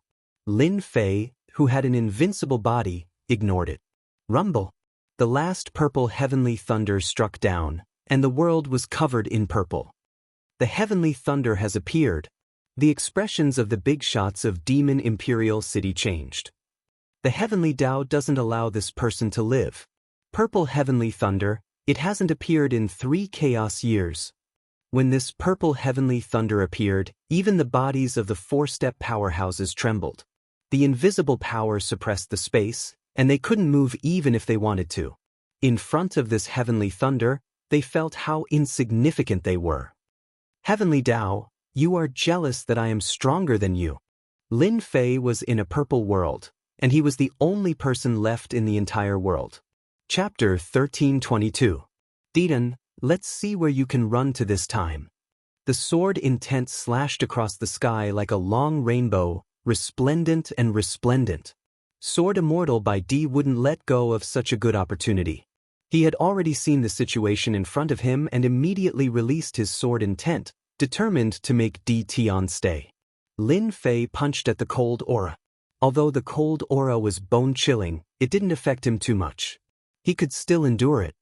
Lin Fei, who had an invincible body, ignored it. Rumble. The last purple heavenly thunder struck down, and the world was covered in purple. The heavenly thunder has appeared. The expressions of the big shots of Demon Imperial City changed. The heavenly Tao doesn't allow this person to live. Purple heavenly thunder, it hasn't appeared in 3 chaos years. When this purple heavenly thunder appeared, even the bodies of the 4-step powerhouses trembled. The invisible power suppressed the space, and they couldn't move even if they wanted to. In front of this heavenly thunder, they felt how insignificant they were. Heavenly Tao, you are jealous that I am stronger than you. Lin Fei was in a purple world, and he was the only person left in the entire world. Chapter 1322. Didan, let's see where you can run to this time. The sword intent slashed across the sky like a long rainbow, resplendent and resplendent. Sword Immortal by D wouldn't let go of such a good opportunity. He had already seen the situation in front of him and immediately released his sword intent, determined to make D Tian stay. Lin Fei punched at the cold aura. Although the cold aura was bone-chilling, it didn't affect him too much. He could still endure it.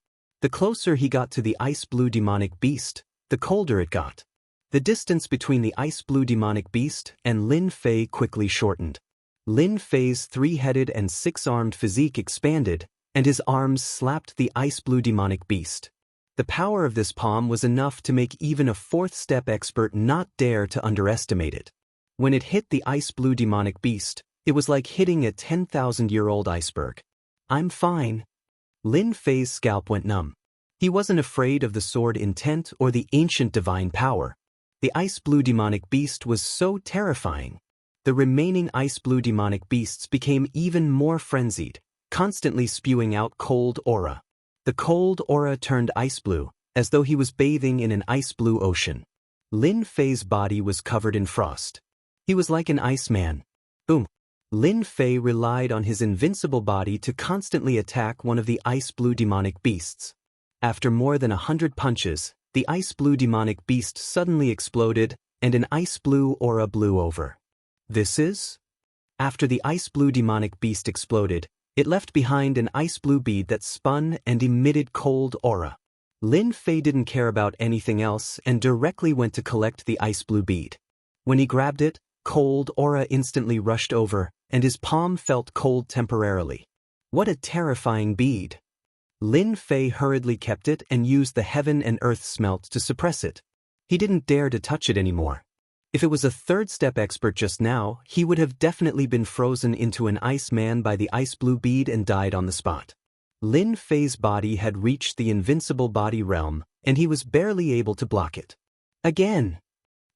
The closer he got to the ice-blue demonic beast, the colder it got. The distance between the ice-blue demonic beast and Lin Fei quickly shortened. Lin Fei's 3-headed and 6-armed physique expanded, and his arms slapped the ice-blue demonic beast. The power of this palm was enough to make even a 4th-step expert not dare to underestimate it. When it hit the ice-blue demonic beast, it was like hitting a 10,000-year-old iceberg. "I'm fine." Lin Fei's scalp went numb. He wasn't afraid of the sword intent or the ancient divine power. The ice-blue demonic beast was so terrifying. The remaining ice-blue demonic beasts became even more frenzied, constantly spewing out cold aura. The cold aura turned ice-blue, as though he was bathing in an ice-blue ocean. Lin Fei's body was covered in frost. He was like an iceman. Boom. Lin Fei relied on his invincible body to constantly attack one of the ice-blue demonic beasts. After more than 100 punches, the ice-blue demonic beast suddenly exploded, and an ice-blue aura blew over. This is? After the ice-blue demonic beast exploded, it left behind an ice-blue bead that spun and emitted cold aura. Lin Fei didn't care about anything else and directly went to collect the ice-blue bead. When he grabbed it, cold aura instantly rushed over, and his palm felt cold temporarily. What a terrifying bead! Lin Fei hurriedly kept it and used the heaven and earth smelt to suppress it. He didn't dare to touch it anymore. If it was a 3rd-step expert just now, he would have definitely been frozen into an ice man by the ice-blue bead and died on the spot. Lin Fei's body had reached the invincible body realm, and he was barely able to block it. Again!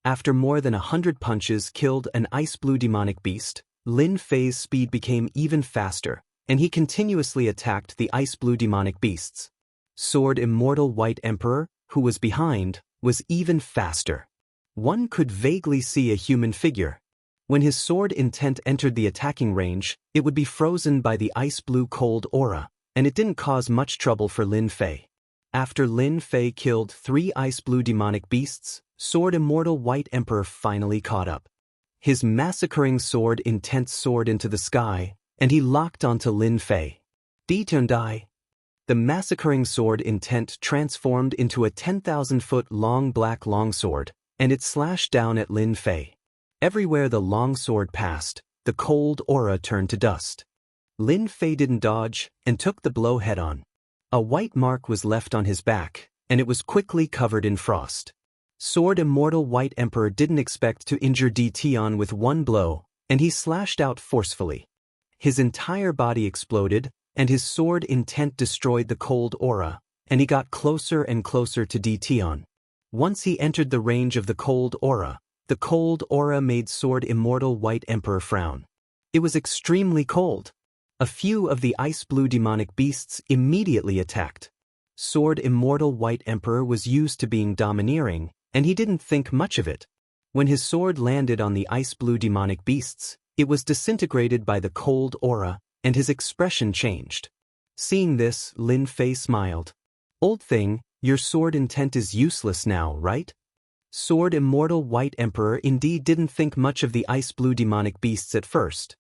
After more than 100 punches killed an ice-blue demonic beast, Lin Fei's speed became even faster, and he continuously attacked the ice-blue demonic beasts. Sword Immortal White Emperor, who was behind, was even faster. One could vaguely see a human figure. When his sword intent entered the attacking range, it would be frozen by the ice-blue cold aura, and it didn't cause much trouble for Lin Fei. After Lin Fei killed 3 ice-blue demonic beasts, Sword Immortal White Emperor finally caught up. His massacring sword intent soared into the sky, and he locked onto Lin Fei. Die. The massacring sword intent transformed into a 10,000-foot-long black longsword, and it slashed down at Lin Fei. Everywhere the longsword passed, the cold aura turned to dust. Lin Fei didn't dodge, and took the blow head-on. A white mark was left on his back, and it was quickly covered in frost. Sword Immortal White Emperor didn't expect to injure Tion with one blow, and he slashed out forcefully. His entire body exploded, and his sword intent destroyed the cold aura, and he got closer and closer to Tion. Once he entered the range of the cold aura made Sword Immortal White Emperor frown. It was extremely cold. A few of the ice-blue demonic beasts immediately attacked. Sword Immortal White Emperor was used to being domineering, and he didn't think much of it. When his sword landed on the ice-blue demonic beasts, it was disintegrated by the cold aura, and his expression changed. Seeing this, Lin Fei smiled. "Old thing, your sword intent is useless now, right?" Sword Immortal White Emperor indeed didn't think much of the ice-blue demonic beasts at first.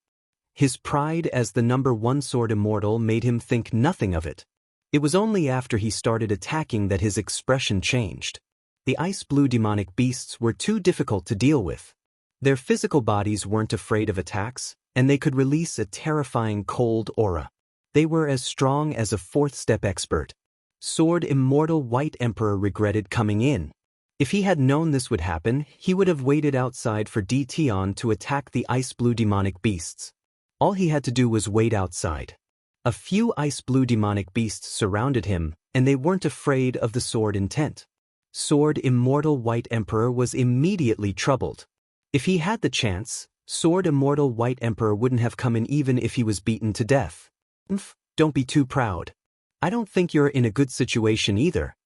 His pride as the #1 Sword Immortal made him think nothing of it. It was only after he started attacking that his expression changed. The ice-blue demonic beasts were too difficult to deal with. Their physical bodies weren't afraid of attacks, and they could release a terrifying cold aura. They were as strong as a 4th-step expert. Sword Immortal White Emperor regretted coming in. If he had known this would happen, he would have waited outside for Tion to attack the ice-blue demonic beasts. All he had to do was wait outside. A few ice-blue demonic beasts surrounded him, and they weren't afraid of the sword intent. Sword Immortal White Emperor was immediately troubled. If he had the chance, Sword Immortal White Emperor wouldn't have come in even if he was beaten to death. Don't be too proud. I don't think you're in a good situation either.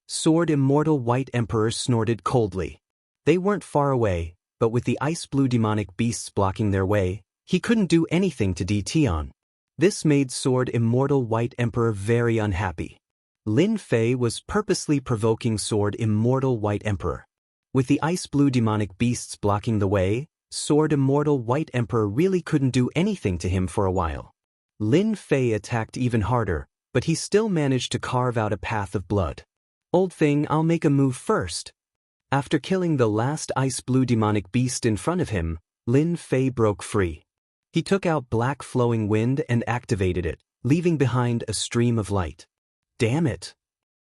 Sword Immortal White Emperor snorted coldly. They weren't far away, but with the ice-blue demonic beasts blocking their way, he couldn't do anything to Tion. This made Sword Immortal White Emperor very unhappy. Lin Fei was purposely provoking Sword Immortal White Emperor. With the ice-blue demonic beasts blocking the way, Sword Immortal White Emperor really couldn't do anything to him for a while. Lin Fei attacked even harder, but he still managed to carve out a path of blood. "Old thing, I'll make a move first." After killing the last ice-blue demonic beast in front of him, Lin Fei broke free. He took out black flowing wind and activated it, leaving behind a stream of light. Damn it!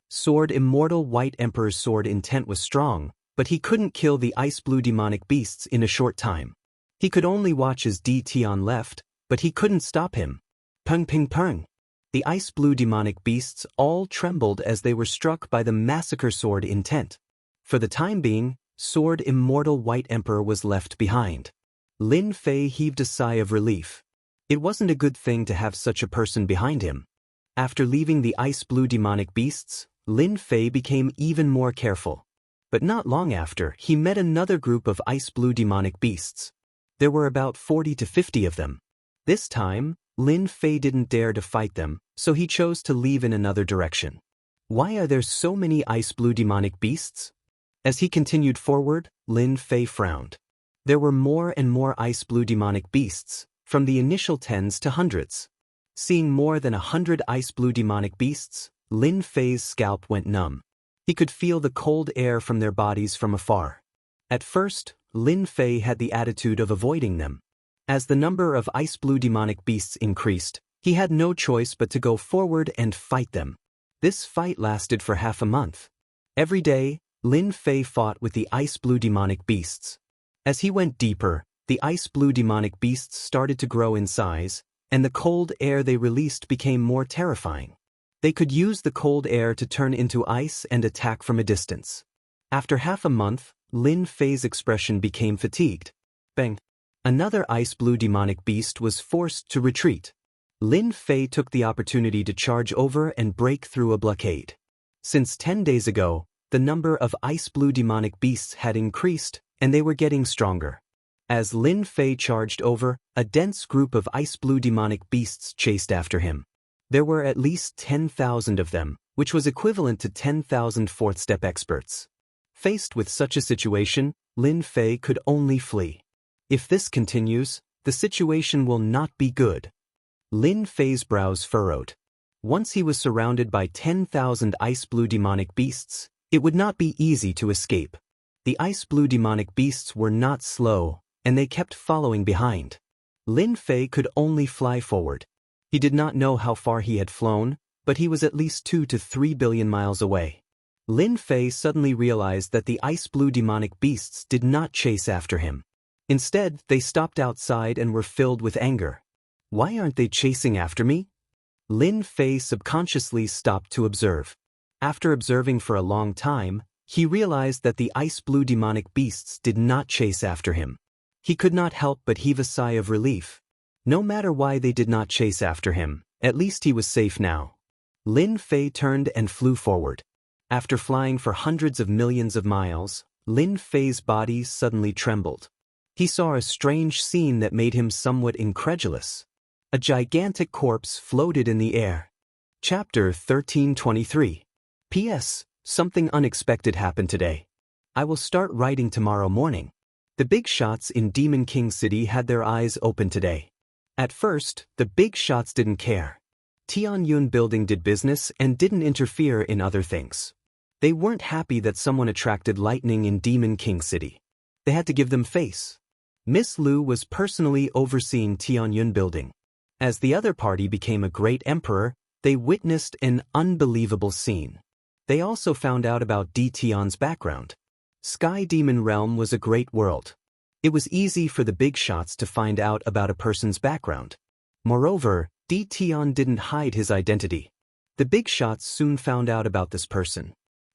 Sword Immortal White Emperor's sword intent was strong, but he couldn't kill the ice-blue demonic beasts in a short time. He could only watch as Tion left, but he couldn't stop him. Pung ping pung! The ice-blue demonic beasts all trembled as they were struck by the massacre sword intent. For the time being, Sword Immortal White Emperor was left behind. Lin Fei heaved a sigh of relief. It wasn't a good thing to have such a person behind him. After leaving the ice-blue demonic beasts, Lin Fei became even more careful. But not long after, he met another group of ice-blue demonic beasts. There were about 40 to 50 of them. This time, Lin Fei didn't dare to fight them, so he chose to leave in another direction. Why are there so many ice-blue demonic beasts? As he continued forward, Lin Fei frowned. There were more and more ice-blue demonic beasts, from the initial tens to hundreds. Seeing more than 100 ice-blue demonic beasts, Lin Fei's scalp went numb. He could feel the cold air from their bodies from afar. At first, Lin Fei had the attitude of avoiding them. As the number of ice-blue demonic beasts increased, he had no choice but to go forward and fight them. This fight lasted for half a month. Every day, Lin Fei fought with the ice-blue demonic beasts. As he went deeper, the ice-blue demonic beasts started to grow in size, and the cold air they released became more terrifying. They could use the cold air to turn into ice and attack from a distance. After half a month, Lin Fei's expression became fatigued. Bang! Another ice blue demonic beast was forced to retreat. Lin Fei took the opportunity to charge over and break through a blockade. Since 10 days ago, the number of ice blue demonic beasts had increased, and they were getting stronger. As Lin Fei charged over, a dense group of ice blue demonic beasts chased after him. There were at least 10,000 of them, which was equivalent to 10,000 fourth-step experts. Faced with such a situation, Lin Fei could only flee. If this continues, the situation will not be good. Lin Fei's brows furrowed. Once he was surrounded by 10,000 ice blue demonic beasts, it would not be easy to escape. The ice blue demonic beasts were not slow, and they kept following behind. Lin Fei could only fly forward. He did not know how far he had flown, but he was at least 2 to 3 billion miles away. Lin Fei suddenly realized that the ice blue demonic beasts did not chase after him. Instead, they stopped outside and were filled with anger. Why aren't they chasing after me? Lin Fei subconsciously stopped to observe. After observing for a long time, he realized that the ice blue demonic beasts did not chase after him. He could not help but heave a sigh of relief. No matter why they did not chase after him, at least he was safe now. Lin Fei turned and flew forward. After flying for hundreds of millions of miles, Lin Fei's body suddenly trembled. He saw a strange scene that made him somewhat incredulous. A gigantic corpse floated in the air. Chapter 1323. P.S. Something unexpected happened today. I will start writing tomorrow morning. The big shots in Demon King City had their eyes open today. At first, the big shots didn't care. Tianyun Building did business and didn't interfere in other things. They weren't happy that someone attracted lightning in Demon King City. They had to give them face. Miss Lu was personally overseeing Tianyun Building. As the other party became a great emperor, they witnessed an unbelievable scene. They also found out about Di Tian's background. Sky Demon Realm was a great world. It was easy for the big shots to find out about a person's background. Moreover, Di Tian didn't hide his identity. The big shots soon found out about this person.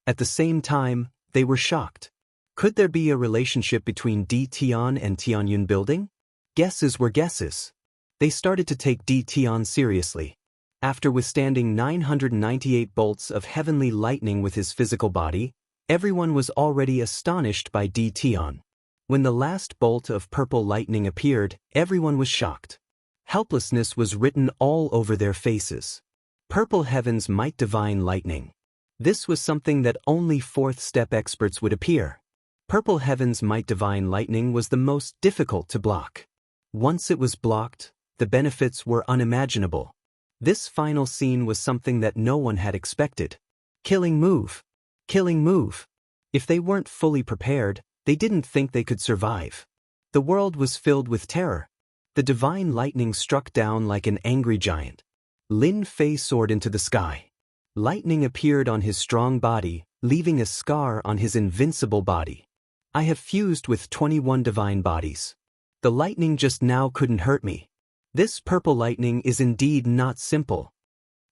At the same time, they were shocked. Could there be a relationship between Di Tian and Tianyun Building? Guesses were guesses. They started to take Di Tian seriously. After withstanding 998 bolts of heavenly lightning with his physical body, everyone was already astonished by Di Tian. When the last bolt of purple lightning appeared, everyone was shocked. Helplessness was written all over their faces. Purple heavens might divine lightning. This was something that only fourth-step experts would appear. Purple heavens might divine lightning was the most difficult to block. Once it was blocked, the benefits were unimaginable. This final scene was something that no one had expected. Killing move. Killing move. If they weren't fully prepared, they didn't think they could survive. The world was filled with terror. The divine lightning struck down like an angry giant. Lin Fei soared into the sky. Lightning appeared on his strong body, leaving a scar on his invincible body. I have fused with 21 divine bodies. The lightning just now couldn't hurt me. This purple lightning is indeed not simple.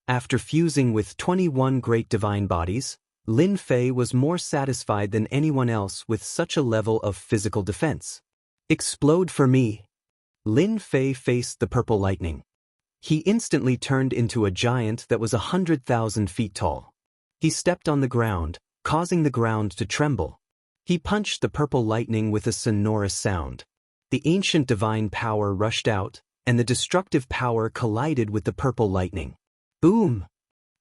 After fusing with 21 great divine bodies, Lin Fei was more satisfied than anyone else with such a level of physical defense. Explode for me. Lin Fei faced the purple lightning. He instantly turned into a giant that was 100,000 feet tall. He stepped on the ground, causing the ground to tremble. He punched the purple lightning with a sonorous sound. The ancient divine power rushed out, and the destructive power collided with the purple lightning. Boom!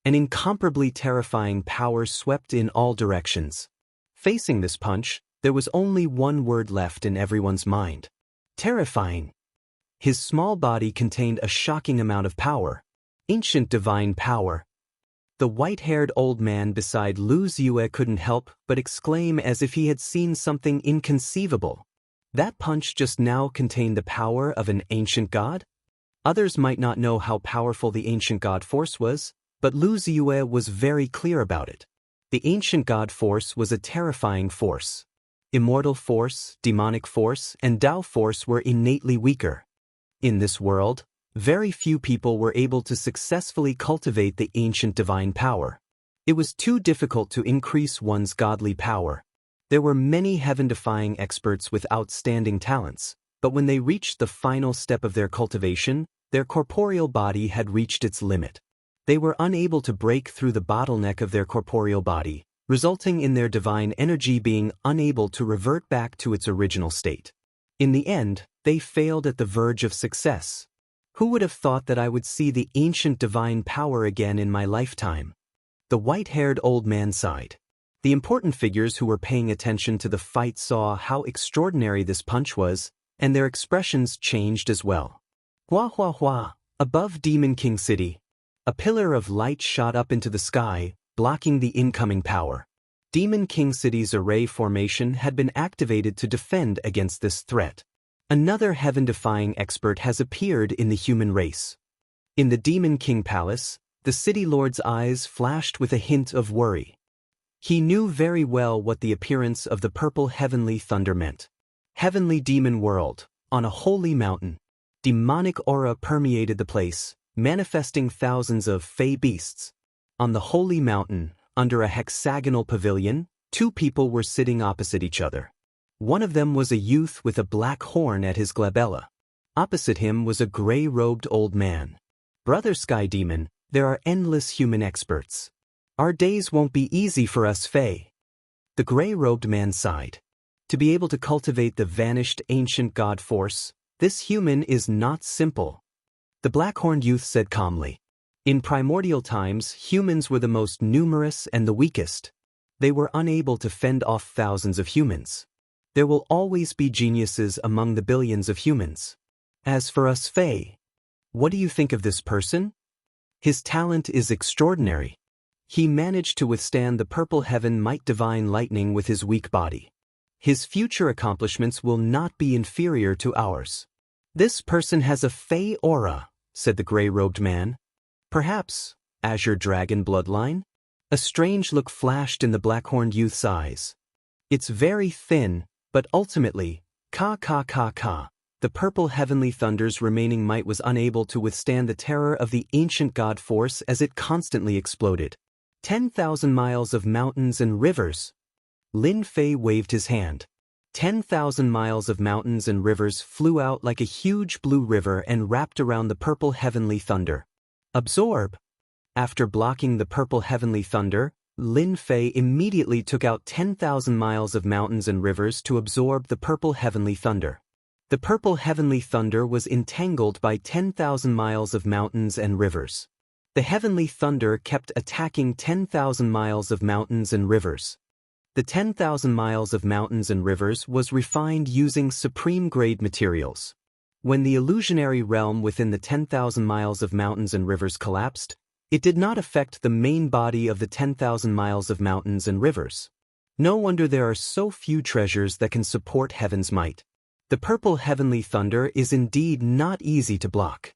An incomparably terrifying power swept in all directions. Facing this punch, there was only one word left in everyone's mind. Terrifying. His small body contained a shocking amount of power. Ancient divine power. The white-haired old man beside Lu Ziyue couldn't help but exclaim as if he had seen something inconceivable. That punch just now contained the power of an ancient god? Others might not know how powerful the ancient god force was, but Lu Ziyue was very clear about it. The ancient god force was a terrifying force. Immortal force, demonic force, and Tao force were innately weaker. In this world, very few people were able to successfully cultivate the ancient divine power. It was too difficult to increase one's godly power. There were many heaven-defying experts with outstanding talents, but when they reached the final step of their cultivation, their corporeal body had reached its limit. They were unable to break through the bottleneck of their corporeal body, resulting in their divine energy being unable to revert back to its original state. In the end, they failed at the verge of success. Who would have thought that I would see the ancient divine power again in my lifetime? The white-haired old man sighed. The important figures who were paying attention to the fight saw how extraordinary this punch was, and their expressions changed as well. Hua hua hua, above Demon King City. A pillar of light shot up into the sky, blocking the incoming power. Demon King City's array formation had been activated to defend against this threat. Another heaven-defying expert has appeared in the human race. In the Demon King Palace, the city lord's eyes flashed with a hint of worry. He knew very well what the appearance of the purple heavenly thunder meant. Heavenly demon world, on a holy mountain. Demonic aura permeated the place, manifesting thousands of fey beasts. On the holy mountain, under a hexagonal pavilion, two people were sitting opposite each other. One of them was a youth with a black horn at his glabella. Opposite him was a gray-robed old man. Brother Sky Demon, there are endless human experts. Our days won't be easy for us Fey. The gray-robed man sighed. To be able to cultivate the vanished ancient god force, this human is not simple. The black-horned youth said calmly. In primordial times, humans were the most numerous and the weakest. They were unable to fend off thousands of humans. There will always be geniuses among the billions of humans. As for us Fey, what do you think of this person? His talent is extraordinary. He managed to withstand the purple heaven might divine lightning with his weak body. His future accomplishments will not be inferior to ours. This person has a Fey aura, said the gray-robed man. Perhaps, Azure Dragon bloodline? A strange look flashed in the black-horned youth's eyes. It's very thin, but ultimately, the purple heavenly thunder's remaining might was unable to withstand the terror of the ancient god force as it constantly exploded. 10,000 miles of mountains and rivers. Lin Fei waved his hand. 10,000 miles of mountains and rivers flew out like a huge blue river and wrapped around the purple heavenly thunder. Absorb. After blocking the purple heavenly thunder, Lin Fei immediately took out 10,000 miles of mountains and rivers to absorb the purple heavenly thunder. The purple heavenly thunder was entangled by 10,000 miles of mountains and rivers. The heavenly thunder kept attacking 10,000 miles of mountains and rivers. The 10,000 miles of mountains and rivers was refined using supreme-grade materials. When the illusionary realm within the 10,000 miles of mountains and rivers collapsed, it did not affect the main body of the 10,000 miles of mountains and rivers. No wonder there are so few treasures that can support heaven's might. The purple heavenly thunder is indeed not easy to block.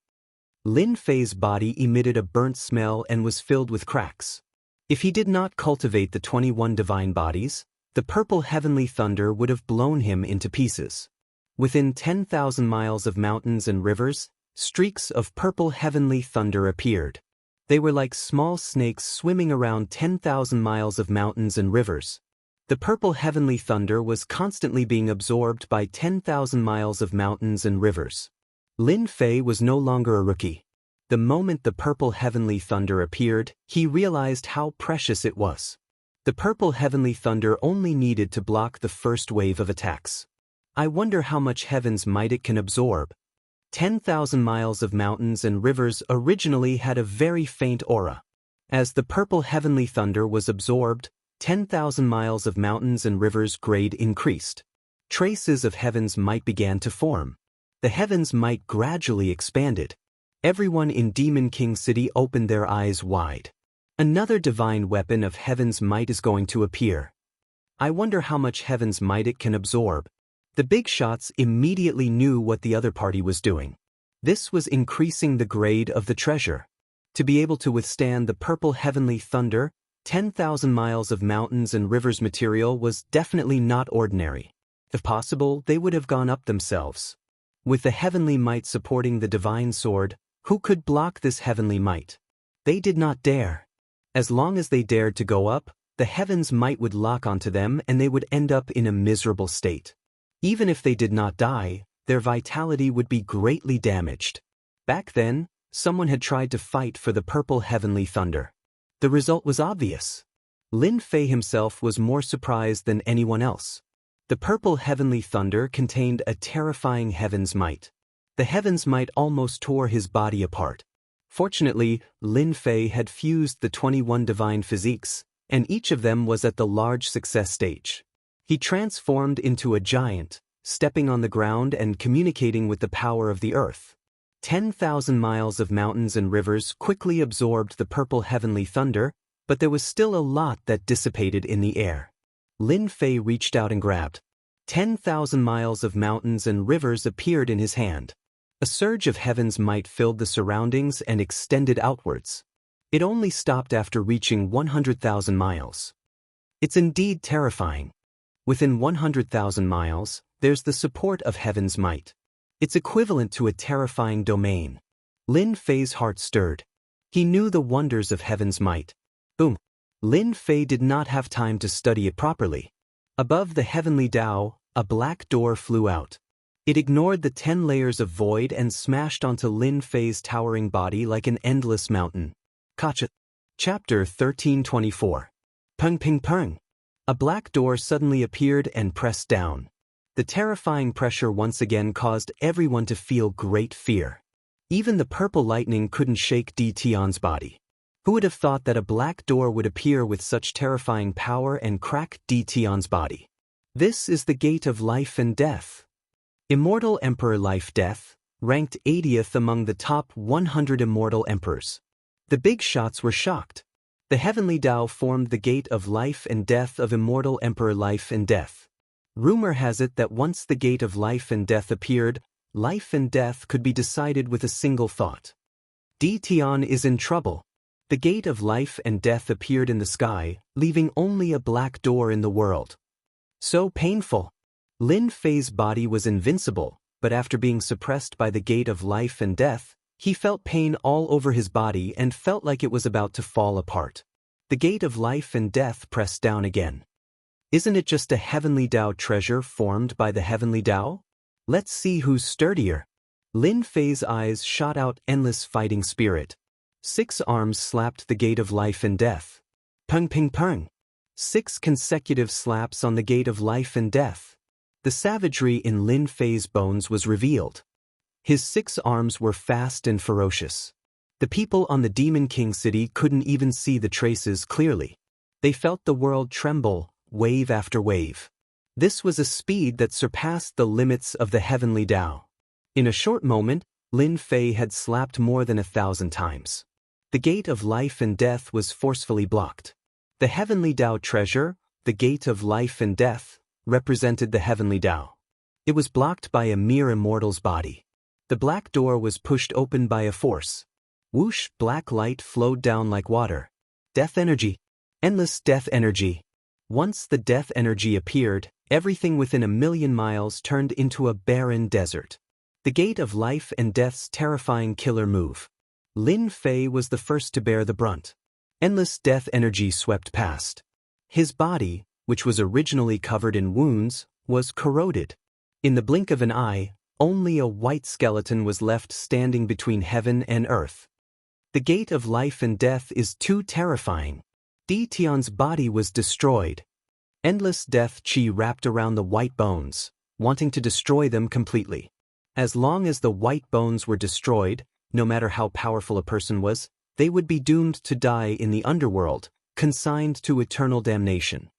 Lin Fei's body emitted a burnt smell and was filled with cracks. If he did not cultivate the 21 divine bodies, the purple heavenly thunder would have blown him into pieces. Within 10,000 miles of mountains and rivers, streaks of purple heavenly thunder appeared. They were like small snakes swimming around 10,000 miles of mountains and rivers. The purple heavenly thunder was constantly being absorbed by 10,000 miles of mountains and rivers. Lin Fei was no longer a rookie. The moment the purple heavenly thunder appeared, he realized how precious it was. The purple heavenly thunder only needed to block the first wave of attacks. I wonder how much heaven's might it can absorb. 10,000 miles of mountains and rivers originally had a very faint aura. As the purple heavenly thunder was absorbed, 10,000 miles of mountains and rivers grade increased. Traces of heaven's might began to form. The heaven's might gradually expanded. Everyone in Demon King City opened their eyes wide. Another divine weapon of heaven's might is going to appear. I wonder how much heaven's might it can absorb. The big shots immediately knew what the other party was doing. This was increasing the grade of the treasure. To be able to withstand the purple heavenly thunder, 10,000 miles of mountains and rivers material was definitely not ordinary. If possible, they would have gone up themselves. With the heavenly might supporting the divine sword, who could block this heavenly might? They did not dare. As long as they dared to go up, the heaven's might would lock onto them and they would end up in a miserable state. Even if they did not die, their vitality would be greatly damaged. Back then, someone had tried to fight for the purple heavenly thunder. The result was obvious. Lin Fei himself was more surprised than anyone else. The purple heavenly thunder contained a terrifying heaven's might. The heaven's might almost tore his body apart. Fortunately, Lin Fei had fused the 21 divine physiques, and each of them was at the large success stage. He transformed into a giant, stepping on the ground and communicating with the power of the earth. 10,000 miles of mountains and rivers quickly absorbed the purple heavenly thunder, but there was still a lot that dissipated in the air. Lin Fei reached out and grabbed. 10,000 miles of mountains and rivers appeared in his hand. A surge of heaven's might filled the surroundings and extended outwards. It only stopped after reaching 100,000 miles. It's indeed terrifying. Within 100,000 miles, there's the support of heaven's might. It's equivalent to a terrifying domain. Lin Fei's heart stirred. He knew the wonders of heaven's might. Boom! Lin Fei did not have time to study it properly. Above the heavenly Tao, a black door flew out. It ignored the 10 layers of void and smashed onto Lin Fei's towering body like an endless mountain. Gotcha. Chapter 1324. Peng ping peng. A black door suddenly appeared and pressed down. The terrifying pressure once again caused everyone to feel great fear. Even the purple lightning couldn't shake Di Tian's body. Who would have thought that a black door would appear with such terrifying power and crack Di Tian's body? This is the gate of life and death. Immortal Emperor Life-Death, ranked 80th among the top 100 immortal emperors. The big shots were shocked. The heavenly Tao formed the gate of life and death of Immortal Emperor Life and Death. Rumor has it that once the gate of life and death appeared, life and death could be decided with a single thought. Di Tian is in trouble. The gate of life and death appeared in the sky, leaving only a black door in the world. So painful. Lin Fei's body was invincible, but after being suppressed by the gate of life and death, he felt pain all over his body and felt like it was about to fall apart. The gate of life and death pressed down again. Isn't it just a heavenly Tao treasure formed by the heavenly Tao? Let's see who's sturdier. Lin Fei's eyes shot out endless fighting spirit. 6 arms slapped the gate of life and death. Peng ping peng. 6 consecutive slaps on the gate of life and death. The savagery in Lin Fei's bones was revealed. His 6 arms were fast and ferocious. The people on the Demon King city couldn't even see the traces clearly. They felt the world tremble, wave after wave. This was a speed that surpassed the limits of the heavenly Tao. In a short moment, Lin Fei had slapped more than 1,000 times. The gate of life and death was forcefully blocked. The heavenly Tao treasure, the gate of life and death, represented the heavenly Tao. It was blocked by a mere immortal's body. The black door was pushed open by a force. Whoosh, black light flowed down like water. Death energy. Endless death energy. Once the death energy appeared, everything within 1,000,000 miles turned into a barren desert. The gate of life and death's terrifying killer move. Lin Fei was the first to bear the brunt. Endless death energy swept past. His body, which was originally covered in wounds, was corroded. In the blink of an eye, only a white skeleton was left standing between heaven and earth. The gate of life and death is too terrifying. Di Tian's body was destroyed. Endless death chi wrapped around the white bones, wanting to destroy them completely. As long as the white bones were destroyed, no matter how powerful a person was, they would be doomed to die in the underworld, consigned to eternal damnation.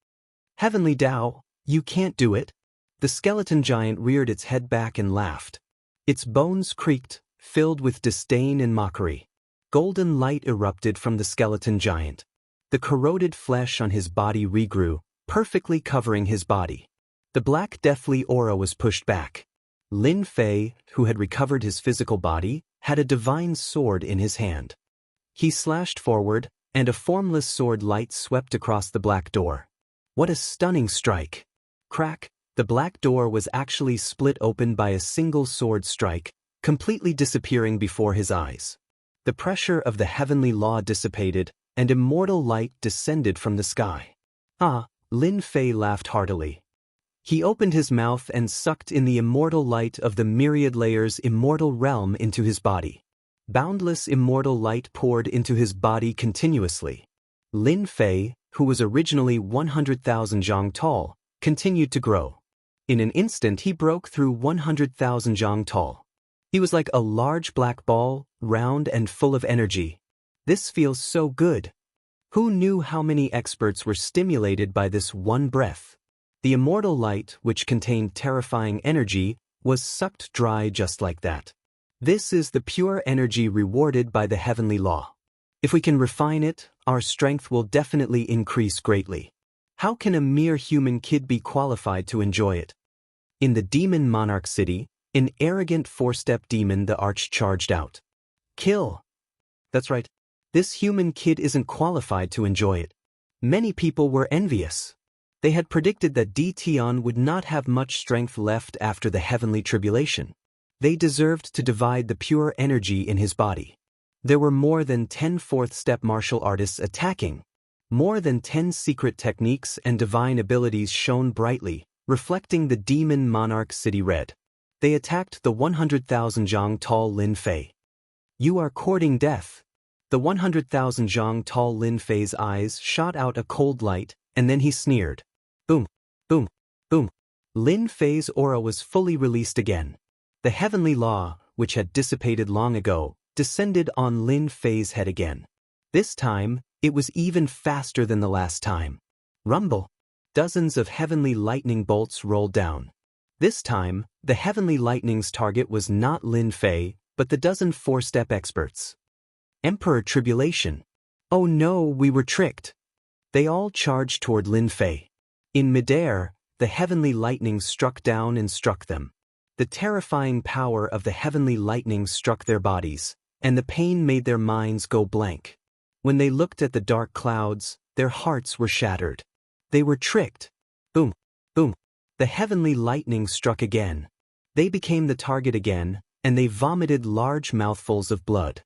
Heavenly Tao, you can't do it. The skeleton giant reared its head back and laughed. Its bones creaked, filled with disdain and mockery. Golden light erupted from the skeleton giant. The corroded flesh on his body regrew, perfectly covering his body. The black deathly aura was pushed back. Lin Fei, who had recovered his physical body, had a divine sword in his hand. He slashed forward, and a formless sword light swept across the black door. What a stunning strike! Crack! The black door was actually split open by a single sword strike, completely disappearing before his eyes. The pressure of the heavenly law dissipated, and immortal light descended from the sky. Ah, Lin Fei laughed heartily. He opened his mouth and sucked in the immortal light of the myriad layers immortal realm into his body. Boundless immortal light poured into his body continuously. Lin Fei, who was originally 100,000 zhang tall, continued to grow. In an instant he broke through 100,000 zhang tall. He was like a large black ball, round and full of energy. This feels so good. Who knew how many experts were stimulated by this one breath? The immortal light, which contained terrifying energy, was sucked dry just like that. This is the pure energy rewarded by the heavenly law. If we can refine it, our strength will definitely increase greatly. How can a mere human kid be qualified to enjoy it? In the demon Monarch city, an arrogant four-step demon the Arch charged out. Kill! That's right. This human kid isn't qualified to enjoy it. Many people were envious. They had predicted that Tian would not have much strength left after the heavenly tribulation. They deserved to divide the pure energy in his body. There were more than 10 fourth-step martial artists attacking. More than 10 secret techniques and divine abilities shone brightly, reflecting the demon Monarch city red. They attacked the 100,000 zhang tall Lin Fei. You are courting death. The 100,000 zhang tall Lin Fei's eyes shot out a cold light, and then he sneered. Boom, boom, boom. Lin Fei's aura was fully released again. The heavenly law, which had dissipated long ago, descended on Lin Fei's head again. This time, it was even faster than the last time. Rumble. Dozens of heavenly lightning bolts rolled down. This time, the heavenly lightning's target was not Lin Fei, but the dozen four-step experts. Emperor Tribulation. Oh no, we were tricked. They all charged toward Lin Fei. In midair, the heavenly lightning struck down and struck them. The terrifying power of the heavenly lightning struck their bodies, and the pain made their minds go blank. When they looked at the dark clouds, their hearts were shattered. They were tricked. Boom, boom. The heavenly lightning struck again. They became the target again, and they vomited large mouthfuls of blood.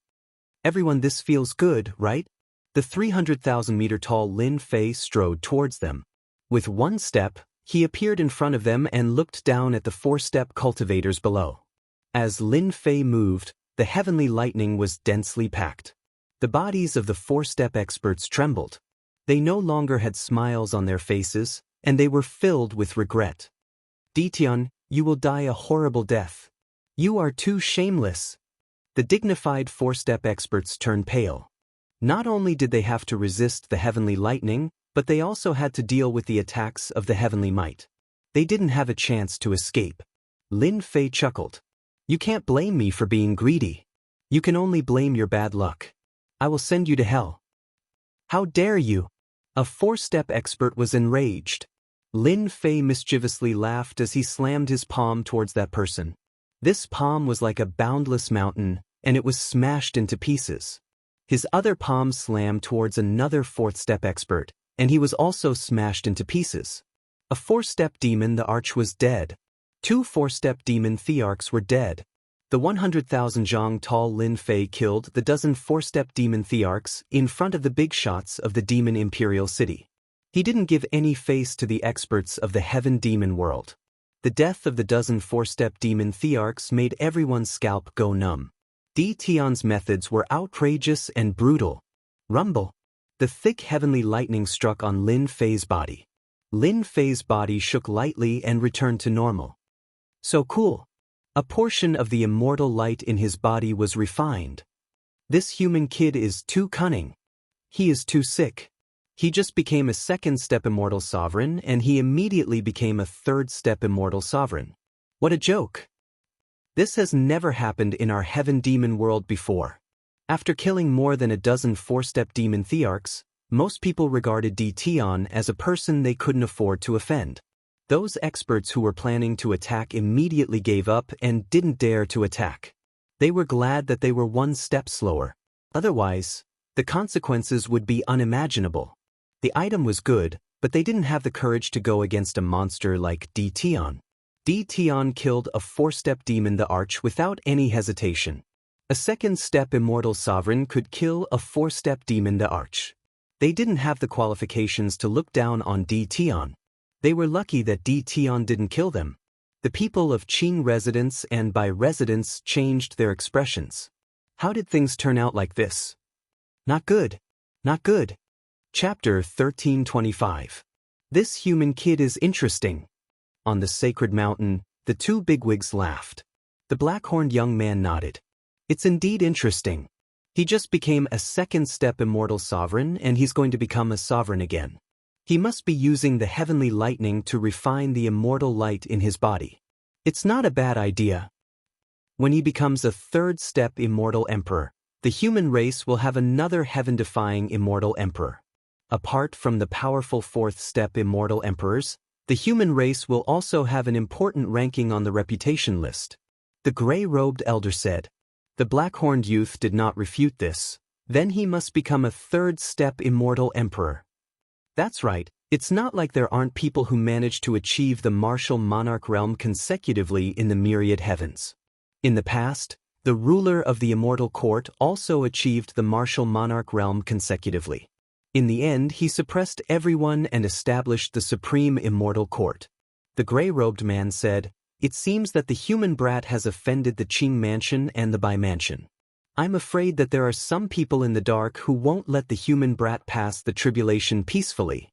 Everyone, this feels good, right? The 300,000-meter-tall Lin Fei strode towards them. With one step, he appeared in front of them and looked down at the four-step cultivators below. As Lin Fei moved, the heavenly lightning was densely packed. The bodies of the four-step experts trembled. They no longer had smiles on their faces, and they were filled with regret. Tian, you will die a horrible death. You are too shameless. The dignified four-step experts turned pale. Not only did they have to resist the heavenly lightning, but they also had to deal with the attacks of the heavenly might. They didn't have a chance to escape. Lin Fei chuckled. You can't blame me for being greedy. You can only blame your bad luck. I will send you to hell. How dare you? A four-step expert was enraged. Lin Fei mischievously laughed as he slammed his palm towards that person. This palm was like a boundless mountain, and it was smashed into pieces. His other palm slammed towards another fourth-step expert, and he was also smashed into pieces. A four-step demon the Arch was dead. Two four-step demon Thearchs were dead. The 100,000 zhang tall Lin Fei killed the dozen four-step demon Thearchs in front of the big shots of the demon imperial city. He didn't give any face to the experts of the heaven demon world. The death of the dozen four-step demon Thearchs made everyone's scalp go numb. Tian's methods were outrageous and brutal. Rumble. The thick heavenly lightning struck on Lin Fei's body. Lin Fei's body shook lightly and returned to normal. So cool. A portion of the immortal light in his body was refined. This human kid is too cunning. He is too sick. He just became a second-step immortal sovereign, and he immediately became a third-step immortal sovereign. What a joke. This has never happened in our heaven demon world before. After killing more than a dozen four-step demon Thearchs, most people regarded Tian as a person they couldn't afford to offend. Those experts who were planning to attack immediately gave up and didn't dare to attack. They were glad that they were one step slower. Otherwise, the consequences would be unimaginable. The item was good, but they didn't have the courage to go against a monster like Tian. Tian killed a four-step demon the Arch without any hesitation. A second-step immortal sovereign could kill a four-step demon the Arch. They didn't have the qualifications to look down on Di Tian. They were lucky that Di Tian didn't kill them. The people of Qing residents and by residents changed their expressions. How did things turn out like this? Not good. Not good. Chapter 1325. This human kid is interesting. On the sacred mountain, the two bigwigs laughed. The black-horned young man nodded. It's indeed interesting. He just became a second-step immortal sovereign, and he's going to become a sovereign again. He must be using the heavenly lightning to refine the immortal light in his body. It's not a bad idea. When he becomes a third-step immortal emperor, the human race will have another heaven-defying immortal emperor. Apart from the powerful fourth-step immortal emperors, the human race will also have an important ranking on the reputation list. The gray-robed elder said. The black-horned youth did not refute this. Then he must become a third-step immortal emperor. That's right, it's not like there aren't people who manage to achieve the martial monarch realm consecutively in the myriad heavens. In the past, the ruler of the immortal court also achieved the martial monarch realm consecutively. In the end, he suppressed everyone and established the supreme immortal court. The gray-robed man said, "It seems that the human brat has offended the Qing mansion and the Bai mansion. I'm afraid that there are some people in the dark who won't let the human brat pass the tribulation peacefully.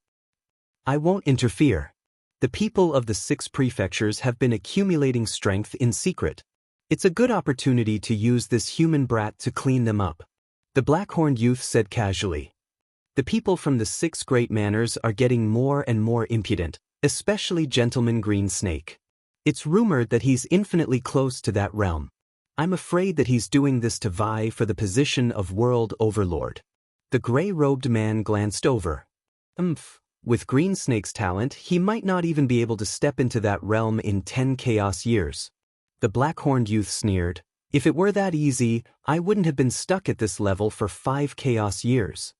I won't interfere. The people of the 6 prefectures have been accumulating strength in secret. It's a good opportunity to use this human brat to clean them up." The black-horned youth said casually. The people from the 6 great manors are getting more and more impudent, especially Gentleman Green Snake. It's rumored that he's infinitely close to that realm. I'm afraid that he's doing this to vie for the position of world overlord. The gray-robed man glanced over. With Green Snake's talent, he might not even be able to step into that realm in 10 chaos years. The black-horned youth sneered. If it were that easy, I wouldn't have been stuck at this level for 5 chaos years.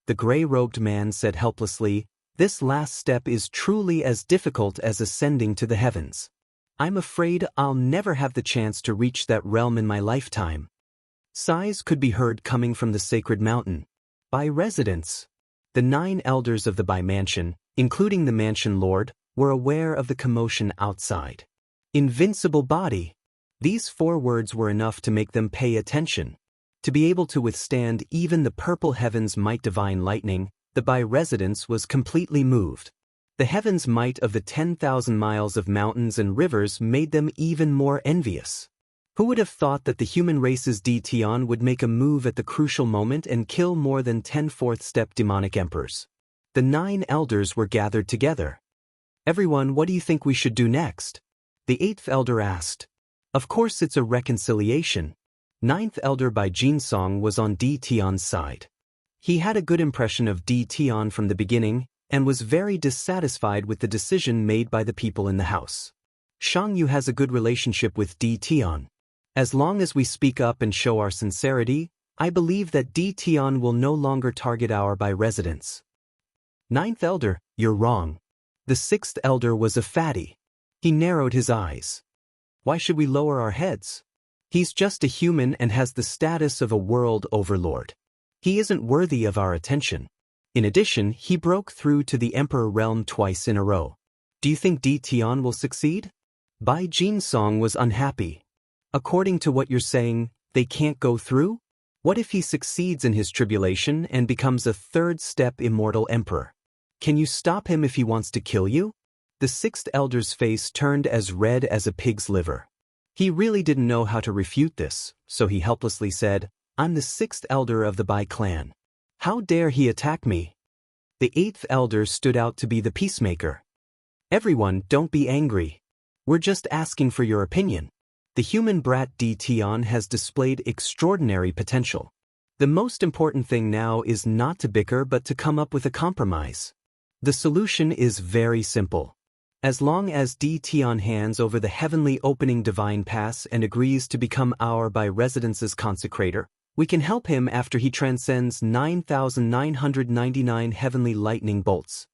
The gray-robed man said helplessly, "This last step is truly as difficult as ascending to the heavens. I'm afraid I'll never have the chance to reach that realm in my lifetime." Sighs could be heard coming from the sacred mountain. By residents. The 9 elders of the Bai mansion, including the mansion lord, were aware of the commotion outside. Invincible body. These 4 words were enough to make them pay attention. To be able to withstand even the purple heaven's might divine lightning, the Bai residents was completely moved. The heaven's might of the 10,000 miles of mountains and rivers made them even more envious. Who would have thought that the human race's Di Tian would make a move at the crucial moment and kill more than 10 fourth-step demonic emperors? The 9 elders were gathered together. "Everyone, what do you think we should do next?" The 8th elder asked. "Of course it's a reconciliation." 9th elder Bai Jinsong was on Di Tian's side. He had a good impression of Di Tian from the beginning, and was very dissatisfied with the decision made by the people in the house. Shang Yu has a good relationship with Di Tian. As long as we speak up and show our sincerity, I believe that Di Tian will no longer target our Bai residents. 9th elder, you're wrong. The 6th elder was a fatty. He narrowed his eyes. Why should we lower our heads? He's just a human and has the status of a world overlord. He isn't worthy of our attention. In addition, he broke through to the Emperor realm twice in a row. Do you think Di Tian will succeed? Bai Jinsong was unhappy. According to what you're saying, they can't go through? What if he succeeds in his tribulation and becomes a third-step immortal emperor? Can you stop him if he wants to kill you? The 6th elder's face turned as red as a pig's liver. He really didn't know how to refute this, so he helplessly said, "I'm the 6th elder of the Bai clan. How dare he attack me?" The 8th elder stood out to be the peacemaker. "Everyone, don't be angry. We're just asking for your opinion. The human brat Di Tian has displayed extraordinary potential. The most important thing now is not to bicker but to come up with a compromise. The solution is very simple. As long as Di Tian hands over the heavenly opening divine pass and agrees to become our Bai residence's consecrator, we can help him after he transcends 9,999 heavenly lightning bolts."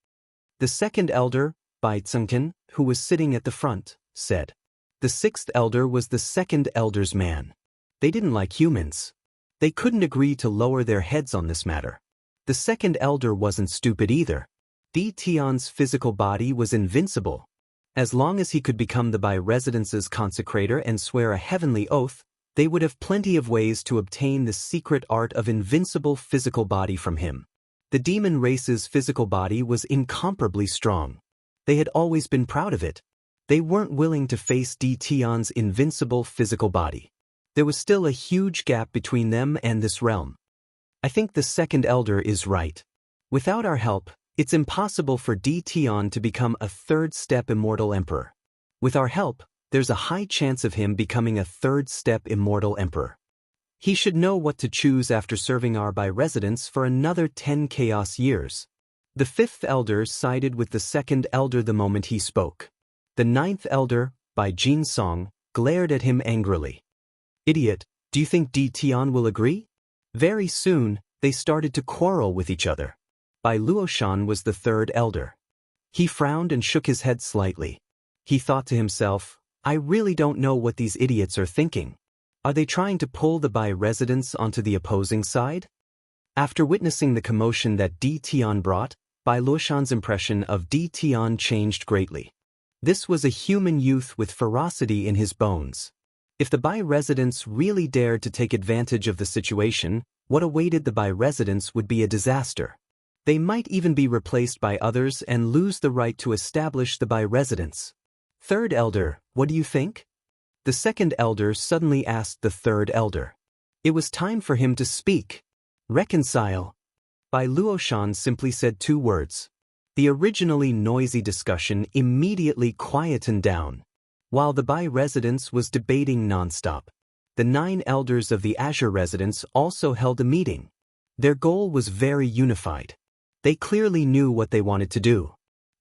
The 2nd elder, Bai Tsungken, who was sitting at the front, said. The 6th elder was the 2nd elder's man. They didn't like humans. They couldn't agree to lower their heads on this matter. The second elder wasn't stupid either. Di Tian's physical body was invincible. As long as he could become the Bai Residence's consecrator and swear a heavenly oath, they would have plenty of ways to obtain the secret art of invincible physical body from him. The demon race's physical body was incomparably strong. They had always been proud of it. They weren't willing to face Di Tian's invincible physical body. There was still a huge gap between them and this realm. I think the second elder is right. Without our help, it's impossible for Di Tian to become a third-step immortal emperor. With our help, there's a high chance of him becoming a third-step immortal emperor. He should know what to choose after serving our Bai residence for another 10 chaos years. The fifth elder sided with the second elder the moment he spoke. The ninth elder, Bai Jinsong, glared at him angrily. Idiot, do you think Di Tian will agree? Very soon, they started to quarrel with each other. Bai Luoshan was the third elder. He frowned and shook his head slightly. He thought to himself, I really don't know what these idiots are thinking. Are they trying to pull the Bai residents onto the opposing side? After witnessing the commotion that Di Tian brought, Bai Luoshan's impression of Di Tian changed greatly. This was a human youth with ferocity in his bones. If the Bai residents really dared to take advantage of the situation, what awaited the Bai residents would be a disaster. They might even be replaced by others and lose the right to establish the Bai residence. Third elder, what do you think? The second elder suddenly asked the third elder. It was time for him to speak. Reconcile. Bai Luoshan simply said 2 words. The originally noisy discussion immediately quietened down. While the Bai residence was debating nonstop, the 9 elders of the Azure residence also held a meeting. Their goal was very unified. They clearly knew what they wanted to do.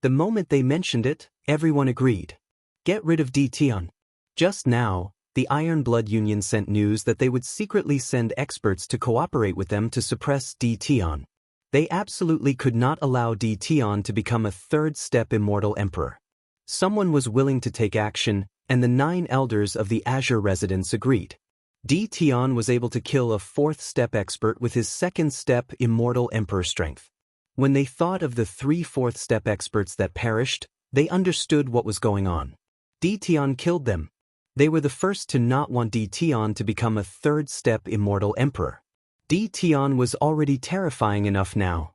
The moment they mentioned it, everyone agreed. Get rid of Di Tian. Just now, the Iron Blood Union sent news that they would secretly send experts to cooperate with them to suppress Di Tian. They absolutely could not allow Di Tian to become a third-step immortal emperor. Someone was willing to take action, and the 9 elders of the Azure residence agreed. Di Tian was able to kill a 4th-step expert with his 2nd-step immortal emperor strength. When they thought of the 3 4th-step experts that perished, they understood what was going on. Di Tian killed them. They were the first to not want Di Tian to become a 3rd-step immortal emperor. Di Tian was already terrifying enough now.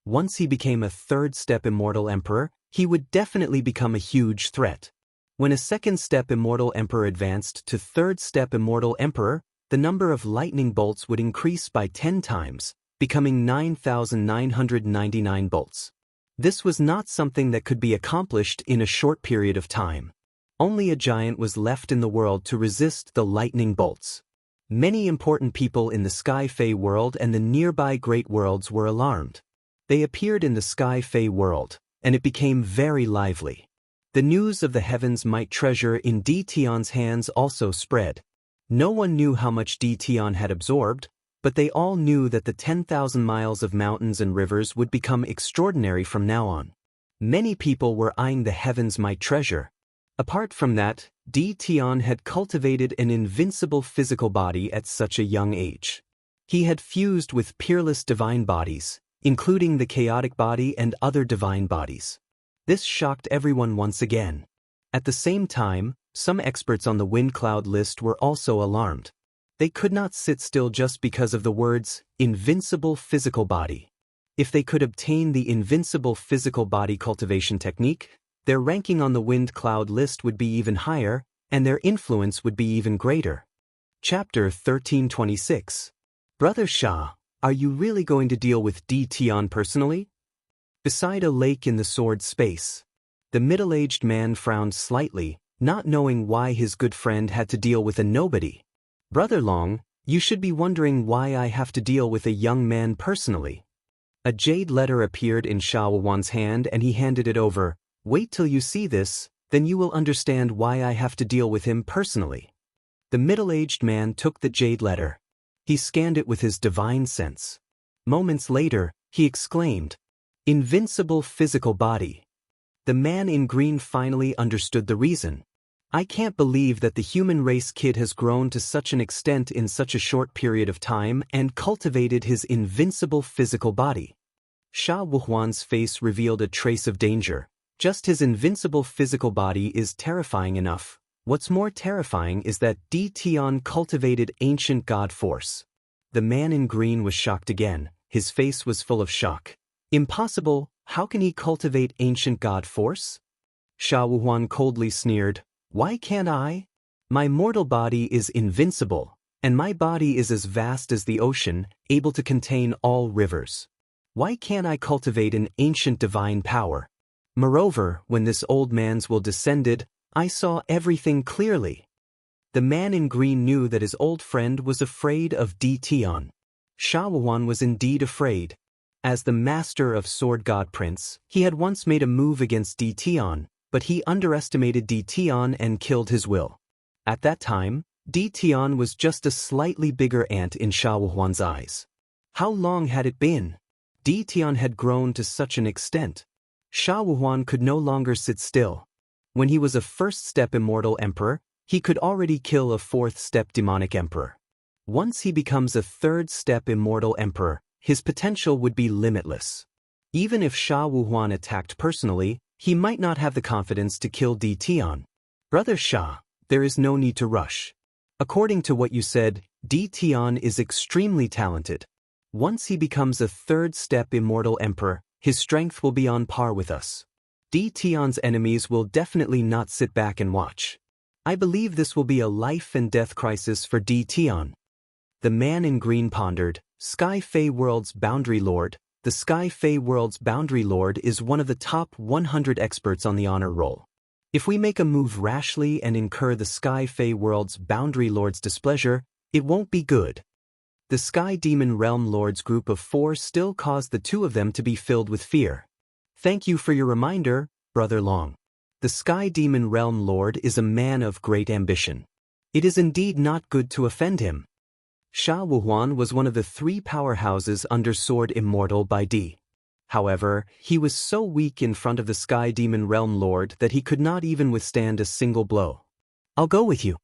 Once he became a 3rd-step immortal emperor, he would definitely become a huge threat. When a 2nd-step immortal emperor advanced to 3rd-step immortal emperor, the number of lightning bolts would increase by 10 times, becoming 9,999 bolts. This was not something that could be accomplished in a short period of time. Only a giant was left in the world to resist the lightning bolts. Many important people in the Sky Fae world and the nearby Great Worlds were alarmed. They appeared in the Sky Fae world, and it became very lively. The news of the Heaven's Might treasure in Di Tian's hands also spread. No one knew how much Di Tian had absorbed, but they all knew that the 10,000 miles of mountains and rivers would become extraordinary from now on. Many people were eyeing the Heaven's Might treasure. Apart from that, Di Tian had cultivated an invincible physical body at such a young age. He had fused with peerless divine bodies, including the chaotic body and other divine bodies. This shocked everyone once again. At the same time, some experts on the wind cloud list were also alarmed. They could not sit still just because of the words, invincible physical body. If they could obtain the invincible physical body cultivation technique, their ranking on the wind cloud list would be even higher, and their influence would be even greater. Chapter 1326. Brother Shah, are you really going to deal with Di Tian personally? Beside a lake in the sword space, the middle-aged man frowned slightly, not knowing why his good friend had to deal with a nobody. Brother Long, you should be wondering why I have to deal with a young man personally. A jade letter appeared in Shah Wawan's hand and he handed it over. Wait till you see this, then you will understand why I have to deal with him personally. The middle-aged man took the jade letter. He scanned it with his divine sense. Moments later, he exclaimed, Invincible physical body. The man in green finally understood the reason. I can't believe that the human race kid has grown to such an extent in such a short period of time and cultivated his invincible physical body. Sha Wuhuan's face revealed a trace of danger. Just his invincible physical body is terrifying enough. What's more terrifying is that Di Tian cultivated ancient god force. The man in green was shocked again. His face was full of shock. Impossible, how can he cultivate ancient god force? Sha Wuhuan coldly sneered, why can't I? My mortal body is invincible, and my body is as vast as the ocean, able to contain all rivers. Why can't I cultivate an ancient divine power? Moreover, when this old man's will descended, I saw everything clearly. The man in green knew that his old friend was afraid of Di Tian. Sha Wuhuan was indeed afraid. As the master of Sword God Prince, he had once made a move against Di Tian, but he underestimated Di Tian and killed his will. At that time, Di Tian was just a slightly bigger ant in Sha Wuhuan's eyes. How long had it been? Di Tian had grown to such an extent. Sha Wuhuan could no longer sit still. When he was a first-step immortal emperor, he could already kill a fourth-step demonic emperor. Once he becomes a third-step immortal emperor, his potential would be limitless. Even if Sha Wuhuan attacked personally, he might not have the confidence to kill Di Tian. Brother Sha, there is no need to rush. According to what you said, Di Tian is extremely talented. Once he becomes a third-step immortal emperor, his strength will be on par with us. Di Tian's enemies will definitely not sit back and watch. I believe this will be a life-and-death crisis for Di Tian. The man in green pondered, Sky Fey World's Boundary Lord. The Sky Fey World's Boundary Lord is one of the top 100 experts on the honor roll. If we make a move rashly and incur the Sky Fey World's Boundary Lord's displeasure, it won't be good. The Sky Demon Realm Lord's group of 4 still caused the 2 of them to be filled with fear. Thank you for your reminder, Brother Long. The Sky Demon Realm Lord is a man of great ambition. It is indeed not good to offend him. Sha Wuhuan was one of the 3 powerhouses under Sword Immortal by Di. However, he was so weak in front of the Sky Demon Realm Lord that he could not even withstand a single blow. I'll go with you.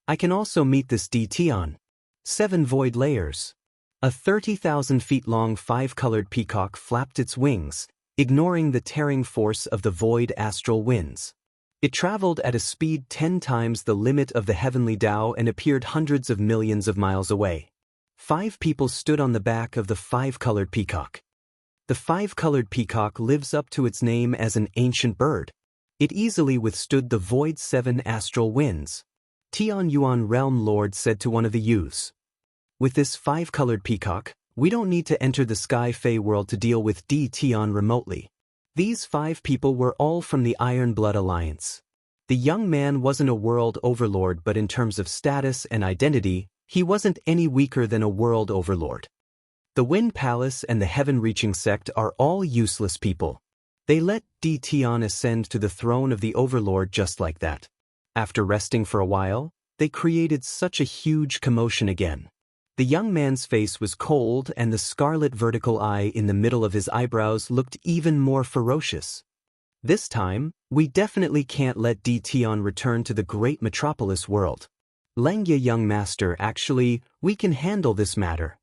I can also meet this Di Tian. 7 void layers. A 30,000 feet long 5-colored peacock flapped its wings, ignoring the tearing force of the void astral winds. It traveled at a speed 10 times the limit of the heavenly Tao and appeared hundreds of millions of miles away. 5 people stood on the back of the 5-colored peacock. The 5-colored peacock lives up to its name as an ancient bird. It easily withstood the void 7 astral winds. Tian Yuan Realm Lord said to one of the youths, with this 5-colored peacock, we don't need to enter the Sky Fey world to deal with Di Tian remotely. These 5 people were all from the Iron Blood Alliance. The young man wasn't a world overlord, but in terms of status and identity, he wasn't any weaker than a world overlord. The Wind Palace and the Heaven-Reaching Sect are all useless people. They let Di Tian ascend to the throne of the overlord just like that. After resting for a while, they created such a huge commotion again. The young man's face was cold and the scarlet vertical eye in the middle of his eyebrows looked even more ferocious. This time, we definitely can't let Di Tian return to the great metropolis world. Langya Young Master, actually, we can handle this matter.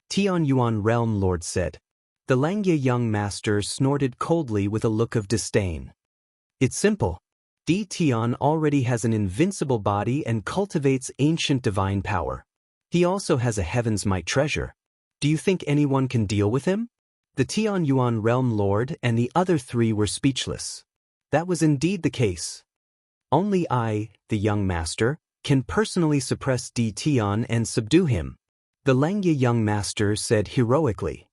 Tian Yuan Realm Lord said. The Langya Young Master snorted coldly with a look of disdain. It's simple. Di Tian already has an invincible body and cultivates ancient divine power. He also has a Heaven's Might treasure. Do you think anyone can deal with him? The Tian Yuan Realm Lord and the other 3 were speechless. That was indeed the case. Only I, the young master, can personally suppress Di Tian and subdue him. The Langya Young Master said heroically.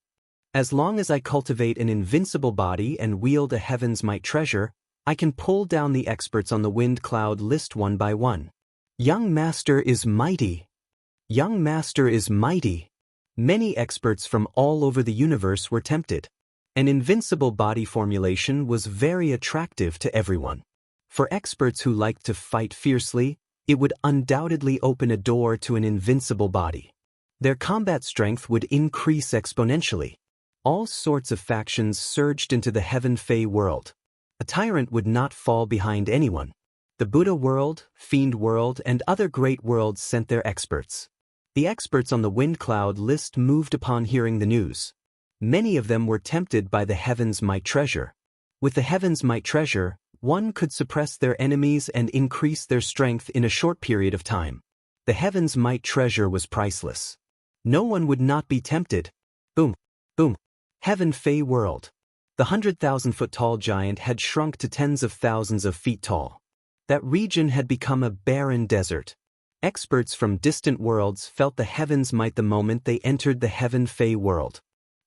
As long as I cultivate an invincible body and wield a Heaven's Might treasure, I can pull down the experts on the wind cloud list one by one. Young Master is mighty. Young Master is mighty. Many experts from all over the universe were tempted. An invincible body formulation was very attractive to everyone. For experts who liked to fight fiercely, it would undoubtedly open a door to an invincible body. Their combat strength would increase exponentially. All sorts of factions surged into the Heaven Fey world. A tyrant would not fall behind anyone. The Buddha world, Fiend world, and other great worlds sent their experts. The experts on the wind cloud list moved upon hearing the news. Many of them were tempted by the heaven's might treasure. With the heaven's might treasure, one could suppress their enemies and increase their strength in a short period of time. The heaven's might treasure was priceless. No one would not be tempted. Boom, boom. Heaven Fey world. The 100,000-foot-tall giant had shrunk to tens of thousands of feet tall. That region had become a barren desert. Experts from distant worlds felt the heaven's might the moment they entered the Heaven Fey world.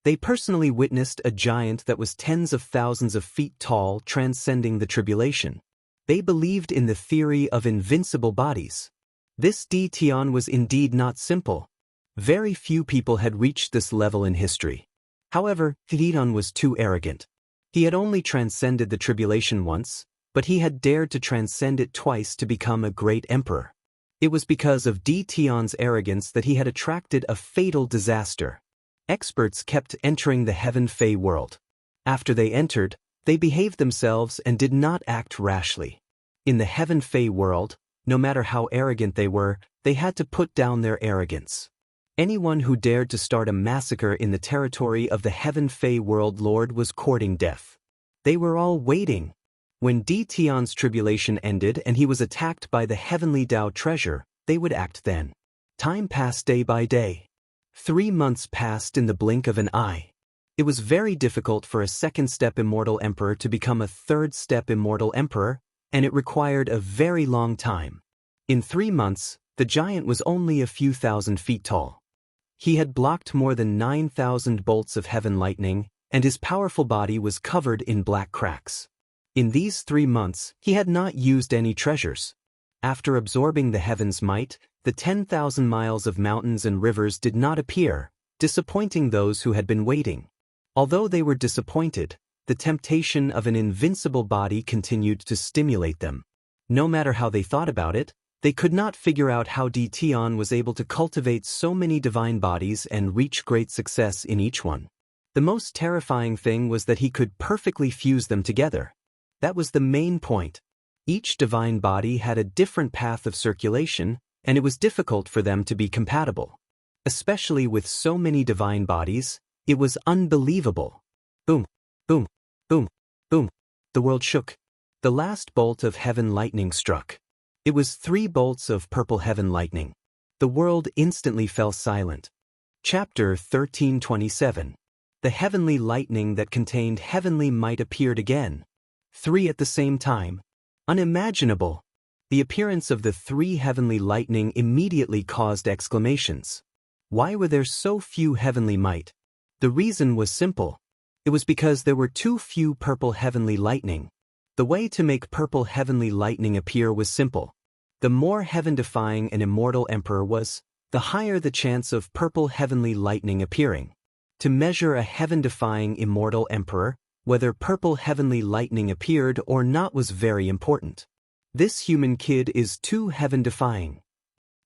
They personally witnessed a giant that was tens of thousands of feet tall transcending the tribulation. They believed in the theory of invincible bodies. This Tian was indeed not simple. Very few people had reached this level in history. However, Tian was too arrogant. He had only transcended the tribulation once, but he had dared to transcend it twice to become a great emperor. It was because of Tian's arrogance that he had attracted a fatal disaster. Experts kept entering the Heaven Fey world. After they entered, they behaved themselves and did not act rashly. In the Heaven Fey world, no matter how arrogant they were, they had to put down their arrogance. Anyone who dared to start a massacre in the territory of the Heaven Fey world lord was courting death. They were all waiting. When Tian's tribulation ended and he was attacked by the heavenly Tao treasure, they would act then. Time passed day by day. 3 months passed in the blink of an eye. It was very difficult for a second-step immortal emperor to become a third-step immortal emperor, and it required a very long time. In 3 months, the giant was only a few thousand feet tall. He had blocked more than 9,000 bolts of heaven lightning, and his powerful body was covered in black cracks. In these 3 months, he had not used any treasures. After absorbing the heaven's might, the 10,000 miles of mountains and rivers did not appear, disappointing those who had been waiting. Although they were disappointed, the temptation of an invincible body continued to stimulate them. No matter how they thought about it, they could not figure out how Tian was able to cultivate so many divine bodies and reach great success in each one. The most terrifying thing was that he could perfectly fuse them together. That was the main point. Each divine body had a different path of circulation, and it was difficult for them to be compatible. Especially with so many divine bodies, it was unbelievable. Boom, boom, boom, boom. The world shook. The last bolt of heaven lightning struck. It was 3 bolts of purple heaven lightning. The world instantly fell silent. Chapter 1327. The heavenly lightning that contained heavenly might appeared again. 3 at the same time. Unimaginable. The appearance of the 3 heavenly lightning immediately caused exclamations. Why were there so few heavenly might? The reason was simple. It was because there were too few purple heavenly lightning. The way to make purple heavenly lightning appear was simple. The more heaven-defying an immortal emperor was, the higher the chance of purple heavenly lightning appearing. To measure a heaven-defying immortal emperor, whether purple heavenly lightning appeared or not was very important. This human kid is too heaven-defying.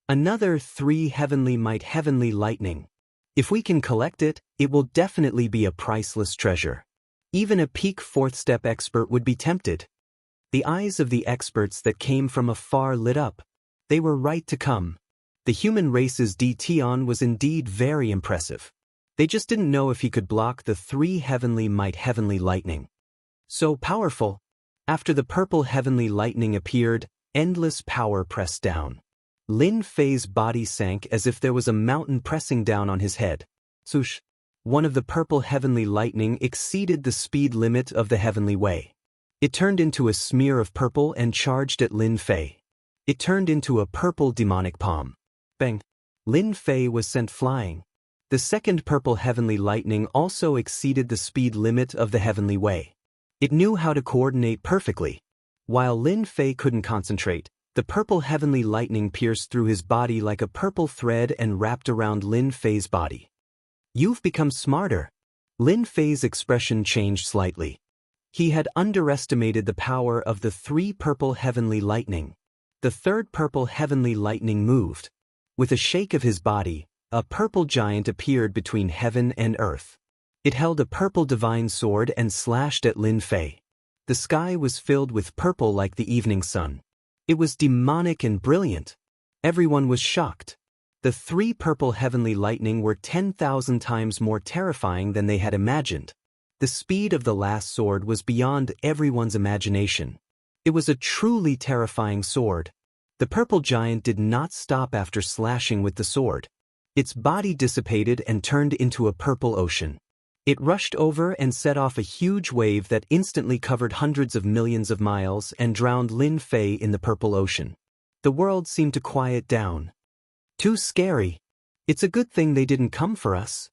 Another 3 heavenly might heavenly lightning. If we can collect it, it will definitely be a priceless treasure. Even a peak 4th-step expert would be tempted. The eyes of the experts that came from afar lit up. They were right to come. The human race's Tian was indeed very impressive. They just didn't know if he could block the 3 heavenly might heavenly lightning. So powerful. After the purple heavenly lightning appeared, endless power pressed down. Lin Fei's body sank as if there was a mountain pressing down on his head. Swoosh! One of the purple heavenly lightning exceeded the speed limit of the heavenly way. It turned into a smear of purple and charged at Lin Fei. It turned into a purple demonic palm. Bang! Lin Fei was sent flying. The second purple heavenly lightning also exceeded the speed limit of the heavenly way. It knew how to coordinate perfectly. While Lin Fei couldn't concentrate, the purple heavenly lightning pierced through his body like a purple thread and wrapped around Lin Fei's body. You've become smarter. Lin Fei's expression changed slightly. He had underestimated the power of the 3 purple heavenly lightning. The 3rd purple heavenly lightning moved. With a shake of his body, a purple giant appeared between heaven and earth. It held a purple divine sword and slashed at Lin Fei. The sky was filled with purple like the evening sun. It was demonic and brilliant. Everyone was shocked. The 3 purple heavenly lightning were 10,000 times more terrifying than they had imagined. The speed of the last sword was beyond everyone's imagination. It was a truly terrifying sword. The purple giant did not stop after slashing with the sword. Its body dissipated and turned into a purple ocean. It rushed over and set off a huge wave that instantly covered hundreds of millions of miles and drowned Lin Fei in the purple ocean. The world seemed to quiet down. Too scary. It's a good thing they didn't come for us.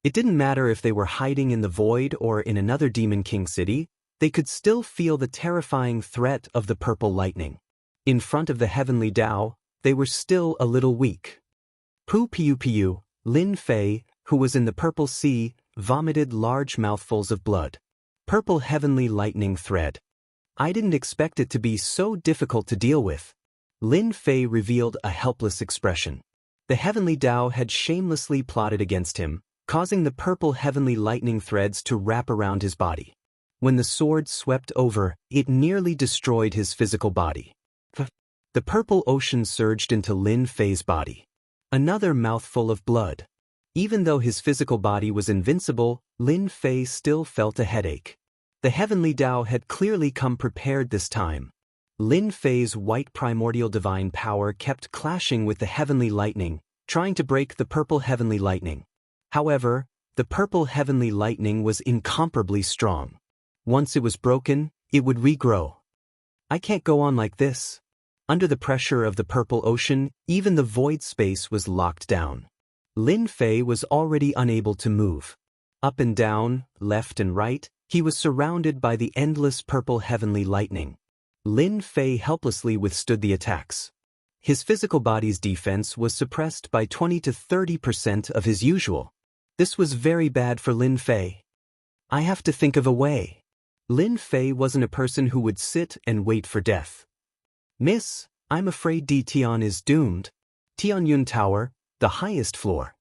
It didn't matter if they were hiding in the void or in another Demon King city, they could still feel the terrifying threat of the purple lightning. In front of the heavenly Tao, they were still a little weak. Piu, Lin Fei, who was in the purple sea, vomited large mouthfuls of blood. Purple heavenly lightning thread. I didn't expect it to be so difficult to deal with. Lin Fei revealed a helpless expression. The heavenly Tao had shamelessly plotted against him, causing the purple heavenly lightning threads to wrap around his body. When the sword swept over, it nearly destroyed his physical body. The purple ocean surged into Lin Fei's body. Another mouthful of blood. Even though his physical body was invincible, Lin Fei still felt a headache. The heavenly Tao had clearly come prepared this time. Lin Fei's white primordial divine power kept clashing with the heavenly lightning, trying to break the purple heavenly lightning. However, the purple heavenly lightning was incomparably strong. Once it was broken, it would regrow. I can't go on like this. Under the pressure of the purple ocean, even the void space was locked down. Lin Fei was already unable to move. Up and down, left and right, he was surrounded by the endless purple heavenly lightning. Lin Fei helplessly withstood the attacks. His physical body's defense was suppressed by 20 to 30% of his usual. This was very bad for Lin Fei. I have to think of a way. Lin Fei wasn't a person who would sit and wait for death. Miss, I'm afraid Di Tian is doomed. Tianyun Tower, the highest floor.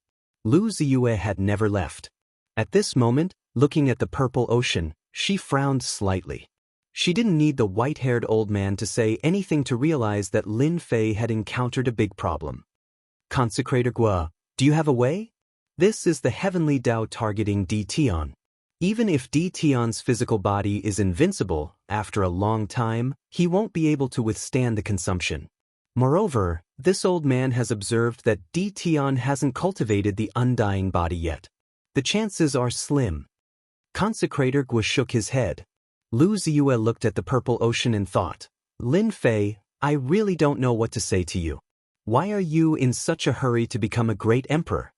Lu Ziyue had never left. At this moment, looking at the purple ocean, she frowned slightly. She didn't need the white-haired old man to say anything to realize that Lin Fei had encountered a big problem. Consecrator Gua, do you have a way? This is the heavenly Tao targeting Di Tian. Even if Di Tian's physical body is invincible, after a long time, he won't be able to withstand the consumption. Moreover, this old man has observed that Di Tian hasn't cultivated the undying body yet. The chances are slim. Consecrator Gua shook his head. Lu Ziyue looked at the purple ocean and thought, Lin Fei, I really don't know what to say to you. Why are you in such a hurry to become a great emperor?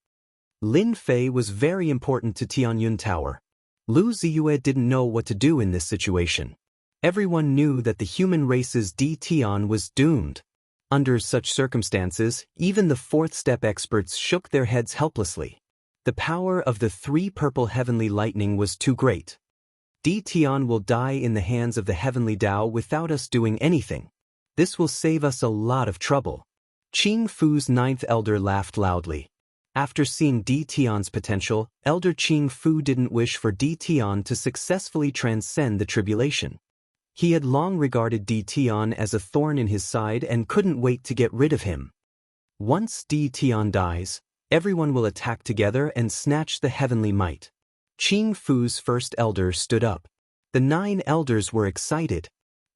Lin Fei was very important to Tianyun Tower. Lu Ziyue didn't know what to do in this situation. Everyone knew that the human race's Di Tian was doomed. Under such circumstances, even the fourth step experts shook their heads helplessly. The power of the 3 purple heavenly lightning was too great. Di Tian will die in the hands of the heavenly Tao without us doing anything. This will save us a lot of trouble. Qing Fu's 9th elder laughed loudly. After seeing Di Tian's potential, Elder Qing Fu didn't wish for Di Tian to successfully transcend the tribulation. He had long regarded Di Tian as a thorn in his side and couldn't wait to get rid of him. Once Di Tian dies, everyone will attack together and snatch the heavenly might. Qing Fu's first elder stood up. The 9 elders were excited.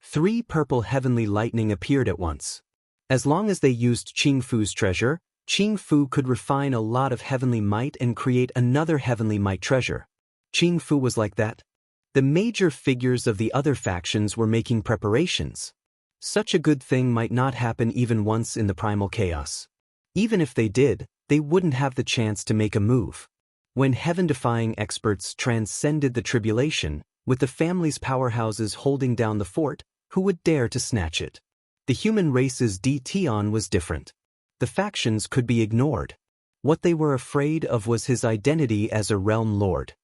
3 purple heavenly lightning appeared at once. As long as they used Qing Fu's treasure, Qing Fu could refine a lot of heavenly might and create another heavenly might treasure. Qing Fu was like that. The major figures of the other factions were making preparations. Such a good thing might not happen even once in the primal chaos. Even if they did, they wouldn't have the chance to make a move. When heaven-defying experts transcended the tribulation, with the family's powerhouses holding down the fort, who would dare to snatch it? The human race's Di Tian was different. The factions could be ignored. What they were afraid of was his identity as a realm lord.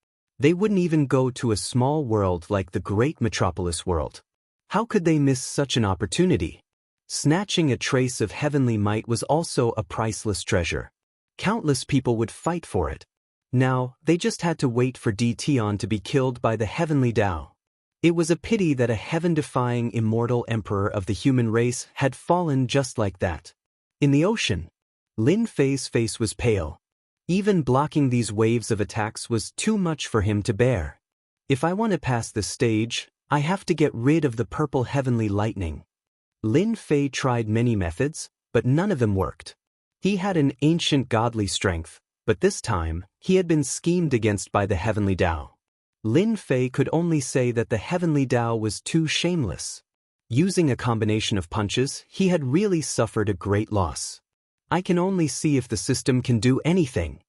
They wouldn't even go to a small world like the great metropolis world. How could they miss such an opportunity? Snatching a trace of heavenly might was also a priceless treasure. Countless people would fight for it. Now, they just had to wait for Di Tian to be killed by the heavenly Tao. It was a pity that a heaven-defying immortal emperor of the human race had fallen just like that. In the ocean, Lin Fei's face was pale. Even blocking these waves of attacks was too much for him to bear. If I want to pass this stage, I have to get rid of the purple heavenly lightning. Lin Fei tried many methods, but none of them worked. He had an ancient godly strength, but this time, he had been schemed against by the heavenly Tao. Lin Fei could only say that the heavenly Tao was too shameless. Using a combination of punches, he had really suffered a great loss. I can only see if the system can do anything.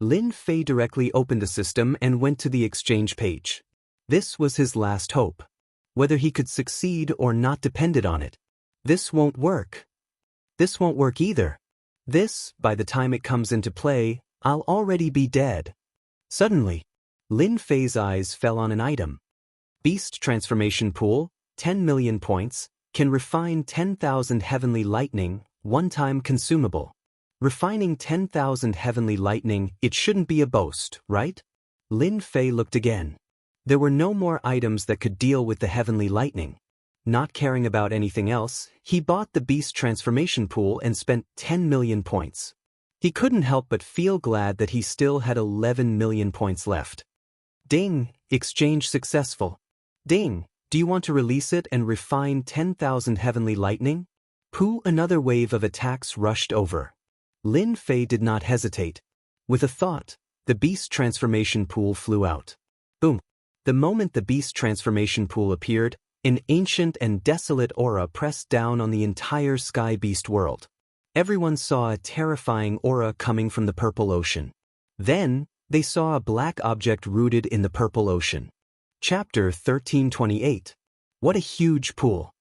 Lin Fei directly opened the system and went to the exchange page. This was his last hope. Whether he could succeed or not depended on it. This won't work. This won't work either. This, by the time it comes into play, I'll already be dead. Suddenly, Lin Fei's eyes fell on an item. Beast Transformation Pool, 10 million points, can refine 10,000 heavenly lightning, one-time consumable. Refining 10,000 heavenly lightning, it shouldn't be a boast, right? Lin Fei looked again. There were no more items that could deal with the heavenly lightning. Not caring about anything else, he bought the Beast Transformation Pool and spent 10 million points. He couldn't help but feel glad that he still had 11 million points left. Ding! Exchange successful. Ding! Do you want to release it and refine 10,000 heavenly lightning? Pooh! Another wave of attacks rushed over. Lin Fei did not hesitate. With a thought, the Beast Transformation Pool flew out. Boom! The moment the Beast Transformation Pool appeared, an ancient and desolate aura pressed down on the entire Sky Beast world. Everyone saw a terrifying aura coming from the purple ocean. Then, they saw a black object rooted in the purple ocean. Chapter 1328. What a huge pool!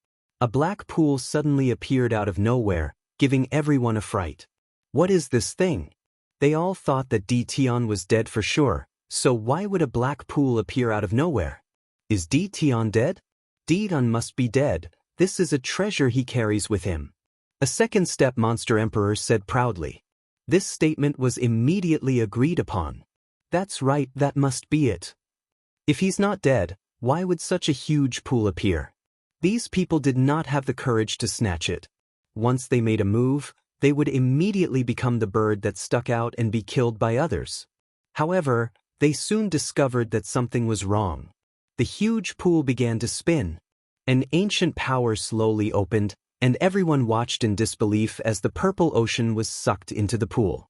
A black pool suddenly appeared out of nowhere, giving everyone a fright. What is this thing? They all thought that Di Tian was dead for sure, so why would a black pool appear out of nowhere? Is Di Tian dead? Di Tian must be dead. This is a treasure he carries with him. A second-step monster emperor said proudly. This statement was immediately agreed upon. That's right, that must be it. If he's not dead, why would such a huge pool appear? These people did not have the courage to snatch it. Once they made a move, they would immediately become the bird that stuck out and be killed by others. However, they soon discovered that something was wrong. The huge pool began to spin. An ancient power slowly opened, and everyone watched in disbelief as the purple ocean was sucked into the pool.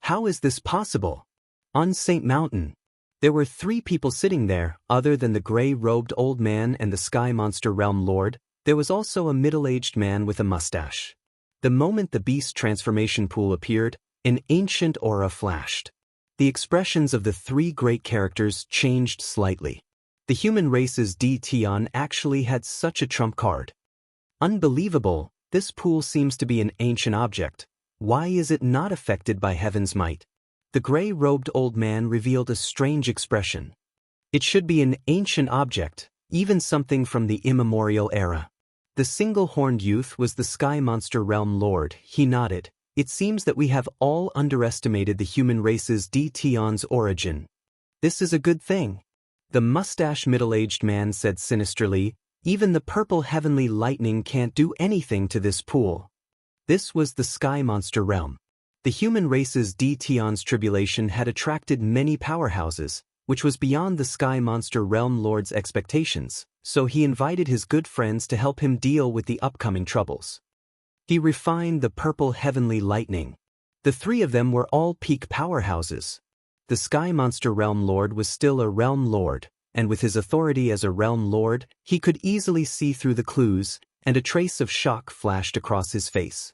How is this possible? On Saint Mountain, there were 3 people sitting there, other than the gray-robed old man and the Sky Monster Realm Lord. There was also a middle-aged man with a mustache. The moment the Beast Transformation Pool appeared, an ancient aura flashed. The expressions of the 3 great characters changed slightly. The human race's Di Tian actually had such a trump card. Unbelievable, this pool seems to be an ancient object. Why is it not affected by heaven's might? The gray-robed old man revealed a strange expression. It should be an ancient object, even something from the immemorial era. The single-horned youth was the Sky Monster Realm Lord. He nodded. It seems that we have all underestimated the human race's Di Tian's origin. This is a good thing. The mustached middle-aged man said sinisterly, even the purple heavenly lightning can't do anything to this pool. This was the Sky Monster Realm. The human race's Di Tian's tribulation had attracted many powerhouses, which was beyond the Sky Monster Realm Lord's expectations, so he invited his good friends to help him deal with the upcoming troubles. He refined the purple heavenly lightning. The 3 of them were all peak powerhouses. The Sky Monster Realm Lord was still a Realm Lord, and with his authority as a Realm Lord, he could easily see through the clues, and a trace of shock flashed across his face.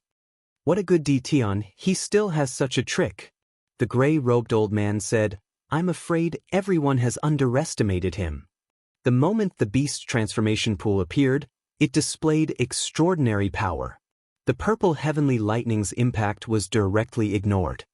What a good Di Tian, he still has such a trick. The gray-robed old man said, I'm afraid everyone has underestimated him. The moment the Beast Transformation Pool appeared, it displayed extraordinary power. The purple heavenly lightning's impact was directly ignored.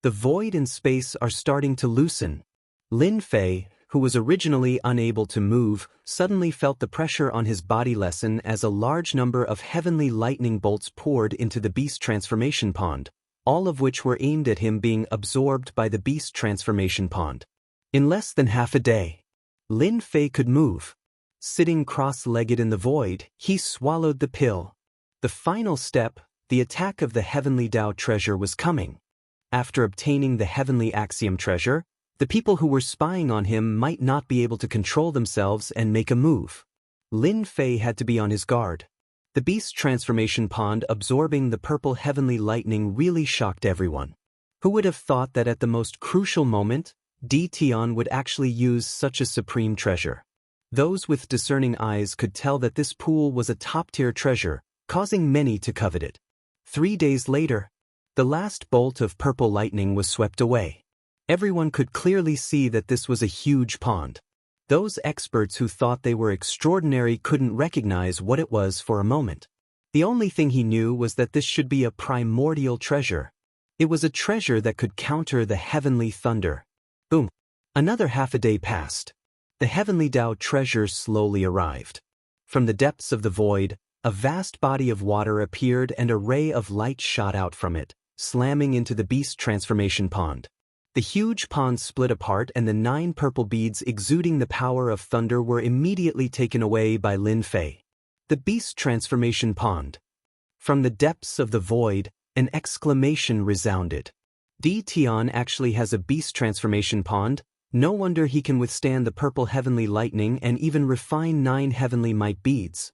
The void and space are starting to loosen. Lin Fei, who was originally unable to move, suddenly felt the pressure on his body lessen as a large number of heavenly lightning bolts poured into the Beast Transformation Pond, all of which were aimed at him being absorbed by the Beast Transformation Pond. In less than half a day, Lin Fei could move. Sitting cross-legged in the void, he swallowed the pill. The final step, the attack of the heavenly Tao treasure, was coming. After obtaining the heavenly axiom treasure, the people who were spying on him might not be able to control themselves and make a move. Lin Fei had to be on his guard. The beast transformation pond absorbing the purple heavenly lightning really shocked everyone. Who would have thought that at the most crucial moment, Di Tian would actually use such a supreme treasure? Those with discerning eyes could tell that this pool was a top-tier treasure, causing many to covet it. 3 days later, the last bolt of purple lightning was swept away. Everyone could clearly see that this was a huge pond. Those experts who thought they were extraordinary couldn't recognize what it was for a moment. The only thing he knew was that this should be a primordial treasure. It was a treasure that could counter the heavenly thunder. Boom. Another half a day passed. The heavenly Tao treasure slowly arrived. From the depths of the void, a vast body of water appeared and a ray of light shot out from it, slamming into the beast transformation pond. The huge pond split apart and the 9 purple beads exuding the power of thunder were immediately taken away by Lin Fei. The beast transformation pond. From the depths of the void, an exclamation resounded. Di Tian actually has a beast transformation pond. No wonder he can withstand the purple heavenly lightning and even refine 9 heavenly might beads.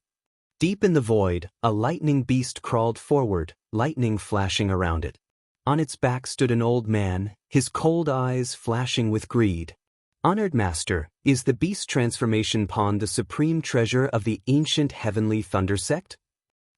Deep in the void, a lightning beast crawled forward, lightning flashing around it. On its back stood an old man, his cold eyes flashing with greed. Honored Master, is the beast transformation pond the supreme treasure of the ancient heavenly thunder sect?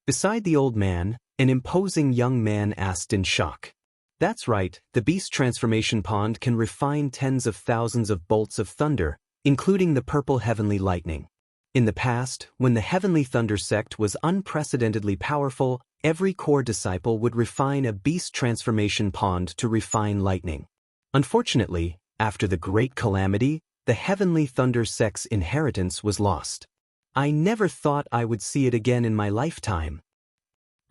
Beside the old man, an imposing young man asked in shock. That's right, the beast transformation pond can refine tens of thousands of bolts of thunder, including the purple heavenly lightning. In the past, when the heavenly thunder sect was unprecedentedly powerful, every core disciple would refine a beast transformation pond to refine lightning. Unfortunately, after the great calamity, the heavenly thunder sect's inheritance was lost. I never thought I would see it again in my lifetime.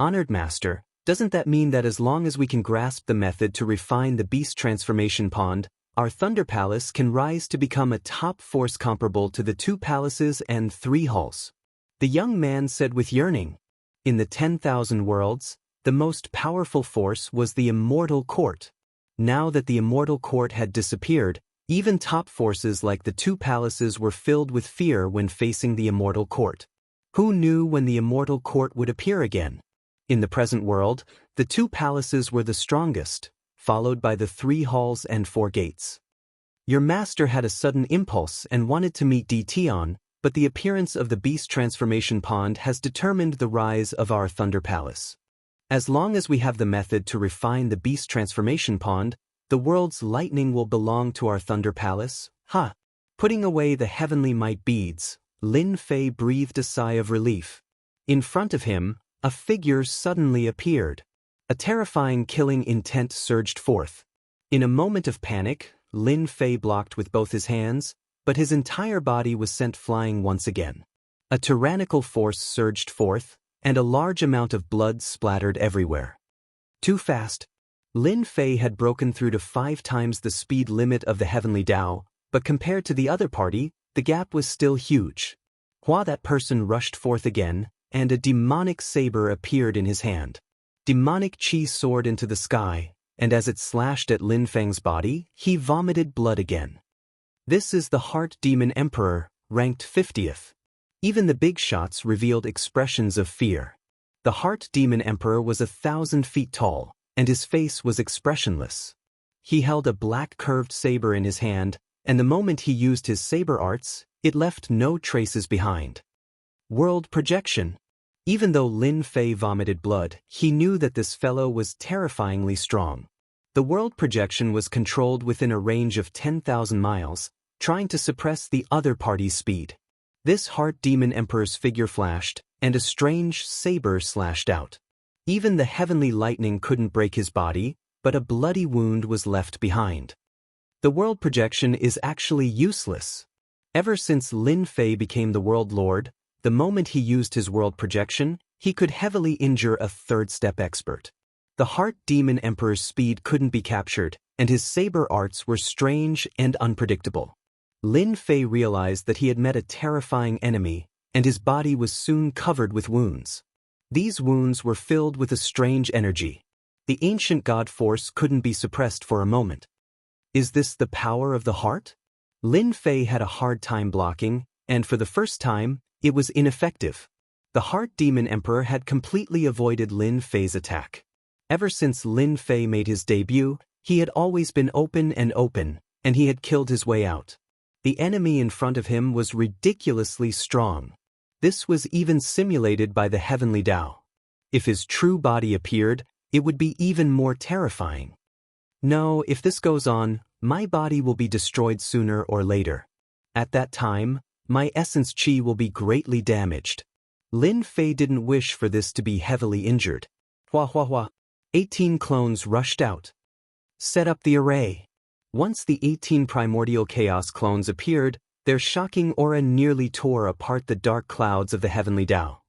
Honored Master, doesn't that mean that as long as we can grasp the method to refine the beast transformation pond, our Thunder Palace can rise to become a top force comparable to the 2 palaces and 3 halls? The young man said with yearning. In the 10,000 worlds, the most powerful force was the Immortal Court. Now that the Immortal Court had disappeared, even top forces like the 2 palaces were filled with fear when facing the Immortal Court. Who knew when the Immortal Court would appear again? In the present world, the 2 palaces were the strongest, followed by the 3 halls and 4 gates. Your master had a sudden impulse and wanted to meet Di Tian, but the appearance of the beast transformation pond has determined the rise of our Thunder Palace. As long as we have the method to refine the beast transformation pond, the world's lightning will belong to our Thunder Palace. Ha! Putting away the heavenly might beads, Lin Fei breathed a sigh of relief. In front of him, a figure suddenly appeared. A terrifying killing intent surged forth. In a moment of panic, Lin Fei blocked with both his hands, but his entire body was sent flying once again. A tyrannical force surged forth, and a large amount of blood splattered everywhere. Too fast. Lin Fei had broken through to 5 times the speed limit of the heavenly Tao, but compared to the other party, the gap was still huge. That person rushed forth again, and a demonic saber appeared in his hand. Demonic chi soared into the sky, and as it slashed at Lin Fei's body, he vomited blood again. This is the Heart Demon Emperor, ranked 50th. Even the big shots revealed expressions of fear. The Heart Demon Emperor was 1,000 feet tall, and his face was expressionless. He held a black curved saber in his hand, and the moment he used his saber arts, it left no traces behind. World projection. Even though Lin Fei vomited blood, he knew that this fellow was terrifyingly strong. The world projection was controlled within a range of 10,000 miles, trying to suppress the other party's speed. This Heart Demon Emperor's figure flashed, and a strange saber slashed out. Even the heavenly lightning couldn't break his body, but a bloody wound was left behind. The world projection is actually useless. Ever since Lin Fei became the world lord, the moment he used his world projection, he could heavily injure a third-step expert. The Heart Demon Emperor's speed couldn't be captured, and his saber arts were strange and unpredictable. Lin Fei realized that he had met a terrifying enemy, and his body was soon covered with wounds. These wounds were filled with a strange energy. The ancient god force couldn't be suppressed for a moment. Is this the power of the heart? Lin Fei had a hard time blocking, and for the first time, it was ineffective. The Heart Demon Emperor had completely avoided Lin Fei's attack. Ever since Lin Fei made his debut, he had always been open, and he had killed his way out. The enemy in front of him was ridiculously strong. This was even simulated by the heavenly Tao. If his true body appeared, it would be even more terrifying. No, if this goes on, my body will be destroyed sooner or later. At that time, my essence chi will be greatly damaged. Lin Fei didn't wish for this to be heavily injured. Hua hua hua. 18 clones rushed out. Set up the array. Once the 18 primordial chaos clones appeared, their shocking aura nearly tore apart the dark clouds of the heavenly Tao.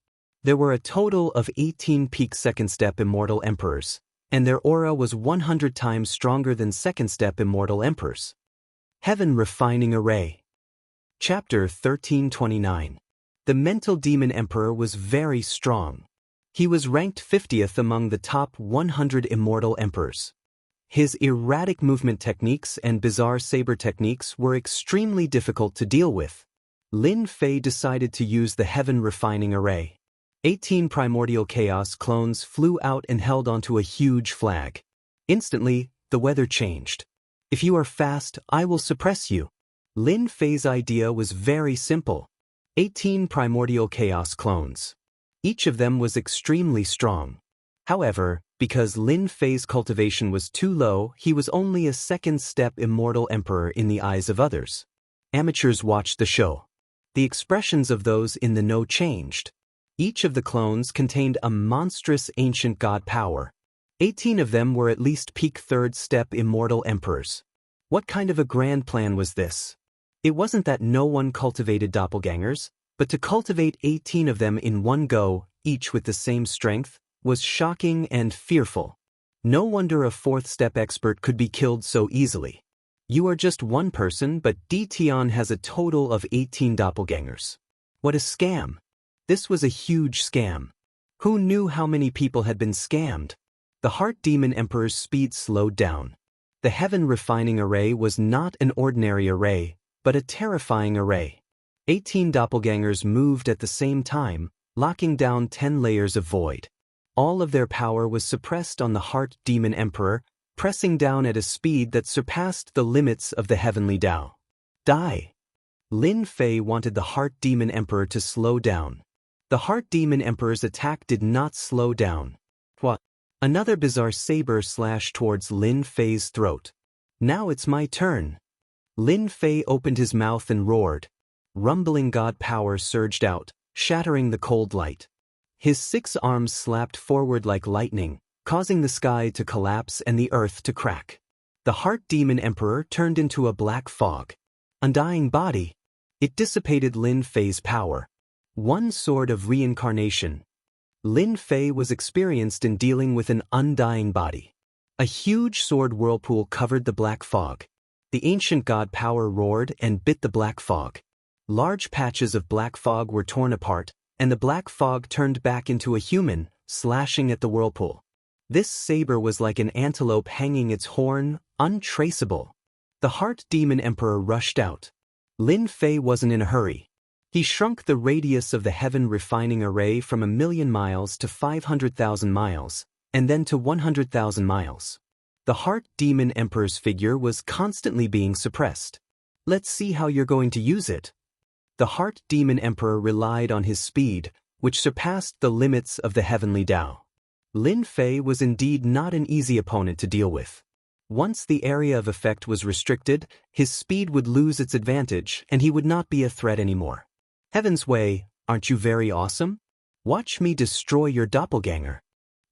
There were a total of 18 peak second-step immortal emperors, and their aura was 100 times stronger than second-step immortal emperors. Heaven Refining Array. Chapter 1329. The mental demon emperor was very strong. He was ranked 50th among the top 100 immortal emperors. His erratic movement techniques and bizarre saber techniques were extremely difficult to deal with. Lin Fei decided to use the Heaven Refining Array. 18 primordial chaos clones flew out and held onto a huge flag. Instantly, the weather changed. If you are fast, I will suppress you. Lin Fei's idea was very simple. 18 primordial chaos clones. Each of them was extremely strong. However, because Lin Fei's cultivation was too low, he was only a second-step immortal emperor in the eyes of others. Amateurs watched the show. The expressions of those in the know changed. Each of the clones contained a monstrous ancient god power. 18 of them were at least peak third-step immortal emperors. What kind of a grand plan was this? It wasn't that no one cultivated doppelgangers, but to cultivate 18 of them in one go, each with the same strength, was shocking and fearful. No wonder a fourth-step expert could be killed so easily. You are just one person, but Tian has a total of 18 doppelgangers. What a scam! This was a huge scam. Who knew how many people had been scammed? The Heart Demon Emperor's speed slowed down. The Heaven Refining Array was not an ordinary array, but a terrifying array. 18 doppelgangers moved at the same time, locking down 10 layers of void. All of their power was suppressed on the Heart Demon Emperor, pressing down at a speed that surpassed the limits of the heavenly Tao. Die! Lin Fei wanted the Heart Demon Emperor to slow down. The Heart Demon Emperor's attack did not slow down. What? Another bizarre saber slashed towards Lin Fei's throat. Now it's my turn. Lin Fei opened his mouth and roared. Rumbling god power surged out, shattering the cold light. His 6 arms slapped forward like lightning, causing the sky to collapse and the earth to crack. The Heart Demon Emperor turned into a black fog. Undying body. It dissipated Lin Fei's power. One sword of reincarnation. Lin Fei was experienced in dealing with an undying body. A huge sword whirlpool covered the black fog. The ancient god power roared and bit the black fog. Large patches of black fog were torn apart, and the black fog turned back into a human, slashing at the whirlpool. This saber was like an antelope hanging its horn, untraceable. The Heart Demon Emperor rushed out. Lin Fei wasn't in a hurry. He shrunk the radius of the Heaven Refining Array from 1,000,000 miles to 500,000 miles, and then to 100,000 miles. The Heart Demon Emperor's figure was constantly being suppressed. Let's see how you're going to use it. The Heart Demon Emperor relied on his speed, which surpassed the limits of the heavenly Tao. Lin Fei was indeed not an easy opponent to deal with. Once the area of effect was restricted, his speed would lose its advantage and he would not be a threat anymore. Heaven's Way, aren't you very awesome? Watch me destroy your doppelganger.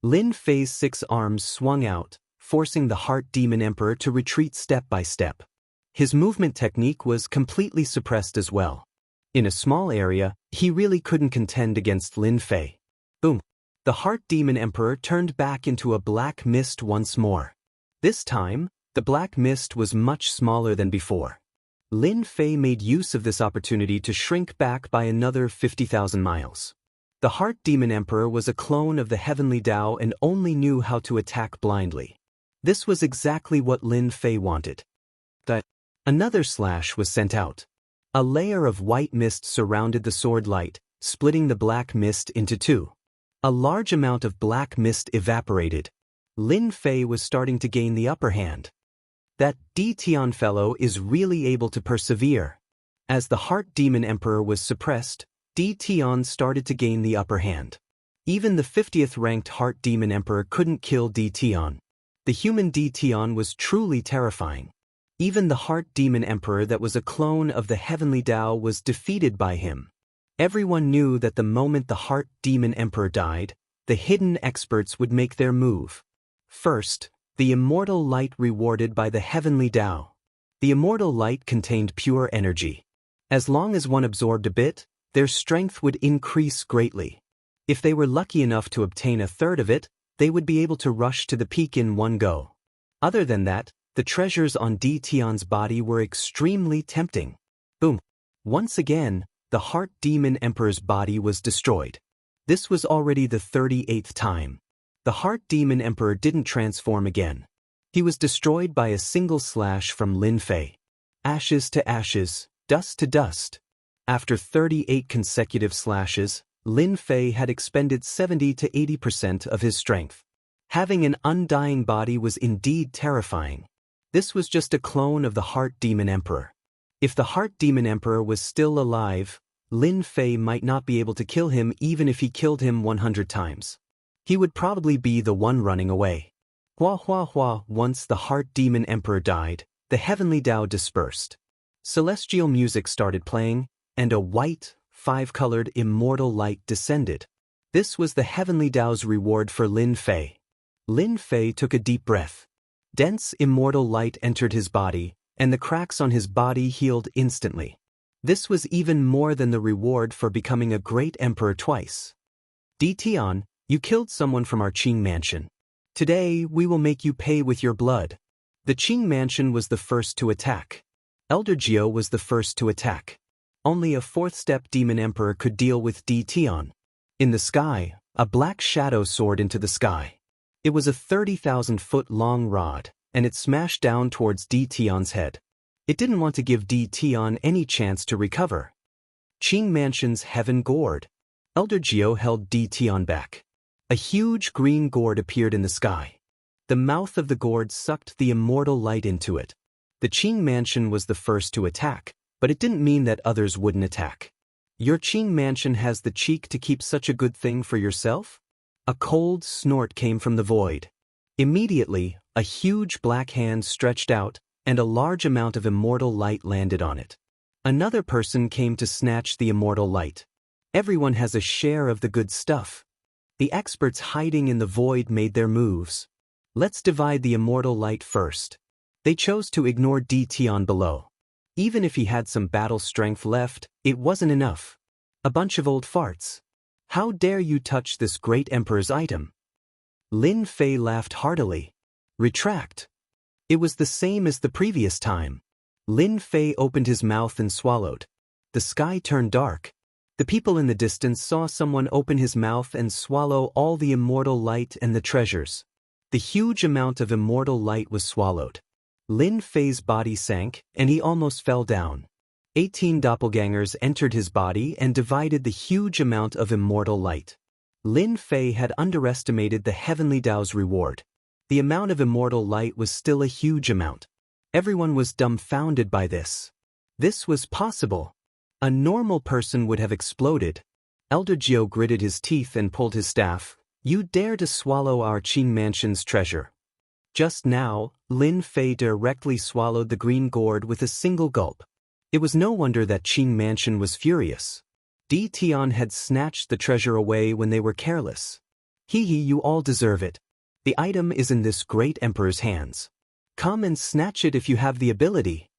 Lin Fei's 6 arms swung out, forcing the Heart Demon Emperor to retreat step by step. His movement technique was completely suppressed as well. In a small area, he really couldn't contend against Lin Fei. Boom! The Heart Demon Emperor turned back into a black mist once more. This time, the black mist was much smaller than before. Lin Fei made use of this opportunity to shrink back by another 50,000 miles. The Heart Demon Emperor was a clone of the Heavenly Tao and only knew how to attack blindly. This was exactly what Lin Fei wanted. Another slash was sent out. A layer of white mist surrounded the sword light, splitting the black mist into two. A large amount of black mist evaporated. Lin Fei was starting to gain the upper hand. That Di Tian fellow is really able to persevere. As the Heart Demon Emperor was suppressed, Di Tian started to gain the upper hand. Even the 50th ranked Heart Demon Emperor couldn't kill Di Tian. The human Di Tian was truly terrifying. Even the Heart Demon Emperor that was a clone of the Heavenly Tao was defeated by him. Everyone knew that the moment the Heart Demon Emperor died, the hidden experts would make their move. First, the immortal light rewarded by the Heavenly Tao. The immortal light contained pure energy. As long as one absorbed a bit, their strength would increase greatly. If they were lucky enough to obtain a third of it, they would be able to rush to the peak in one go. Other than that, the treasures on Di Tian's body were extremely tempting. Boom. Once again, the Heart Demon Emperor's body was destroyed. This was already the 38th time. The Heart Demon Emperor didn't transform again. He was destroyed by a single slash from Lin Fei. Ashes to ashes, dust to dust. After 38 consecutive slashes, Lin Fei had expended 70 to 80% of his strength. Having an undying body was indeed terrifying. This was just a clone of the Heart Demon Emperor. If the Heart Demon Emperor was still alive, Lin Fei might not be able to kill him even if he killed him 100 times. He would probably be the one running away. Hua hua hua. Once the Heart Demon Emperor died, the Heavenly Tao dispersed. Celestial music started playing, and a white, five-colored immortal light descended. This was the Heavenly Tao's reward for Lin Fei. Lin Fei took a deep breath. Dense immortal light entered his body, and the cracks on his body healed instantly. This was even more than the reward for becoming a great emperor twice. Di Tian, you killed someone from our Qing mansion. Today, we will make you pay with your blood. The Qing mansion was the first to attack. Elder Jiao was the first to attack. Only a fourth-step demon emperor could deal with Di Tian. In the sky, a black shadow soared into the sky. It was a 30,000-foot-long rod, and it smashed down towards Di Tian's head. It didn't want to give Di Tian any chance to recover. Qing Mansion's heaven gourd. Elder Jiao held Di Tian back. A huge green gourd appeared in the sky. The mouth of the gourd sucked the immortal light into it. The Qing Mansion was the first to attack, but it didn't mean that others wouldn't attack. Your Qing Mansion has the cheek to keep such a good thing for yourself? A cold snort came from the void. Immediately, a huge black hand stretched out, and a large amount of immortal light landed on it. Another person came to snatch the immortal light. Everyone has a share of the good stuff. The experts hiding in the void made their moves. Let's divide the immortal light first. They chose to ignore Di Tian below. Even if he had some battle strength left, it wasn't enough. A bunch of old farts. How dare you touch this great emperor's item? Lin Fei laughed heartily. Retract. It was the same as the previous time. Lin Fei opened his mouth and swallowed. The sky turned dark. The people in the distance saw someone open his mouth and swallow all the immortal light and the treasures. The huge amount of immortal light was swallowed. Lin Fei's body sank, and he almost fell down. 18 doppelgangers entered his body and divided the huge amount of immortal light. Lin Fei had underestimated the Heavenly Tao's reward. The amount of immortal light was still a huge amount. Everyone was dumbfounded by this. This was possible. A normal person would have exploded. Elder Jiao gritted his teeth and pulled his staff. You dare to swallow our Qing Mansion's treasure. Just now, Lin Fei directly swallowed the green gourd with a single gulp. It was no wonder that Qing Mansion was furious. Di Tian had snatched the treasure away when they were careless. Hee hee, you all deserve it. The item is in this great emperor's hands. Come and snatch it if you have the ability.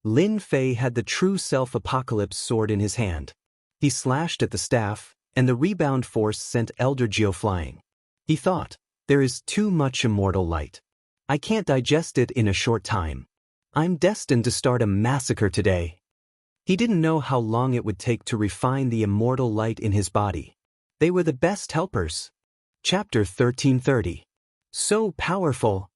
Lin Fei had the true self-apocalypse sword in his hand. He slashed at the staff, and the rebound force sent Elder Jiao flying. He thought, there is too much immortal light. I can't digest it in a short time. I'm destined to start a massacre today. He didn't know how long it would take to refine the immortal light in his body. They were the best helpers. Chapter 1330. So powerful.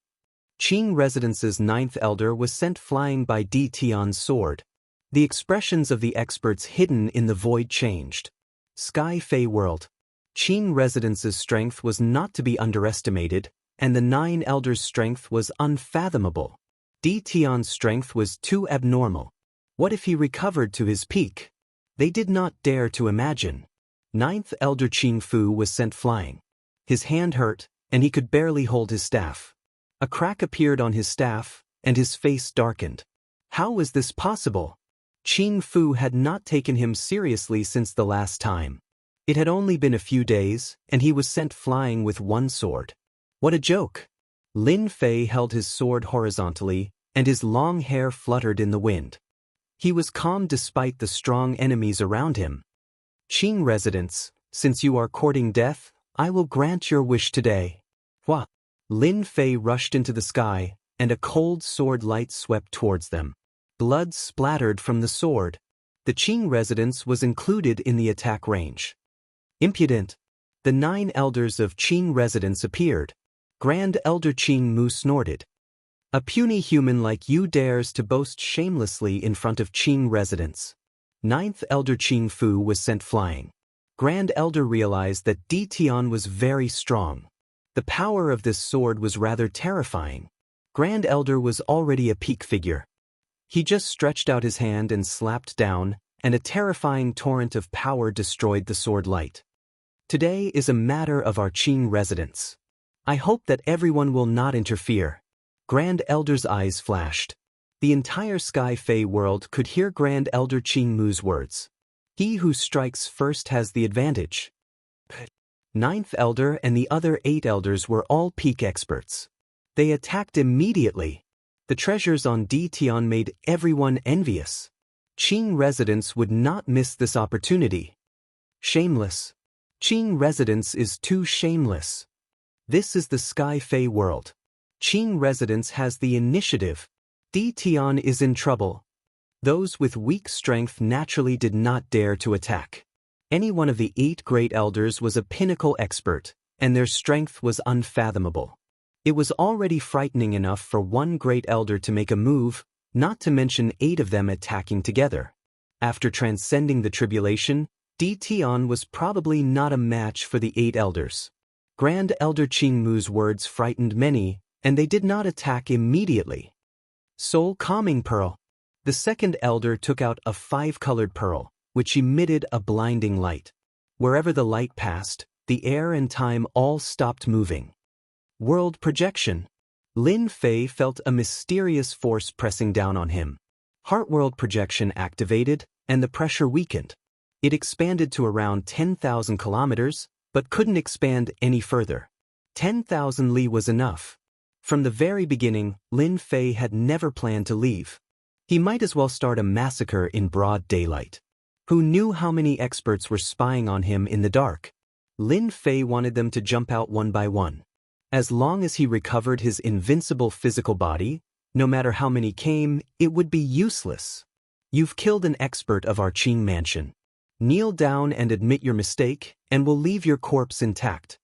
Qing Residence's ninth elder was sent flying by Di Tian's sword. The expressions of the experts hidden in the void changed. Sky Fey World. Qing Residence's strength was not to be underestimated, and the nine elders' strength was unfathomable. Di Tian's strength was too abnormal. What if he recovered to his peak? They did not dare to imagine. Ninth elder Qing Fu was sent flying. His hand hurt, and he could barely hold his staff. A crack appeared on his staff, and his face darkened. How was this possible? Qing Fu had not taken him seriously since the last time. It had only been a few days, and he was sent flying with one sword. What a joke! Lin Fei held his sword horizontally, and his long hair fluttered in the wind. He was calm despite the strong enemies around him. Qing Residence, since you are courting death, I will grant your wish today. Hua! Lin Fei rushed into the sky, and a cold sword light swept towards them. Blood splattered from the sword. The Qing Residence was included in the attack range. Impudent! The nine elders of Qing Residence appeared. Grand Elder Qing Mu snorted. A puny human like you dares to boast shamelessly in front of Qing Residence. Ninth Elder Qing Fu was sent flying. Grand Elder realized that Di Tian was very strong. The power of this sword was rather terrifying. Grand Elder was already a peak figure. He just stretched out his hand and slapped down, and a terrifying torrent of power destroyed the sword light. Today is a matter of our Qing Residence. I hope that everyone will not interfere. Grand Elder's eyes flashed. The entire Sky Fey world could hear Grand Elder Qing Mu's words. He who strikes first has the advantage. Ninth Elder and the other 8 elders were all peak experts. They attacked immediately. The treasures on Di Tian made everyone envious. Qing Residence would not miss this opportunity. Shameless. Qing Residence is too shameless. This is the Sky Fey world. Qing Residence has the initiative. Di Tian is in trouble. Those with weak strength naturally did not dare to attack. Any one of the 8 great elders was a pinnacle expert, and their strength was unfathomable. It was already frightening enough for one great elder to make a move, not to mention 8 of them attacking together. After transcending the tribulation, Di Tian was probably not a match for the 8 elders. Grand Elder Qing Mu's words frightened many, and they did not attack immediately. Soul Calming Pearl. The second elder took out a 5-colored pearl, which emitted a blinding light. Wherever the light passed, the air and time all stopped moving. World Projection. Lin Fei felt a mysterious force pressing down on him. Heart World Projection activated, and the pressure weakened. It expanded to around 10,000 kilometers, but couldn't expand any further. 10,000 li was enough. From the very beginning, Lin Fei had never planned to leave. He might as well start a massacre in broad daylight. Who knew how many experts were spying on him in the dark? Lin Fei wanted them to jump out one by one. As long as he recovered his invincible physical body, no matter how many came, it would be useless. You've killed an expert of our Qing mansion. Kneel down and admit your mistake, and we'll leave your corpse intact.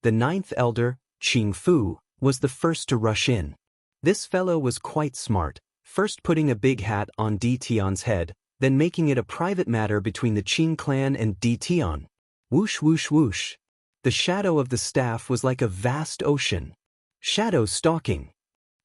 The 9th elder, Qing Fu, was the first to rush in. This fellow was quite smart, first putting a big hat on Di Tian's head, then making it a private matter between the Qing clan and Di Tian. Whoosh whoosh whoosh. The shadow of the staff was like a vast ocean. Shadow stalking.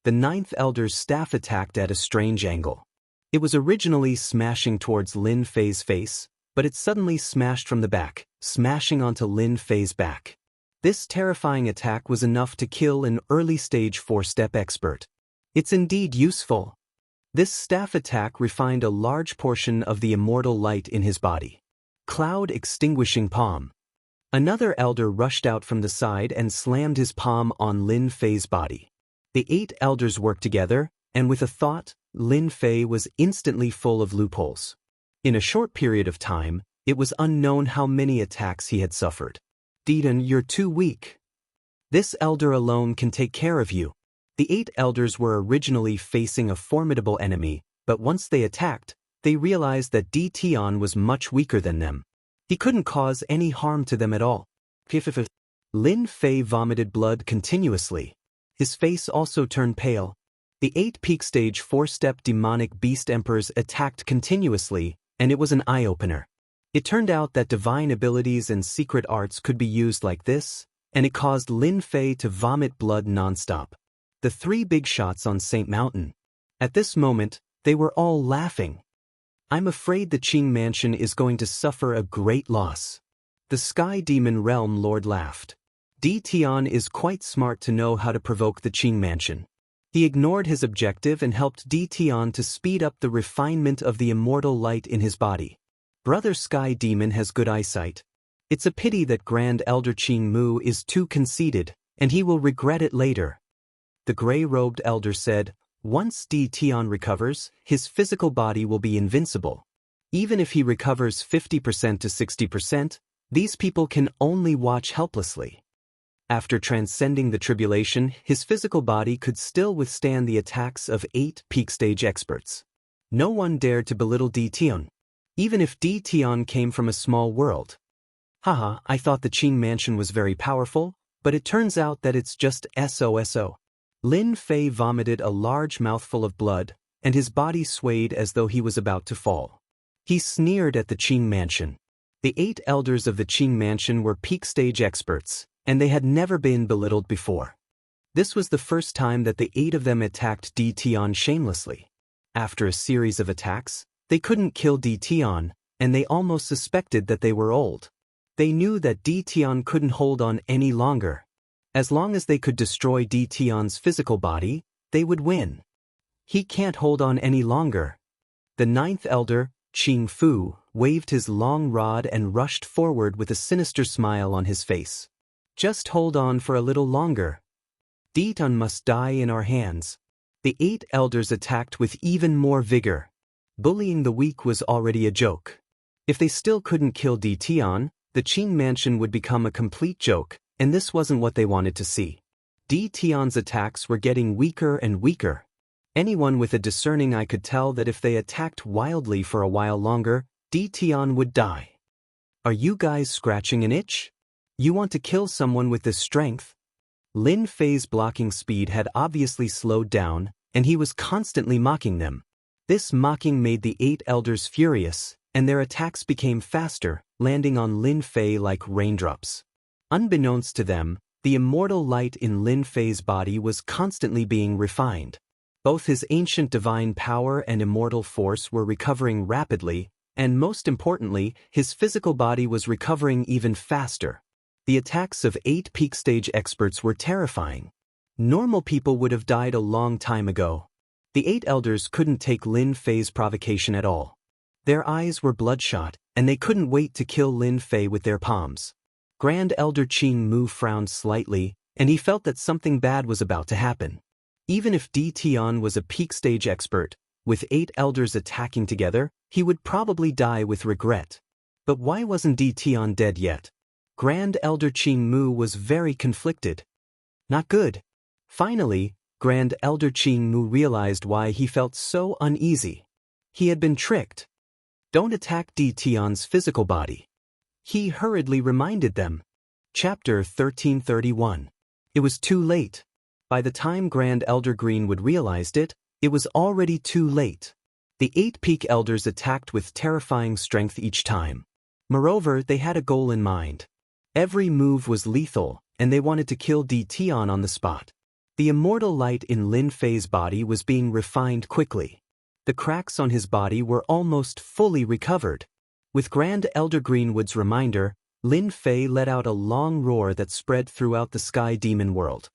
The 9th elder's staff attacked at a strange angle. It was originally smashing towards Lin Fei's face, but it suddenly smashed from the back, smashing onto Lin Fei's back. This terrifying attack was enough to kill an early-stage 4-step expert. It's indeed useful. This staff attack refined a large portion of the immortal light in his body. Cloud extinguishing palm. Another elder rushed out from the side and slammed his palm on Lin Fei's body. The 8 elders worked together, and with a thought, Lin Fei was instantly full of loopholes. In a short period of time, it was unknown how many attacks he had suffered. Didan, you're too weak. This elder alone can take care of you. The 8 elders were originally facing a formidable enemy, but once they attacked, they realized that Tion was much weaker than them. He couldn't cause any harm to them at all. Lin Fei vomited blood continuously. His face also turned pale. The 8 peak stage 4-step demonic beast emperors attacked continuously, and it was an eye-opener. It turned out that divine abilities and secret arts could be used like this, and it caused Lin Fei to vomit blood nonstop. The 3 big shots on Saint Mountain. At this moment, they were all laughing. I'm afraid the Qing Mansion is going to suffer a great loss. The Sky Demon Realm Lord laughed. Tion is quite smart to know how to provoke the Qing Mansion. He ignored his objective and helped Tion to speed up the refinement of the immortal light in his body. Brother Sky Demon has good eyesight. It's a pity that Grand Elder Qing Mu is too conceited, and he will regret it later. The gray-robed elder said, once Tion recovers, his physical body will be invincible. Even if he recovers 50% to 60%, these people can only watch helplessly. After transcending the tribulation, his physical body could still withstand the attacks of 8 peak stage experts. No one dared to belittle Tion, even if Tion came from a small world. Haha, I thought the Qing Mansion was very powerful, but it turns out that it's just SOSO. Lin Fei vomited a large mouthful of blood, and his body swayed as though he was about to fall. He sneered at the Qing Mansion. The 8 elders of the Qing Mansion were peak stage experts, and they had never been belittled before. This was the first time that the 8 of them attacked Tion shamelessly. After a series of attacks, they couldn't kill Tion, and they almost suspected that they were old. They knew that Tion couldn't hold on any longer. As long as they could destroy Tion's physical body, they would win. He can't hold on any longer. The 9th elder, Qing Fu, waved his long rod and rushed forward with a sinister smile on his face. Just hold on for a little longer. Tion must die in our hands. The 8 elders attacked with even more vigor. Bullying the weak was already a joke. If they still couldn't kill Tion, the Qing Mansion would become a complete joke, and this wasn't what they wanted to see. Tion's attacks were getting weaker and weaker. Anyone with a discerning eye could tell that if they attacked wildly for a while longer, Tion would die. Are you guys scratching an itch? You want to kill someone with this strength? Lin Fei's blocking speed had obviously slowed down, and he was constantly mocking them. This mocking made the 8 elders furious, and their attacks became faster, landing on Lin Fei like raindrops. Unbeknownst to them, the immortal light in Lin Fei's body was constantly being refined. Both his ancient divine power and immortal force were recovering rapidly, and most importantly, his physical body was recovering even faster. The attacks of 8 peak stage experts were terrifying. Normal people would have died a long time ago. The 8 elders couldn't take Lin Fei's provocation at all. Their eyes were bloodshot, and they couldn't wait to kill Lin Fei with their palms. Grand Elder Qing Mu frowned slightly, and he felt that something bad was about to happen. Even if Tion was a peak stage expert, with 8 elders attacking together, he would probably die with regret. But why wasn't Tion dead yet? Grand Elder Qing Mu was very conflicted. Not good. Finally, Grand Elder Qing Mu realized why he felt so uneasy. He had been tricked. Don't attack Tion's physical body. He hurriedly reminded them. Chapter 1331. It was too late. By the time Grand Elder Greenwood realized it, it was already too late. The 8 peak elders attacked with terrifying strength each time. Moreover, they had a goal in mind. Every move was lethal, and they wanted to kill Tion on the spot. The immortal light in Lin Fei's body was being refined quickly. The cracks on his body were almost fully recovered. With Grand Elder Greenwood's reminder, Lin Fei let out a long roar that spread throughout the Sky Demon world.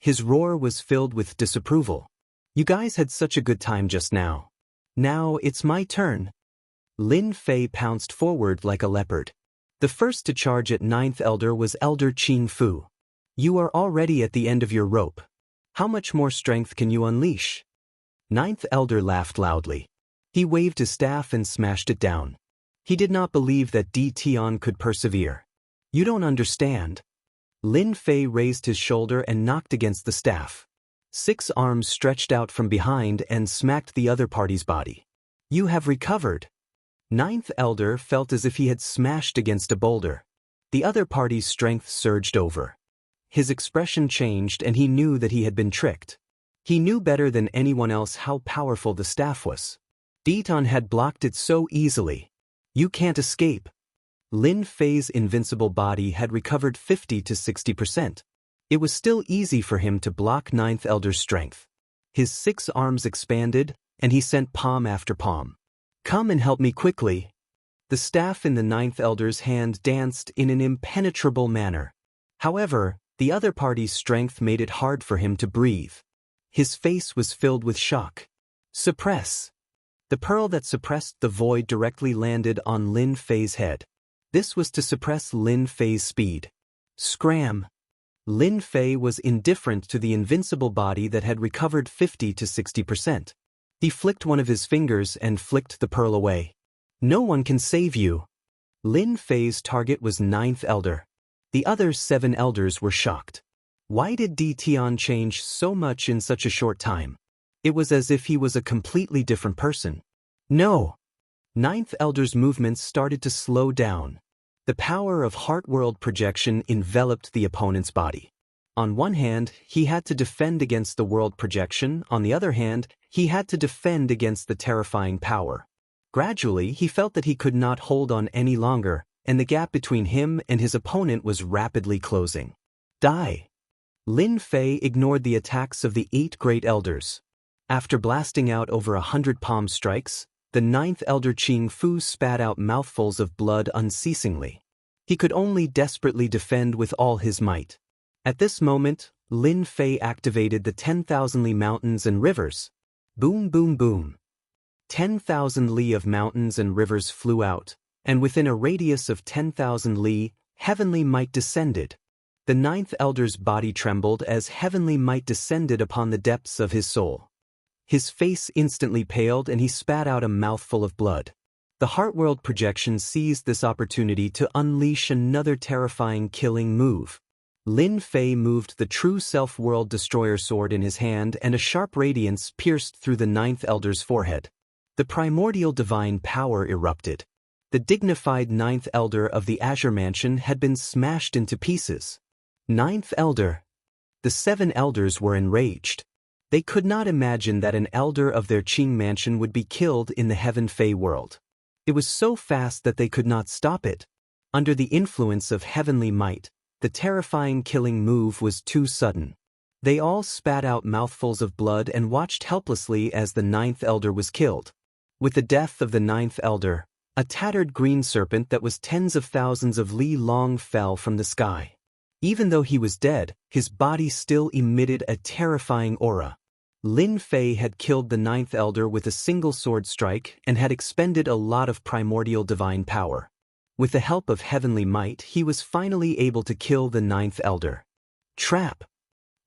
His roar was filled with disapproval. You guys had such a good time just now. Now it's my turn. Lin Fei pounced forward like a leopard. The first to charge at 9th Elder was Elder Qing Fu. You are already at the end of your rope. How much more strength can you unleash? 9th Elder laughed loudly. He waved his staff and smashed it down. He did not believe that Tion could persevere. You don't understand. Lin Fei raised his shoulder and knocked against the staff. 6 arms stretched out from behind and smacked the other party's body. You have recovered. Ninth Elder felt as if he had smashed against a boulder. The other party's strength surged over. His expression changed and he knew that he had been tricked. He knew better than anyone else how powerful the staff was. Deton had blocked it so easily. You can't escape. Lin Fei's invincible body had recovered 50 to 60%. It was still easy for him to block Ninth Elder's strength. His 6 arms expanded, and he sent palm after palm. Come and help me quickly. The staff in the Ninth Elder's hand danced in an impenetrable manner. However, the other party's strength made it hard for him to breathe. His face was filled with shock. Suppress. The pearl that suppressed the void directly landed on Lin Fei's head. This was to suppress Lin Fei's speed. Scram. Lin Fei was indifferent to the invincible body that had recovered 50 to 60%. He flicked one of his fingers and flicked the pearl away. No one can save you. Lin Fei's target was Ninth Elder. The other 7 elders were shocked. Why did Tian change so much in such a short time? It was as if he was a completely different person. No. Ninth Elder's movements started to slow down. The power of heart world projection enveloped the opponent's body. On one hand, he had to defend against the world projection, on the other hand, he had to defend against the terrifying power. Gradually, he felt that he could not hold on any longer, and the gap between him and his opponent was rapidly closing. Die! Lin Fei ignored the attacks of the 8 great elders. After blasting out over 100 palm strikes, the 9th Elder Qing Fu spat out mouthfuls of blood unceasingly. He could only desperately defend with all his might. At this moment, Lin Fei activated the 10,000 li mountains and rivers. Boom, boom, boom. 10,000 li of mountains and rivers flew out, and within a radius of 10,000 li, heavenly might descended. The 9th Elder's body trembled as heavenly might descended upon the depths of his soul. His face instantly paled and he spat out a mouthful of blood. The Heartworld projection seized this opportunity to unleash another terrifying killing move. Lin Fei moved the true self-world destroyer sword in his hand and a sharp radiance pierced through the 9th Elder's forehead. The primordial divine power erupted. The dignified 9th Elder of the Azure Mansion had been smashed into pieces. 9th Elder. The 7 elders were enraged. They could not imagine that an elder of their Qing mansion would be killed in the Heaven Fei world. It was so fast that they could not stop it. Under the influence of heavenly might, the terrifying killing move was too sudden. They all spat out mouthfuls of blood and watched helplessly as the 9th Elder was killed. With the death of the 9th Elder, a tattered green serpent that was tens of thousands of li long fell from the sky. Even though he was dead, his body still emitted a terrifying aura. Lin Fei had killed the 9th Elder with a single sword strike and had expended a lot of primordial divine power. With the help of heavenly might, he was finally able to kill the 9th Elder. Trap!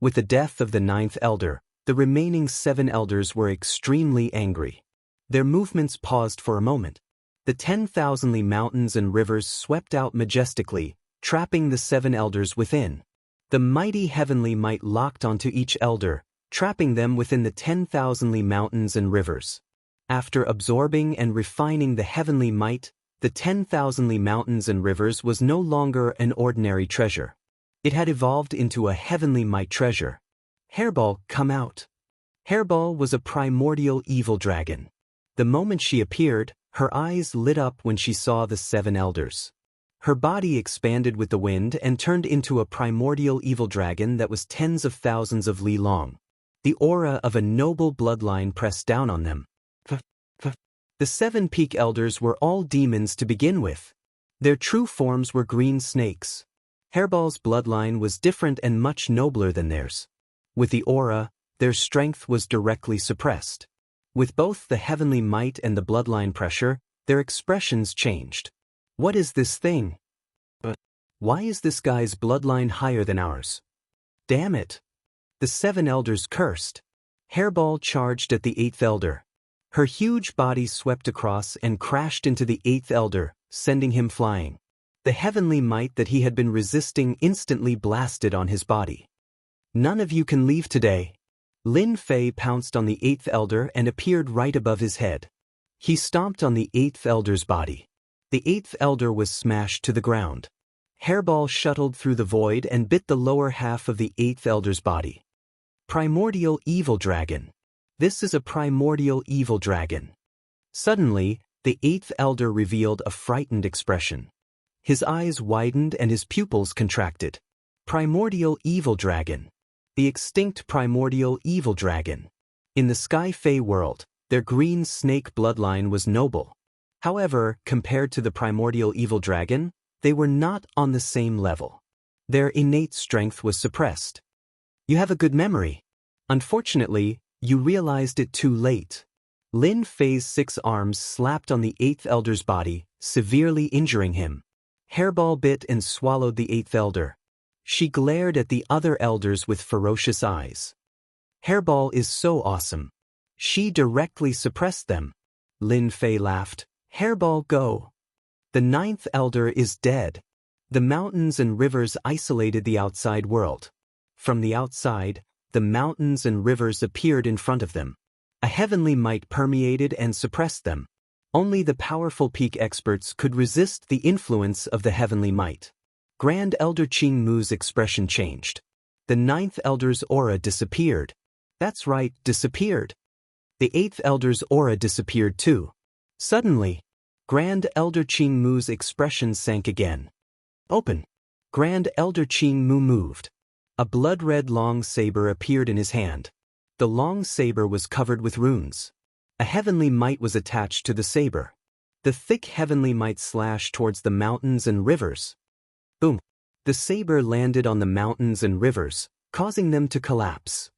With the death of the 9th Elder, the remaining 7 elders were extremely angry. Their movements paused for a moment. The 10,000 li mountains and rivers swept out majestically, trapping the 7 elders within. The mighty heavenly might locked onto each elder, trapping them within the 10,000 li mountains and rivers. After absorbing and refining the heavenly might, the 10,000 li mountains and rivers was no longer an ordinary treasure. It had evolved into a heavenly might treasure. Hairball, come out. Hairball was a primordial evil dragon. The moment she appeared, her eyes lit up when she saw the 7 elders. Her body expanded with the wind and turned into a primordial evil dragon that was tens of thousands of li long. The aura of a noble bloodline pressed down on them. The 7 peak elders were all demons to begin with. Their true forms were green snakes. Hairball's bloodline was different and much nobler than theirs. With the aura, their strength was directly suppressed. With both the heavenly might and the bloodline pressure, their expressions changed. What is this thing? Why is this guy's bloodline higher than ours? Damn it! The 7 elders cursed. Hairball charged at the 8th elder. Her huge body swept across and crashed into the 8th elder, sending him flying. The heavenly might that he had been resisting instantly blasted on his body. None of you can leave today. Lin Fei pounced on the 8th elder and appeared right above his head. He stomped on the 8th elder's body. The 8th elder was smashed to the ground. Hairball shuttled through the void and bit the lower half of the 8th elder's body. Primordial Evil Dragon. This is a primordial evil dragon. Suddenly, the 8th elder revealed a frightened expression. His eyes widened and his pupils contracted. Primordial Evil Dragon. The extinct primordial evil dragon. In the Sky Fae world, their green snake bloodline was noble. However, compared to the primordial evil dragon, they were not on the same level. Their innate strength was suppressed. You have a good memory. Unfortunately, you realized it too late. Lin Fei's 6 arms slapped on the 8th elder's body, severely injuring him. Hairball bit and swallowed the 8th elder. She glared at the other elders with ferocious eyes. Hairball is so awesome. She directly suppressed them. Lin Fei laughed. Hairball, go. The 9th elder is dead. The mountains and rivers isolated the outside world. From the outside, the mountains and rivers appeared in front of them. A heavenly might permeated and suppressed them. Only the powerful peak experts could resist the influence of the heavenly might. Grand Elder Qing Mu's expression changed. The 9th elder's aura disappeared. That's right, disappeared. The 8th elder's aura disappeared too. Suddenly, Grand Elder Qing Mu's expression sank again. Open. Grand Elder Qing Mu moved. A blood-red long saber appeared in his hand. The long saber was covered with runes. A heavenly might was attached to the saber. The thick heavenly might slashed towards the mountains and rivers. Boom! The saber landed on the mountains and rivers, causing them to collapse.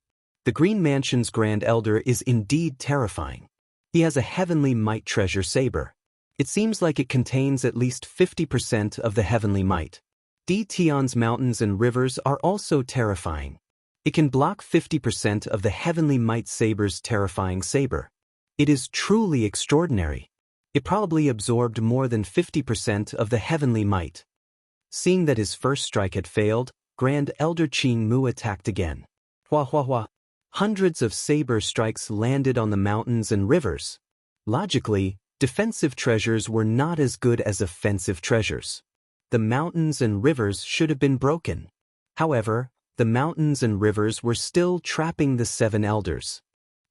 The Green Mansion's Grand Elder is indeed terrifying. He has a heavenly might treasure saber. It seems like it contains at least 50% of the heavenly might. D. Tion's mountains and rivers are also terrifying. It can block 50% of the heavenly might saber's terrifying saber. It is truly extraordinary. It probably absorbed more than 50% of the heavenly might. Seeing that his first strike had failed, Grand Elder Qing Mu attacked again. Hua hua hua. Hundreds of saber strikes landed on the mountains and rivers. Logically, defensive treasures were not as good as offensive treasures. The mountains and rivers should have been broken. However, the mountains and rivers were still trapping the 7 elders.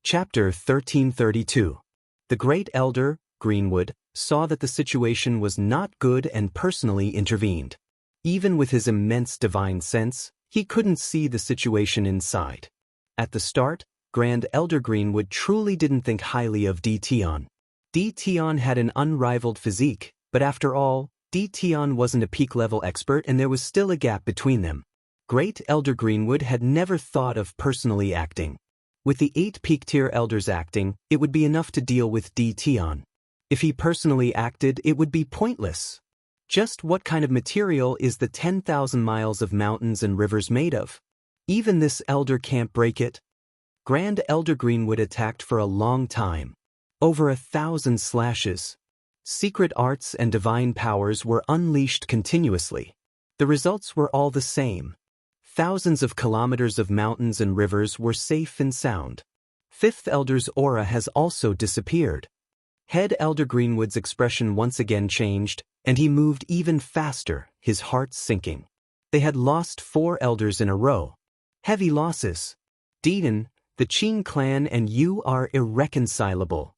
Chapter 1332. The Great Elder, Greenwood, saw that the situation was not good and personally intervened. Even with his immense divine sense, he couldn't see the situation inside. At the start, Grand Elder Greenwood truly didn't think highly of D. Tion. D. Tion had an unrivaled physique, but after all, D. Tion wasn't a peak-level expert and there was still a gap between them. Great Elder Greenwood had never thought of personally acting. With the 8 peak-tier elders acting, it would be enough to deal with D. Tion. If he personally acted, it would be pointless. Just what kind of material is the 10,000 miles of mountains and rivers made of? Even this elder can't break it. Grand Elder Greenwood attacked for a long time. Over 1,000 slashes. Secret arts and divine powers were unleashed continuously. The results were all the same. Thousands of kilometers of mountains and rivers were safe and sound. 5th Elder's aura has also disappeared. Head Elder Greenwood's expression once again changed, and he moved even faster, his heart sinking. They had lost 4 elders in a row. Heavy losses. Deedon, the Qing clan and you are irreconcilable.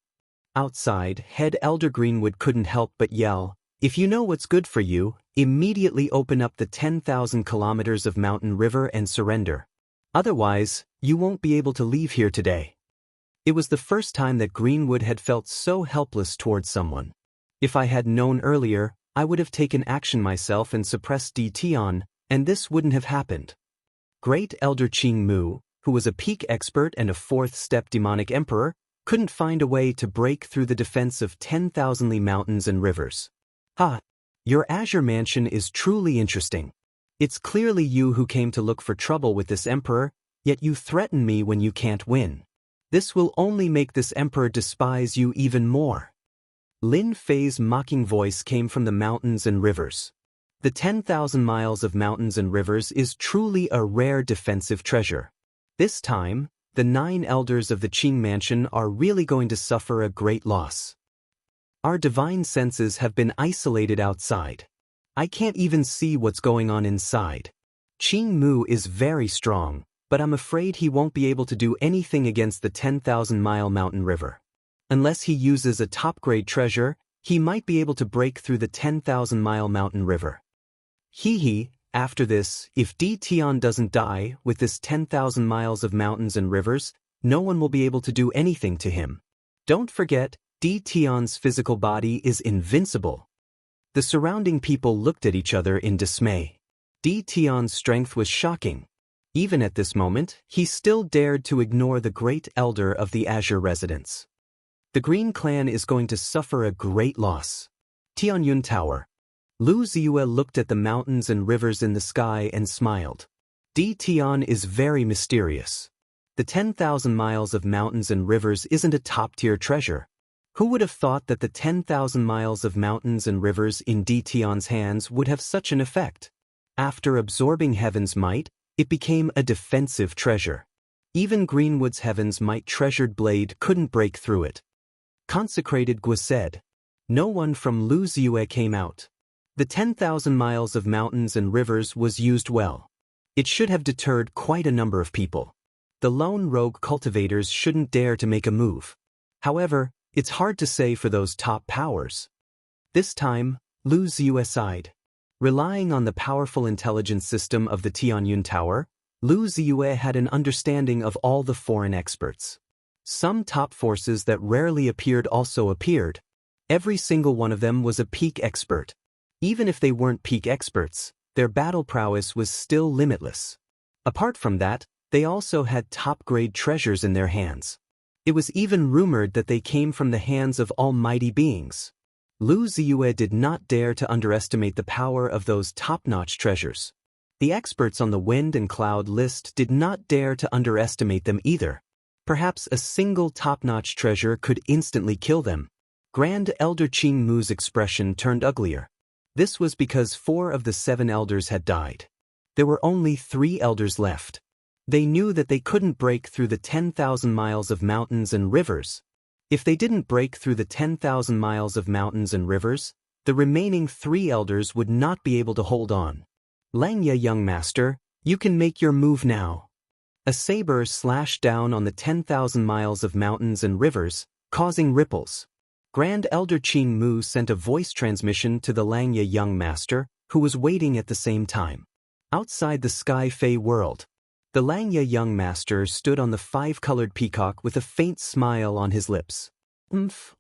Outside, Head Elder Greenwood couldn't help but yell, if you know what's good for you, immediately open up the 10,000 kilometers of mountain river and surrender. Otherwise, you won't be able to leave here today. It was the first time that Greenwood had felt so helpless towards someone. If I had known earlier, I would have taken action myself and suppressed D. Tion, and this wouldn't have happened. Great Elder Qing Mu, who was a peak expert and a 4th-step demonic emperor, couldn't find a way to break through the defense of 10,000 mountains and rivers. Ha! Your Azure Mansion is truly interesting. It's clearly you who came to look for trouble with this emperor, yet you threaten me when you can't win. This will only make this emperor despise you even more. Lin Fei's mocking voice came from the mountains and rivers. The 10,000 miles of mountains and rivers is truly a rare defensive treasure. This time, the 9 elders of the Qing mansion are really going to suffer a great loss. Our divine senses have been isolated outside. I can't even see what's going on inside. Qing Mu is very strong, but I'm afraid he won't be able to do anything against the 10,000-mile mountain river. Unless he uses a top-grade treasure, he might be able to break through the 10,000-mile mountain river. After this, if Di Tian doesn't die with this 10,000 miles of mountains and rivers, no one will be able to do anything to him. Don't forget, Di Tian's physical body is invincible. The surrounding people looked at each other in dismay. Di Tian's strength was shocking. Even at this moment, he still dared to ignore the great elder of the Azure residence. The Green Clan is going to suffer a great loss. Tianyun Tower. Lu Ziyue looked at the mountains and rivers in the sky and smiled. Di Tian is very mysterious. The 10,000 miles of mountains and rivers isn't a top-tier treasure. Who would have thought that the 10,000 miles of mountains and rivers in Di Tian's hands would have such an effect? After absorbing Heaven's Might, it became a defensive treasure. Even Greenwood's Heaven's Might treasured blade couldn't break through it. Consecrated Gu said. No one from Lu Ziyue came out. The 10,000 miles of mountains and rivers was used well. It should have deterred quite a number of people. The lone rogue cultivators shouldn't dare to make a move. However, it's hard to say for those top powers. This time, Lu Ziyue sighed. Relying on the powerful intelligence system of the Tianyun Tower, Lu Ziyue had an understanding of all the foreign experts. Some top forces that rarely appeared also appeared. Every single one of them was a peak expert. Even if they weren't peak experts, their battle prowess was still limitless. Apart from that, they also had top-grade treasures in their hands. It was even rumored that they came from the hands of almighty beings. Lu Ziyue did not dare to underestimate the power of those top-notch treasures. The experts on the wind and cloud list did not dare to underestimate them either. Perhaps a single top-notch treasure could instantly kill them. Grand Elder Qing Mu's expression turned uglier. This was because 4 of the 7 elders had died. There were only 3 elders left. They knew that they couldn't break through the 10,000 miles of mountains and rivers. If they didn't break through the 10,000 miles of mountains and rivers, the remaining 3 elders would not be able to hold on. Langya, young master, you can make your move now. A saber slashed down on the 10,000 miles of mountains and rivers, causing ripples. Grand Elder Qing Mu sent a voice transmission to the Langya young master, who was waiting at the same time. Outside the Sky Fey world, the Langya young master stood on the 5-colored peacock with a faint smile on his lips.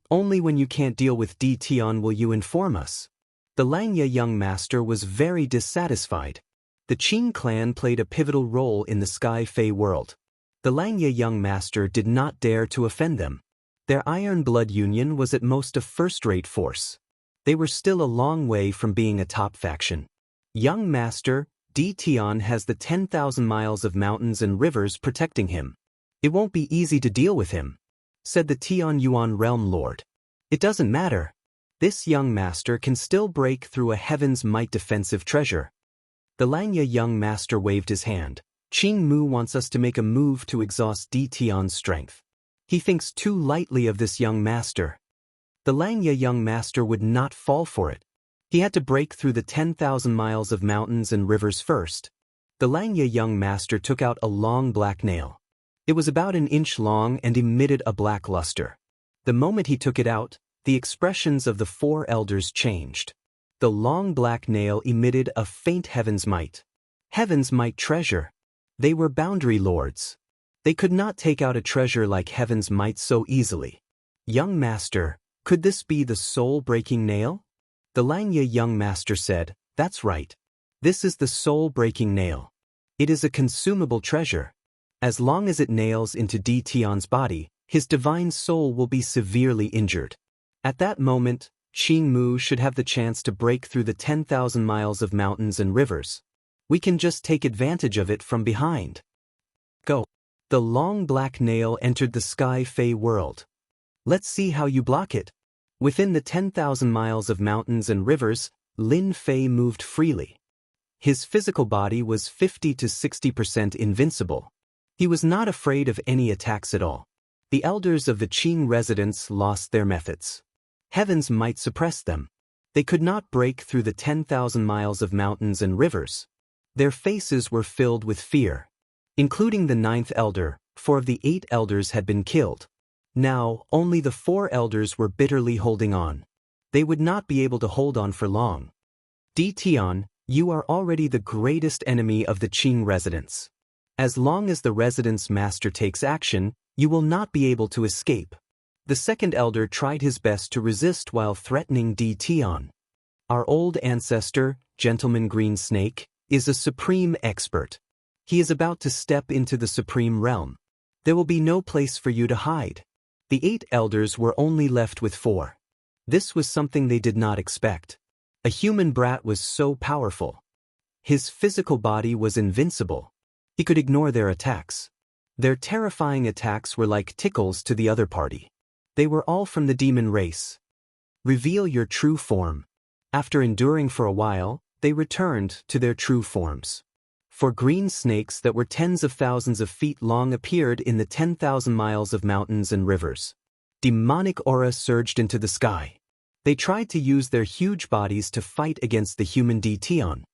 Only when you can't deal with Di Tian will you inform us. The Langya young master was very dissatisfied. The Qing clan played a pivotal role in the Sky Fey world. The Langya young master did not dare to offend them. Their Iron Blood Union was at most a first-rate force. They were still a long way from being a top faction. Young master, Di Tian has the 10,000 miles of mountains and rivers protecting him. It won't be easy to deal with him, said the Tian Yuan Realm Lord. It doesn't matter. This young master can still break through a Heaven's Might defensive treasure. The Langya young master waved his hand. Qing Mu wants us to make a move to exhaust Di Tian's strength. He thinks too lightly of this young master. The Langya young master would not fall for it. He had to break through the 10,000 miles of mountains and rivers first. The Langya young master took out a long black nail. It was about an inch long and emitted a black luster. The moment he took it out, the expressions of the 4 elders changed. The long black nail emitted a faint Heaven's Might. Heaven's Might treasure. They were boundary lords. They could not take out a treasure like Heaven's Might so easily. Young master, could this be the soul-breaking nail? The Langya young master said, that's right. This is the soul-breaking nail. It is a consumable treasure. As long as it nails into Di Tian's body, his divine soul will be severely injured. At that moment, Qing Mu should have the chance to break through the 10,000 miles of mountains and rivers. We can just take advantage of it from behind. Go. The long black nail entered the Sky Fey world. Let's see how you block it. Within the 10,000 miles of mountains and rivers, Lin Fei moved freely. His physical body was 50 to 60% invincible. He was not afraid of any attacks at all. The elders of the Qing residence lost their methods. Heavens might suppress them. They could not break through the 10,000 miles of mountains and rivers. Their faces were filled with fear. Including the 9th elder, 4 of the 8 elders had been killed. Now, only the 4 elders were bitterly holding on. They would not be able to hold on for long. Di Tian, you are already the greatest enemy of the Qing residence. As long as the residence master takes action, you will not be able to escape. The 2nd elder tried his best to resist while threatening Di Tian. Our old ancestor, Gentleman Green Snake, is a supreme expert. He is about to step into the supreme realm. There will be no place for you to hide. The 8 elders were only left with 4. This was something they did not expect. A human brat was so powerful. His physical body was invincible. He could ignore their attacks. Their terrifying attacks were like tickles to the other party. They were all from the demon race. Reveal your true form. After enduring for a while, they returned to their true forms. 4 green snakes that were tens of thousands of feet long appeared in the 10,000 miles of mountains and rivers. Demonic aura surged into the sky. They tried to use their huge bodies to fight against the human Di Tian.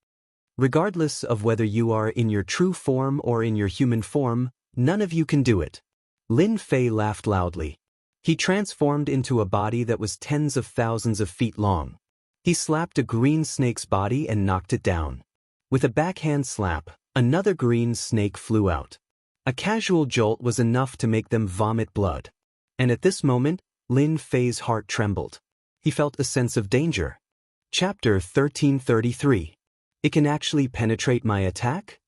Regardless of whether you are in your true form or in your human form, none of you can do it. Lin Fei laughed loudly. He transformed into a body that was tens of thousands of feet long. He slapped a green snake's body and knocked it down. With a backhand slap, another green snake flew out. A casual jolt was enough to make them vomit blood. And at this moment, Lin Fei's heart trembled. He felt a sense of danger. Chapter 1333. It can actually penetrate my attack?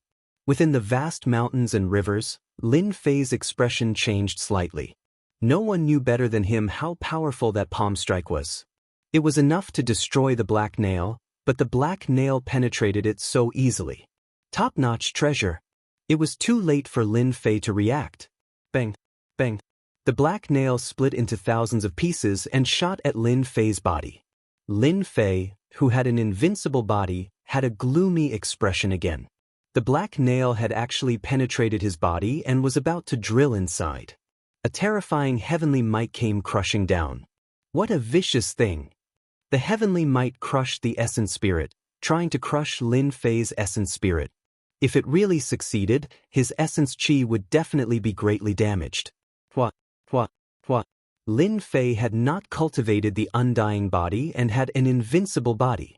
Within the vast mountains and rivers, Lin Fei's expression changed slightly. No one knew better than him how powerful that palm strike was. It was enough to destroy the black nail, but the black nail penetrated it so easily. Top-notch treasure. It was too late for Lin Fei to react. Bang, bang. The black nail split into thousands of pieces and shot at Lin Fei's body. Lin Fei, who had an invincible body, had a gloomy expression again. The black nail had actually penetrated his body and was about to drill inside. A terrifying heavenly might came crushing down. What a vicious thing! The heavenly might crushed the essence spirit, trying to crush Lin Fei's essence spirit. If it really succeeded, his essence chi would definitely be greatly damaged. What? Lin Fei had not cultivated the undying body and had an invincible body.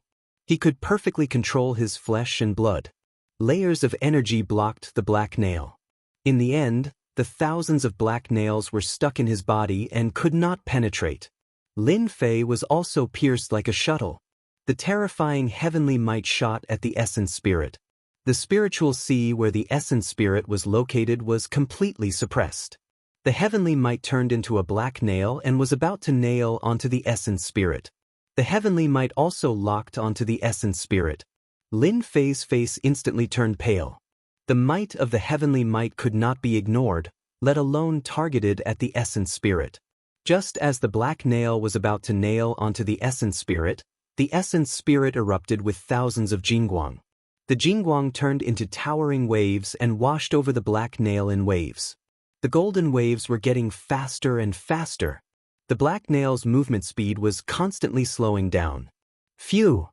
He could perfectly control his flesh and blood. Layers of energy blocked the black nail. In the end, the thousands of black nails were stuck in his body and could not penetrate. Lin Fei was also pierced like a shuttle. The terrifying heavenly might shot at the essence spirit. The spiritual sea where the essence spirit was located was completely suppressed. The heavenly might turned into a black nail and was about to nail onto the essence spirit. The heavenly might also locked onto the essence spirit. Lin Fei's face instantly turned pale. The might of the heavenly might could not be ignored, let alone targeted at the essence spirit. Just as the black nail was about to nail onto the essence spirit erupted with thousands of jingguang. The jingguang turned into towering waves and washed over the black nail in waves. The golden waves were getting faster and faster. The black nail's movement speed was constantly slowing down. Phew!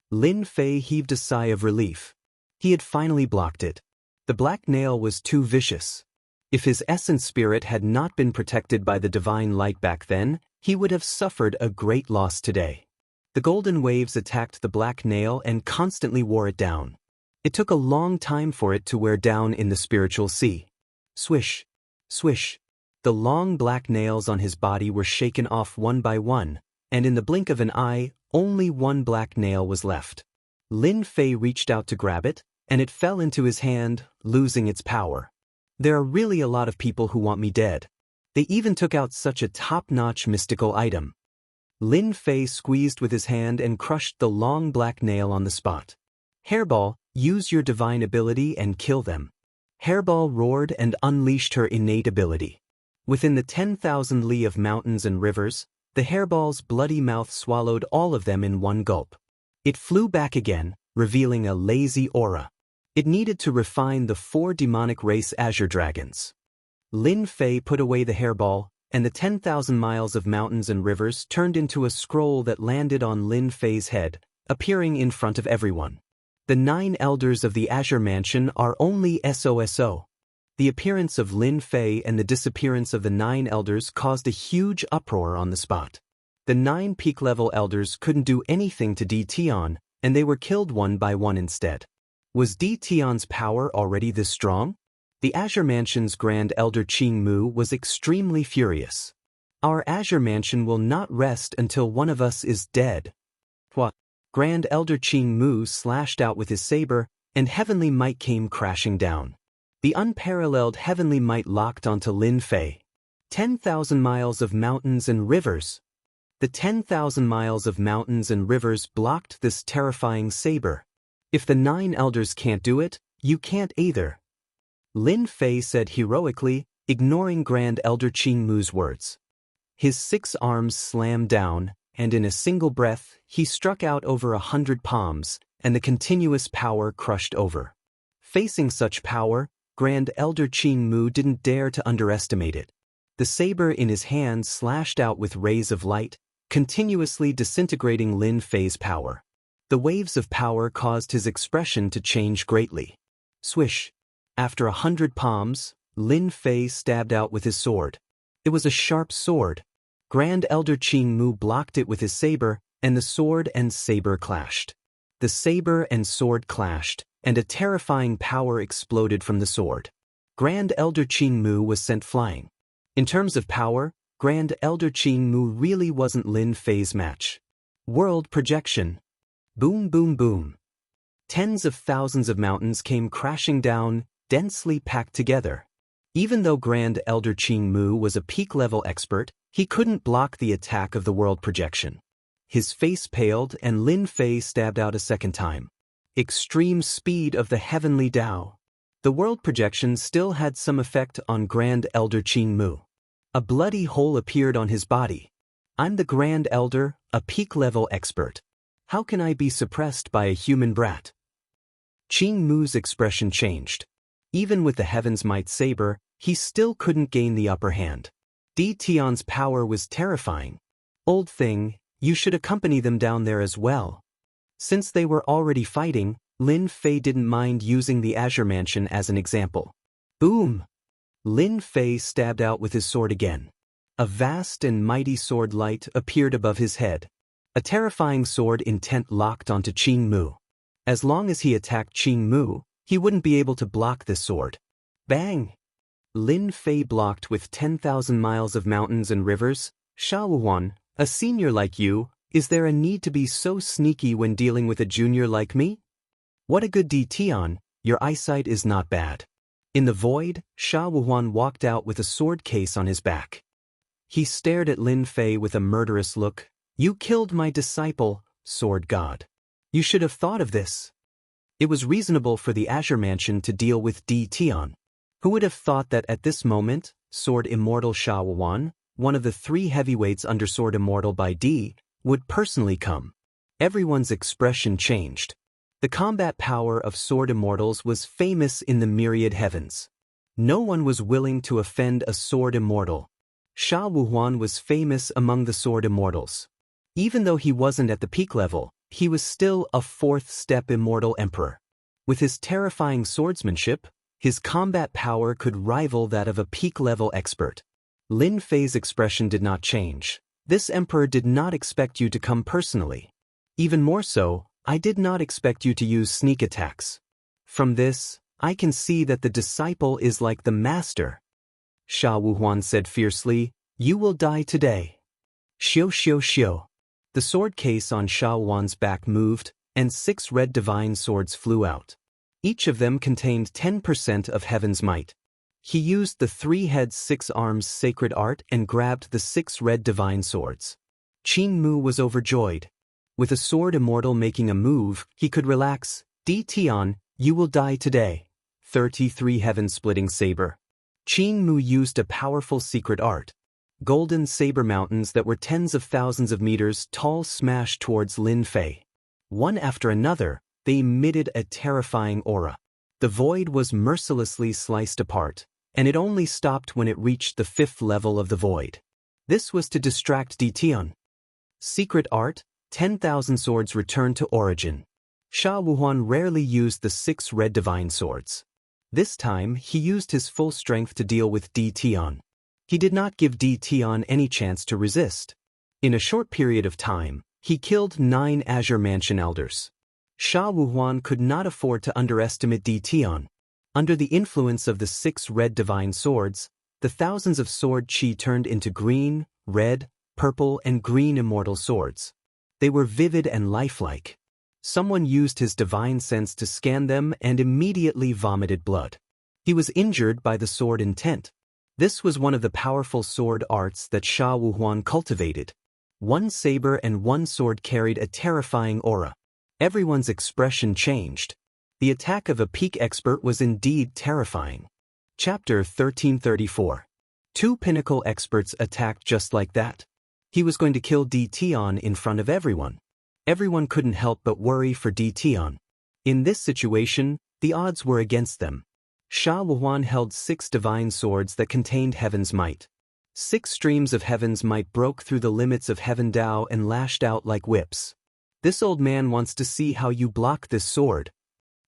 Lin Fei heaved a sigh of relief. He had finally blocked it. The black nail was too vicious. If his essence spirit had not been protected by the divine light back then, he would have suffered a great loss today. The golden waves attacked the black nail and constantly wore it down. It took a long time for it to wear down in the spiritual sea. Swish, swish. The long black nails on his body were shaken off one by one, and in the blink of an eye, only one black nail was left. Lin Fei reached out to grab it, and it fell into his hand, losing its power. There are really a lot of people who want me dead. They even took out such a top-notch mystical item. Lin Fei squeezed with his hand and crushed the long black nail on the spot. Hairball, use your divine ability and kill them. Hairball roared and unleashed her innate ability. Within the 10,000 li of mountains and rivers, the hairball's bloody mouth swallowed all of them in one gulp. It flew back again, revealing a lazy aura. It needed to refine the 4 demonic race azure dragons. Lin Fei put away the hairball, and the 10,000 miles of mountains and rivers turned into a scroll that landed on Lin Fei's head, appearing in front of everyone. The 9 elders of the Azure Mansion are only SOSO. The appearance of Lin Fei and the disappearance of the 9 elders caused a huge uproar on the spot. The 9 peak-level elders couldn't do anything to Di Tian, and they were killed one by one instead. Was Di Tian's power already this strong? The Azure Mansion's Grand Elder Qing Mu was extremely furious. Our Azure Mansion will not rest until one of us is dead. What? Grand Elder Qing Mu slashed out with his saber, and heavenly might came crashing down. The unparalleled heavenly might locked onto Lin Fei. 10,000 miles of mountains and rivers. The 10,000 miles of mountains and rivers blocked this terrifying saber. If the 9 elders can't do it, you can't either. Lin Fei said heroically, ignoring Grand Elder Qing Mu's words. His 6 arms slammed down, and in a single breath, he struck out over 100 palms, and the continuous power crushed over. Facing such power, Grand Elder Qing Mu didn't dare to underestimate it. The saber in his hand slashed out with rays of light, continuously disintegrating Lin Fei's power. The waves of power caused his expression to change greatly. Swish. After 100 palms, Lin Fei stabbed out with his sword. It was a sharp sword. Grand Elder Qing Mu blocked it with his saber, and the sword and saber clashed. The saber and sword clashed, and a terrifying power exploded from the sword. Grand Elder Qing Mu was sent flying. In terms of power, Grand Elder Qing Mu really wasn't Lin Fei's match. World projection. Boom boom boom. Tens of thousands of mountains came crashing down, densely packed together. Even though Grand Elder Qing Mu was a peak-level expert, he couldn't block the attack of the world projection. His face paled and Lin Fei stabbed out a second time. Extreme speed of the heavenly Tao. The world projection still had some effect on Grand Elder Qing Mu. A bloody hole appeared on his body. I'm the Grand Elder, a peak-level expert. How can I be suppressed by a human brat? Qing Mu's expression changed. Even with the Heaven's Might saber, he still couldn't gain the upper hand. Di Tian's power was terrifying. Old thing, you should accompany them down there as well. Since they were already fighting, Lin Fei didn't mind using the Azure Mansion as an example. Boom! Lin Fei stabbed out with his sword again. A vast and mighty sword light appeared above his head. A terrifying sword intent locked onto Qing Mu. As long as he attacked Qing Mu, he wouldn't be able to block this sword. Bang! Lin Fei blocked with 10,000 miles of mountains and rivers. Sha Wuhan, a senior like you, is there a need to be so sneaky when dealing with a junior like me? What a good Di Tian, your eyesight is not bad. In the void, Sha Wuhan walked out with a sword case on his back. He stared at Lin Fei with a murderous look. You killed my disciple, sword god. You should have thought of this. It was reasonable for the Azure Mansion to deal with Di Tian. Who would have thought that at this moment, Sword Immortal Sha Wuhan, one of the 3 heavyweights under Sword Immortal by Di, would personally come? Everyone's expression changed. The combat power of Sword Immortals was famous in the myriad heavens. No one was willing to offend a Sword Immortal. Sha Wuhan was famous among the Sword Immortals. Even though he wasn't at the peak level, he was still a 4th-step Immortal Emperor. With his terrifying swordsmanship, his combat power could rival that of a peak-level expert. Lin Fei's expression did not change. This emperor did not expect you to come personally. Even more so, I did not expect you to use sneak attacks. From this, I can see that the disciple is like the master. Sha Wuhan said fiercely, you will die today. Xiu xiu xiu. The sword case on Sha Wuhan's back moved, and 6 red divine swords flew out. Each of them contained 10% of Heaven's Might. He used the 3-head 6-arms sacred art and grabbed the 6 red divine swords. Qing Mu was overjoyed. With a Sword Immortal making a move, he could relax. Di Tian, you will die today. 33 heaven-splitting saber. Qing Mu used a powerful secret art. Golden saber mountains that were tens of thousands of meters tall smashed towards Lin Fei. One after another, they emitted a terrifying aura. The void was mercilessly sliced apart, and it only stopped when it reached the 5th level of the void. This was to distract Dition. Secret art, 10,000 swords returned to origin. Sha Wuhuan rarely used the 6 red divine swords. This time, he used his full strength to deal with Dition. He did not give Dition any chance to resist. In a short period of time, he killed 9 Azure Mansion elders. Sha Wuhuan could not afford to underestimate Dition. Under the influence of the 6 red divine swords, the thousands of sword chi turned into green, red, purple and green immortal swords. They were vivid and lifelike. Someone used his divine sense to scan them and immediately vomited blood. He was injured by the sword intent. This was one of the powerful sword arts that Sha Wuhuan cultivated. One saber and one sword carried a terrifying aura. Everyone's expression changed. The attack of a peak expert was indeed terrifying. Chapter 1334. 2 pinnacle experts attacked just like that. He was going to kill Dition in front of everyone. Everyone couldn't help but worry for Dition. In this situation, the odds were against them. Sha Wuhuan held 6 divine swords that contained heaven's might. 6 streams of heaven's might broke through the limits of heaven Dao and lashed out like whips. This old man wants to see how you block this sword.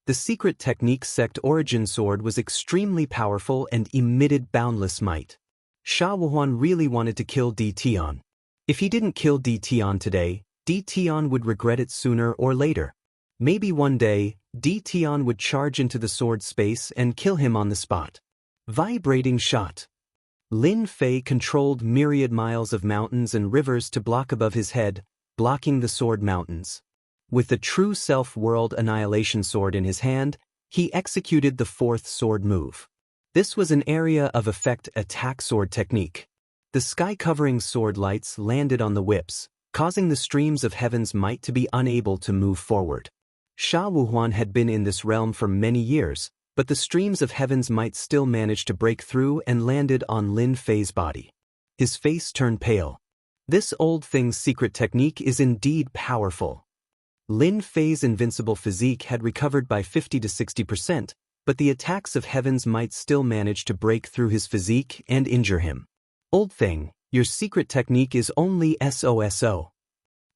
The secret technique sect origin sword was extremely powerful and emitted boundless might. Sha Wuhuan really wanted to kill Dition. If he didn't kill Dition today, Dition would regret it sooner or later. Maybe one day, Dition would charge into the sword space and kill him on the spot. Vibrating shot. Lin Fei controlled myriad miles of mountains and rivers to block above his head, blocking the sword mountains. With the true self-world annihilation sword in his hand, he executed the 4th sword move. This was an area of effect attack sword technique. The sky-covering sword lights landed on the whips, causing the streams of heaven's might to be unable to move forward. Sha Wuhuan had been in this realm for many years, but the streams of heaven's might still managed to break through and landed on Lin Fei's body. His face turned pale. This old thing's secret technique is indeed powerful. Lin Fei's invincible physique had recovered by 50 to 60%, but the attacks of heaven's might still managed to break through his physique and injure him. Old thing, your secret technique is only SOSO.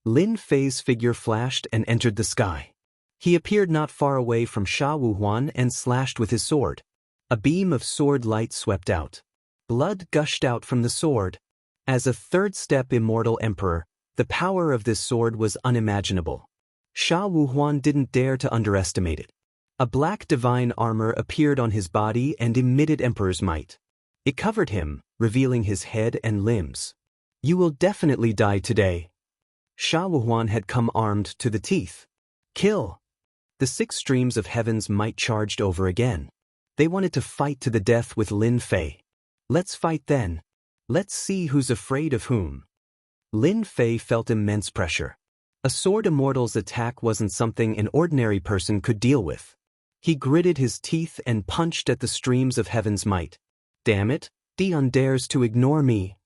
Lin Fei's figure flashed and entered the sky. He appeared not far away from Sha Wuhuan and slashed with his sword. A beam of sword light swept out. Blood gushed out from the sword. As a 3rd step immortal emperor, the power of this sword was unimaginable. Sha Wuhuan didn't dare to underestimate it. A black divine armor appeared on his body and emitted emperor's might. It covered him, revealing his head and limbs. You will definitely die today. Sha Wuhuan had come armed to the teeth. Kill! The 6 streams of heaven's might charged over again. They wanted to fight to the death with Lin Fei. Let's fight then. Let's see who's afraid of whom. Lin Fei felt immense pressure. A sword immortal's attack wasn't something an ordinary person could deal with. He gritted his teeth and punched at the streams of heaven's might. Damn it, Dion dares to ignore me.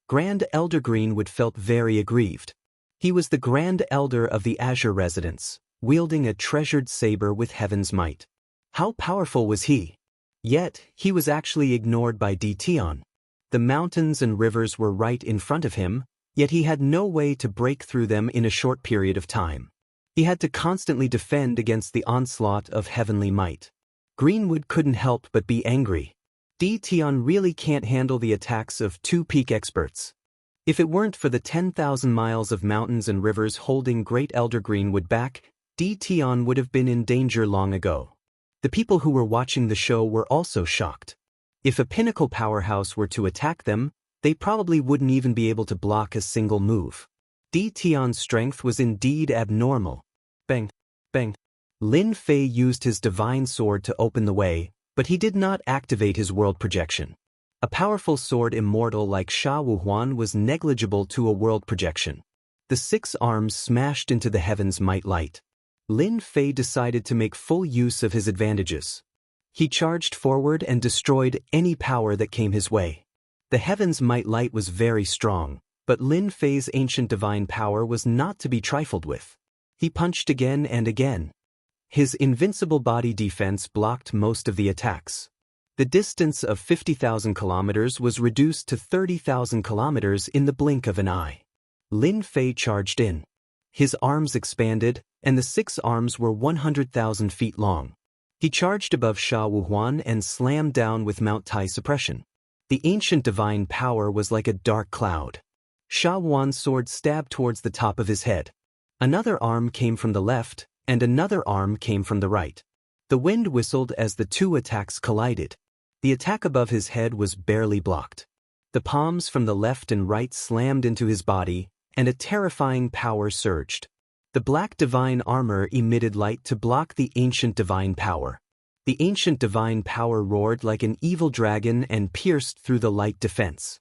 Grand Elder Greenwood felt very aggrieved. He was the Grand Elder of the Azure Residence, wielding a treasured saber with heaven's might. How powerful was he? Yet, he was actually ignored by Dition. The mountains and rivers were right in front of him, yet he had no way to break through them in a short period of time. He had to constantly defend against the onslaught of heavenly might. Greenwood couldn't help but be angry. Dition really can't handle the attacks of 2 peak experts. If it weren't for the 10,000 miles of mountains and rivers holding Great Elder Greenwood back, Dition would have been in danger long ago. The people who were watching the show were also shocked. If a pinnacle powerhouse were to attack them, they probably wouldn't even be able to block a single move. Dition's strength was indeed abnormal. Bang, bang. Lin Fei used his divine sword to open the way, but he did not activate his world projection. A powerful sword immortal like Sha Wuhuan was negligible to a world projection. The 6 arms smashed into the heaven's might light. Lin Fei decided to make full use of his advantages. He charged forward and destroyed any power that came his way. The heaven's might light was very strong, but Lin Fei's ancient divine power was not to be trifled with. He punched again and again. His invincible body defense blocked most of the attacks. The distance of 50,000 kilometers was reduced to 30,000 kilometers in the blink of an eye. Lin Fei charged in. His arms expanded, and the 6 arms were 100,000 feet long. He charged above Sha Wuhuan and slammed down with Mount Tai suppression. The ancient divine power was like a dark cloud. Sha Wuhuan's sword stabbed towards the top of his head. Another arm came from the left, and another arm came from the right. The wind whistled as the 2 attacks collided. The attack above his head was barely blocked. The palms from the left and right slammed into his body, and a terrifying power surged. The black divine armor emitted light to block the ancient divine power. The ancient divine power roared like an evil dragon and pierced through the light defense.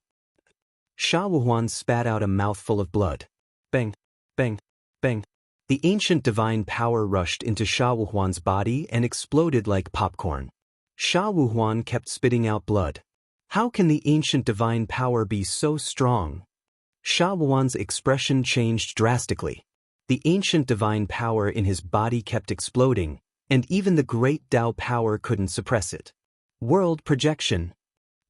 Sha Wuhuan spat out a mouthful of blood. Bang, bang, bang. The ancient divine power rushed into Sha Wuhuan's body and exploded like popcorn. Sha Wuhuan kept spitting out blood. How can the ancient divine power be so strong? Sha Wuhuan's expression changed drastically. The ancient divine power in his body kept exploding, and even the great Tao power couldn't suppress it. World projection.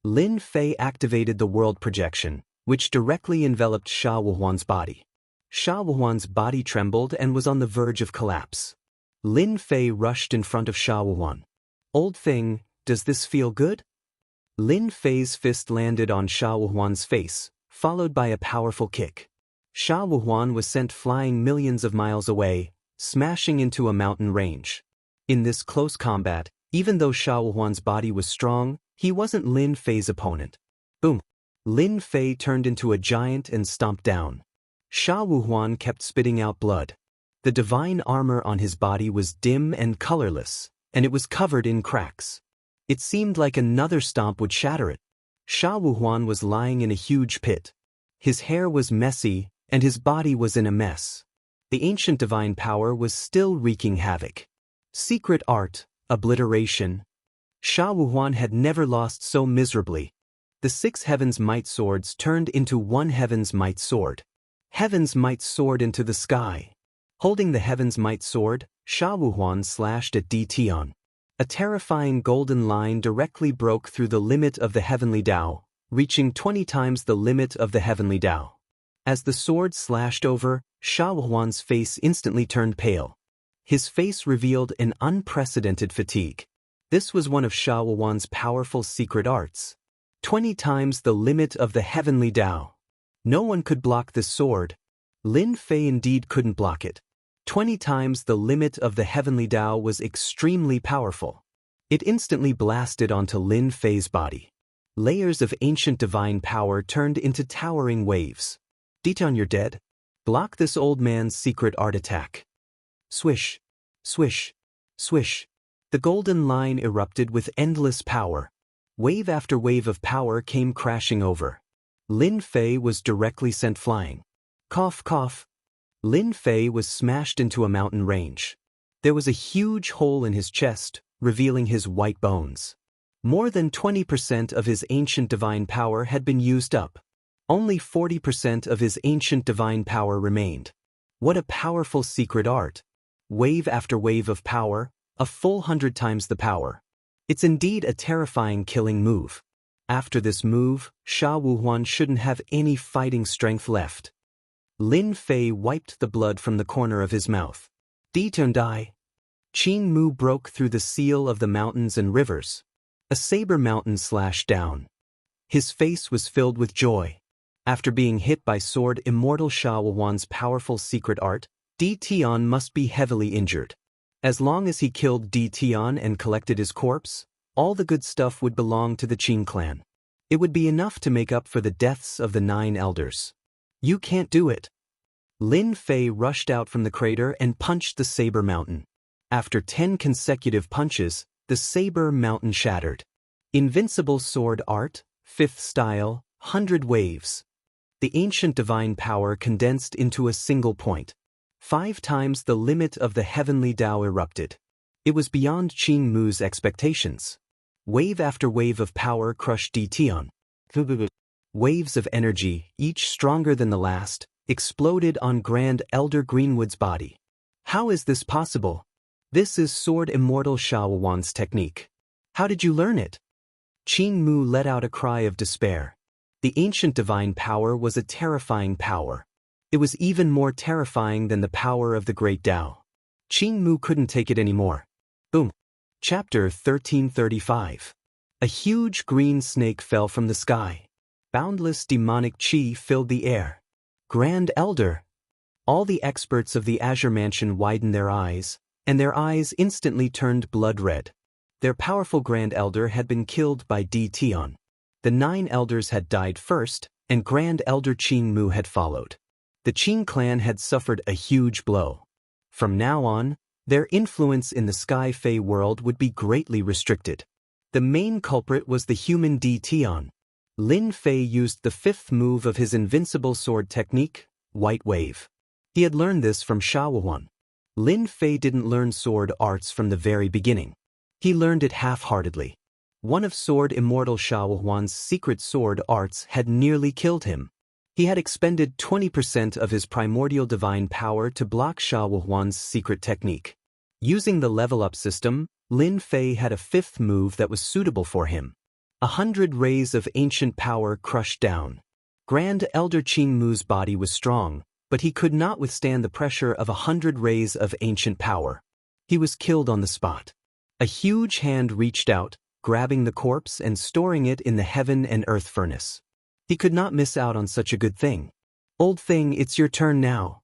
Lin Fei activated the world projection, which directly enveloped Sha Wuhuan's body. Sha Wuhuan's body trembled and was on the verge of collapse. Lin Fei rushed in front of Sha Wuhuan. Old thing, does this feel good? Lin Fei's fist landed on Sha Wuhuan's face, followed by a powerful kick. Sha Wuhuan was sent flying millions of miles away, smashing into a mountain range. In this close combat, even though Sha Wuhuan's body was strong, he wasn't Lin Fei's opponent. Boom! Lin Fei turned into a giant and stomped down. Sha Wuhuan kept spitting out blood. The divine armor on his body was dim and colorless, and it was covered in cracks. It seemed like another stomp would shatter it. Sha Wuhuan was lying in a huge pit. His hair was messy, and his body was in a mess. The ancient divine power was still wreaking havoc. Secret art, obliteration. Sha Wuhuan had never lost so miserably. The 6 Heaven's Might swords turned into 1 Heaven's Might sword. Heaven's Might sword into the sky. Holding the Heaven's Might sword, Sha Wuhuan slashed at Tian. A terrifying golden line directly broke through the limit of the heavenly Tao, reaching 20 times the limit of the heavenly Tao. As the sword slashed over, Sha Wuhuan's face instantly turned pale. His face revealed an unprecedented fatigue. This was one of Sha Wuhuan's powerful secret arts. 20 times the limit of the heavenly Tao. No one could block this sword. Lin Fei indeed couldn't block it. 20 times the limit of the heavenly Tao was extremely powerful. It instantly blasted onto Lin Fei's body. Layers of ancient divine power turned into towering waves. Tian, you're dead. Block this old man's secret art attack. Swish, swish, swish. The golden line erupted with endless power. Wave after wave of power came crashing over. Lin Fei was directly sent flying. Cough, cough. Lin Fei was smashed into a mountain range. There was a huge hole in his chest, revealing his white bones. More than 20% of his ancient divine power had been used up. Only 40% of his ancient divine power remained. What a powerful secret art. Wave after wave of power, a full 100 times the power. It's indeed a terrifying killing move. After this move, Sha Wuhuan shouldn't have any fighting strength left. Lin Fei wiped the blood from the corner of his mouth. Tian die. Qin Mu broke through the seal of the mountains and rivers. A saber mountain slashed down. His face was filled with joy. After being hit by sword Immortal Sha Wuhuan's powerful secret art, Tian must be heavily injured. As long as he killed Tian and collected his corpse, all the good stuff would belong to the Qin clan. It would be enough to make up for the deaths of the 9 elders. You can't do it. Lin Fei rushed out from the crater and punched the saber mountain. After 10 consecutive punches, the saber mountain shattered. Invincible sword art, 5th style, 100 waves. The ancient divine power condensed into a single point. 5 times the limit of the heavenly Tao erupted. It was beyond Qin Mu's expectations. Wave after wave of power crushed Tian. Waves of energy, each stronger than the last, exploded on Grand Elder Greenwood's body. How is this possible? This is Sword Immortal Shaowan's technique. How did you learn it? Qing Mu let out a cry of despair. The ancient divine power was a terrifying power. It was even more terrifying than the power of the great Tao. Qing Mu couldn't take it anymore. Boom. Chapter 1335. A huge green snake fell from the sky. Boundless demonic qi filled the air. Grand Elder. All the experts of the Azure Mansion widened their eyes, and their eyes instantly turned blood red. Their powerful Grand Elder had been killed by Di Tian. The 9 elders had died first, and Grand Elder Qing Mu had followed. The Qing clan had suffered a huge blow. From now on, their influence in the Sky Fae world would be greatly restricted. The main culprit was the human Di Tian. Lin Fei used the 5th move of his invincible sword technique, White Wave. He had learned this from Shaowan. Lin Fei didn't learn sword arts from the very beginning. He learned it half-heartedly. One of Sword Immortal Shaowan's secret sword arts had nearly killed him. He had expended 20% of his primordial divine power to block Shaowan's secret technique. Using the level-up system, Lin Fei had a 5th move that was suitable for him. 100 rays of ancient power crushed down. Grand Elder Qing Mu's body was strong, but he could not withstand the pressure of 100 rays of ancient power. He was killed on the spot. A huge hand reached out, grabbing the corpse and storing it in the heaven and earth furnace. He could not miss out on such a good thing. Old thing, it's your turn now.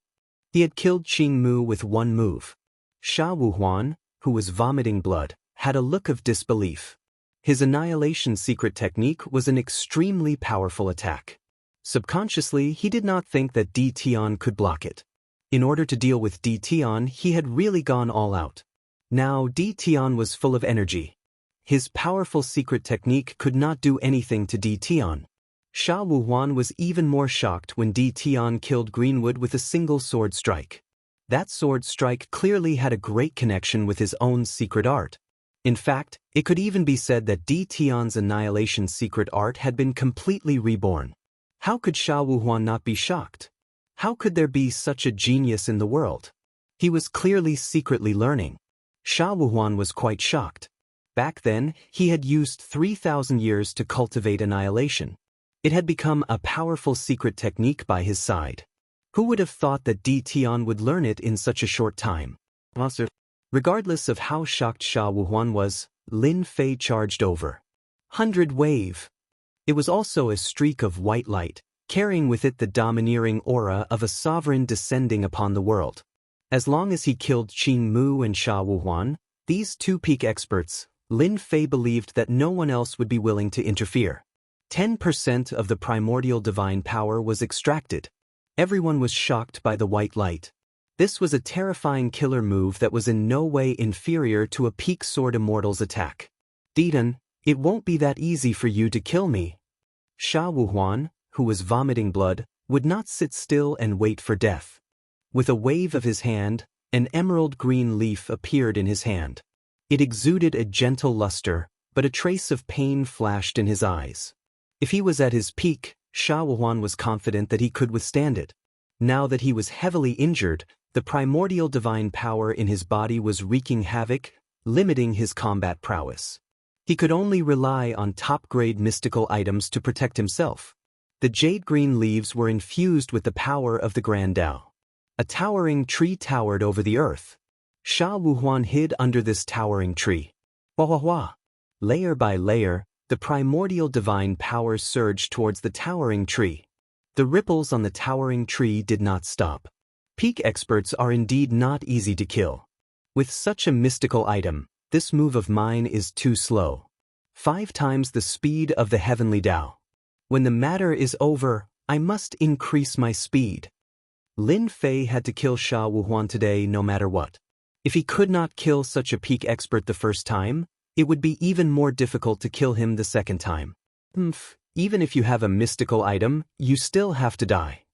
He had killed Qing Mu with 1 move. Sha Wuhuan, who was vomiting blood, had a look of disbelief. His annihilation secret technique was an extremely powerful attack. Subconsciously, he did not think that Di Tian could block it. In order to deal with Di Tian, he had really gone all out. Now Di Tian was full of energy. His powerful secret technique could not do anything to Di Tian. Sha Wuhuan was even more shocked when Di Tian killed Greenwood with a single sword strike. That sword strike clearly had a great connection with his own secret art. In fact, it could even be said that Di Tian's annihilation secret art had been completely reborn. How could Sha Wuhuan not be shocked? How could there be such a genius in the world? He was clearly secretly learning. Sha Wuhuan was quite shocked. Back then, he had used 3,000 years to cultivate annihilation. It had become a powerful secret technique by his side. Who would have thought that Di Tian would learn it in such a short time? Regardless of how shocked Sha Wuhuan was, Lin Fei charged over. 100 wave. It was also a streak of white light, carrying with it the domineering aura of a sovereign descending upon the world. As long as he killed Qing Mu and Sha Wuhuan, these 2 peak experts, Lin Fei believed that no one else would be willing to interfere. 10% of the primordial divine power was extracted. Everyone was shocked by the white light. This was a terrifying killer move that was in no way inferior to a peak sword immortal's attack. Didan, it won't be that easy for you to kill me. Sha Wuhuan, who was vomiting blood, would not sit still and wait for death. With a wave of his hand, an emerald green leaf appeared in his hand. It exuded a gentle luster, but a trace of pain flashed in his eyes. If he was at his peak, Sha Wuhuan was confident that he could withstand it. Now that he was heavily injured, the primordial divine power in his body was wreaking havoc, limiting his combat prowess. He could only rely on top-grade mystical items to protect himself. The jade-green leaves were infused with the power of the Grand Tao. A towering tree towered over the earth. Sha Wuhuan hid under this towering tree. Wah wah wah. Layer by layer, the primordial divine power surged towards the towering tree. The ripples on the towering tree did not stop. Peak experts are indeed not easy to kill. With such a mystical item, this move of mine is too slow. 5 times the speed of the heavenly Tao. When the matter is over, I must increase my speed. Lin Fei had to kill Sha Wuhuan today no matter what. If he could not kill such a peak expert the first time, it would be even more difficult to kill him the second time. Even if you have a mystical item, you still have to die.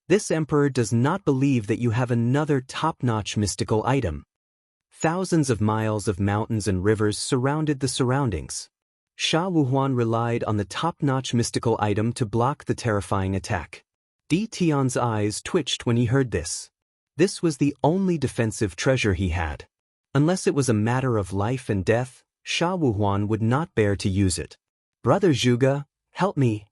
This emperor does not believe that you have another top-notch mystical item. Thousands of miles of mountains and rivers surrounded the surroundings. Sha Wuhuan relied on the top-notch mystical item to block the terrifying attack. Di Tian's eyes twitched when he heard this. This was the only defensive treasure he had. Unless it was a matter of life and death, Sha Wuhuan would not bear to use it. "Brother Zhuge, help me."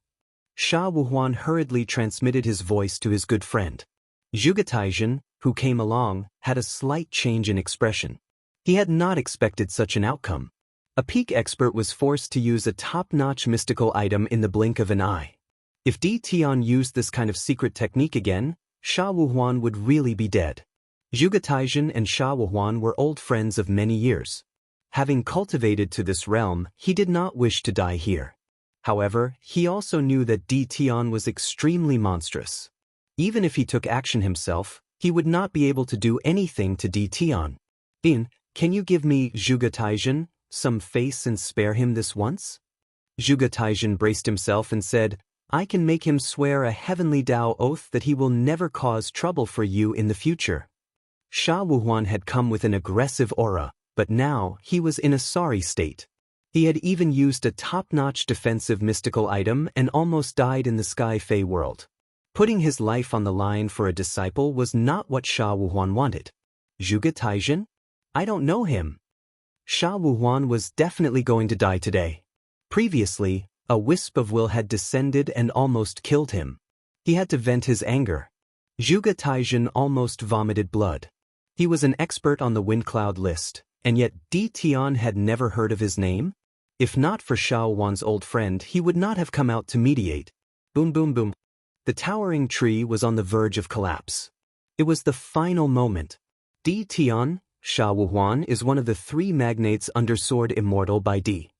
Sha Wuhuan hurriedly transmitted his voice to his good friend. Zhuge Taizhen, who came along, had a slight change in expression. He had not expected such an outcome. A peak expert was forced to use a top-notch mystical item in the blink of an eye. If Di Tian used this kind of secret technique again, Sha Wuhuan would really be dead. Zhuge Taizhen and Sha Wuhuan were old friends of many years. Having cultivated to this realm, he did not wish to die here. However, he also knew that Di Tian was extremely monstrous. Even if he took action himself, he would not be able to do anything to Di Tian. Can you give me, Zhuge Taizhen, some face and spare him this once?" Zhuge Taizhen braced himself and said, "I can make him swear a heavenly Tao oath that he will never cause trouble for you in the future." Sha Wuhuan had come with an aggressive aura, but now he was in a sorry state. He had even used a top-notch defensive mystical item and almost died in the Sky Fey world. Putting his life on the line for a disciple was not what Sha Wuhuan wanted. "Zhuge Taizhen? I don't know him." Sha Wuhuan was definitely going to die today. Previously, a wisp of will had descended and almost killed him. He had to vent his anger. Zhuge Taizhen almost vomited blood. He was an expert on the wind cloud list, and yet Di Tian had never heard of his name? If not for Sha Wuhuan's old friend, he would not have come out to mediate. Boom boom boom. The towering tree was on the verge of collapse. It was the final moment. Di Tian, Sha Wuhuan is one of the 3 magnates under Sword Immortal by Di.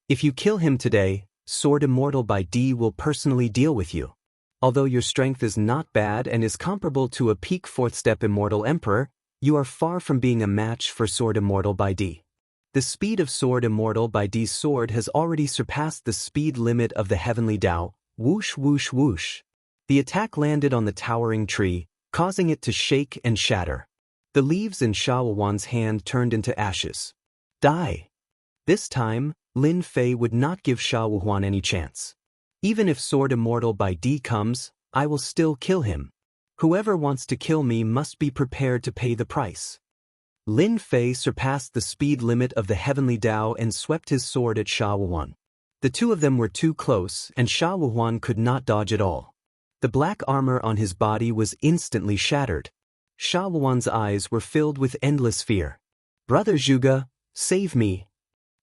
If you kill him today, Sword Immortal by Di will personally deal with you. Although your strength is not bad and is comparable to a peak 4th step Immortal Emperor, you are far from being a match for Sword Immortal by Di. The speed of Sword Immortal by Di's sword has already surpassed the speed limit of the Heavenly Tao. Whoosh whoosh whoosh. The attack landed on the towering tree, causing it to shake and shatter. The leaves in Sha Wuhuan's hand turned into ashes. Die. This time, Lin Fei would not give Sha Wuhuan any chance. "Even if Sword Immortal by Di comes, I will still kill him. Whoever wants to kill me must be prepared to pay the price." Lin Fei surpassed the speed limit of the Heavenly Tao and swept his sword at Sha Wuhuan. The two of them were too close, and Sha Wuhuan could not dodge at all. The black armor on his body was instantly shattered. Sha Wuhuan's eyes were filled with endless fear. "Brother Zhuge, save me."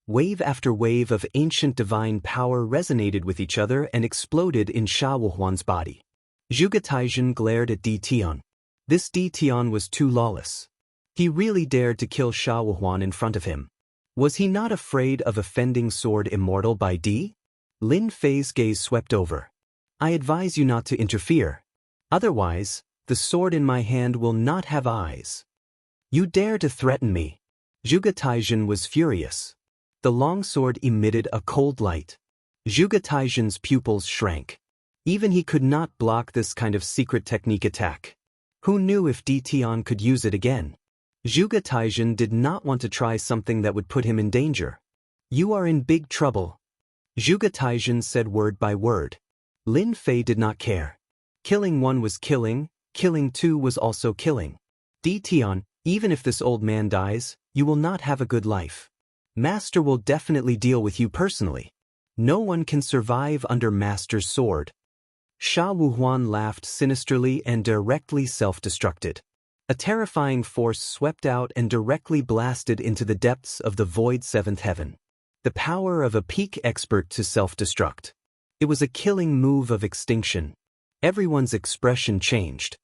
Wave after wave of ancient divine power resonated with each other and exploded in Sha Wuhuan's body. Zhuge Taizhen glared at Di Tian. This Di Tian was too lawless. He really dared to kill Sha Wuhuan in front of him. Was he not afraid of offending Sword Immortal by Di? Lin Fei's gaze swept over. "I advise you not to interfere. Otherwise, the sword in my hand will not have eyes. You dare to threaten me." Zhuge Taizhen was furious. The long sword emitted a cold light. Zhuge Taizhen's pupils shrank. Even he could not block this kind of secret technique attack. Who knew if Di Tian could use it again? Zhuge Taizhen did not want to try something that would put him in danger. "You are in big trouble." Zhuge Taizhen said word by word. Lin Fei did not care. Killing one was killing. Killing 2 was also killing. "Di Tian, even if this old man dies, you will not have a good life. Master will definitely deal with you personally. No one can survive under Master's sword." Sha Wuhuan laughed sinisterly and directly self-destructed. A terrifying force swept out and directly blasted into the depths of the void 7th heaven. The power of a peak expert to self-destruct. It was a killing move of extinction. Everyone's expression changed.